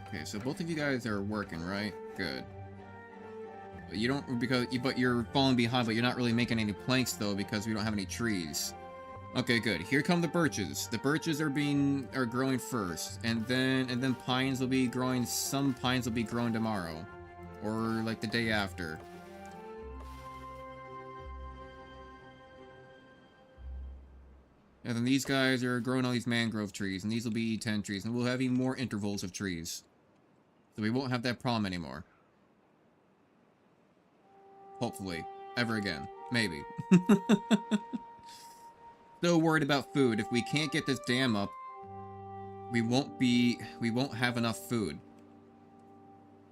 Okay, so both of you guys are working, right? Good. You don't, but you're falling behind, but you're not really making any planks though, because we don't have any trees. Okay, good. Here come the birches. The birches are growing first, and then pines will be growing. Some pines will be growing tomorrow, or like the day after. And then these guys are growing all these mangrove trees, and these will be 10 trees, and we'll have even more intervals of trees. So we won't have that problem anymore. Hopefully. Ever again. Maybe. Still worried about food. If we can't get this dam up, we won't have enough food.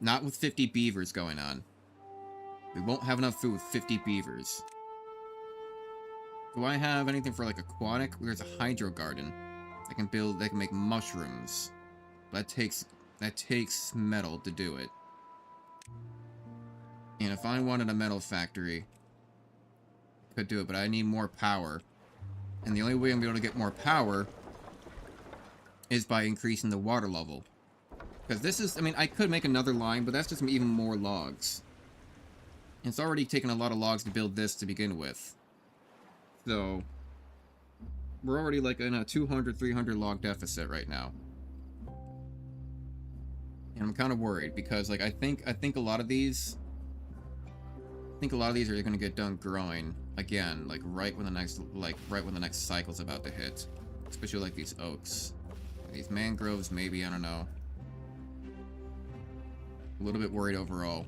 Not with 50 beavers going on. We won't have enough food with 50 beavers. Do I have anything for like aquatic? There's a hydro garden. I can make mushrooms. That takes metal to do it. And if I wanted a metal factory, I could do it, but I need more power. And the only way I'm able to get more power is by increasing the water level. Because this is, I mean, I could make another line, but that's just even more logs. And it's already taken a lot of logs to build this to begin with. So, we're already like in a 200, 300 log deficit right now. And I'm kind of worried because, like, I think a lot of these... I think a lot of these are going to get done growing again, like right when the next cycle's about to hit. Especially like these oaks. These mangroves, maybe, I don't know. A little bit worried overall.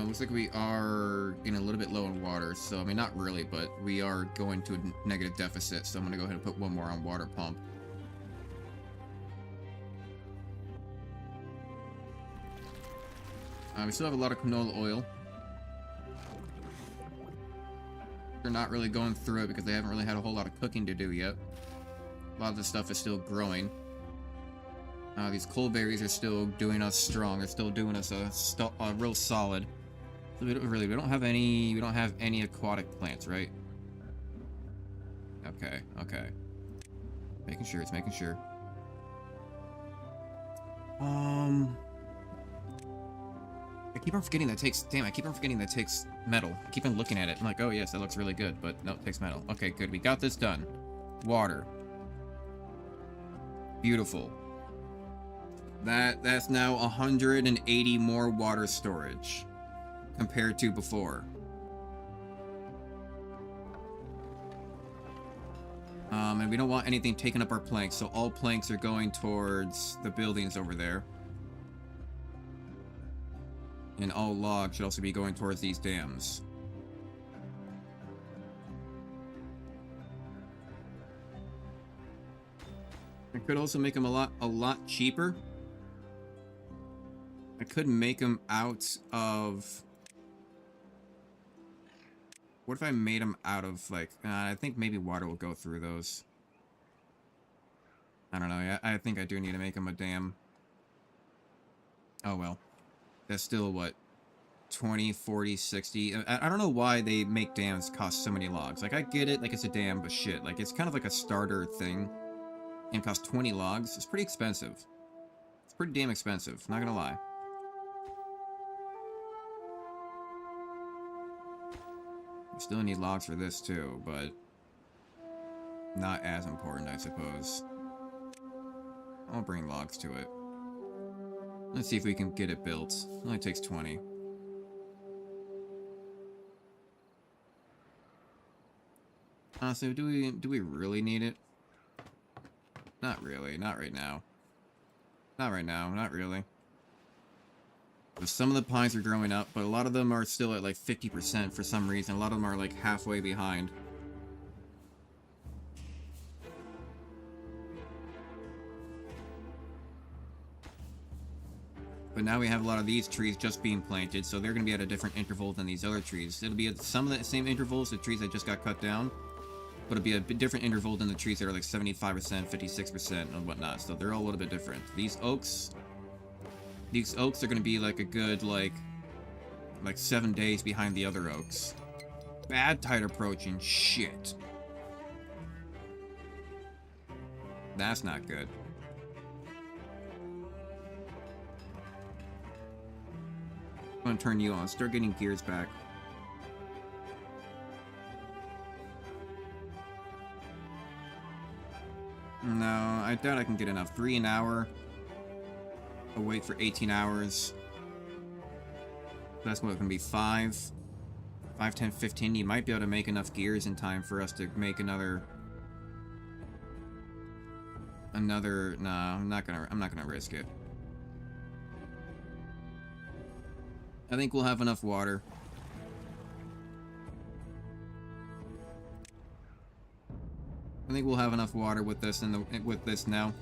Looks like we are getting a little bit low in water, so, I mean, not really, but we are going to a negative deficit, so I'm gonna go ahead and put one more on water pump. We still have a lot of canola oil. They're not really going through it because they haven't really had a whole lot of cooking to do yet. A lot of this stuff is still growing. These coalberries are still doing us strong. They're still doing us a real solid. So we don't have any aquatic plants, right? Okay, okay. Making sure, it's making sure. I keep on forgetting that takes, damn, I keep on forgetting that takes metal. I keep on looking at it. I'm like, oh yes, that looks really good, but no, it takes metal. Okay, good, we got this done. Water. Beautiful. That's now 180 more water storage compared to before. And we don't want anything taking up our planks, so all planks are going towards the buildings over there. And all logs should also be going towards these dams. I could also make them a lot cheaper. I could make them out of... What if I made them out of, like... I think maybe water will go through those. I don't know. Yeah, I think I do need to make them a dam. Oh, well. That's still, what? 20, 40, 60... I don't know why they make dams cost so many logs. Like, I get it. Like, it's a dam, but shit. Like, it's kind of like a starter thing. And cost 20 logs. It's pretty expensive. It's pretty damn expensive. Not gonna lie. We still need logs for this too, but not as important, I suppose. I'll bring logs to it. Let's see if we can get it built. It only takes 20. Honestly, do we really need it? Not really. Not right now. Not right now. Not really. But some of the pines are growing up, but a lot of them are still at like 50% for some reason. A lot of them are like halfway behind. But now we have a lot of these trees just being planted, so they're going to be at a different interval than these other trees. It'll be at some of the same intervals, the trees that just got cut down, but it'll be a bit different interval than the trees that are like 75%, 56%, and whatnot. So they're all a little bit different. These oaks are going to be like a good, like 7 days behind the other oaks. Bad tide approaching. Shit. That's not good. I'm going to turn you on. Start getting gears back. No, I doubt I can get enough. 3 an hour. I'll wait for 18 hours. That's what it's gonna be, 5, 10, 15. You might be able to make enough gears in time for us to make another. No, I'm not gonna risk it. I think we'll have enough water. I think we'll have enough water with this with this now.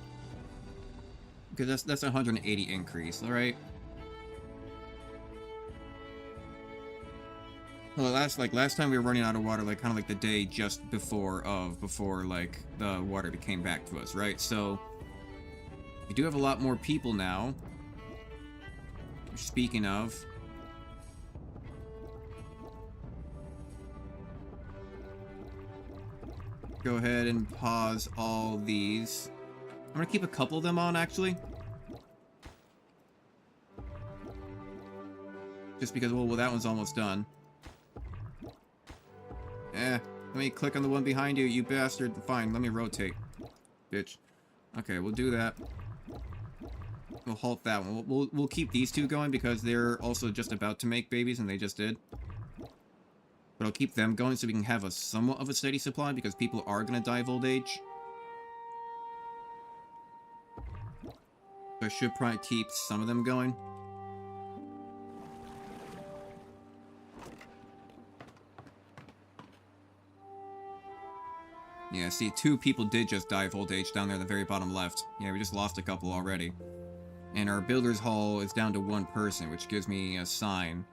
Because that's a 180 increase, alright? Well, last time we were running out of water, like, kind of like the day just before, like, the water came back to us, right? So, we do have a lot more people now. Speaking of... Go ahead and pause all these. I'm gonna keep a couple of them on, actually. Just because, well, that one's almost done. Let me click on the one behind you, you bastard. Fine, let me rotate. Bitch. Okay, we'll do that. We'll halt that one. We'll keep these two going because they're also just about to make babies, and they just did. But I'll keep them going so we can have a somewhat of a steady supply because people are gonna die of old age. I should probably keep some of them going. Yeah, see, 2 people did just die of old age down there at the very bottom left. Yeah, we just lost a couple already. And our builder's hall is down to 1 person, which gives me a sign.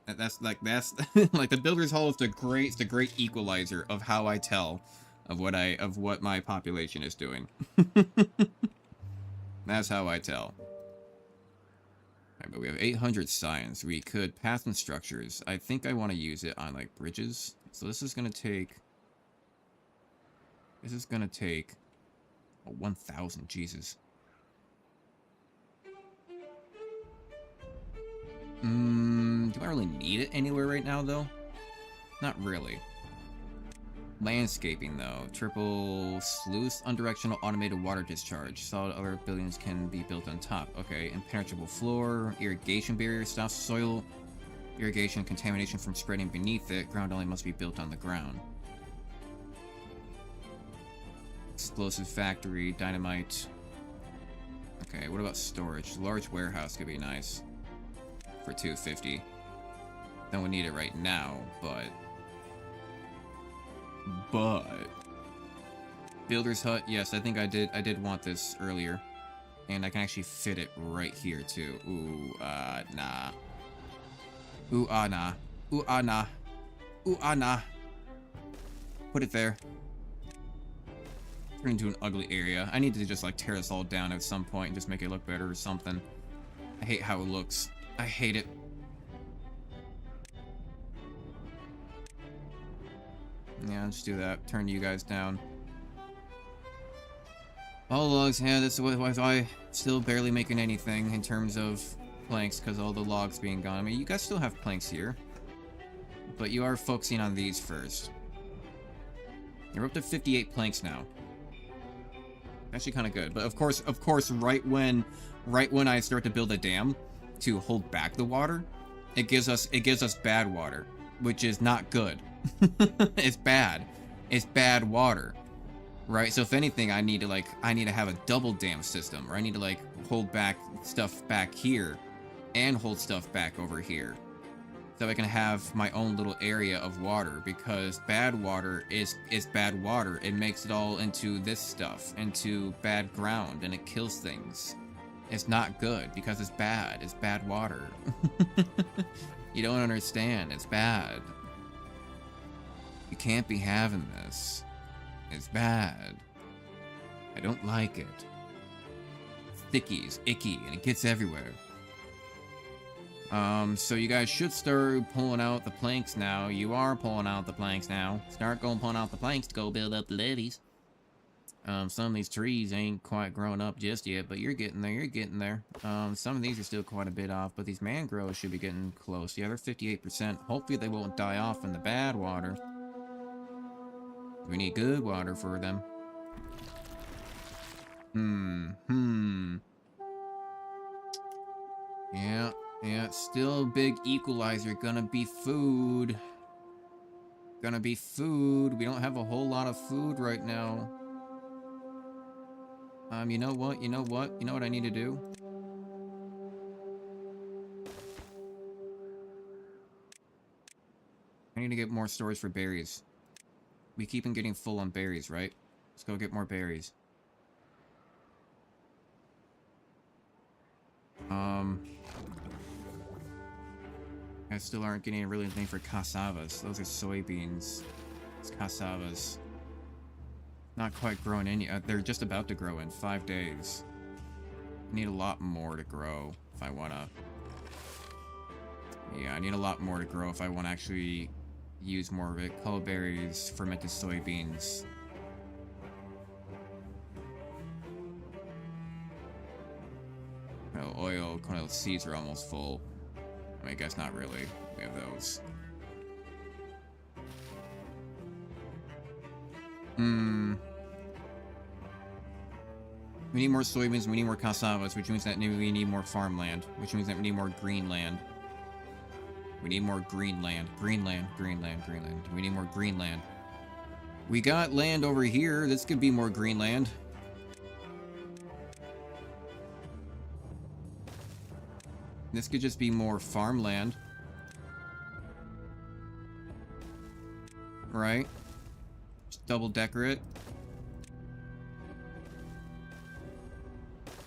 That's like the builder's hall is the great equalizer of how I tell of what my population is doing. That's how I tell. Right, but we have 800 science. We could path and structures. I think I want to use it on like bridges. So this is gonna take. This is gonna take. Oh, 1,000. Jesus. Do I really need it anywhere right now, though? Not really. Landscaping, though. Triple sluice, undirectional automated water discharge. Solid other buildings can be built on top. Okay, impenetrable floor. Irrigation barrier stops soil irrigation contamination from spreading beneath it. Ground only must be built on the ground. Explosive factory, dynamite. Okay, what about storage? Large warehouse could be nice. For 250. Don't need it right now, but builder's hut, yes, I think I did want this earlier. And I can actually fit it right here too. Ooh, nah. Ooh, nah. Ooh, nah. Ooh, nah. Put it there. Turn into an ugly area. I need to just like tear this all down at some point and just make it look better or something. I hate how it looks. I hate it. Yeah, let's do that. Turn you guys down. All logs, yeah, that's why still barely making anything in terms of planks because all the logs being gone. I mean, you guys still have planks here, but you are focusing on these first. You're up to 58 planks now. Actually, kind of good. But of course, right when I start to build a dam to hold back the water, it gives us bad water, which is not good. It's bad. It's bad water, right? So if anything, I need to have a double dam system, or I need to like hold back stuff back here, and hold stuff back over here, so I can have my own little area of water. Because bad water is bad water. It makes it all into this stuff, into bad ground, and it kills things. It's not good because it's bad. It's bad water. You don't understand. It's bad. You can't be having this. It's bad. I don't like it. It's sticky, it's icky, and it gets everywhere. So you guys should start pulling out the planks now. You are pulling out the planks now. Start pulling out the planks to go build up the levees. Some of these trees ain't quite grown up just yet, but you're getting there, some of these are still quite a bit off, but these mangroves should be getting close. Yeah, they're 58%. Hopefully they won't die off in the bad water. We need good water for them. Yeah, still big equalizer. Gonna be food. We don't have a whole lot of food right now. You know what I need to do? I need to get more storage for berries. We keep on getting full on berries, right? Let's go get more berries. I still aren't getting really anything for cassavas. Those are soybeans. It's cassavas. Not quite growing in yet. They're just about to grow in 5 days. I need a lot more to grow if I wanna... Yeah, I need a lot more to grow if I want to actually use more of it. Color berries, fermented soybeans. Oh, oil, corn seeds are almost full. I mean, I guess not really. We have those. We need more soybeans, we need more cassavas, which means that we need more farmland, which means that we need more green land. We need more green land. Green land. We need more green land. We got land over here. This could be more green land. This could just be more farmland. Right? Just double decker it.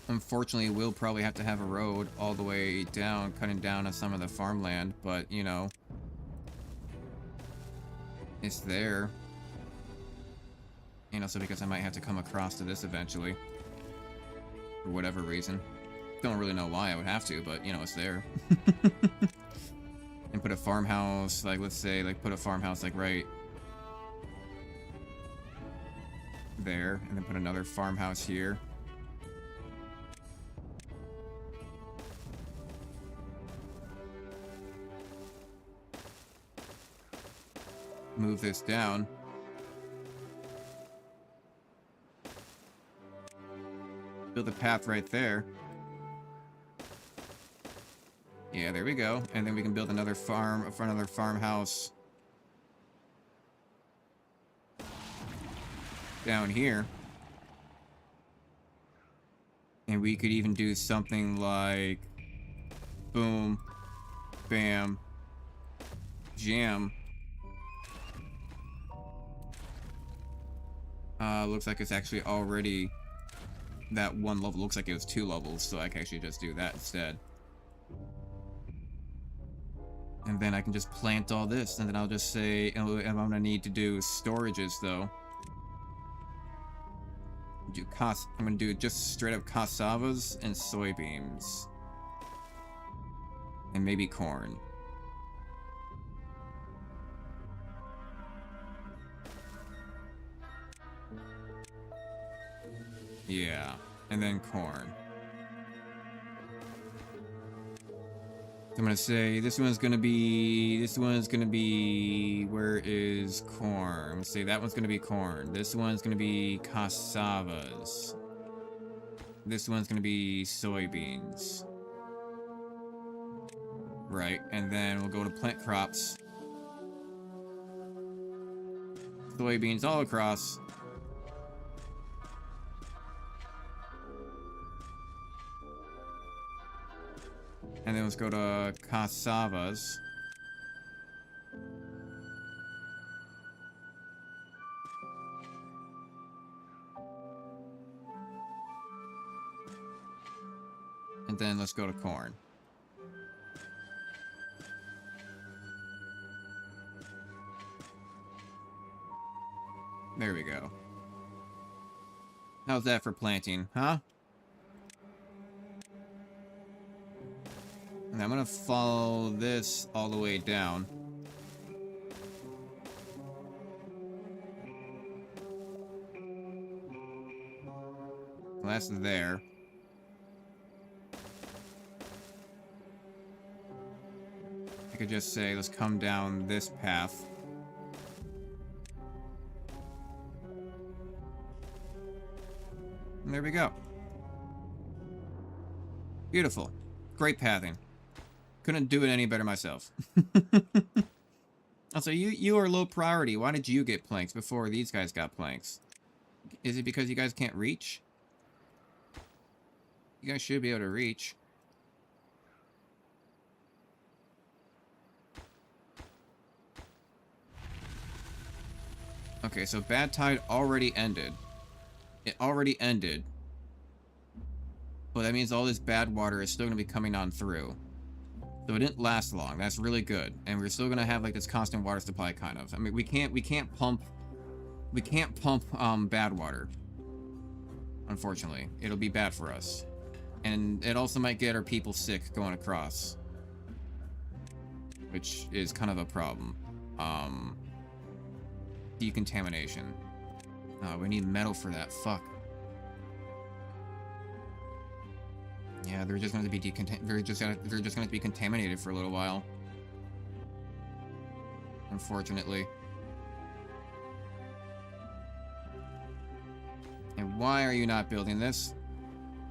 Unfortunately, we'll probably have to have a road all the way down, cutting down on some of the farmland, but, you know, it's there. And also because I might have to come across to this eventually. For whatever reason. Don't really know why I would have to, but, you know, it's there. And put a farmhouse, like, let's say, like, put a farmhouse, like, right there. And then put another farmhouse here. Move this down. Build a path right there. Yeah, there we go. And then we can build another farmhouse down here. And we could even do something like boom, bam, jam. Looks like it's actually already that one level. Looks like it was 2 levels, so I can actually just do that instead. And then I can just plant all this, and then I'll just say, and I'm gonna need to do storages though. I'm gonna do just straight up cassavas and soybeans. And maybe corn. Yeah, and then corn. I'm gonna say this one's gonna be, where is corn? I'm gonna say that one's gonna be corn. This one's gonna be cassavas. This one's gonna be soybeans. Right, and then we'll go to plant crops. Soybeans all across. And then let's go to cassavas. And then let's go to corn. There we go. How's that for planting, huh? And I'm gonna follow this all the way down. Well, that's there. I could just say, let's come down this path. And there we go. Beautiful. Great pathing. Couldn't do it any better myself. Also, you are low priority. Why did you get planks before these guys got planks? Is it because you guys can't reach? You guys should be able to reach. Okay, so bad tide already ended. It already ended. Well, that means all this bad water is still going to be coming on through. So it didn't last long. That's really good. And we're still going to have like this constant water supply kind of. I mean, we can't pump bad water. Unfortunately, it'll be bad for us. And it also might get our people sick going across, which is kind of a problem. Decontamination. Oh, we need metal for that. Fuck. Yeah, they're just going to be they're just going to be contaminated for a little while. Unfortunately. And why are you not building this?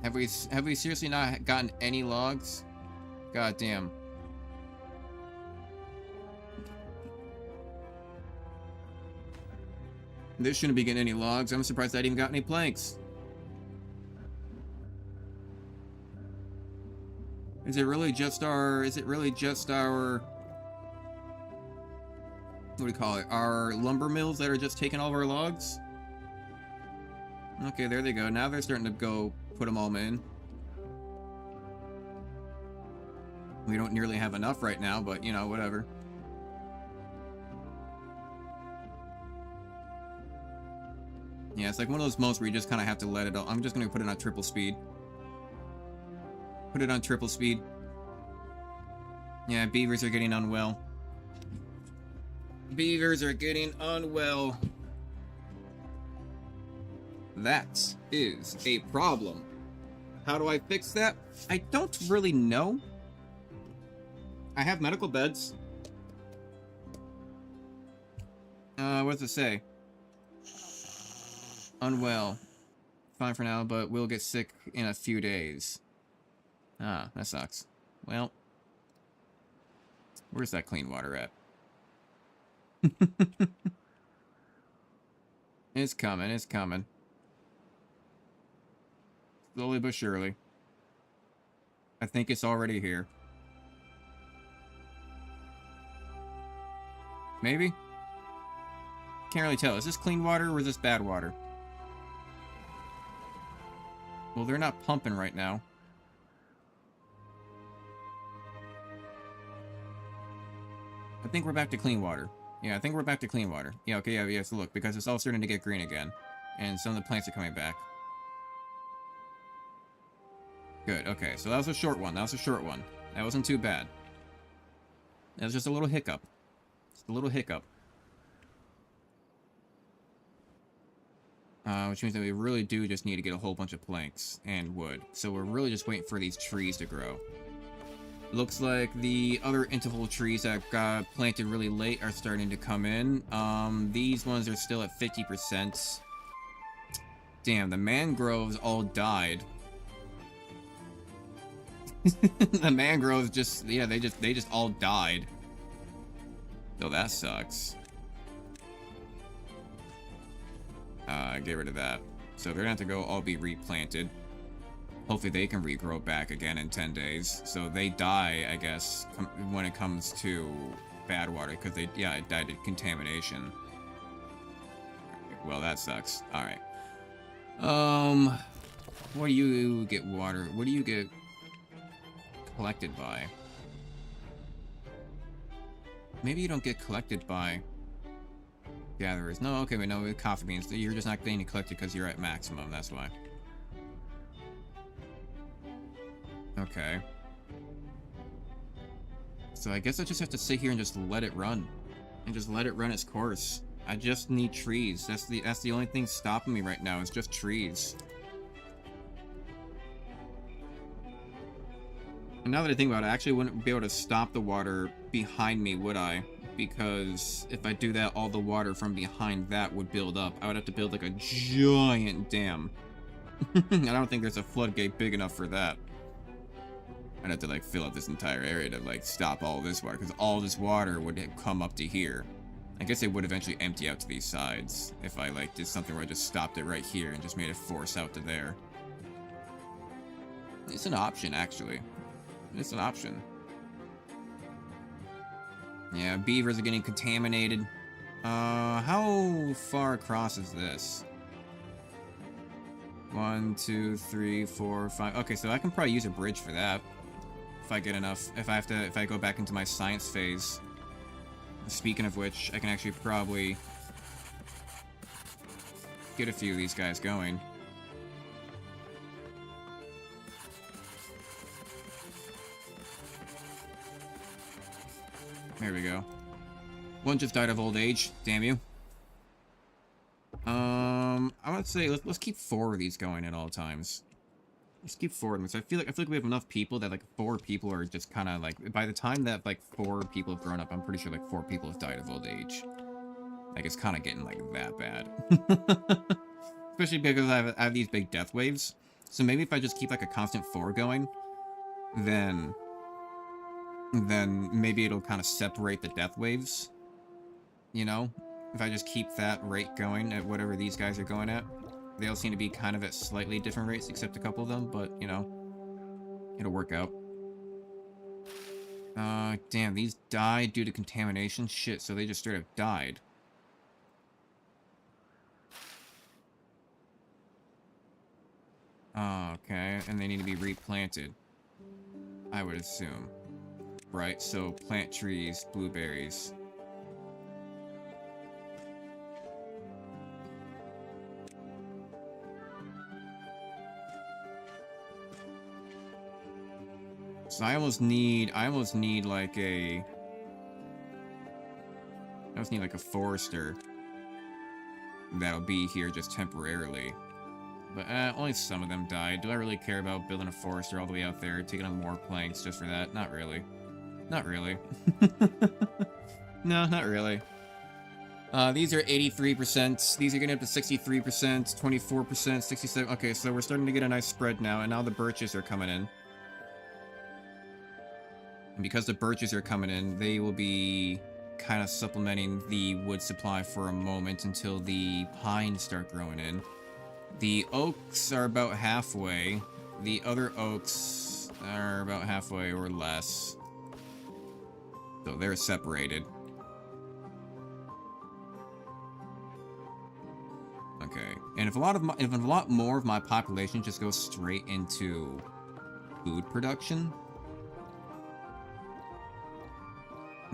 Have we seriously not gotten any logs? God damn. This shouldn't be getting any logs. I'm surprised I even got any planks. Is it really just our... What do you call it? Our lumber mills that are just taking all of our logs? Okay, there they go. Now they're starting to go put them all in. We don't nearly have enough right now, but, you know, whatever. Yeah, it's like one of those modes where you just kind of have to let it all... I'm just going to put it on triple speed. Put it on triple speed. Yeah, beavers are getting unwell. Beavers are getting unwell. That is a problem. How do I fix that? I don't really know. I have medical beds. What does it say? Unwell. Fine for now, but will get sick in a few days. Ah, that sucks. Well, where's that clean water at? It's coming, it's coming. Slowly but surely. I think it's already here. Maybe? Can't really tell. Is this clean water or is this bad water? Well, they're not pumping right now. I think we're back to clean water. Yeah, I think we're back to clean water. Yeah, okay, yeah, so look, because it's all starting to get green again. And some of the plants are coming back. Good, okay, so that was a short one. That was a short one. That wasn't too bad. That was just a little hiccup. Just a little hiccup. Which means that we really do just need to get a whole bunch of planks and wood. So we're really just waiting for these trees to grow. Looks like the other interval trees that got planted really late are starting to come in. These ones are still at 50%. Damn, the mangroves all died. The mangroves just, yeah, they just all died. So that sucks. Get rid of that. So they're gonna have to go all be replanted. Hopefully they can regrow back again in 10 days. So they die, I guess, when it comes to bad water, because they, yeah, it died of contamination. Well, that sucks. Alright. What do you get water? What do you get collected by? Maybe you don't get collected by gatherers. No, okay, wait, no, with coffee beans. You're just not getting collected because you're at maximum, that's why. Okay. So I guess I just have to sit here and just let it run. And just let it run its course. I just need trees. That's the only thing stopping me right now, is just trees. And now that I think about it, I actually wouldn't be able to stop the water behind me, would I? Because if I do that, all the water from behind that would build up. I would have to build like a giant dam. I don't think there's a floodgate big enough for that. I'd have to like fill up this entire area to like stop all this water, because all this water would come up to here. I guess it would eventually empty out to these sides if I like did something where I just stopped it right here and just made it force out to there. It's an option, actually. It's an option. Yeah, beavers are getting contaminated. How far across is this? 1, 2, 3, 4, 5. Okay, so I can probably use a bridge for that. If I get enough. If I go back into my science phase. Speaking of which, I can actually probably get a few of these guys going. There we go. One just died of old age. Damn you. I would say let's keep 4 of these going at all times. Let's keep 4 of them. So I feel like we have enough people that like 4 people are just kind of like, by the time that like 4 people have grown up, I'm pretty sure like 4 people have died of old age. Like it's kind of getting like that bad. Especially because I have these big death waves. So maybe if I just keep like a constant 4 going, then maybe it'll kind of separate the death waves. You know? If I just keep that rate going at whatever these guys are going at. They all seem to be kind of at slightly different rates, except a couple of them, but, you know, it'll work out. Damn, these died due to contamination? Shit, so they just straight up died. Oh, okay, and they need to be replanted. I would assume. Right, so plant trees, blueberries. So I almost need like a... I almost need like a forester that'll be here just temporarily. But only some of them died. Do I really care about building a forester all the way out there, taking on more planks just for that? Not really. Not really. No, not really. These are 83%. These are getting up to 63%, 24%, 67%. Okay, so we're starting to get a nice spread now, and now the birches are coming in. And because the birches are coming in, they will be kind of supplementing the wood supply for a moment until the pines start growing in. The oaks are about halfway. The other oaks are about halfway or less. So they're separated. Okay. And if a lot more of my population just goes straight into food production,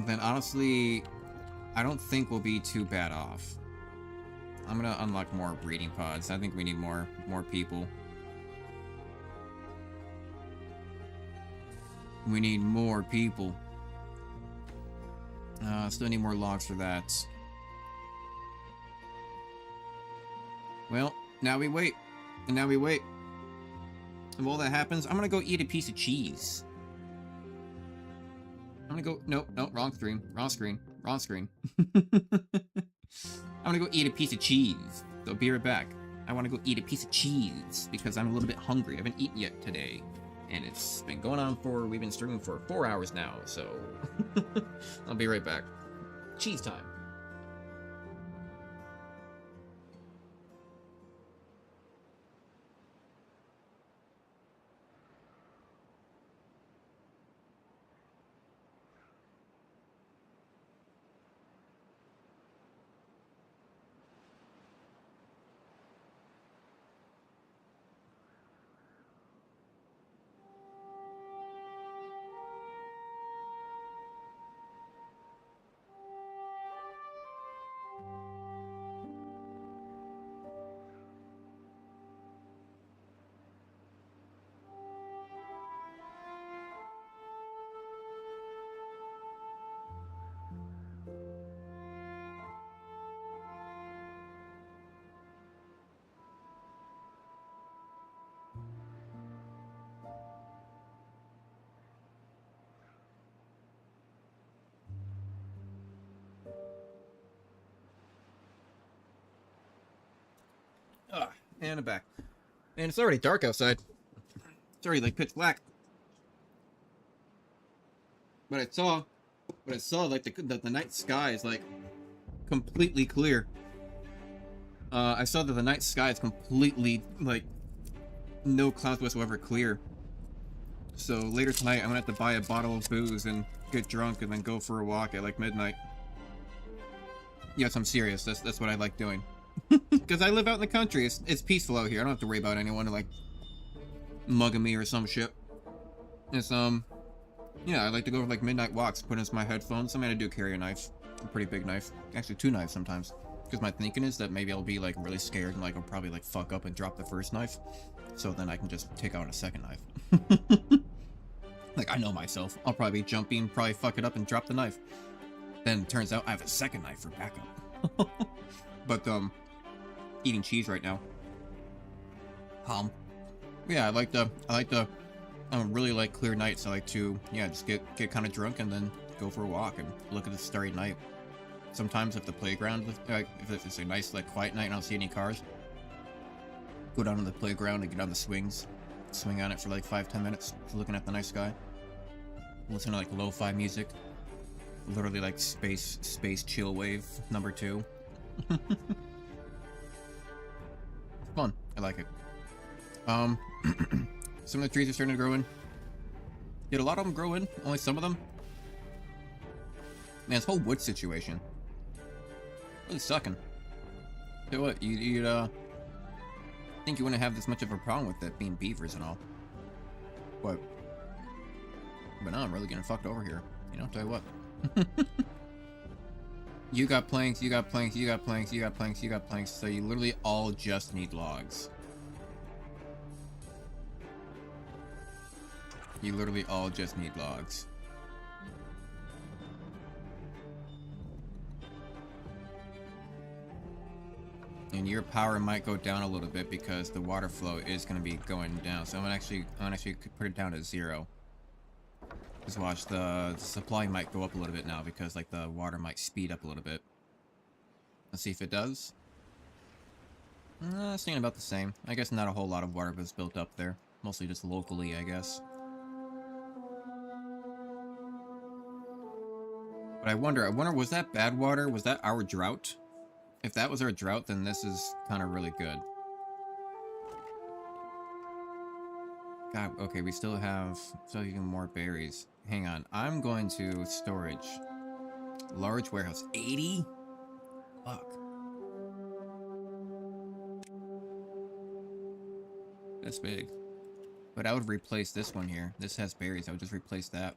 then honestly, I don't think we'll be too bad off. I'm gonna unlock more breeding pods. I think we need more people. We need more people. Still need more logs for that. Well, now we wait. And now we wait. And while that happens, I'm gonna go eat a piece of cheese. I'm gonna go... Nope, wrong screen. Wrong screen. Wrong screen. I'm gonna go eat a piece of cheese. So be right back. I want to go eat a piece of cheese because I'm a little bit hungry. I haven't eaten yet today. And it's been going on for... We've been streaming for 4 hours now, so... I'll be right back. Cheese time. And I'm back. And it's already dark outside. It's already like pitch black. But I saw like the night sky is like completely clear. I saw that the night sky is completely like no clouds whatsoever clear. So later tonight I'm gonna have to buy a bottle of booze and get drunk and then go for a walk at like midnight. Yes, I'm serious. That's what I like doing. Because I live out in the country. It's peaceful out here. I don't have to worry about anyone like mugging me or some shit. It's yeah, I like to go for like midnight walks, put in my headphones. I do carry a knife, a pretty big knife, actually 2 knives sometimes. Because my thinking is that maybe I'll be like really scared and like I'll probably like fuck up and drop the first knife, so then I can just take out a second knife. Like I know myself. I'll probably be jumping, probably fuck it up and drop the knife. Then it turns out I have a second knife for backup. But eating cheese right now. Yeah, I like the really like clear nights. I like to, yeah, just get kind of drunk and then go for a walk and look at the starry night. Sometimes if the playground, if it's a nice like quiet night and I don't see any cars, go down to the playground and get on the swings, swing on it for like 5-10 minutes, looking at the night sky, listen to like lo-fi music, literally like space chill wave number 2. Fun. I like it. Some of the trees are starting to grow in. Did a lot of them grow in? Only some of them? Man, this whole wood situation. Really sucking. Tell you what, you'd think you wouldn't have this much of a problem with it being beavers and all. But now I'm really getting fucked over here. You know, tell you what. You got planks, you got planks, you got planks, you got planks, you got planks, so you literally all just need logs. You literally all just need logs. And your power might go down a little bit because the water flow is going to be going down. So I'm gonna actually put it down to 0. Just watch, the supply might go up a little bit now because like the water might speed up a little bit. Let's see if it does. Staying about the same. I guess not a whole lot of water was built up there. Mostly just locally, I guess. But I wonder, was that bad water? Was that our drought? If that was our drought, then this is kind of really good. God, okay, we still have even more berries. Hang on, I'm going to storage. Large warehouse, 80? Fuck. That's big. But I would replace this one here. This has berries, I would just replace that.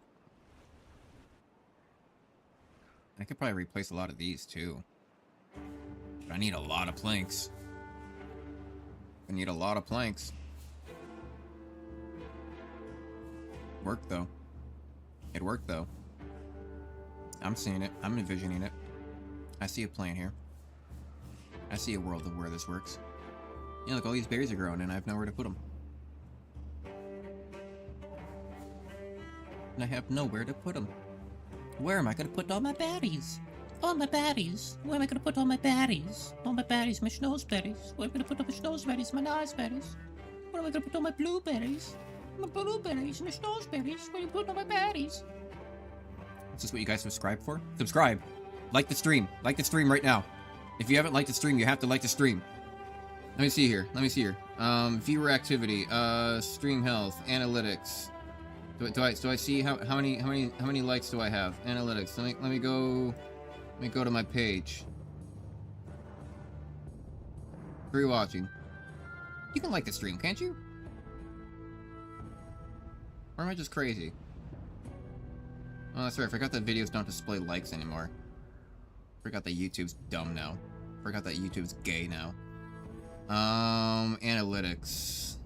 I could probably replace a lot of these too. But I need a lot of planks. I need a lot of planks. Worked though. It worked though. I'm seeing it. I'm envisioning it. I see a plan here. I see a world of where this works. Yeah, look, all these berries are growing and I have nowhere to put them. And I have nowhere to put them. Where am I going to put all my berries? All my berries? Where am I going to put all my berries? All my berries, my schnozberries. Where am I going to put all my schnozberries, my raspberries? Where am I going to put all my blueberries? My blueberries, my schnozberries. Where am I going to put all my berries? Is this what you guys subscribe for? Subscribe. Like the stream. Like the stream right now. If you haven't liked the stream, you have to like the stream. Let me see here. Viewer activity. Stream health. Analytics. Do I see how many likes do I have? Analytics. Let me go to my page. Free watching. You can like the stream, can't you? Or am I just crazy? Oh, that's right. I forgot that videos don't display likes anymore. Forgot that YouTube's dumb now. Forgot that YouTube's gay now. Analytics.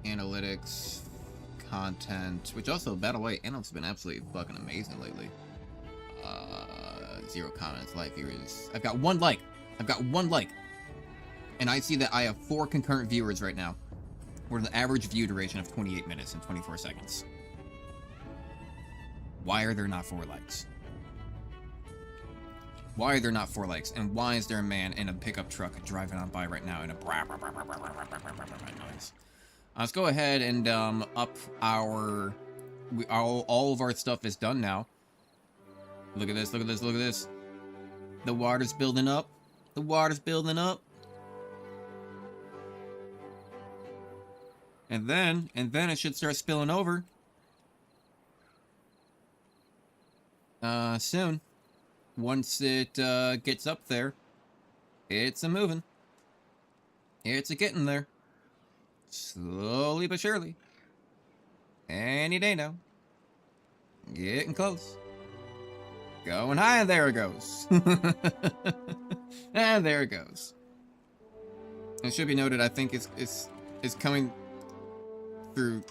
Analytics. Content. Which also, by the way, analytics has been absolutely fucking amazing lately. 0 comments, live viewers. I've got 1 like. I've got 1 like. And I see that I have 4 concurrent viewers right now. With an average view duration of 28 minutes and 24 seconds. Why are there not 4 likes? Why are there not 4 likes? And why is there a man in a pickup truck driving on by right now in a noise? Let's go ahead and up our... all of our stuff is done now. Look at this, look at this, look at this. The water's building up. The water's building up. And then it should start spilling over. Soon. Once it gets up there, it's a moving. It's a getting there. Slowly but surely. Any day now. Getting close. Going high, and there it goes. And there it goes. It should be noted, I think it's coming through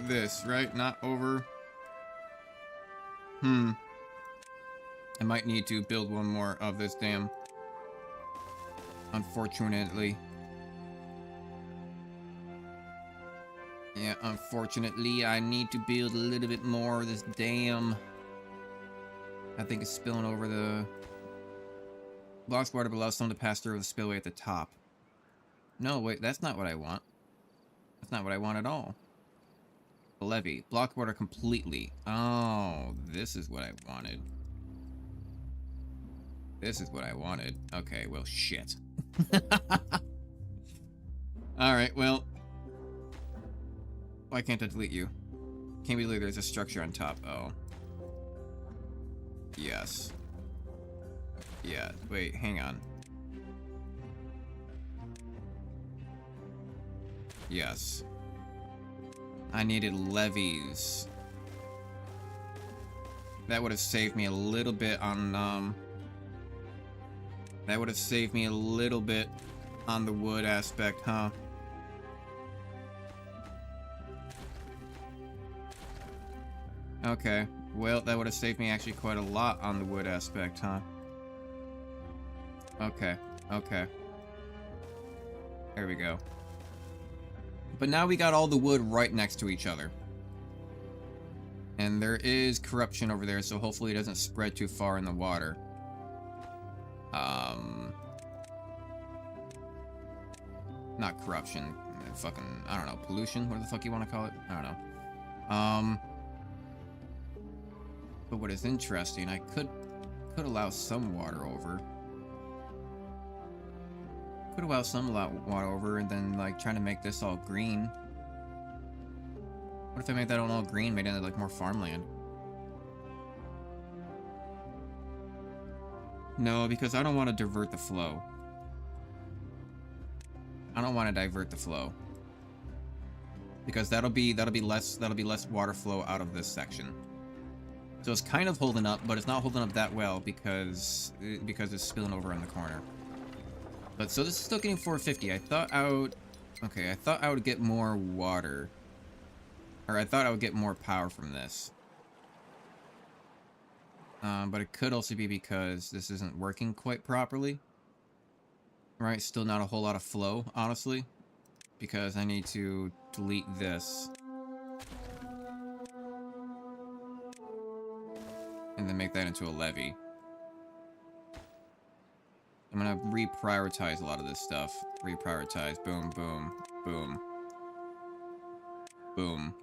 this, right? Not over. I might need to build one more of this dam. Unfortunately. Yeah, unfortunately, I need to build a little bit more of this dam. I think it's spilling over the... Blocks water below some to pass through the spillway at the top. No, wait, that's not what I want. That's not what I want at all. The levee. Block water completely. Oh, this is what I wanted. This is what I wanted. Okay, well, shit. Alright, well... Why can't I delete you? Can't believe there's a structure on top. Oh. Yes. Yeah, wait, hang on. Yes. I needed levees. That would have saved me a little bit on, that would have saved me a little bit on the wood aspect, huh? Okay, well, that would have saved me actually quite a lot on the wood aspect, huh? Okay, okay. There we go. But now we got all the wood right next to each other. And there is corruption over there, so hopefully it doesn't spread too far in the water. Not corruption. Fucking, I don't know, pollution? What the fuck you want to call it? I don't know. But what is interesting, I could allow some water over. Could allow some water over and then, like, trying to make this all green. What if I made that all green, made it, like, more farmland? No, because I don't want to divert the flow. I don't want to divert the flow. Because that'll be less water flow out of this section. So it's kind of holding up, but it's not holding up that well because it's spilling over in the corner. But so this is still getting 450. I thought I would get more water. Or I thought I would get more power from this. But it could also be because this isn't working quite properly. Right, still not a whole lot of flow, honestly. Because I need to delete this. And then make that into a levee. I'm gonna reprioritize a lot of this stuff. Reprioritize. Boom, boom, boom. Boom.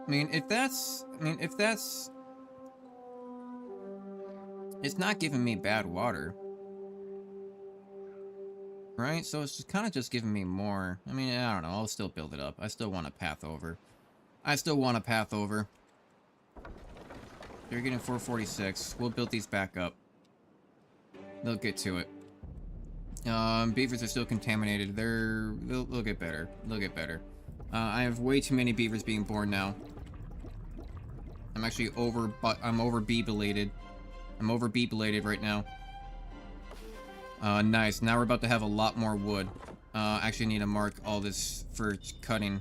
I mean, if that's... It's not giving me bad water. Right? So it's kind of just giving me more. I mean, I don't know. I'll still build it up. I still want a path over. They're getting 446. We'll build these back up. They'll get to it. Beavers are still contaminated. They'll get better. They'll get better. I have way too many beavers being born now. I'm actually I'm over bee-belated. I'm over bee-belated right now. Nice. Now we're about to have a lot more wood. Actually need to mark all this for cutting.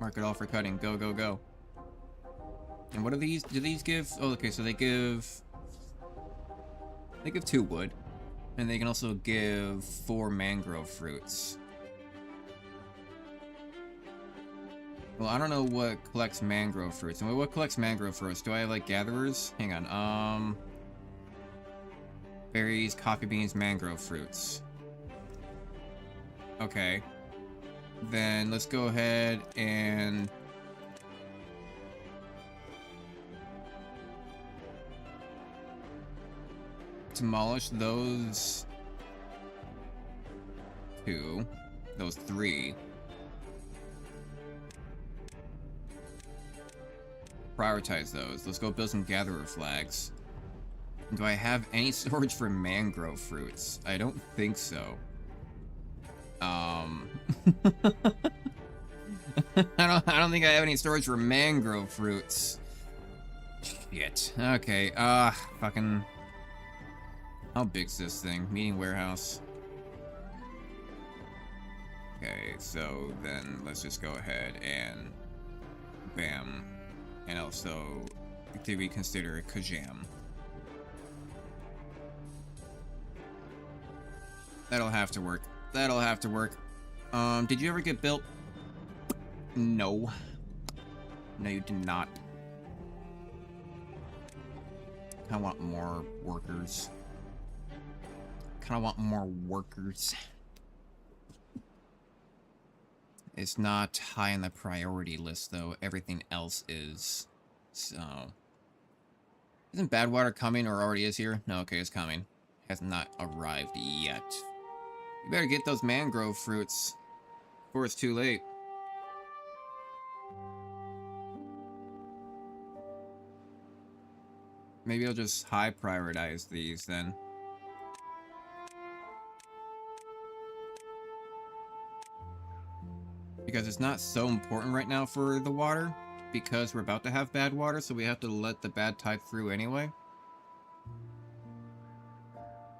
Mark it all for cutting. Go, go, go. And what are these? Do these give... Oh, okay, so they give 2 wood. And they can also give 4 mangrove fruits. Well, I don't know what collects mangrove fruits. And what collects mangrove fruits? Do I have, like, gatherers? Hang on, berries, coffee beans, mangrove fruits. Okay. Then let's go ahead and... demolish those 2. Those 3. Prioritize those. Let's go build some gatherer flags. Do I have any storage for mangrove fruits? I don't think so. I don't think I have any storage for mangrove fruits. Shit. Okay, fucking... How big's this thing? Meeting warehouse. Okay, so then let's just go ahead and... Bam. And also, do we consider a Kajam? That'll have to work. That'll have to work. Did you ever get built? No. No, you did not. I want more workers. Kinda want more workers. It's not high on the priority list, though. Everything else is. So... Isn't Badwater coming, or already is here? No, okay, it's coming. Has not arrived yet. You better get those mangrove fruits. Before it's too late. Maybe I'll just high prioritize these then. Because it's not so important right now for the water, because we're about to have bad water, so we have to let the bad tide through anyway.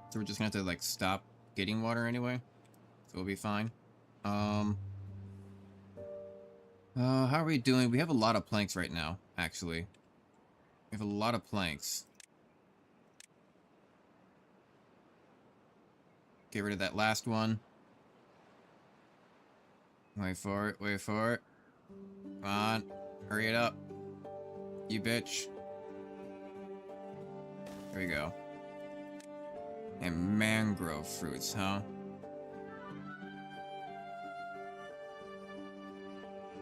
So we're just gonna have to like stop getting water anyway. So we'll be fine. How are we doing? We have a lot of planks right now, actually. We have a lot of planks. Get rid of that last one. Wait for it, wait for it. Come on, hurry it up. You bitch. There we go. And mangrove fruits, huh?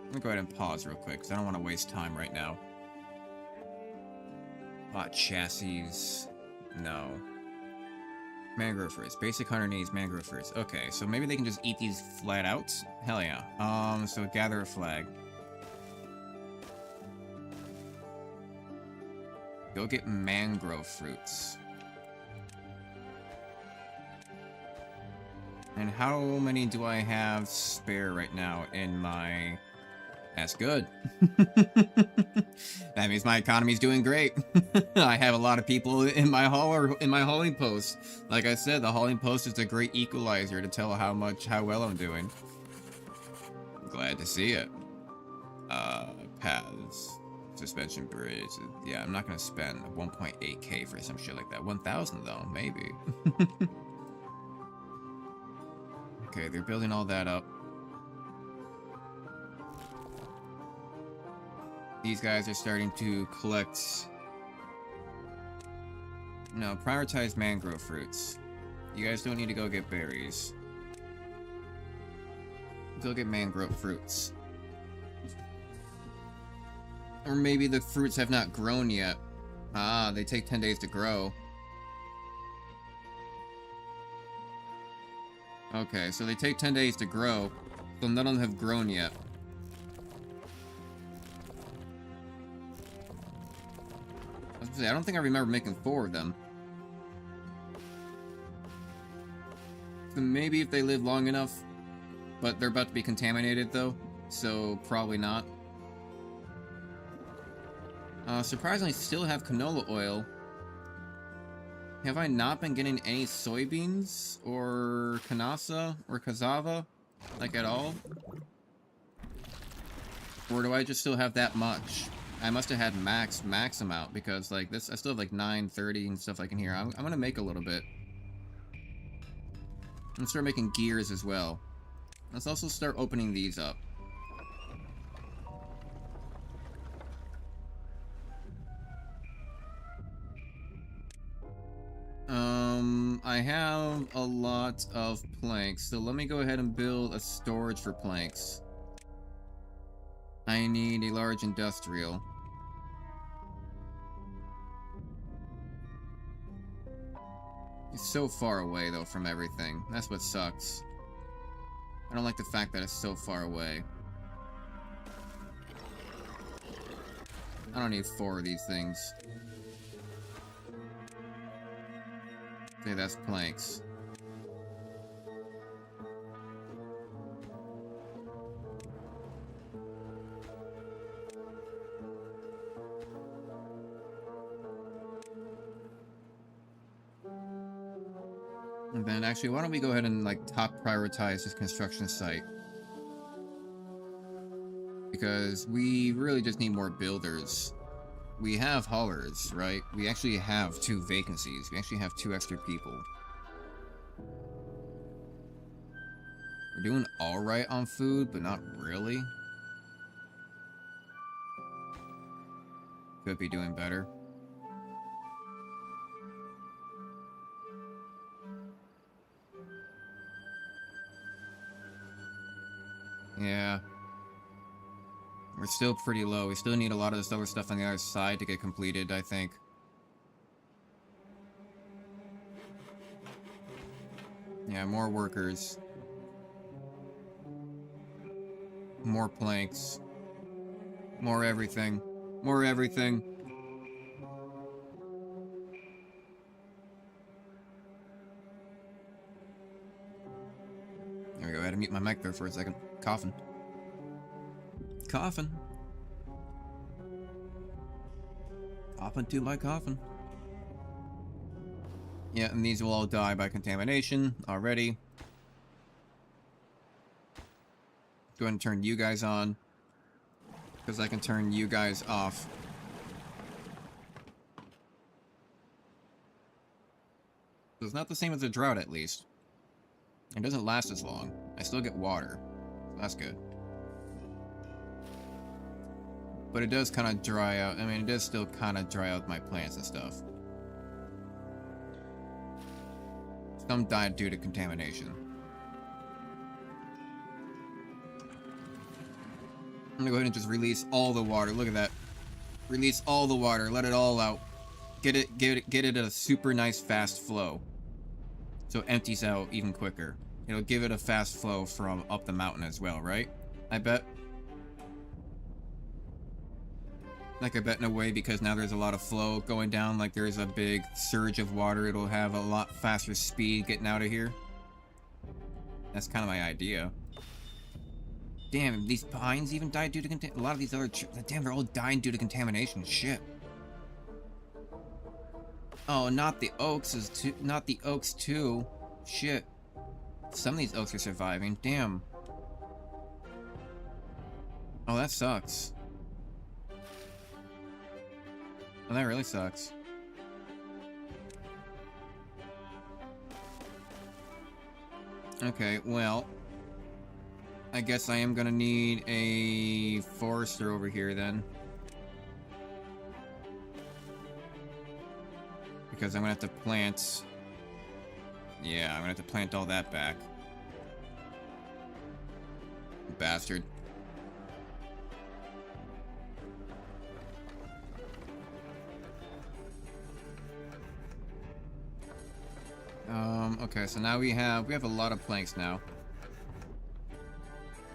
Let me go ahead and pause real quick, because I don't want to waste time right now. Chassis. No. Mangrove fruits. Basic hunter needs mangrove fruits. Okay, so maybe they can just eat these flat out? Hell yeah. So gather a flag. Go get mangrove fruits. And how many do I have spare right now in my... That's good. That means my economy's doing great. I have a lot of people in my hauling post. Like I said, the hauling post is a great equalizer to tell how well I'm doing. Glad to see it. Paths, suspension bridge. Yeah, I'm not gonna spend 1.8k for some shit like that. 1,000 though, maybe. Okay, they're building all that up. These guys are starting to collect... No, prioritize mangrove fruits. You guys don't need to go get berries. Go get mangrove fruits. Or maybe the fruits have not grown yet. Ah, they take 10 days to grow. Okay, so they take 10 days to grow, so none of them have grown yet. I don't think I remember making 4 of them. So maybe if they live long enough, but they're about to be contaminated though, so probably not. Surprisingly, still have canola oil. Have I not been getting any soybeans or cassava or cassava, like at all? Or do I just still have that much? I must have had max amount, because like this, I still have like 930 and stuff like in here. I'm gonna make a little bit. I'm gonna start making gears as well. Let's also start opening these up. I have a lot of planks, so let me go ahead and build a storage for planks. I need a large industrial. It's so far away, though, from everything. That's what sucks. I don't like the fact that it's so far away. I don't need 4 of these things. Okay, that's planks. And then actually, why don't we go ahead and like top prioritize this construction site? Because we really just need more builders. We have haulers, right? We actually have 2 vacancies. We actually have 2 extra people. We're doing alright on food, but not really. Could be doing better. Yeah. We're still pretty low. We still need a lot of this other stuff on the other side to get completed, I think. Yeah, more workers. More planks. More everything. More everything. There we go. I had to mute my mic there for a second. Coughing. Coughing. Coughing to my coffin. Yeah, and these will all die by contamination already. Go ahead and turn you guys on, because I can turn you guys off. So it's not the same as a drought, at least. It doesn't last as long. I still get water. So that's good. But it does kind of dry out. I mean, it does still kind of dry out my plants and stuff. Some died due to contamination. I'm gonna go ahead and just release all the water. Look at that. Release all the water. Let it all out. Get it at a super nice fast flow. So it empties out even quicker. It'll give it a fast flow from up the mountain as well, right? I bet. Like, I bet in a way, because now there's a lot of flow going down, like there's a big surge of water, it'll have a lot faster speed getting out of here. That's kind of my idea. Damn, these pines even died due to a lot of these other damn, they're all dying due to contamination. Shit. Oh, not the oaks not the oaks too. Shit. Some of these oaks are surviving. Damn. Oh, that sucks. Oh, that really sucks. Okay, well, I guess I am gonna need a forester over here then. Because I'm gonna have to plant... Yeah, I'm gonna have to plant all that back. Bastard. Okay, so now we have a lot of planks now.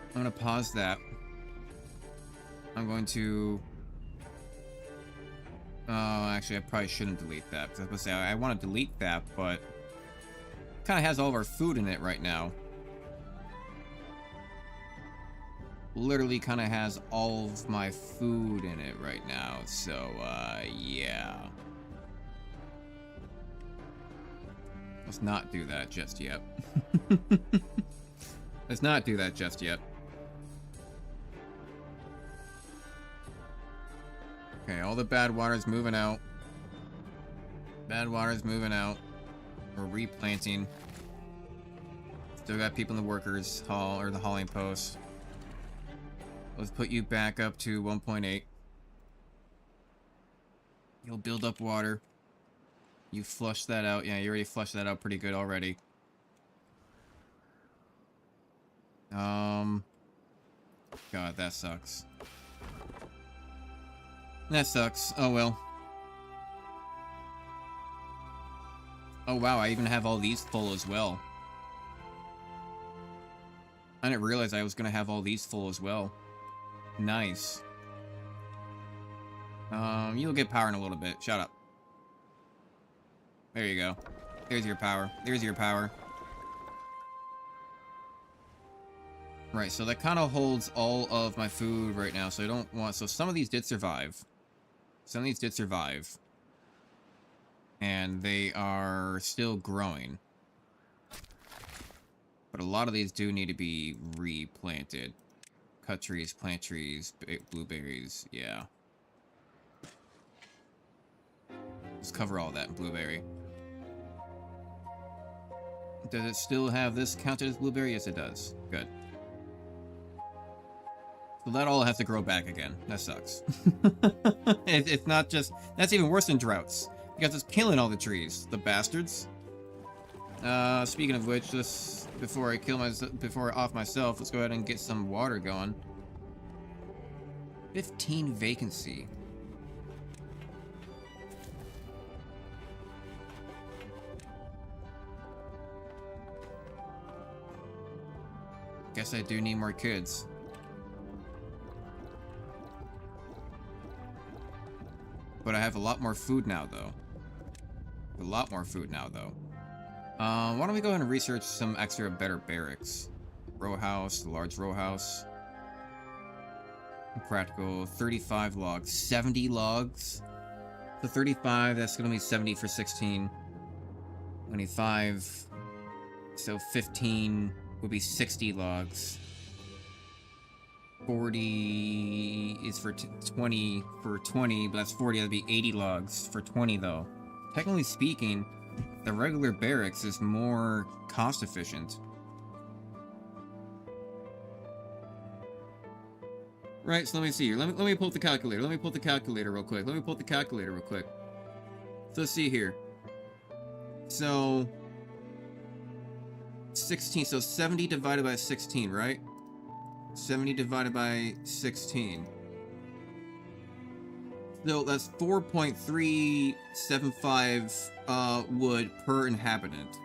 I'm gonna pause that. I'm going to... Oh, actually, I probably shouldn't delete that. Because I was going to say, I want to delete that, but... It kind of has all of our food in it right now. Literally kind of has all of my food in it right now. So, yeah. Let's not do that just yet. Let's not do that just yet. Okay, all the bad water's moving out. Bad water's moving out. We're replanting. Still got people in the workers' hall, or the hauling post. Let's put you back up to 1.8. You'll build up water. You flushed that out. Yeah, you already flushed that out pretty good already. God, that sucks. That sucks. Oh well. Oh wow, I even have all these full as well. I didn't realize I was gonna have all these full as well. Nice. You'll get power in a little bit. Shut up. There you go. There's your power. There's your power. Right, so that kind of holds all of my food right now, so I don't want... So some of these did survive. Some of these did survive. And they are still growing. But a lot of these do need to be replanted. Cut trees, plant trees, blueberries, yeah. Let's cover all that in blueberry. Does it still have this counted as blueberry? Yes, it does. Good. So that all has to grow back again. That sucks. It's not just... That's even worse than droughts. Because it's killing all the trees. The bastards. Speaking of which, let's... Before I off myself, let's go ahead and get some water going. 15 vacancy. Guess I do need more kids. But I have a lot more food now, though. Why don't we go ahead and research some extra better barracks? Row house, large row house. Practical, 35 logs, 70 logs. So 35, that's gonna be 70 for 16. 25. So 15 would be 60 logs. 40 is for 20 for 20, but that's 40, that'd be 80 logs for 20 though. Technically speaking, the regular barracks is more cost efficient. Right, so let me see here. Let me pull up the calculator. Real quick. So let's see here. So 16, so 70 divided by 16, right? 70 divided by 16. So that's 4.375 wood per inhabitant.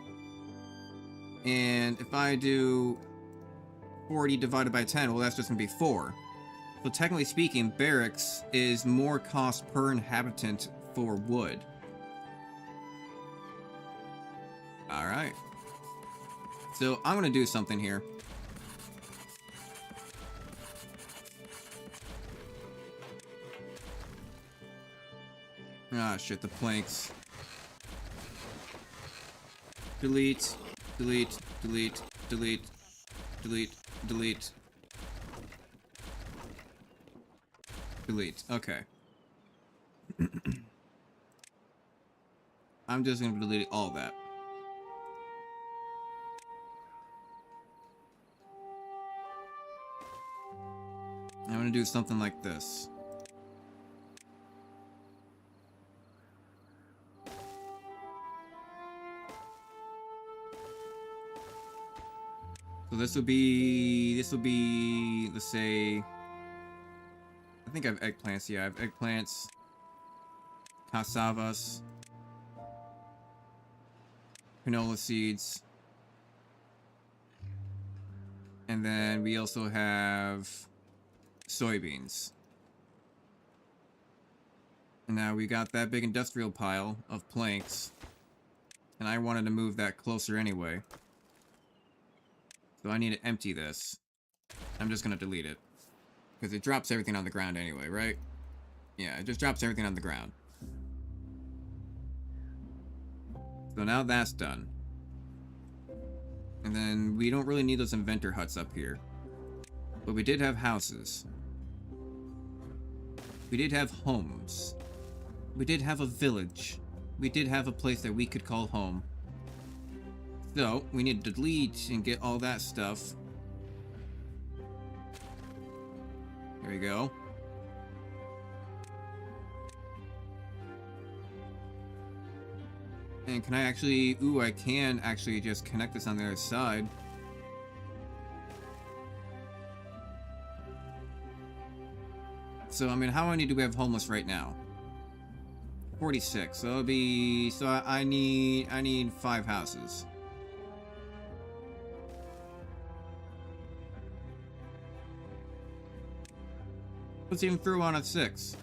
And if I do 40 divided by 10, well, that's just gonna be 4. So technically speaking, barracks is more cost per inhabitant for wood. Alright. So I'm gonna do something here. Ah, shit, the planks. Delete. Okay. I'm just gonna delete all that. I'm gonna do something like this. So this will be, let's say, I think I have eggplants. Yeah, I have eggplants, cassavas, canola seeds, and then we also have soybeans. And now we got that big industrial pile of planks, and I wanted to move that closer anyway. So I need to empty this. I'm just gonna delete it. Because it drops everything on the ground anyway, right? Yeah, it just drops everything on the ground. So now that's done. And then we don't really need those inventor huts up here. But we did have houses. We did have homes. We did have a village. We did have a place that we could call home. So, we need to delete and get all that stuff. There we go. And can I actually... Ooh, I can actually just connect this on the other side. So, I mean, how many do we have homeless right now? 46. So it'll be... So I need 5 houses. Let's even throw on a 6.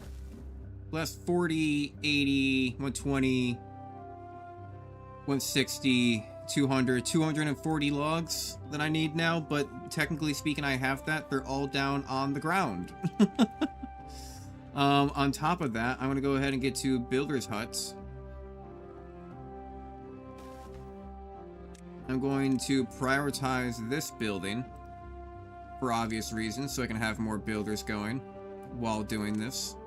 Plus 40, 80, 120, 160, 200, 240 logs that I need now, but technically speaking I have that. They're all down on the ground. On top of that, I'm going to go ahead and get to builders' huts. I'm going to prioritize this building for obvious reasons, so I can have more builders going while doing this.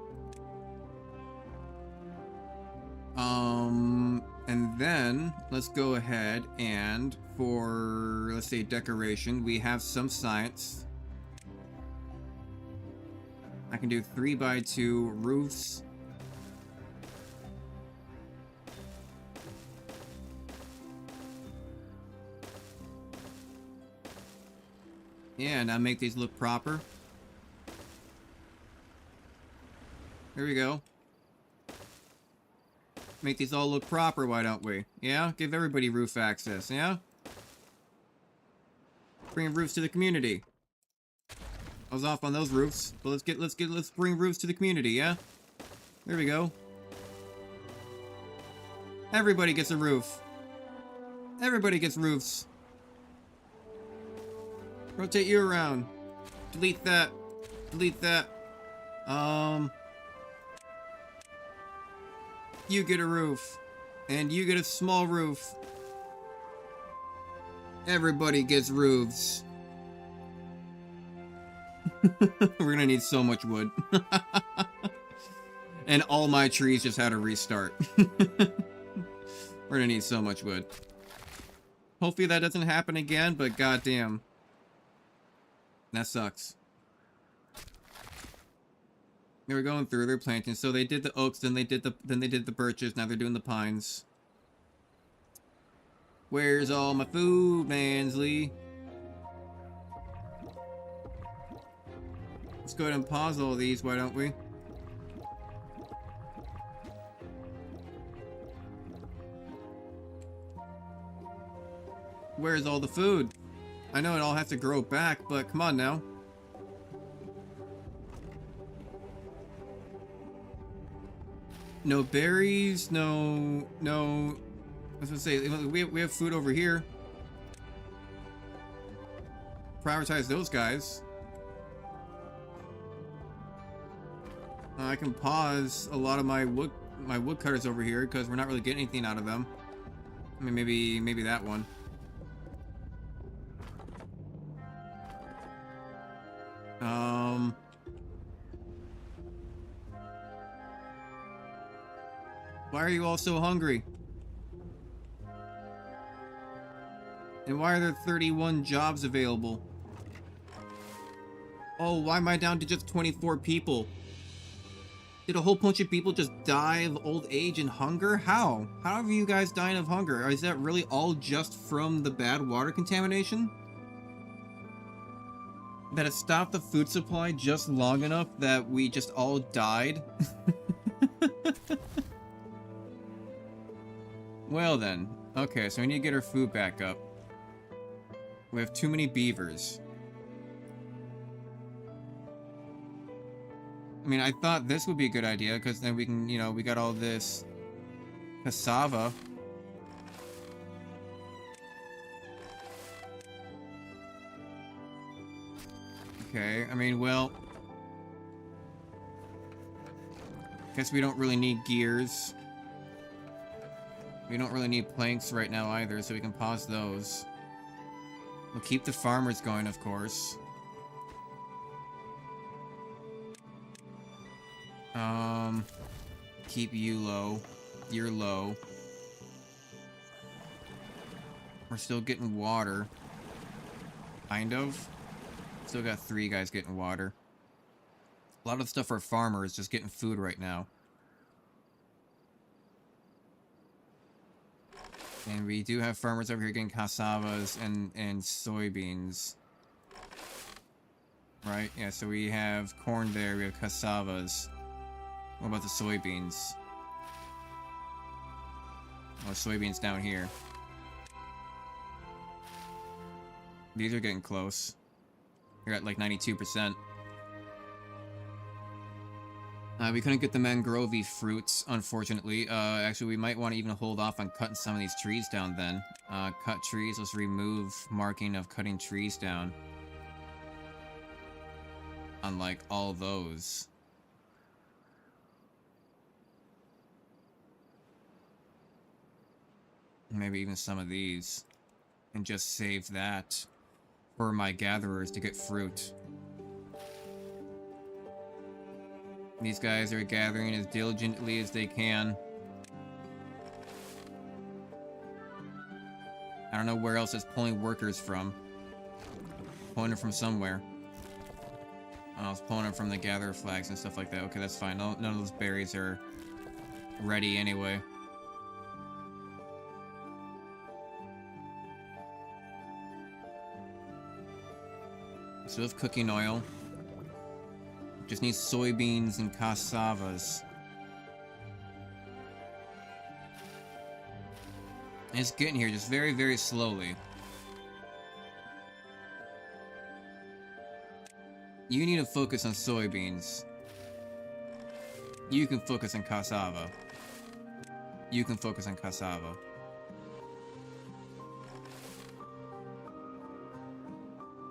And then let's go ahead and for, let's say, decoration, we have some science. I can do 3x2 roofs. Yeah, now make these look proper. Here we go. Make these all look proper, why don't we? Yeah? Give everybody roof access, yeah? Bring roofs to the community. I was off on those roofs, but let's bring roofs to the community, yeah? There we go. Everybody gets a roof. Everybody gets roofs. Rotate you around. Delete that. Delete that. You get a roof. And you get a small roof. Everybody gets roofs. We're gonna need so much wood. And all my trees just had a restart. We're gonna need so much wood. Hopefully that doesn't happen again, but goddamn. That sucks. They were going through, they're planting. So they did the oaks, then they did the birches, now they're doing the pines. Where's all my food, Mansley? Let's go ahead and pause all these, why don't we? Where's all the food? I know it all has to grow back, but come on now. No berries, no... I was gonna say, we have food over here. Prioritize those guys. I can pause a lot of my woodcutters over here because we're not really getting anything out of them. I mean, maybe that one. Why are you all so hungry? And why are there 31 jobs available? Oh, why am I down to just 24 people? Did a whole bunch of people just die of old age and hunger? How? How are you guys dying of hunger? Or is that really all just from the bad water contamination? That it stopped the food supply just long enough that we just all died? Well then. Okay, so we need to get our food back up. We have too many beavers. I mean, I thought this would be a good idea, because then we can, you know, we got all this cassava. Okay, I mean, well... guess we don't really need gears. We don't really need planks right now either, so we can pause those. We'll keep the farmers going, of course. Keep you low. You're low. We're still getting water. Kind of. Still got 3 guys getting water. A lot of stuff for farmers just getting food right now. And we do have farmers over here getting cassavas and soybeans. Right? Yeah, so we have corn there, we have cassavas. What about the soybeans? Oh, soybeans down here. These are getting close. You're at like 92%. We couldn't get the mangrove fruits, unfortunately. Actually, we might want to even hold off on cutting some of these trees down then. Cut trees, let's remove marking of cutting trees down. Unlike all those. Maybe even some of these. And just save that for my gatherers to get fruit. These guys are gathering as diligently as they can. I don't know where else it's pulling workers from. Pulling them from somewhere. I was pulling them from the gatherer flags and stuff like that. Okay, that's fine. None of those berries are ready anyway. So we have cooking oil. Just need soybeans and cassavas. And it's getting here just very, very slowly. You need to focus on soybeans. You can focus on cassava. You can focus on cassava.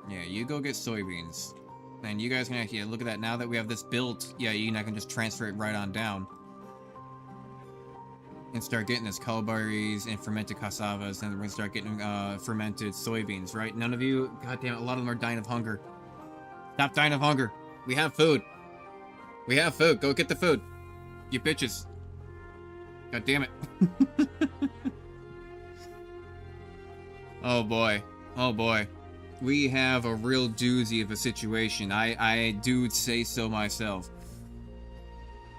Yeah, you go get soybeans. And you guys can actually look at that. Now that we have this built, yeah, you and I can just transfer it right on down. And start getting this cowberries and fermented cassavas, and we're gonna start getting fermented soybeans, right? None of you, goddamn, a lot of them are dying of hunger. Stop dying of hunger. We have food. We have food. Go get the food. You bitches. God damn it. Oh boy. Oh boy. We have a real doozy of a situation. I do say so myself.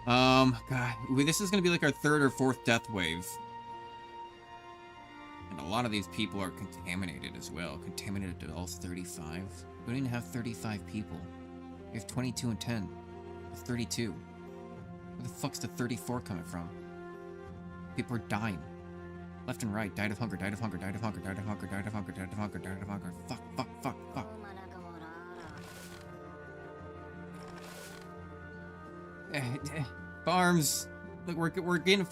God, this is gonna be like our third or fourth death wave. And a lot of these people are contaminated as well. Contaminated to all 35. We don't even have 35 people. We have 22 and 10. That's 32. Where the fuck's the 34 coming from? People are dying. Left and right. Died of hunger, died of hunger, died of hunger, died of hunger, died of hunger, died of hunger, died of hunger. Fuck, fuck, fuck, fuck. Farms. Look, we're getting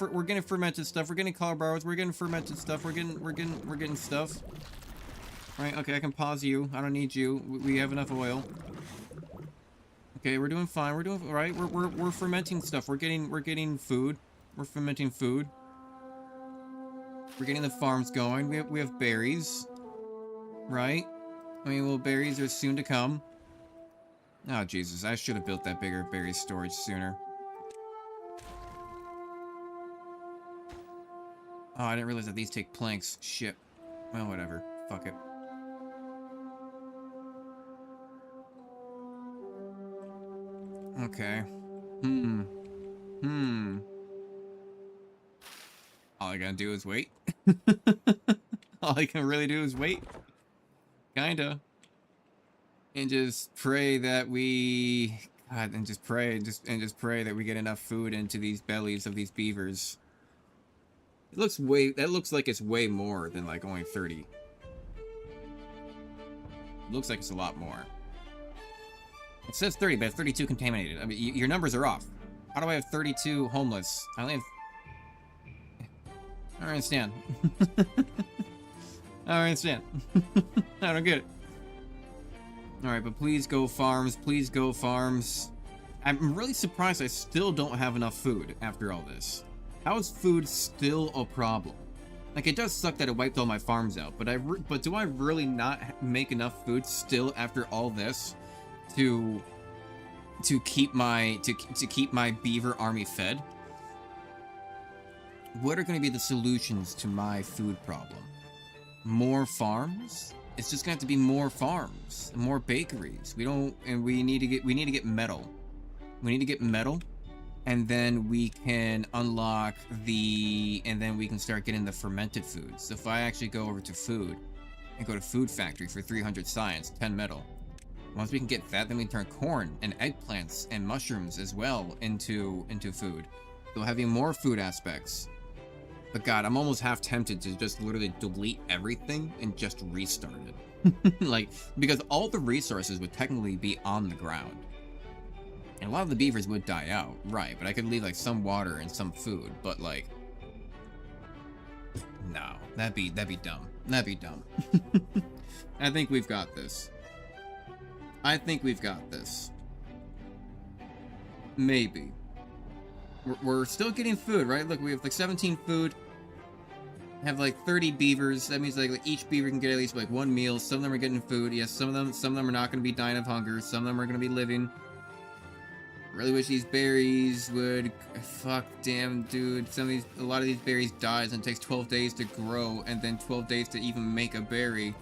fermented stuff. We're getting cauliflowers. We're getting fermented stuff. We're getting stuff. Right? Okay, I can pause you. I don't need you. We have enough oil. Okay, we're doing fine. We're doing right. We're fermenting stuff. We're getting food. We're fermenting food. We're getting the farms going. We have berries. Right? I mean, well, berries are soon to come. Oh, Jesus. I should have built that bigger berry storage sooner. Oh, I didn't realize that these take planks. Shit. Well, whatever. Fuck it. Okay. All I gotta do is wait. All I can really do is wait. Kinda. And just pray that we... God, and just pray that we get enough food into these bellies of these beavers. It looks that looks like it's way more than like only 30. It looks like it's a lot more. It says 30, but 32 contaminated. I mean, your numbers are off. How do I have 32 homeless? I only have... I don't understand. I don't understand. I don't get it. Alright, but please go farms. Please go farms. I'm really surprised I still don't have enough food after all this. How is food still a problem? Like, it does suck that it wiped all my farms out, but do I really not make enough food still after all this to keep my beaver army fed? What are going to be the solutions to my food problem? More farms? It's just going to have to be more farms, more bakeries. We need to get metal. We need to get metal. And then we can unlock and then we can start getting the fermented foods. So if I actually go over to food and go to food factory for 300 science, 10 metal. Once we can get that, then we can turn corn and eggplants and mushrooms as well into food. So having more food aspects. But God, I'm almost half tempted to just literally delete everything and just restart it. Like, because all the resources would technically be on the ground. And a lot of the beavers would die out, right, but I could leave, like, some water and some food, but, like... No, that'd be dumb. That'd be dumb. I think we've got this. I think we've got this. Maybe. We're still getting food, right? Look, we have, like, 17 food. Have, like, 30 beavers. That means, like, each beaver can get at least, like, one meal. Some of them are getting food. Yes, some of them are not going to be dying of hunger. Some of them are going to be living... Really wish these berries would... Fuck, damn, dude. A lot of these berries dies and it takes 12 days to grow and then 12 days to even make a berry.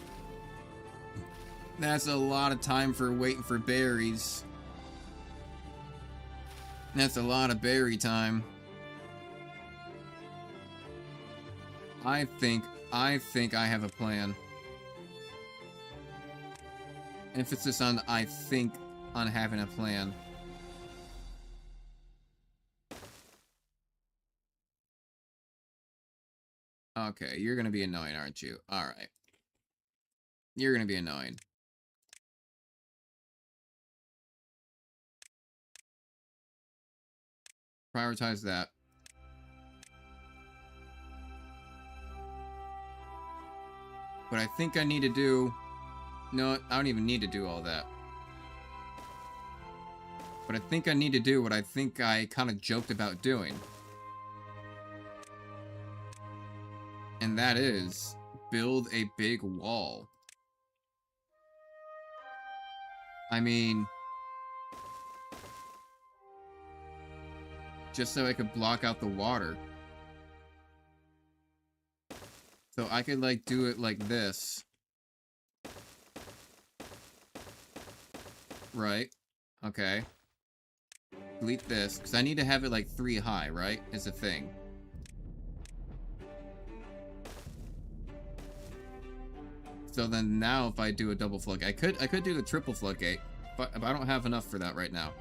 That's a lot of time for waiting for berries. That's a lot of berry time. I think I have a plan. Emphasis on I think on having a plan. Okay, you're gonna be annoying, aren't you? Alright. You're gonna be annoying. Prioritize that. But I think I need to do... No, I don't even need to do all that. But I think I need to do what I think I kind of joked about doing. And that is build a big wall. I mean, just so I could block out the water. So I could, like, do it like this. Right. Okay. Delete this, because I need to have it, like, 3 high, right? Is the thing. So then now if I do a double floodgate, I could do the triple floodgate, but I don't have enough for that right now.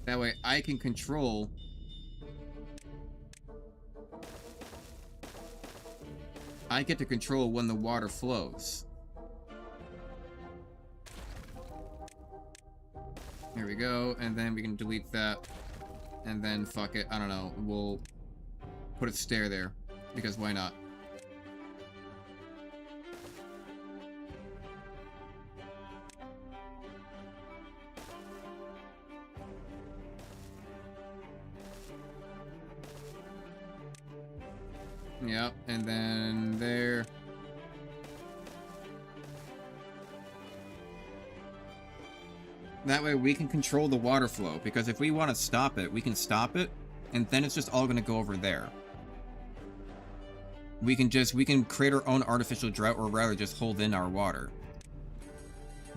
That way I can control I get to control when the water flows. Here we go, and then we can delete that. And then, fuck it, I don't know, we'll put a stair there, because why not? Yep, and then there. That way we can control the water flow, because if we want to stop it, we can stop it, and then it's just all going to go over there. We can create our own artificial drought, or rather just hold in our water.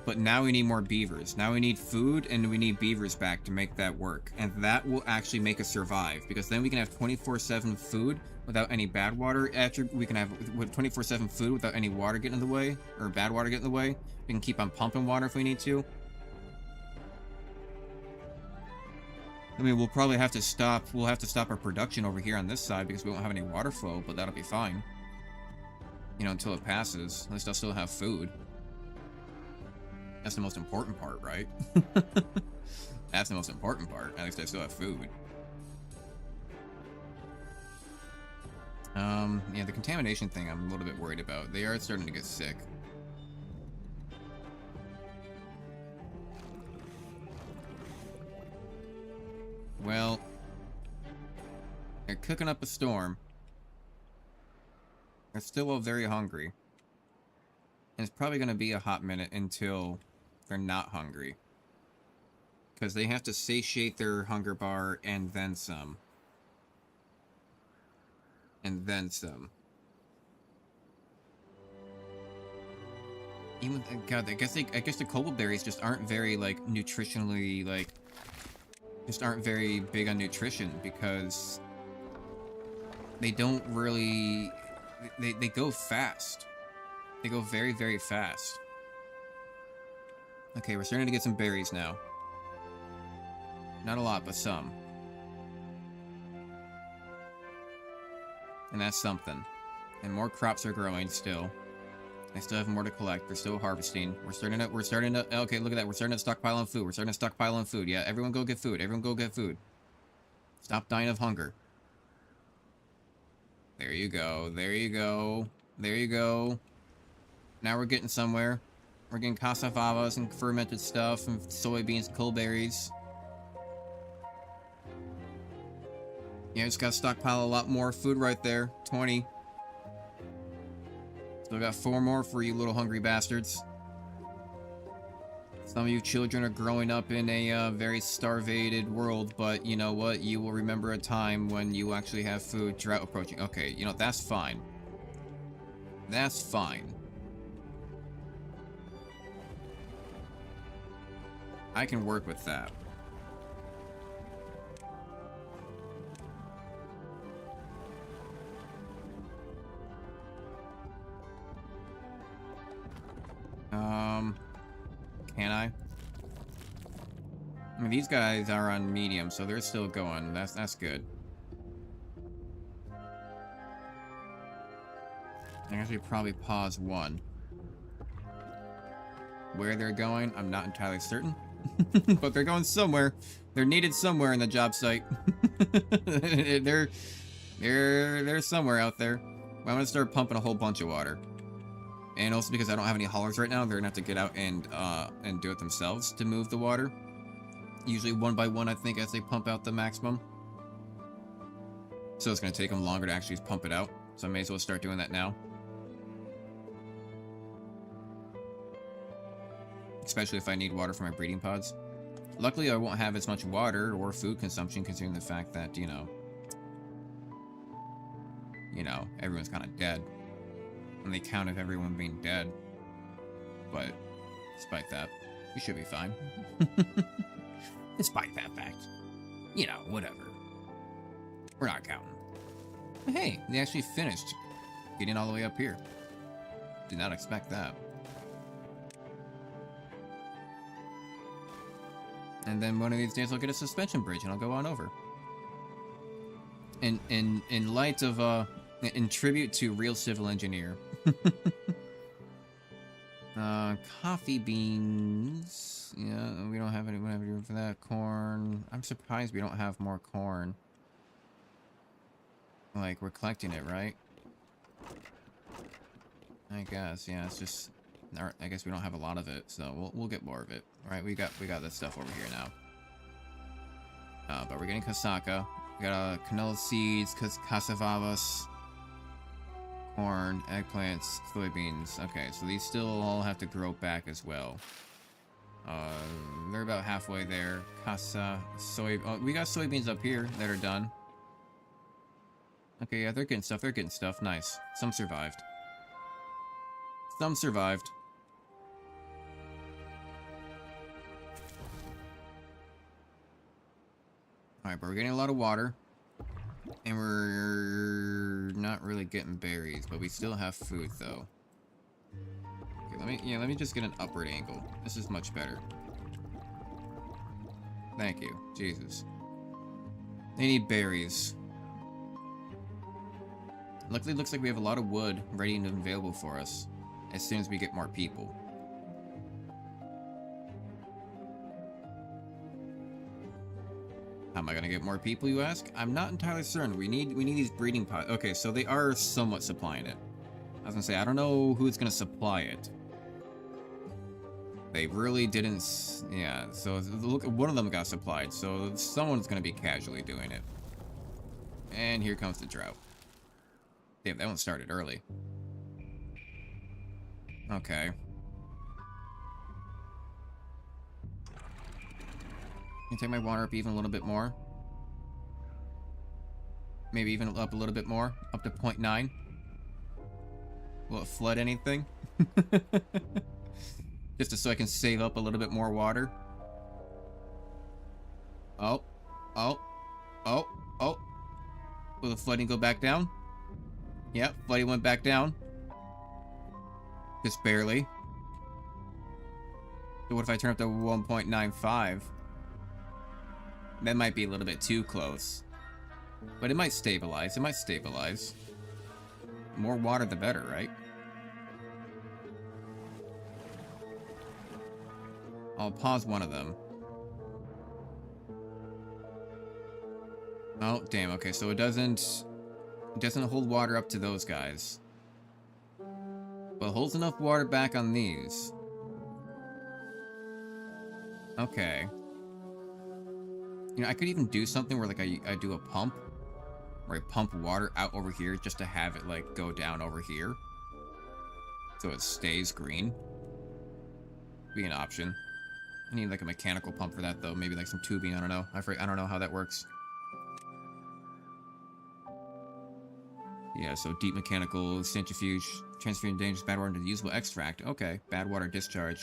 But now we need more beavers. Now we need food, and we need beavers back to make that work. And that will actually make us survive, because then we can have 24/7 food without any bad water. After we can have 24/7 food without any water getting in the way, or bad water getting in the way. We can keep on pumping water if we need to. I mean, we'll probably have to stop. We'll have to stop our production over here on this side because we won't have any water flow, but that'll be fine. You know, until it passes. At least I'll still have food. That's the most important part, right? That's the most important part. At least I still have food. Yeah, the contamination thing I'm a little bit worried about. They are starting to get sick. Well, they're cooking up a storm. They're still all very hungry. And it's probably going to be a hot minute until they're not hungry. Because they have to satiate their hunger bar and then some. And then some. Even, God, I guess the cobble berries just aren't very, like, nutritionally, like, just aren't very big on nutrition because they don't really, they go fast. They go very, very fast. Okay, we're starting to get some berries now. Not a lot, but some. And that's something. And more crops are growing still. I still have more to collect. We're still harvesting. We're starting to, okay, look at that. We're starting to stockpile on food. We're starting to stockpile on food. Yeah, everyone go get food. Everyone go get food. Stop dying of hunger. There you go. There you go. There you go. Now we're getting somewhere. We're getting cassavas and fermented stuff and soybeans, coalberries. Yeah, just gotta stockpile a lot more food right there. 20. Still got 4 more for you little hungry bastards. Some of you children are growing up in a very starvated world, but you know what? You will remember a time when you actually have food. Drought approaching. Okay, you know, that's fine. That's fine. I can work with that. Can I? I mean, these guys are on medium, so they're still going. That's good. I actually probably pause one. Where they're going, I'm not entirely certain. But they're going somewhere. They're needed somewhere in the job site. they're somewhere out there. I'm gonna start pumping a whole bunch of water. And also because I don't have any haulers right now, they're gonna have to get out and do it themselves to move the water. Usually one by one, I think, as they pump out the maximum. So it's gonna take them longer to actually pump it out. So I may as well start doing that now. Especially if I need water for my breeding pods. Luckily, I won't have as much water or food consumption considering the fact that, you know, everyone's kind of dead. And they count of everyone being dead. But, despite that, we should be fine. Despite that fact. You know, whatever. We're not counting. But hey, they actually finished getting all the way up here. Did not expect that. And then one of these days I'll get a suspension bridge and I'll go on over. In light of, in tribute to Real Civil Engineer. Coffee beans. Yeah, we don't have any room for that. Corn. I'm surprised we don't have more corn. Like, we're collecting it, right? I guess, yeah, it's just... I guess we don't have a lot of it, so we'll get more of it. Alright, we got this stuff over here now. But we're getting casaca. We got canola seeds, cassavas, corn, eggplants, soybeans. Okay, so these still all have to grow back as well. They're about halfway there. Oh, we got soybeans up here that are done. Okay, yeah, they're getting stuff. Nice. Some survived. Some survived. Alright, but we're getting a lot of water. And we're not really getting berries, but we still have food, though. Okay, let me just get an upward angle. This is much better. Thank you. Jesus. They need berries. Luckily, it looks like we have a lot of wood ready and available for us as soon as we get more people. How am I gonna get more people, you ask? I'm not entirely certain. We need these breeding pods. Okay, so they are somewhat supplying it. I was gonna say, I don't know who's gonna supply it. They really didn't. Yeah, so look, one of them got supplied, so someone's gonna be casually doing it. And here comes the drought. Damn, that one started early. Okay. Can you take my water up even a little bit more? Maybe even up a little bit more? Up to 0.9? Will it flood anything? Just so I can save up a little bit more water? Oh. Will the flooding go back down? Yep, flooding went back down. Just barely. So what if I turn up to 1.95? That might be a little bit too close. But it might stabilize. It might stabilize. More water the better, right? I'll pause one of them. Oh, damn. Okay, so it doesn't hold water up to those guys. But it holds enough water back on these. Okay. You know, I could even do something where, like, I do a pump. Where I pump water out over here just to have it, like, go down over here. So it stays green. Be an option. I need, like, a mechanical pump for that, though. Maybe, like, some tubing. I don't know. I don't know how that works. Yeah, so deep mechanical, centrifuge, transferring dangerous bad water into usable extract. Okay, bad water discharge.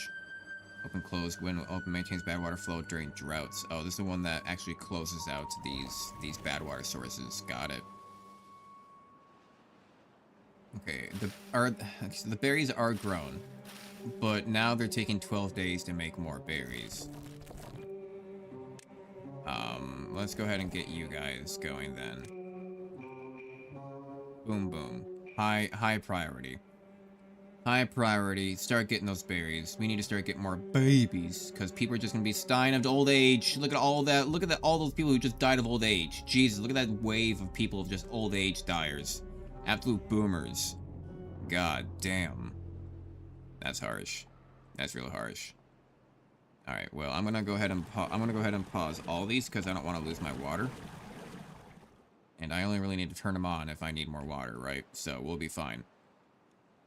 Open, close, when open maintains bad water flow during droughts. Oh, this is the one that actually closes out these bad water sources. Got it. Okay, the berries are grown, but now they're taking 12 days to make more berries. Let's go ahead and get you guys going then. Boom, boom. High priority. High priority. Start getting those berries. We need to start getting more babies, because people are just gonna be dying of old age. Look at all that. Look at that. All those people who just died of old age. Jesus, look at that wave of people of just old age dyers. Absolute boomers. God damn. That's harsh. That's real harsh. All right. Well, I'm gonna go ahead and pause all these because I don't want to lose my water. And I only really need to turn them on if I need more water, right? So we'll be fine.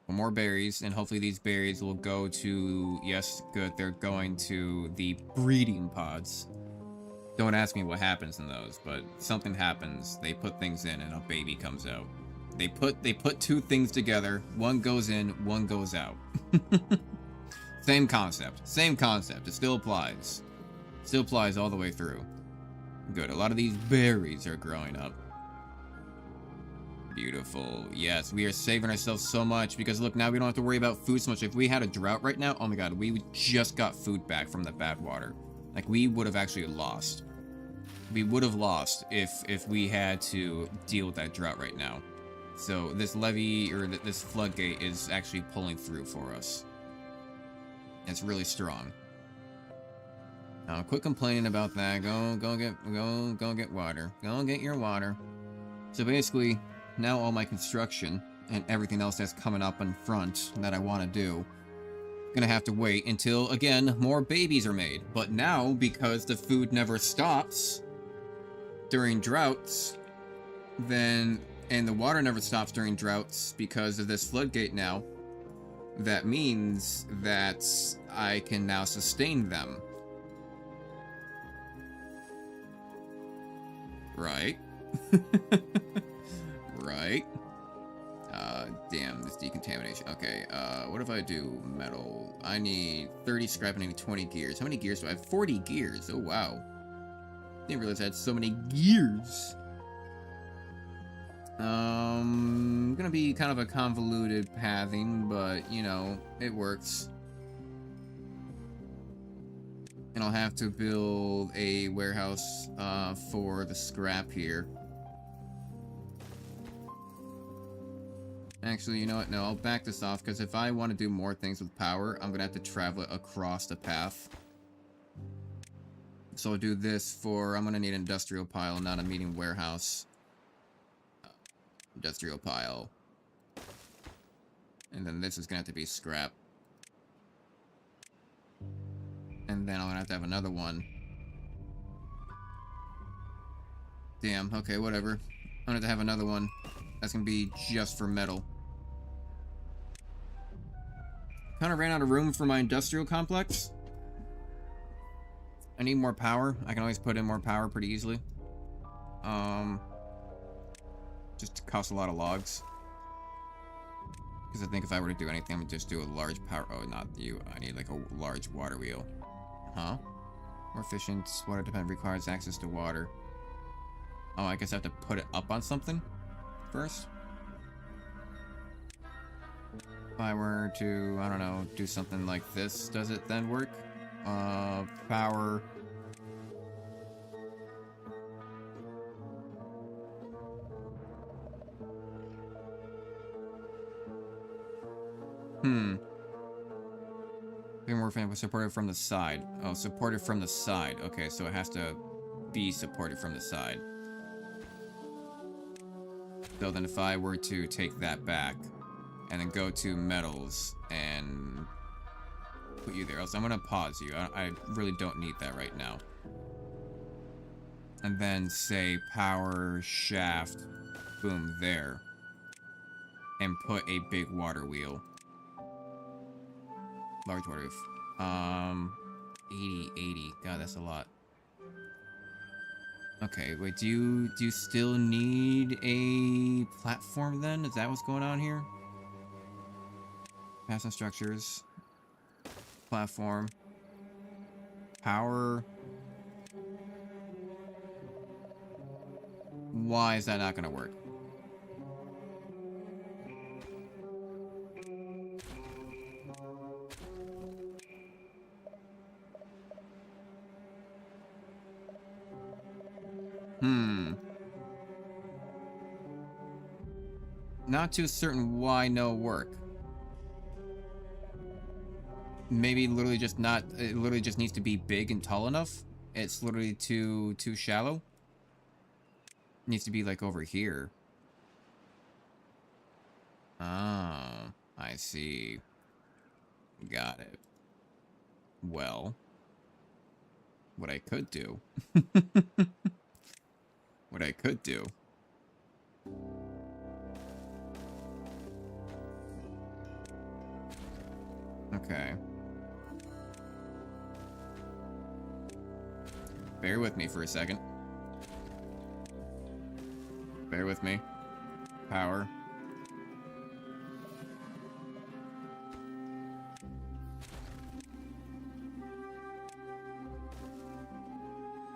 More berries, and hopefully these berries will go to, yes, good, they're going to the breeding pods. Don't ask me what happens in those, but something happens. They put things in and a baby comes out. They put two things together, one goes in, one goes out. Same concept, it still applies. Still applies all the way through. Good, a lot of these berries are growing up. Beautiful. Yes, we are saving ourselves so much because look, now we don't have to worry about food so much. If we had a drought right now, oh my god, we just got food back from the bad water. Like, we would have actually lost. We would have lost if we had to deal with that drought right now. So this levee, or this floodgate, is actually pulling through for us. It's really strong. Now, quit complaining about that. Go get water. Go get your water. So basically, now all my construction and everything else that's coming up in front that I want to do, gonna have to wait until, again, more babies are made. But now, because the food never stops during droughts, and the water never stops during droughts because of this floodgate now, that means that I can now sustain them. Right? Right. Damn, this decontamination. Okay, what if I do metal? I need 30 scrap and I need 20 gears. How many gears do I have? 40 gears. Oh, wow. Didn't realize I had so many gears. Gonna be kind of a convoluted pathing, but, you know, it works. And I'll have to build a warehouse, for the scrap here. Actually, you know what? No, I'll back this off, because if I want to do more things with power, I'm going to have to travel it across the path. So I'll do this for... I'm going to need an industrial pile, not a meeting warehouse. Industrial pile. And then this is going to have to be scrap. And then I'm going to have another one. Damn, okay, whatever. I'm going to have another one. That's going to be just for metal. Kind of ran out of room for my industrial complex. I need more power. I can always put in more power pretty easily. Just costs a lot of logs. Because I think if I were to do anything, I would just do a large power... Oh, not you. I need like a large water wheel. Huh? More efficient. Water dependent requires access to water. Oh, I guess I have to put it up on something first. If I were to, I don't know, do something like this, does it then work? Power. Be more supported from the side. Oh, supported from the side. Okay, so it has to be supported from the side. So then if I were to take that back and then go to metals and put you there, else I'm going to pause you. I really don't need that right now. And then say power shaft, boom, there. And put a big water wheel. Large water wheel. 80. God, that's a lot. Okay, wait, do you still need a platform then? Is that what's going on here? Passing structures. Platform. Power. Why is that not gonna work? Not too certain why no work. maybe literally just not, it literally just needs to be big and tall enough. It's literally too shallow. It needs to be like over here. Ah, I see. Got it. Well, what I could do. What I could do. Okay. Bear with me for a second. Bear with me. Power.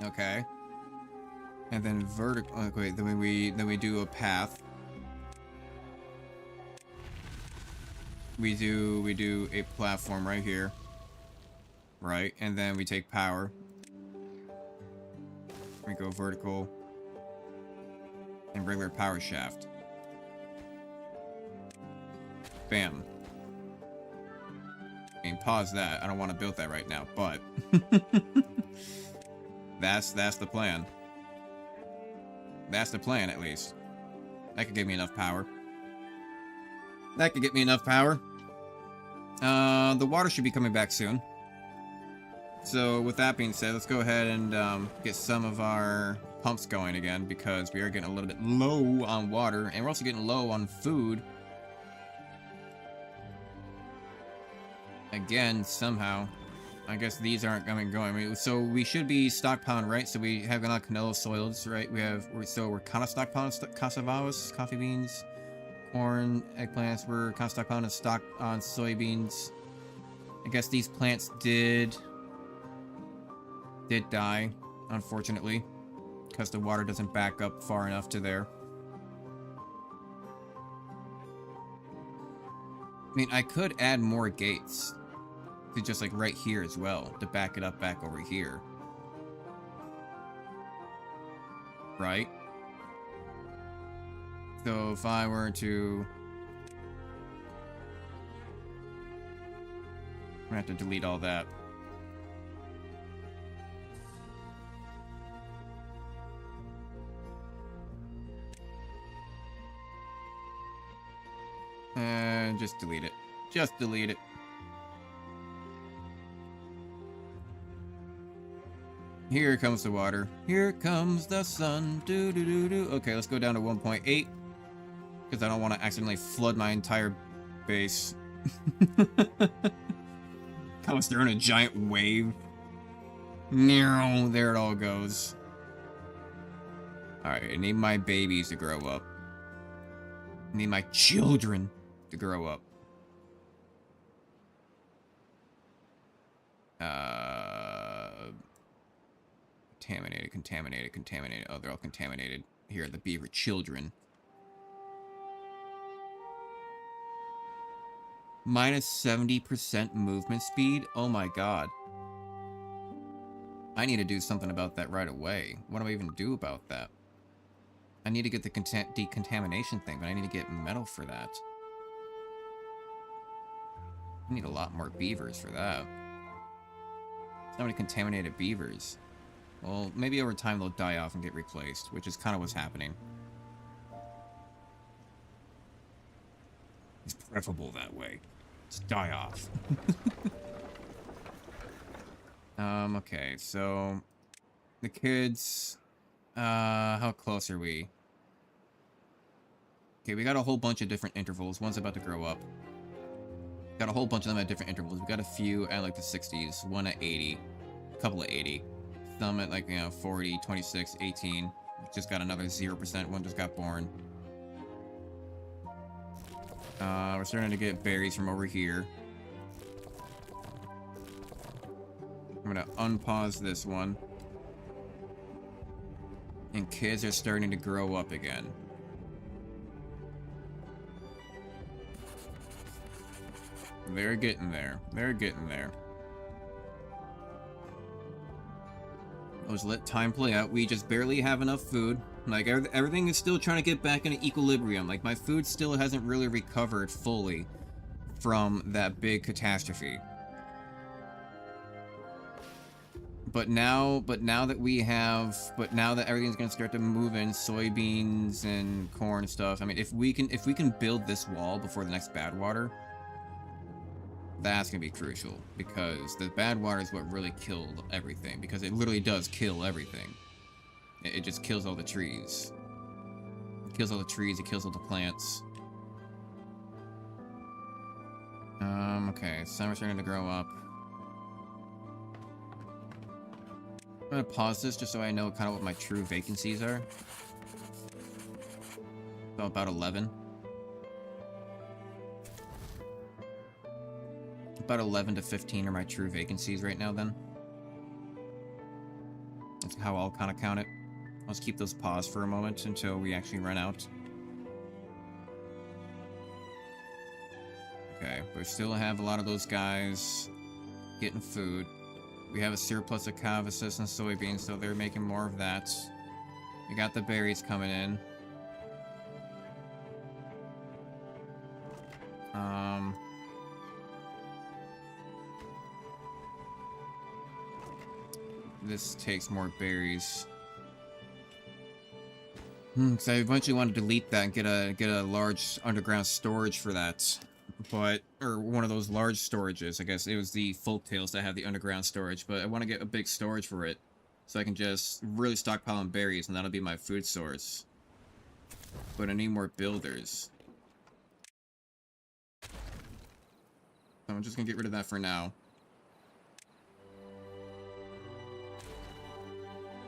Okay. And then vertical. Oh, wait, then we do a path. We do a platform right here. Right, and then we take power. We go vertical. And regular power shaft. Bam. I mean, pause that. I don't want to build that right now, but that's the plan. That's the plan, at least. That could give me enough power. That could get me enough power. The water should be coming back soon. So, with that being said, let's go ahead and get some of our pumps going again, because we are getting a little bit low on water, and we're also getting low on food. Again, somehow. I guess these aren't going. So we should be stockpiling, right? So we have enough canola soils, right? So we're kind of stockpiling cassavas, coffee beans, corn, eggplants. We're kind of stockpiling stock on soybeans. I guess these plants did die, unfortunately, because the water doesn't back up far enough to there. I mean, I could add more gates. Just like right here as well, to back it up back over here. Right? So if I were to... I'm gonna have to delete all that. And just delete it. Just delete it. Here comes the water. Here comes the sun. Do do do do. Okay, let's go down to 1.8. Because I don't want to accidentally flood my entire base. Comes through in a giant wave. There it all goes. Alright, I need my babies to grow up. I need my children to grow up. Contaminated. Oh, they're all contaminated. Here are the beaver children. Minus 70% movement speed? Oh my god. I need to do something about that right away. What do I even do about that? I need to get the decontamination thing, but I need to get metal for that. I need a lot more beavers for that. So many contaminated beavers. Well, maybe over time they'll die off and get replaced, which is kind of what's happening. It's preferable that way. Just die off. Okay, so... The kids... how close are we? Okay, we got a whole bunch of different intervals. One's about to grow up. Got a whole bunch of them at different intervals. We got a few at like the 60s, one at 80, a couple at 80. Some at like, 40, 26, 18. Just got another 0%. One just got born. We're starting to get berries from over here. I'm gonna unpause this one. And kids are starting to grow up again. They're getting there. They're getting there. Let's let time play out. We just barely have enough food. Like, everything is still trying to get back into equilibrium. Like, my food still hasn't really recovered fully from that big catastrophe. now that everything's gonna start to move in, soybeans and corn stuff. I mean, if we can build this wall before the next bad water, that's gonna be crucial, because the bad water is what really killed everything, because it literally does kill everything. It just kills all the trees. It kills all the trees, it kills all the plants. Okay, summer's starting to grow up. I'm gonna pause this just so I know kind of what my true vacancies are. So about 11. About 11 to 15 are my true vacancies right now then. That's how I'll kind of count it. Let's keep those paused for a moment until we actually run out. Okay, but we still have a lot of those guys getting food. We have a surplus of cavusses and soybeans, so they're making more of that. We got the berries coming in. This takes more berries. Because I eventually want to delete that and get a large underground storage for that. But, or one of those large storages. I guess it was the folktails that have the underground storage, but I want to get a big storage for it, so I can just really stockpile on berries, and that'll be my food source. But I need more builders. So I'm just gonna get rid of that for now.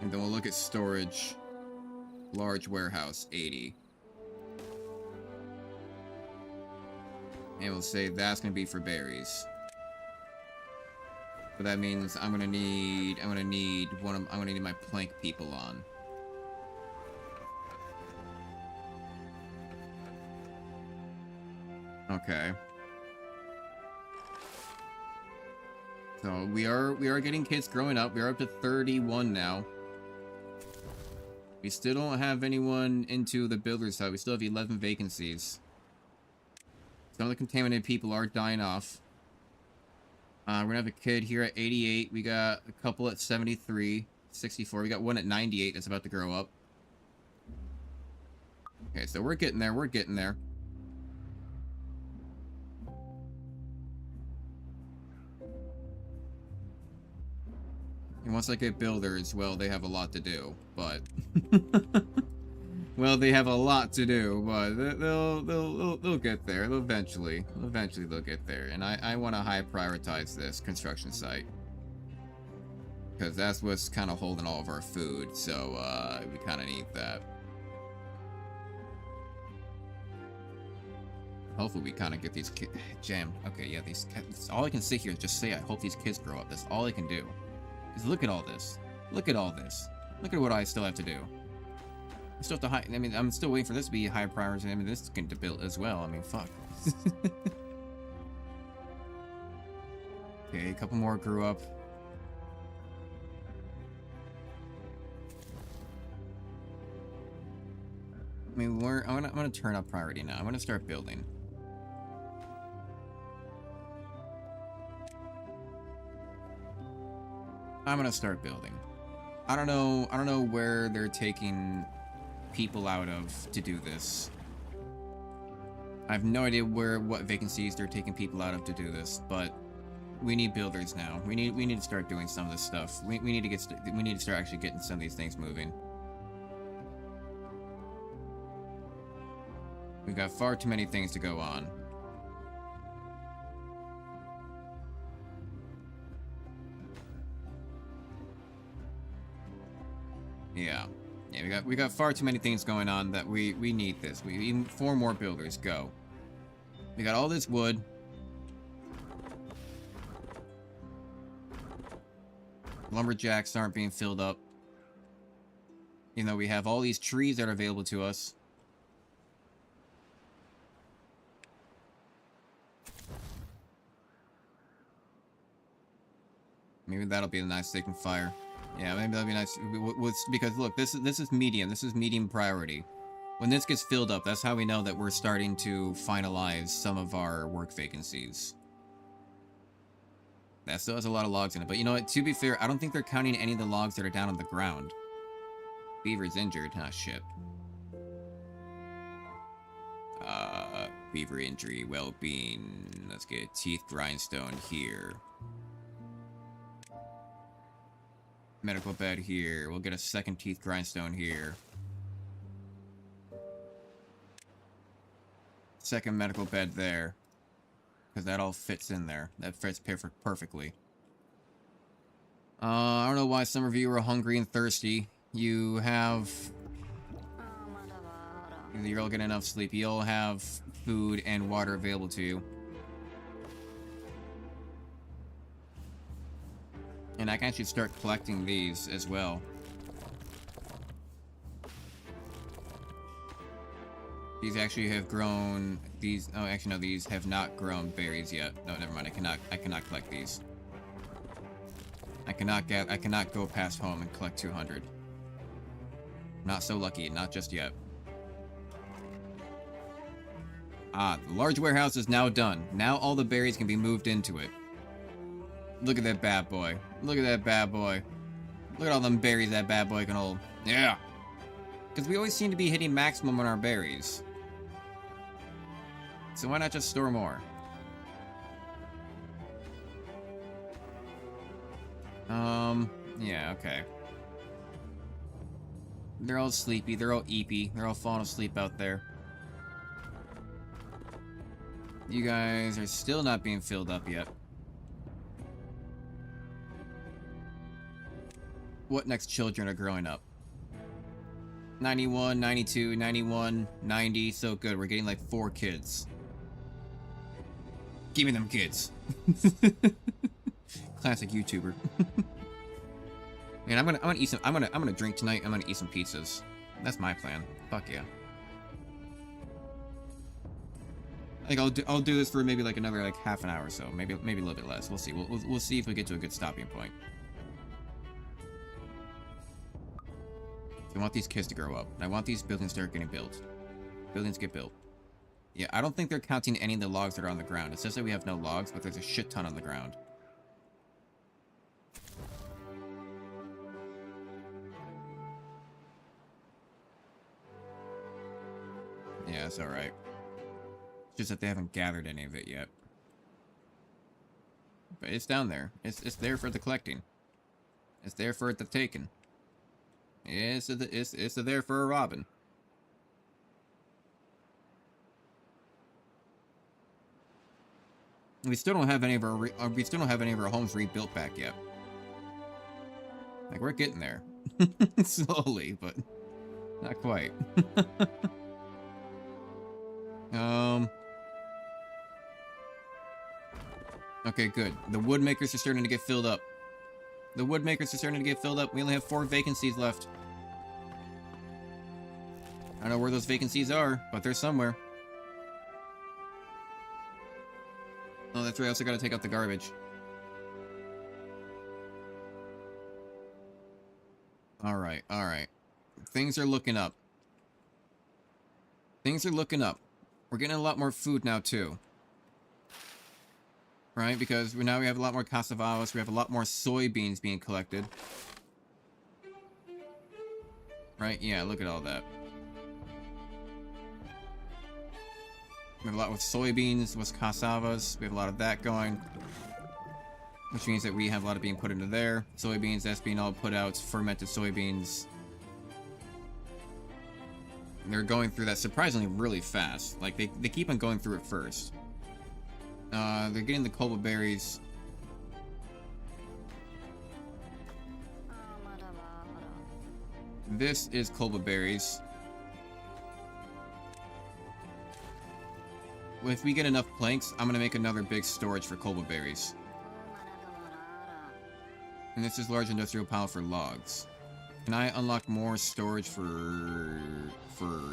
And then we'll look at storage. Large warehouse, 80. And we'll say that's gonna be for berries. But that means I'm gonna need my plank people on. Okay. So we are getting kids growing up. We are up to 31 now. We still don't have anyone into the builder's hut. We still have 11 vacancies. Some of the contaminated people are dying off. We're gonna have a kid here at 88. We got a couple at 73, 64. We got one at 98 that's about to grow up. Okay, so we're getting there. We're getting there. And once I get builders, well, they have a lot to do, but well, they have a lot to do, but they'll get there. They'll eventually they'll get there. And I want to high prioritize this construction site, because that's what's kind of holding all of our food. So we kind of need that. Hopefully we kind of get these kids jammed. Okay, yeah, these kids. All I can sit here is just say I hope these kids grow up. That's all I can do. Is look at all this. Look at all this. Look at what I still have to do. I still have to I mean, I'm still waiting for this to be a high priority. I mean, this is going to build as well. I mean, fuck. Okay, a couple more grew up. I mean, I'm gonna turn up priority now. I'm gonna start building. I'm gonna start building. I don't know where they're taking people out of to do this. I have no idea what vacancies they're taking people out of to do this, but we need builders now. We need to start doing some of this stuff. We need to start actually getting some of these things moving. We've got far too many things to go on. Yeah, we got far too many things going on that we need this. We need 4 more builders. Go. We got all this wood. Lumberjacks aren't being filled up. You know, we have all these trees that are available to us. Maybe that'll be a nice they can fire. Yeah, maybe that'll be nice. Because look, this is medium. This is medium priority. When this gets filled up, that's how we know that we're starting to finalize some of our work vacancies. That still has a lot of logs in it. But you know what? To be fair, I don't think they're counting any of the logs that are down on the ground. Beaver's injured. Ah, shit. Beaver injury, well-being. Let's get a teeth grindstone here. Medical bed here. We'll get a second teeth grindstone here. Second medical bed there. Because that all fits in there. That fits perfectly. I don't know why some of you are hungry and thirsty. You have... You're all getting enough sleep. You all have food and water available to you. And I can actually start collecting these as well. These actually have grown. These, oh, actually no, these have not grown berries yet. No, never mind. I cannot collect these. I cannot go past home and collect 200. Not so lucky. Not just yet. Ah, the large warehouse is now done. Now all the berries can be moved into it. Look at that bad boy. Look at that bad boy. Look at all them berries that bad boy can hold. Yeah. Because we always seem to be hitting maximum on our berries. So why not just store more? Yeah, okay. They're all sleepy. They're all eepy. They're all falling asleep out there. You guys are still not being filled up yet. What next children are growing up? 91, 92, 91, 90. So good. We're getting like 4 kids. Give me them kids. Classic YouTuber. Man, I'm gonna eat some. I'm gonna drink tonight. I'm gonna eat some pizzas. That's my plan. Fuck yeah. I think I'll do this for maybe like another like half an hour or so. Maybe a little bit less. We'll see. We'll see if we get to a good stopping point. I want these kids to grow up. I want these buildings to start getting built. Buildings get built. Yeah, I don't think they're counting any of the logs that are on the ground. It says that we have no logs, but there's a shit ton on the ground. Yeah, it's alright. It's just that they haven't gathered any of it yet. But it's down there. It's there for the collecting. It's there for the taking. It's there for a robbing. We still don't have any of our homes rebuilt back yet. Like we're getting there, slowly, but not quite. Okay, good. The wood makers are starting to get filled up. The wood makers are starting to get filled up. We only have 4 vacancies left. I don't know where those vacancies are, but they're somewhere. Oh, that's right. I also gotta take out the garbage. Alright, alright. Things are looking up. Things are looking up. We're getting a lot more food now, too. Right? Because now we have a lot more cassavas. We have a lot more soybeans being collected. Right? Yeah, look at all that. We have a lot with soybeans, with cassavas. We have a lot of that going. Which means that we have a lot of being put into there. Soybeans, that's being all put out. Fermented soybeans. They're going through that surprisingly really fast. Like, they keep on going through it first. They're getting the cobble berries. This is cobble berries. If we get enough planks, I'm gonna make another big storage for cobble berries. And this is large industrial pile for logs. Can I unlock more storage for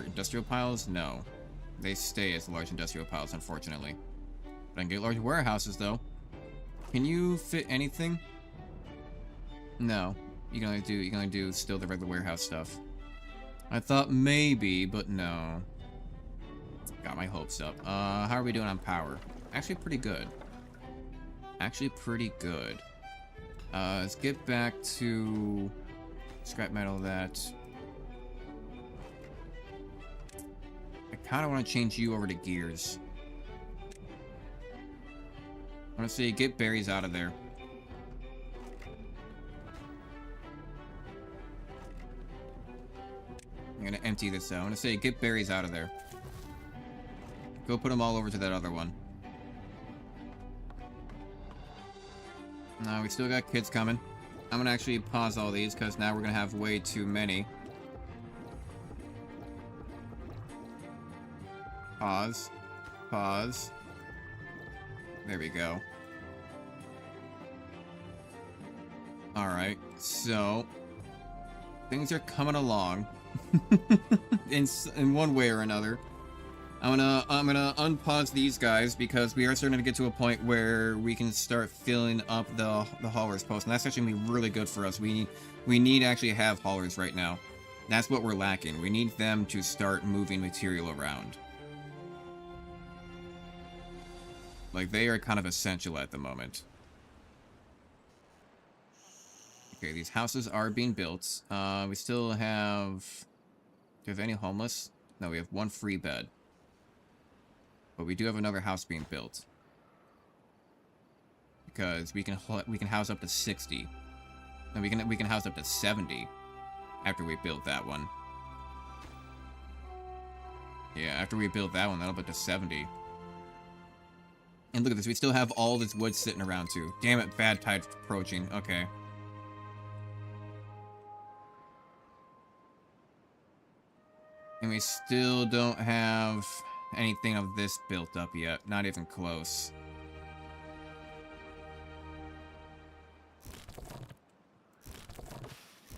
industrial piles? No. They stay as large industrial piles, unfortunately. But I can get large warehouses, though. Can you fit anything? No. You can only do still the regular warehouse stuff. I thought maybe, but no. Got my hopes up. How are we doing on power? Actually pretty good. actually pretty good. Let's get back to scrap metal that... I kind of want to change you over to gears. I want to say get berries out of there. I'm going to empty this out. I want to say get berries out of there. Go put them all over to that other one. No, we still got kids coming. I'm going to actually pause all these because now we're going to have way too many. Pause. Pause. There we go. Alright, so... things are coming along. in one way or another. I'm gonna unpause these guys because we are starting to get to a point where we can start filling up the haulers post, and that's actually gonna be really good for us. We need to actually have haulers right now. That's what we're lacking. We need them to start moving material around. Like, they are kind of essential at the moment. Okay, these houses are being built. We still have... do we have any homeless? No, we have one free bed. But we do have another house being built. Because we can house up to 60. And we can house up to 70 after we build that one. Yeah, after we build that one, that'll put to 70. And look at this, we still have all this wood sitting around too. Damn it, bad tide approaching. Okay. And we still don't have anything of this built up yet. Not even close.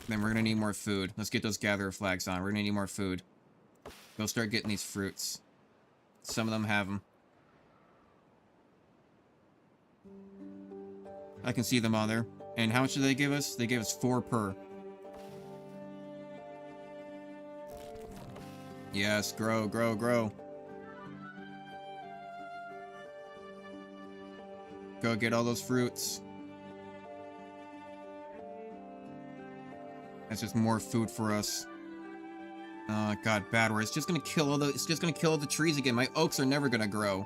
Then we're gonna need more food. Let's get those gatherer flags on. We're gonna need more food. Go start getting these fruits. Some of them have them. I can see them on there. And how much do they give us? They gave us 4 per. Yes, grow, grow, grow. Go get all those fruits. That's just more food for us. God, bad word. It's just gonna kill all the trees again. My oaks are never gonna grow.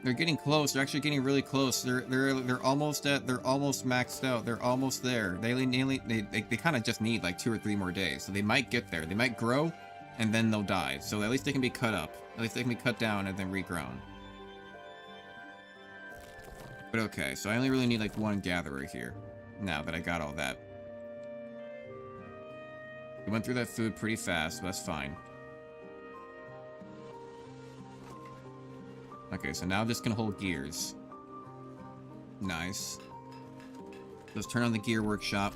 They're getting close. They're actually getting really close. They're almost maxed out. They're almost there. They kind of just need like 2 or 3 more days. So they might get there. They might grow, and then they'll die. So at least they can be cut up. At least they can be cut down and then regrown. But okay, so I only really need like 1 gatherer here. Now that I got all that. We went through that food pretty fast, but that's fine. Okay, so now this can hold gears. Nice. Let's turn on the gear workshop.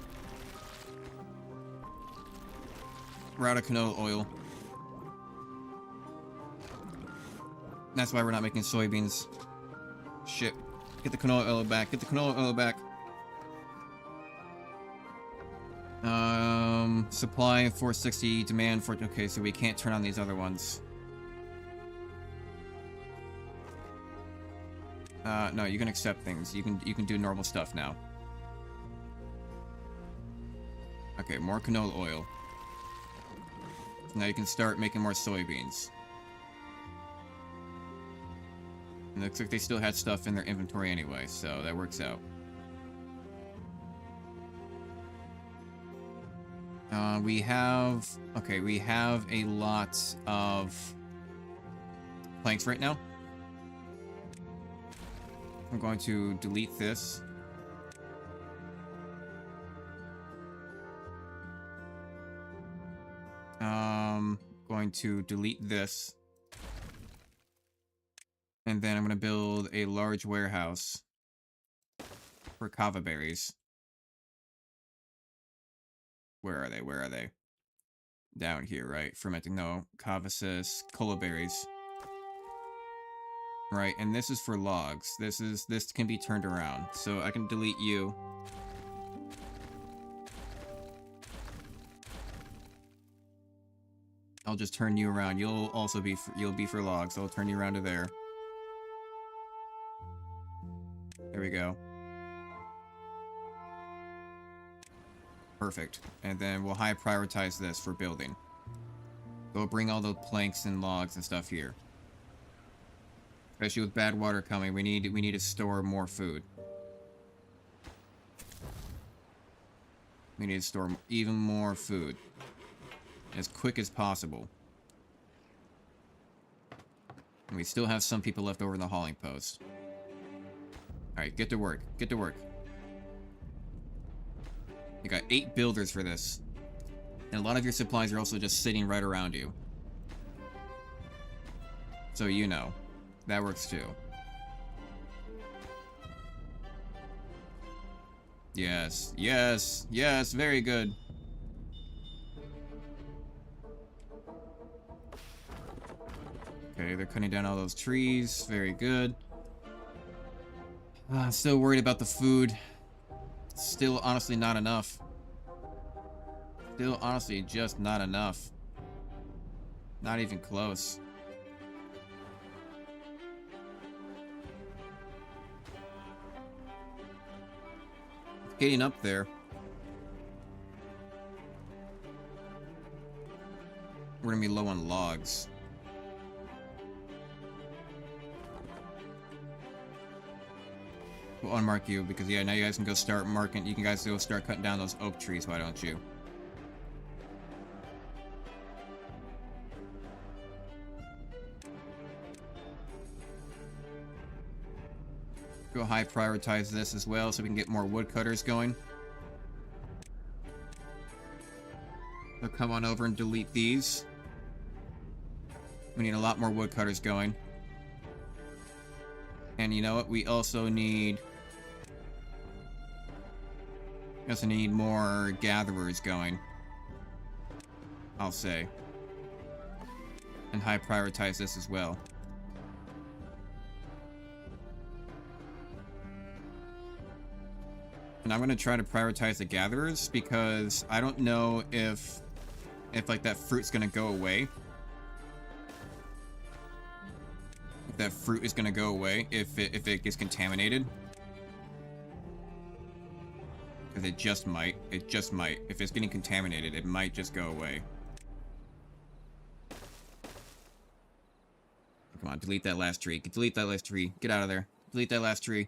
We're out of canola oil. That's why we're not making soybeans. Shit. Get the canola oil back. Get the canola oil back. Supply 460, demand for... okay, so we can't turn on these other ones. No, you can accept things. You can do normal stuff now. Okay, more canola oil. Now you can start making more soybeans. And it looks like they still had stuff in their inventory anyway, so that works out. We have a lot of planks right now. I'm going to delete this. Going to delete this. And then I'm going to build a large warehouse for kava berries. Where are they? Where are they? Down here, right? Fermenting. No. Cavasis. Cola berries. Right, and this is for logs. This can be turned around. So I can delete you. I'll just turn you around. You'll also be you'll be for logs. I'll turn you around to there. There we go. Perfect. And then we'll high prioritize this for building. Go bring all the planks and logs and stuff here. Especially with bad water coming, we need to store more food. We need to store even more food. As quick as possible. And we still have some people left over in the hauling post. Alright, get to work. Get to work. You got 8 builders for this. And a lot of your supplies are also just sitting right around you. So you know. That works too. Yes, yes, yes, very good. Okay, they're cutting down all those trees. Very good. Still worried about the food. Still honestly not enough. Still honestly just not enough. Not even close. It's getting up there. We're gonna be low on logs. We'll unmark you because yeah, now you guys can go start marking. You can guys go start cutting down those oak trees. Why don't you? Go high prioritize this as well so we can get more woodcutters going. So come on over and delete these. We need a lot more woodcutters going. And you know what? We also need more gatherers going. I'll say. And high prioritize this as well. And I'm gonna try to prioritize the gatherers because I don't know if like that fruit's gonna go away. If that fruit is gonna go away if it gets contaminated. Because it just might. It just might. If it's getting contaminated, it might just go away. Come on, delete that last tree. Delete that last tree. Get out of there. Delete that last tree.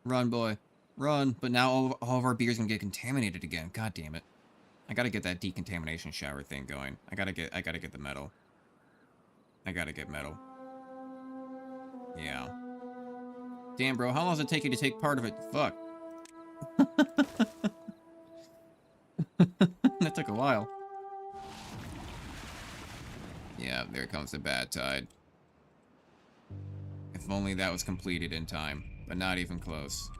Run, boy. Run. But now all of our beers gonna get contaminated again. God damn it. I gotta get that decontamination shower thing going. I gotta get the metal. I gotta get metal. Yeah. Damn, bro. How long does it take you to take part of it? Fuck. That took a while. Yeah, there comes the bad tide. If only that was completed in time, but not even close.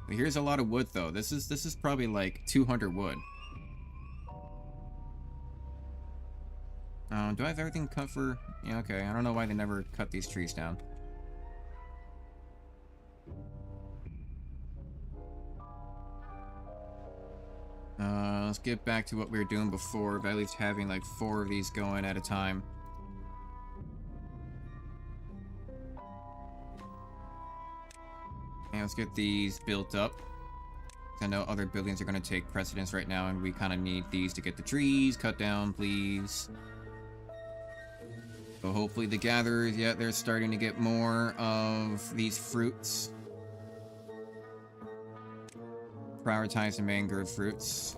But here's a lot of wood, though. This is probably like 200 wood. Do I have everything cut for? Yeah, okay. I don't know why they never cut these trees down. Let's get back to what we were doing before, by at least having like 4 of these going at a time. And let's get these built up. I know other buildings are going to take precedence right now, and we kind of need these to get the trees cut down, please. So hopefully the gatherers, yeah, they're starting to get more of these fruits. Prioritize the mangrove fruits.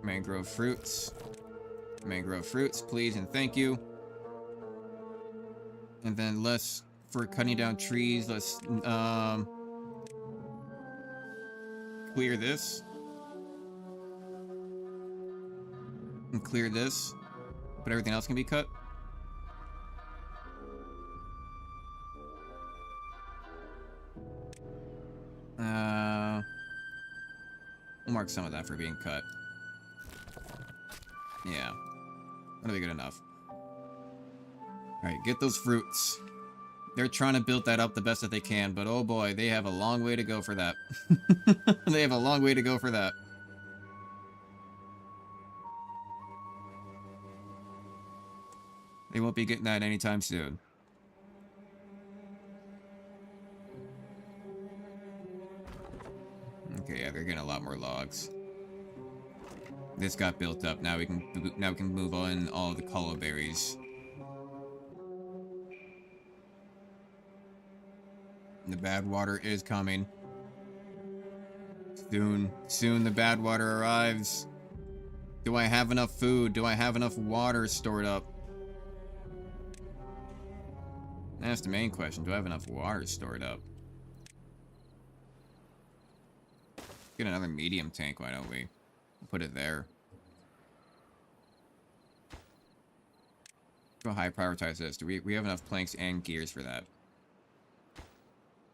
Mangrove fruits. Mangrove fruits, please and thank you. And then let's, for cutting down trees, let's clear this. And clear this. But everything else can be cut. We'll mark some of that for being cut. Yeah. That'll be good enough. Alright, get those fruits. They're trying to build that up the best that they can, but oh boy, they have a long way to go for that. They have a long way to go for that. They won't be getting that anytime soon. they're getting a lot more logs. This got built up. Now we can move on all the colo berries. The bad water is coming. Soon the bad water arrives. Do I have enough food? Do I have enough water stored up? That's the main question. Do I have enough water stored up? Get another medium tank, why don't we? Put it there. We'll high prioritize this. We have enough planks and gears for that.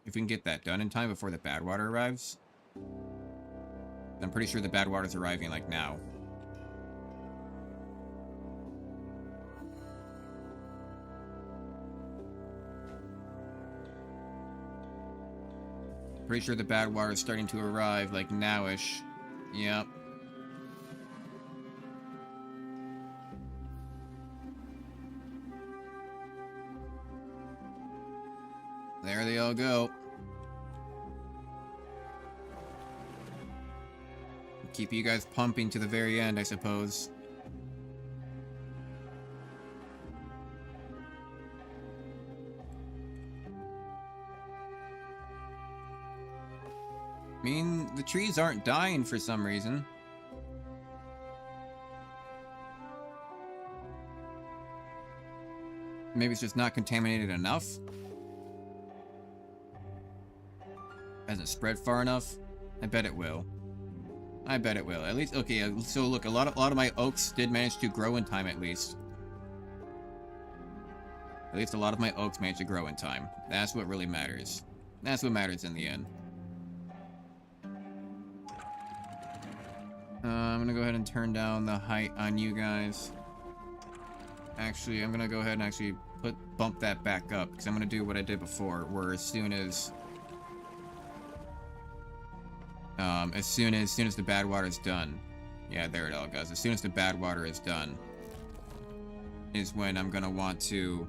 If we can get that done in time before the bad water arrives, I'm pretty sure the bad water's arriving like now. Pretty sure the bad water is starting to arrive like nowish. Yep. There they all go. Keep you guys pumping to the very end, I suppose. I mean, the trees aren't dying for some reason. Maybe it's just not contaminated enough. Hasn't spread far enough. I bet it will. I bet it will. At least, okay, so look, a lot of my oaks did manage to grow in time at least. At least a lot of my oaks managed to grow in time. That's what really matters. That's what matters in the end. I'm gonna go ahead and turn down the height on you guys. Actually, I'm gonna go ahead and actually bump that back up, because I'm gonna do what I did before, where as soon as the bad water is done, yeah, there it all goes. As soon as the bad water is done, is when I'm gonna want to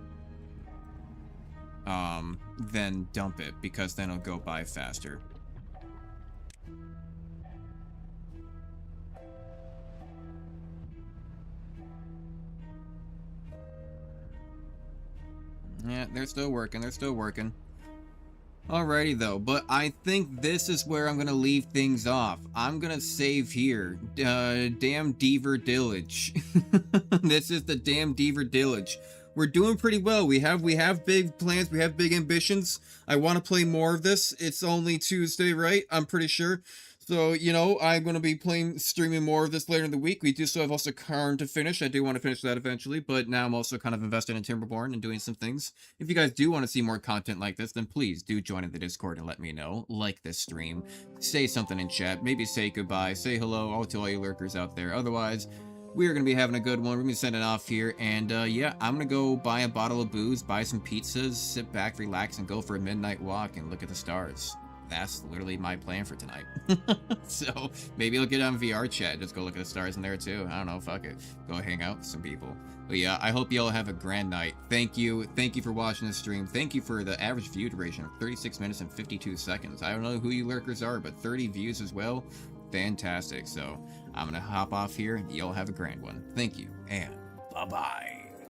then dump it, because then it'll go by faster. Yeah, they're still working. They're still working. Alrighty, though. But I think this is where I'm going to leave things off. I'm going to save here. Damn Beaver Dillage. This is the damn Beaver Dillage. We're doing pretty well. We have big plans. We have big ambitions. I want to play more of this. It's only Tuesday, right? I'm pretty sure. So, you know, I'm going to be streaming more of this later in the week. We do still have also Karn to finish. I do want to finish that eventually, but now I'm also kind of invested in Timberborn and doing some things. If you guys do want to see more content like this, then please do join in the Discord and let me know. Like this stream. Say something in chat. Maybe say goodbye. Say hello to all you lurkers out there. Otherwise, we are going to be having a good one. We're going to be sending off here. And, yeah, I'm going to go buy a bottle of booze, buy some pizzas, sit back, relax, and go for a midnight walk and look at the stars. That's literally my plan for tonight. So maybe I'll get on VR chat, just go look at the stars in there too. I don't know, fuck it. Go hang out with some people. But yeah, I hope you all have a grand night. Thank you for watching the stream. Thank you for the average view duration of 36 minutes and 52 seconds. I don't know who you lurkers are, but 30 views as well. Fantastic. So I'm gonna hop off here. Y'all have a grand one. Thank you, and bye-bye.